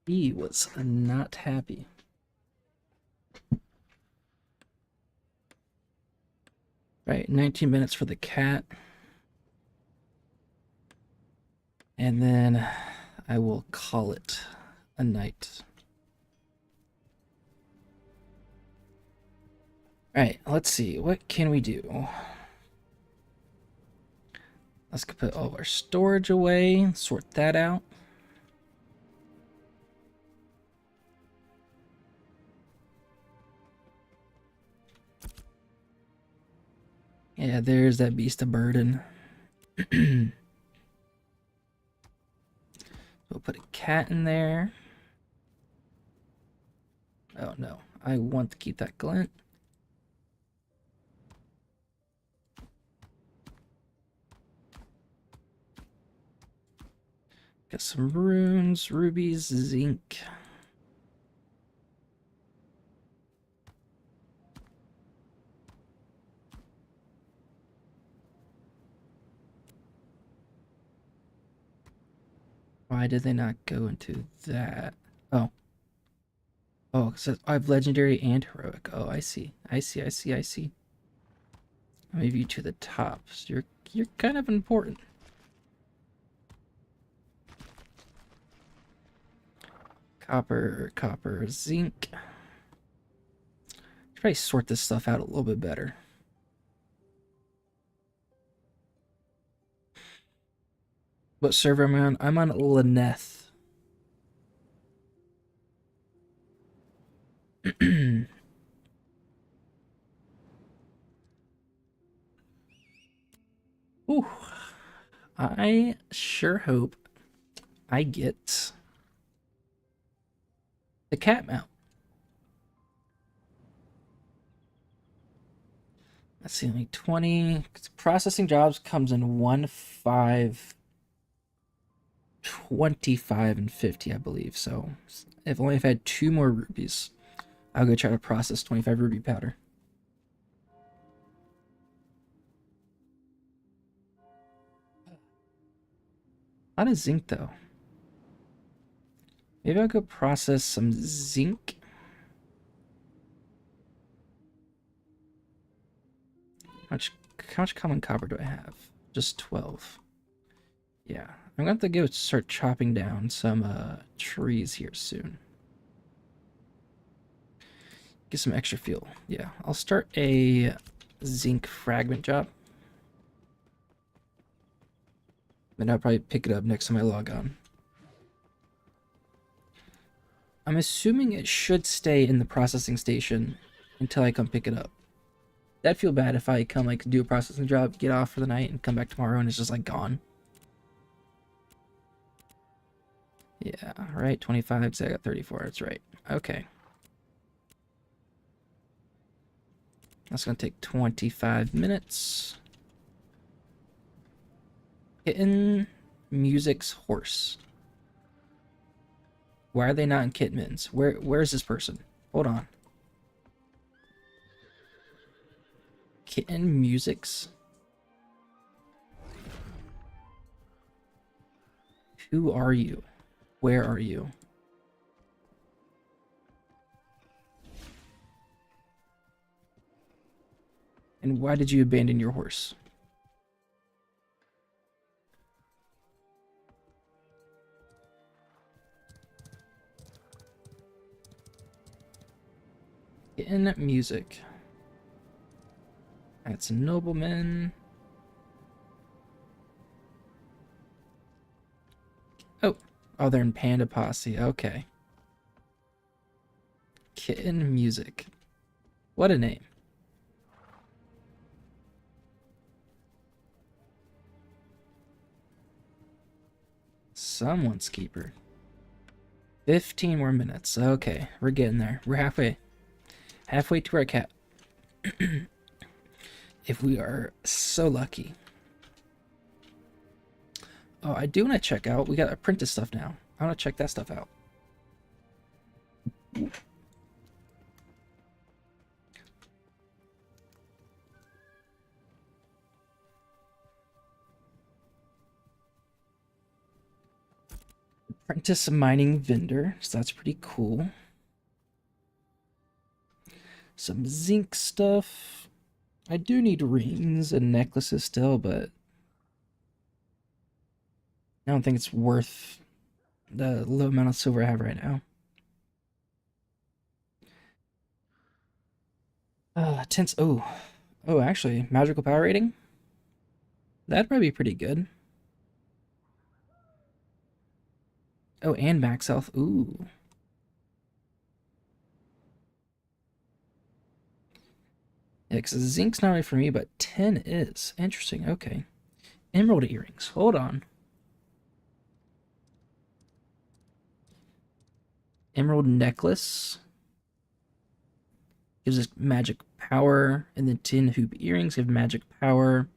He was not happy. Right, 19 minutes for the cat. And then I will call it a night. Alright, let's see. What can we do? Let's put all of our storage away, sort that out. Yeah, there's that beast of burden. We'll put a cat in there. Oh no, I want to keep that glint. Got some runes, rubies, zinc. Why did they not go into that? Oh. Oh, it says I have legendary and heroic. Oh, I see. I see. I'll move you to the top. So you're kind of important. Copper, zinc. Should probably sort this stuff out a little bit better. What server am I on? I'm on Lyneth. Ooh. I sure hope I get the cat mount. Let's see, only 20. Processing jobs comes in 1, 5, 25, and 50, I believe. So if I had 2 more rubies, I'll go try to process 25 ruby powder. A lot of zinc, though. Maybe I'll go process some zinc. How much common copper do I have? Just 12. Yeah, I'm going to have to go start chopping down some trees here soon. Get some extra fuel. Yeah, I'll start a zinc fragment job. Then I'll probably pick it up next time I log on. I'm assuming it should stay in the processing station until I come pick it up. That'd feel bad if I come like do a processing job, get off for the night, and come back tomorrow and it's just like gone. Yeah, right, 25, so I got 34, that's right. Okay. That's gonna take 25 minutes. Kitten Music's horse. Why are they not in Kitman's? Where's this person? Hold on. Kitten Music's? Who are you? Where are you? And why did you abandon your horse? Kitten Music. That's nobleman. Oh, they're in Panda Posse. Okay. Kitten Music. What a name. Someone's keeper. 15 more minutes. Okay, we're getting there. We're halfway. Halfway to our cat. If we are so lucky. Oh, I do want to check out. We got apprentice stuff now. I want to check that stuff out. Apprentice mining vendor, so that's pretty cool. Some zinc stuff. I do need rings and necklaces still, but I don't think it's worth the low amount of silver I have right now. Tense. Oh, actually, magical power rating. That'd probably be pretty good. Oh, and max health. Ooh. Yeah, because zinc's not right for me, but 10 is. Interesting. Okay. Emerald earrings. Hold on. Emerald necklace. Gives us magic power. And then tin hoop earrings give magic power.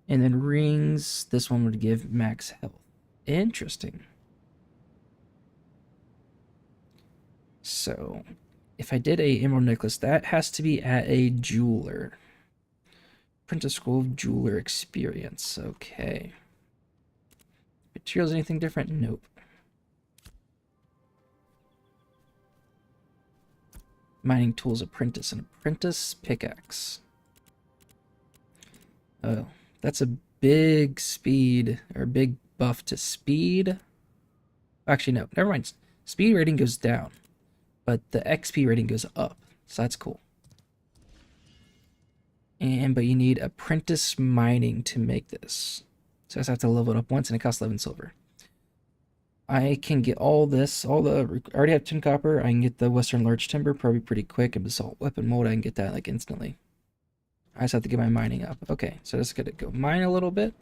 And then rings. This one would give max health. Interesting. So, if I did a emerald necklace, that has to be at a jeweler. Apprentice School of Jeweler Experience. Okay. Materials, anything different? Nope. Mining Tools Apprentice. An apprentice pickaxe. Oh, that's a big speed, or big buff to speed. Actually, no, never mind. Speed rating goes down, but the XP rating goes up. So that's cool. But you need apprentice mining to make this. So I just have to level it up once, and it costs 11 silver. I can get all this, I already have 10 copper. I can get the Western Large Timber probably pretty quick. And Basalt Weapon Mold, I can get that like instantly. I just have to get my mining up. Okay, so just gotta go mine a little bit.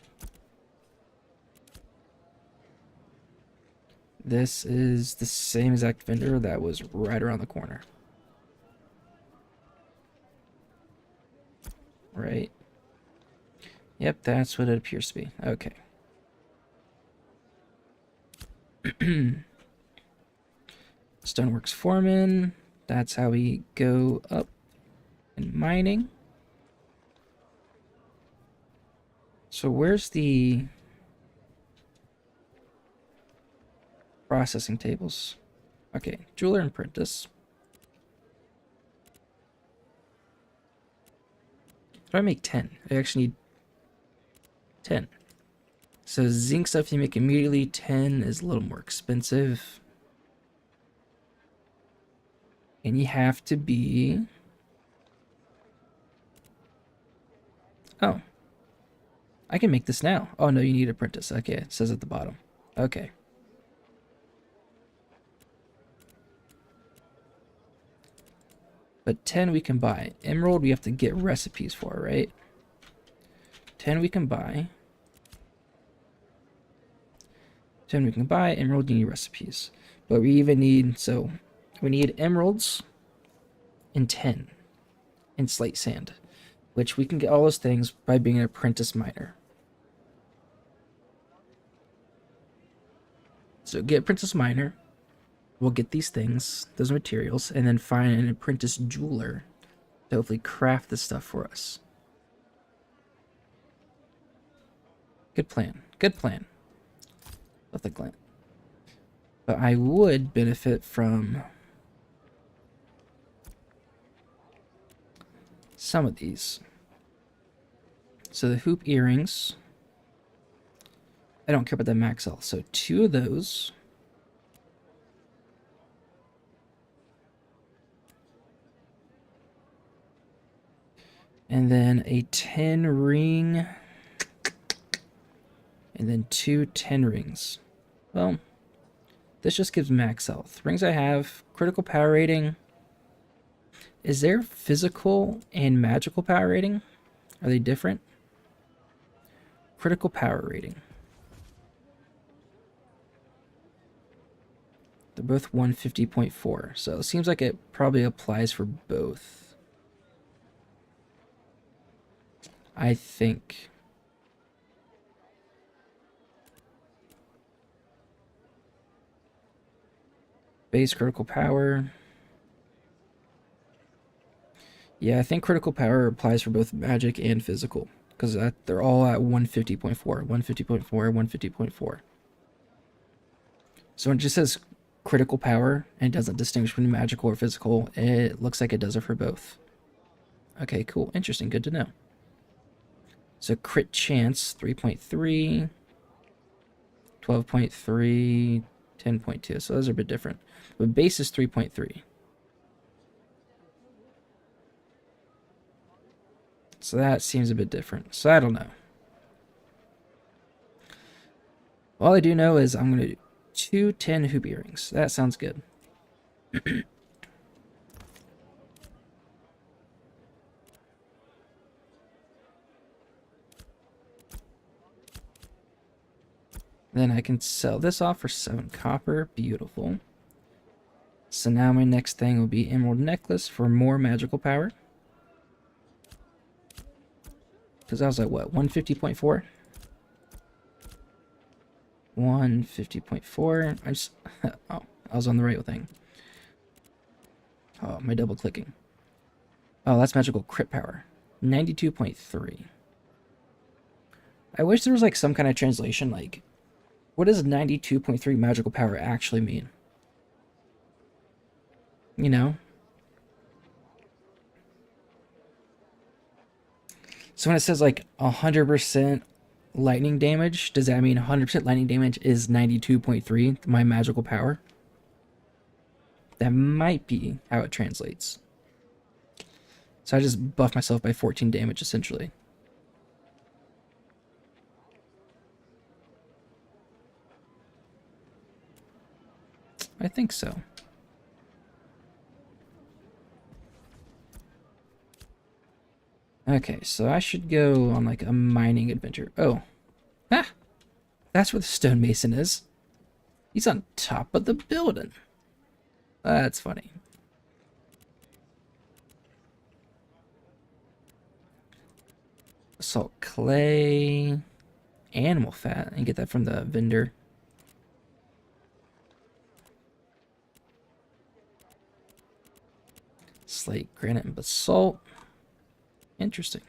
This is the same exact vendor that was right around the corner. Right. Yep, that's what it appears to be. Okay. Stoneworks Foreman. That's how we go up in mining. So where's the processing tables? Okay, jeweler and apprentice. Do I make 10? I actually need 10. So zinc stuff you make immediately, 10 is a little more expensive. And you have to be... Oh. I can make this now. Oh no, you need apprentice. Okay, it says at the bottom. Okay. But 10 we can buy. Emerald we have to get recipes for, right? 10 we can buy. 10 we can buy. Emerald you need recipes. But we even need, so we need emeralds and 10 and slate sand, which we can get all those things by being an apprentice miner. So get apprentice miner. We'll get these things, those materials, and then find an apprentice jeweler to hopefully craft this stuff for us. Good plan. Good plan. Love the glint. But I would benefit from some of these. So the hoop earrings. I don't care about the max health. So 2 of those. And then a 10 ring. And then 2 10 rings. Well, this just gives max health. Rings I have, critical power rating. Is there physical and magical power rating? Are they different? Critical power rating. They're both 150.4, so it seems like it probably applies for both. I think. Base critical power. Yeah, I think critical power applies for both magic and physical, because they're all at 150.4, 150.4, 150.4. So when it just says critical power and doesn't distinguish between magical or physical, it looks like it does it for both. Okay, cool. Interesting. Good to know. So crit chance 3.3, 12.3, 10.2. So those are a bit different. But base is 3.3. So that seems a bit different. So I don't know. All I do know is I'm going to do 2 10 hoop earrings. That sounds good. Then I can sell this off for 7 copper. Beautiful. So now my next thing will be Emerald Necklace for more magical power. Because I was like, what, 150.4? 150.4. I just... oh, I was on the right thing. Oh, my double clicking. Oh, that's magical crit power. 92.3. I wish there was like some kind of translation, like, what does 92.3 magical power actually mean? You know? So when it says like 100% lightning damage, does that mean 100% lightning damage is 92.3, my magical power? That might be how it translates. So I just buffed myself by 14 damage, essentially. I think so. Okay, so I should go on like a mining adventure. Oh. Ah! That's where the stonemason is. He's on top of the building. That's funny. Salt clay. Animal fat. I can get that from the vendor. Slate, granite, and basalt. Interesting.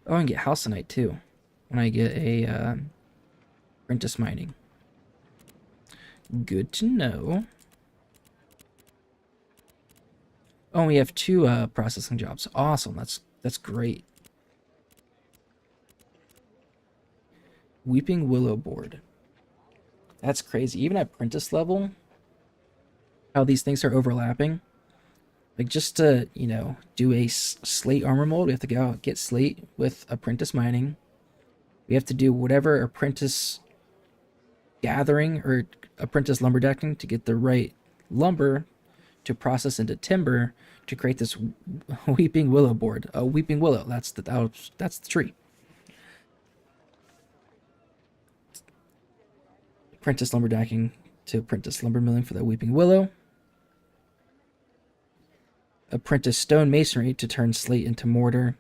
Oh, I can get halcyon too when I get a apprentice mining. Good to know. Oh, we have 2 processing jobs. Awesome. That's great. Weeping Willow board. That's crazy. Even at apprentice level, how these things are overlapping. Like, just to, you know, do a slate armor mold, we have to go out, get slate with apprentice mining. We have to do whatever apprentice gathering or apprentice lumberdecking to get the right lumber to process into timber to create this weeping willow board. A weeping willow, that's the tree. Apprentice lumberdecking to apprentice lumber milling for that weeping willow. Apprentice stone masonry to turn slate into mortar.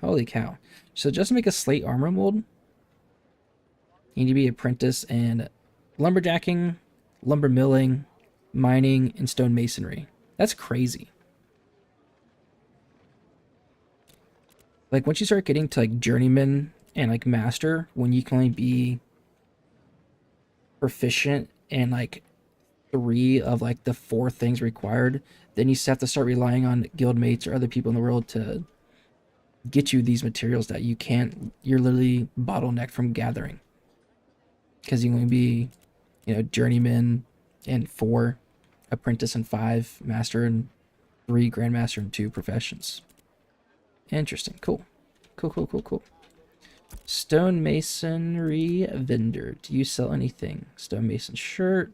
Holy cow. So just to make a slate armor mold, you need to be apprentice and lumberjacking, lumber milling, mining, and stone masonry. That's crazy. Like, once you start getting to like journeyman and like master, when you can only be proficient in like 3 of like the 4 things required, then you have to start relying on guildmates or other people in the world to get you these materials that you're literally bottlenecked from gathering. Because you can only be, you know, journeyman and 4, apprentice and 5, master and 3, grandmaster and 2 professions. Interesting. Cool. Cool. Stone masonry vendor. Do you sell anything? Stone mason shirt.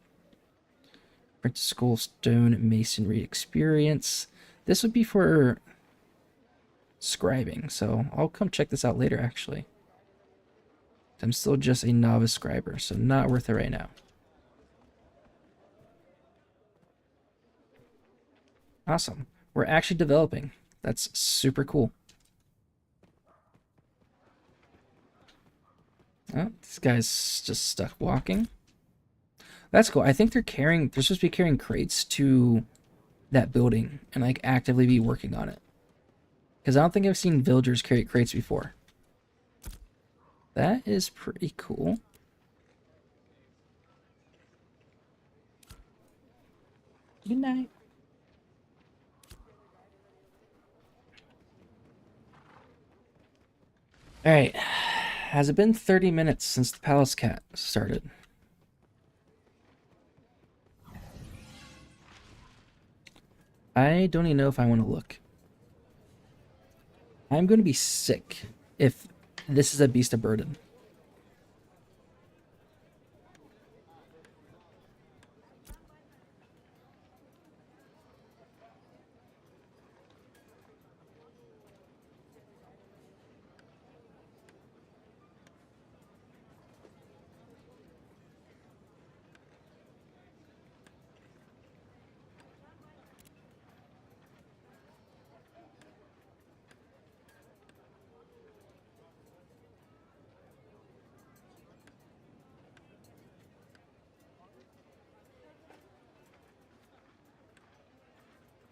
Apprentice school stone masonry experience. This would be for scribing, so I'll come check this out later, actually. I'm still just a novice scriber, so not worth it right now. Awesome. We're actually developing. That's super cool. Oh, this guy's just stuck walking. That's cool. I think they're supposed to be carrying crates to that building and like actively be working on it. Because I don't think I've seen villagers carry crates before. That is pretty cool. Good night. Alright. Has it been 30 minutes since the Palace Cat started? I don't even know if I want to look. I'm going to be sick if this is a Beast of Burden.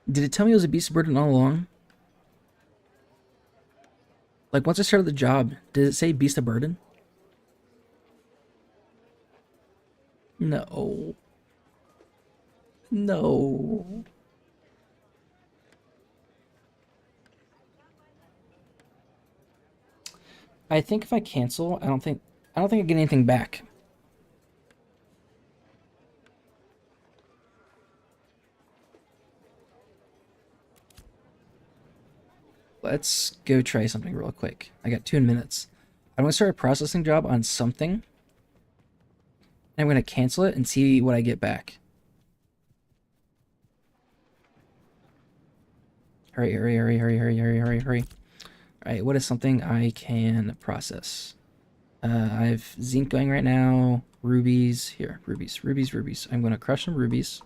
Did it tell me it was a Beast of Burden all along? Like, once I started the job, did it say Beast of Burden? No. No. I think if I cancel, I don't think I get anything back. Let's go try something real quick. I got 2 minutes. I'm going to start a processing job on something. And I'm going to cancel it and see what I get back. Hurry, hurry, hurry, hurry, hurry, hurry, hurry, hurry. Alright, what is something I can process? I have zinc going right now. Rubies. Here, rubies, rubies, rubies. I'm going to crush some rubies.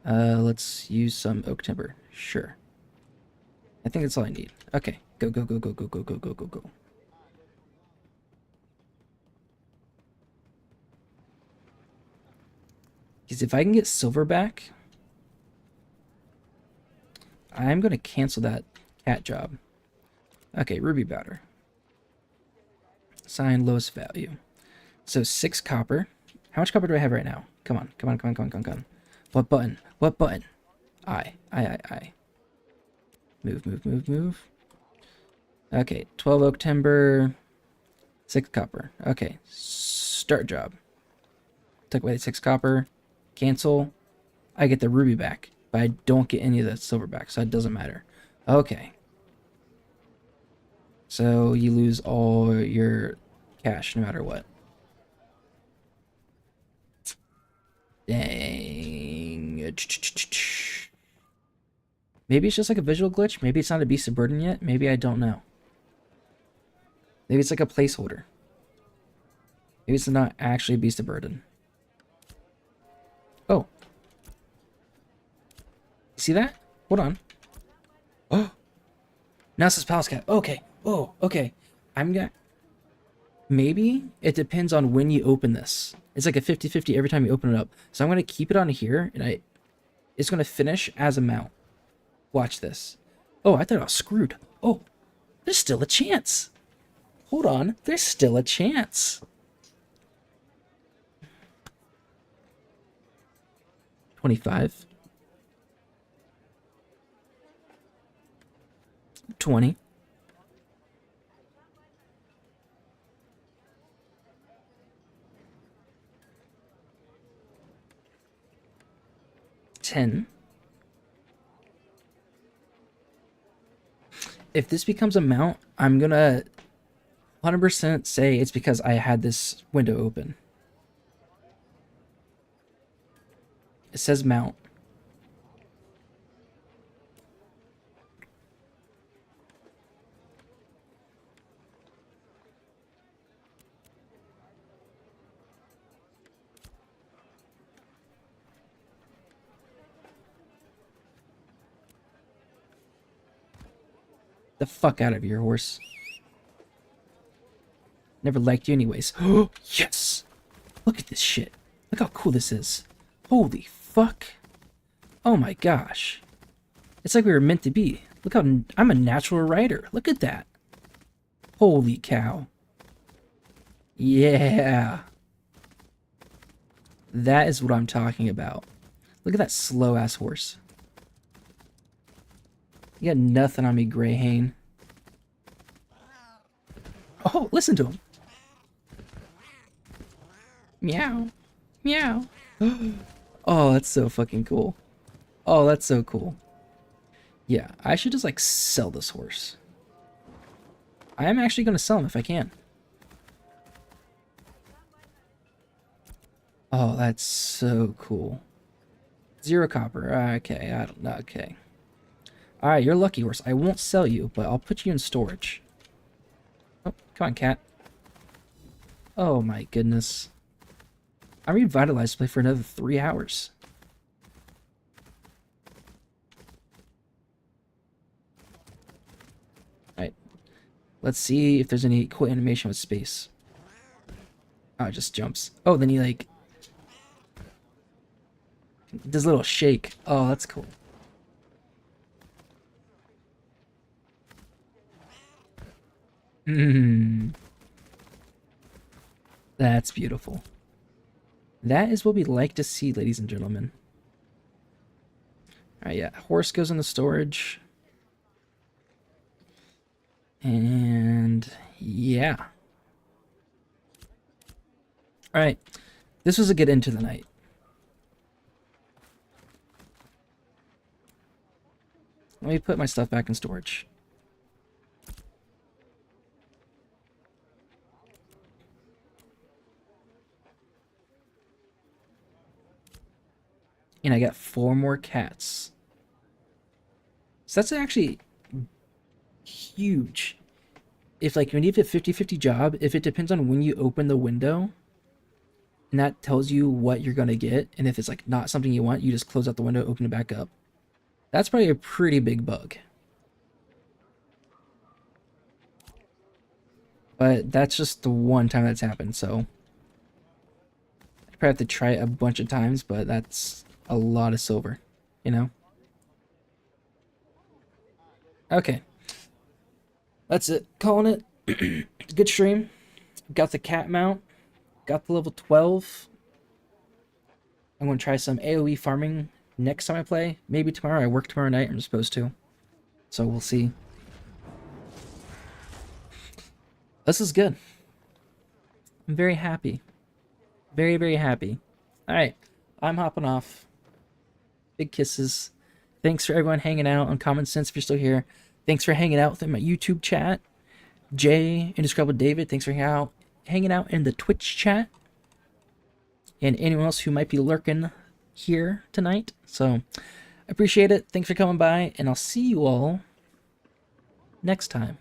Let's use some oak timber. Sure. I think that's all I need. Okay, go, go, go, go, go, go, go, go, go, go. Because if I can get silver back, I'm going to cancel that cat job. Okay, ruby powder. Assign lowest value. So 6 copper. How much copper do I have right now? Come on, come on, come on, come on, come on, come on. What button? What button? I. Move, move, move, move. Okay, 12 oak timber, 6 copper. Okay, start job. Took away 6 copper. Cancel. I get the ruby back, but I don't get any of the silver back, so it doesn't matter. Okay. So you lose all your cash no matter what. Dang. Maybe it's just like a visual glitch. Maybe it's not a Beast of Burden yet. Maybe I don't know. Maybe it's like a placeholder. Maybe it's not actually a Beast of Burden. Oh. See that? Hold on. Oh. Now it says Palace Cat. Okay. Oh, okay. I'm gonna... Maybe it depends on when you open this. It's like a 50-50 every time you open it up. So I'm going to keep it on here, and it's going to finish as a mount. Watch this. Oh, I thought I was screwed. Oh, there's still a chance. Hold on. There's still a chance. 25. 20. 10. If this becomes a mount, I'm gonna 100% say it's because I had this window open. It says mount. The fuck out of here, horse. Never liked you anyways. Oh, yes! Look at this shit. Look how cool this is. Holy fuck. Oh my gosh. It's like we were meant to be. Look how... I'm a natural writer. Look at that. Holy cow. Yeah. That is what I'm talking about. Look at that slow ass horse. You got nothing on me, Greyhane. Oh, listen to him. Meow. Meow. Oh, that's so fucking cool. Oh, that's so cool. Yeah, I should just like sell this horse. I am actually going to sell him if I can. Oh, that's so cool. 0 copper. Okay, I don't know. Okay. Alright, you're a lucky horse. I won't sell you, but I'll put you in storage. Oh, come on, cat. Oh my goodness. I'm revitalized to play for another 3 hours. Alright. Let's see if there's any cool animation with space. Oh, it just jumps. Oh, then he like does a little shake. Oh, that's cool. That's beautiful. That is what we like to see, ladies and gentlemen. Alright, yeah. Horse goes in the storage. And yeah. Alright. This was a good end to the night. Let me put my stuff back in storage. And I got 4 more cats. So that's actually huge. If like when you have a 50-50 job, if it depends on when you open the window, and that tells you what you're gonna get, and if it's like not something you want, you just close out the window, open it back up. That's probably a pretty big bug. But that's just the one time that's happened, so I probably have to try it a bunch of times, but that's a lot of silver, you know? Okay. That's it. Calling it. Good stream. Got the cat mount. Got the level 12. I'm going to try some AoE farming next time I play. Maybe tomorrow. I work tomorrow night. I'm supposed to. So we'll see. This is good. I'm very happy. Very, very happy. Alright. I'm hopping off. Big kisses. Thanks for everyone hanging out on Common Sense if you're still here. Thanks for hanging out in my YouTube chat. Jay, Indescribable David, thanks for hanging out in the Twitch chat. And anyone else who might be lurking here tonight. So, I appreciate it. Thanks for coming by, and I'll see you all next time.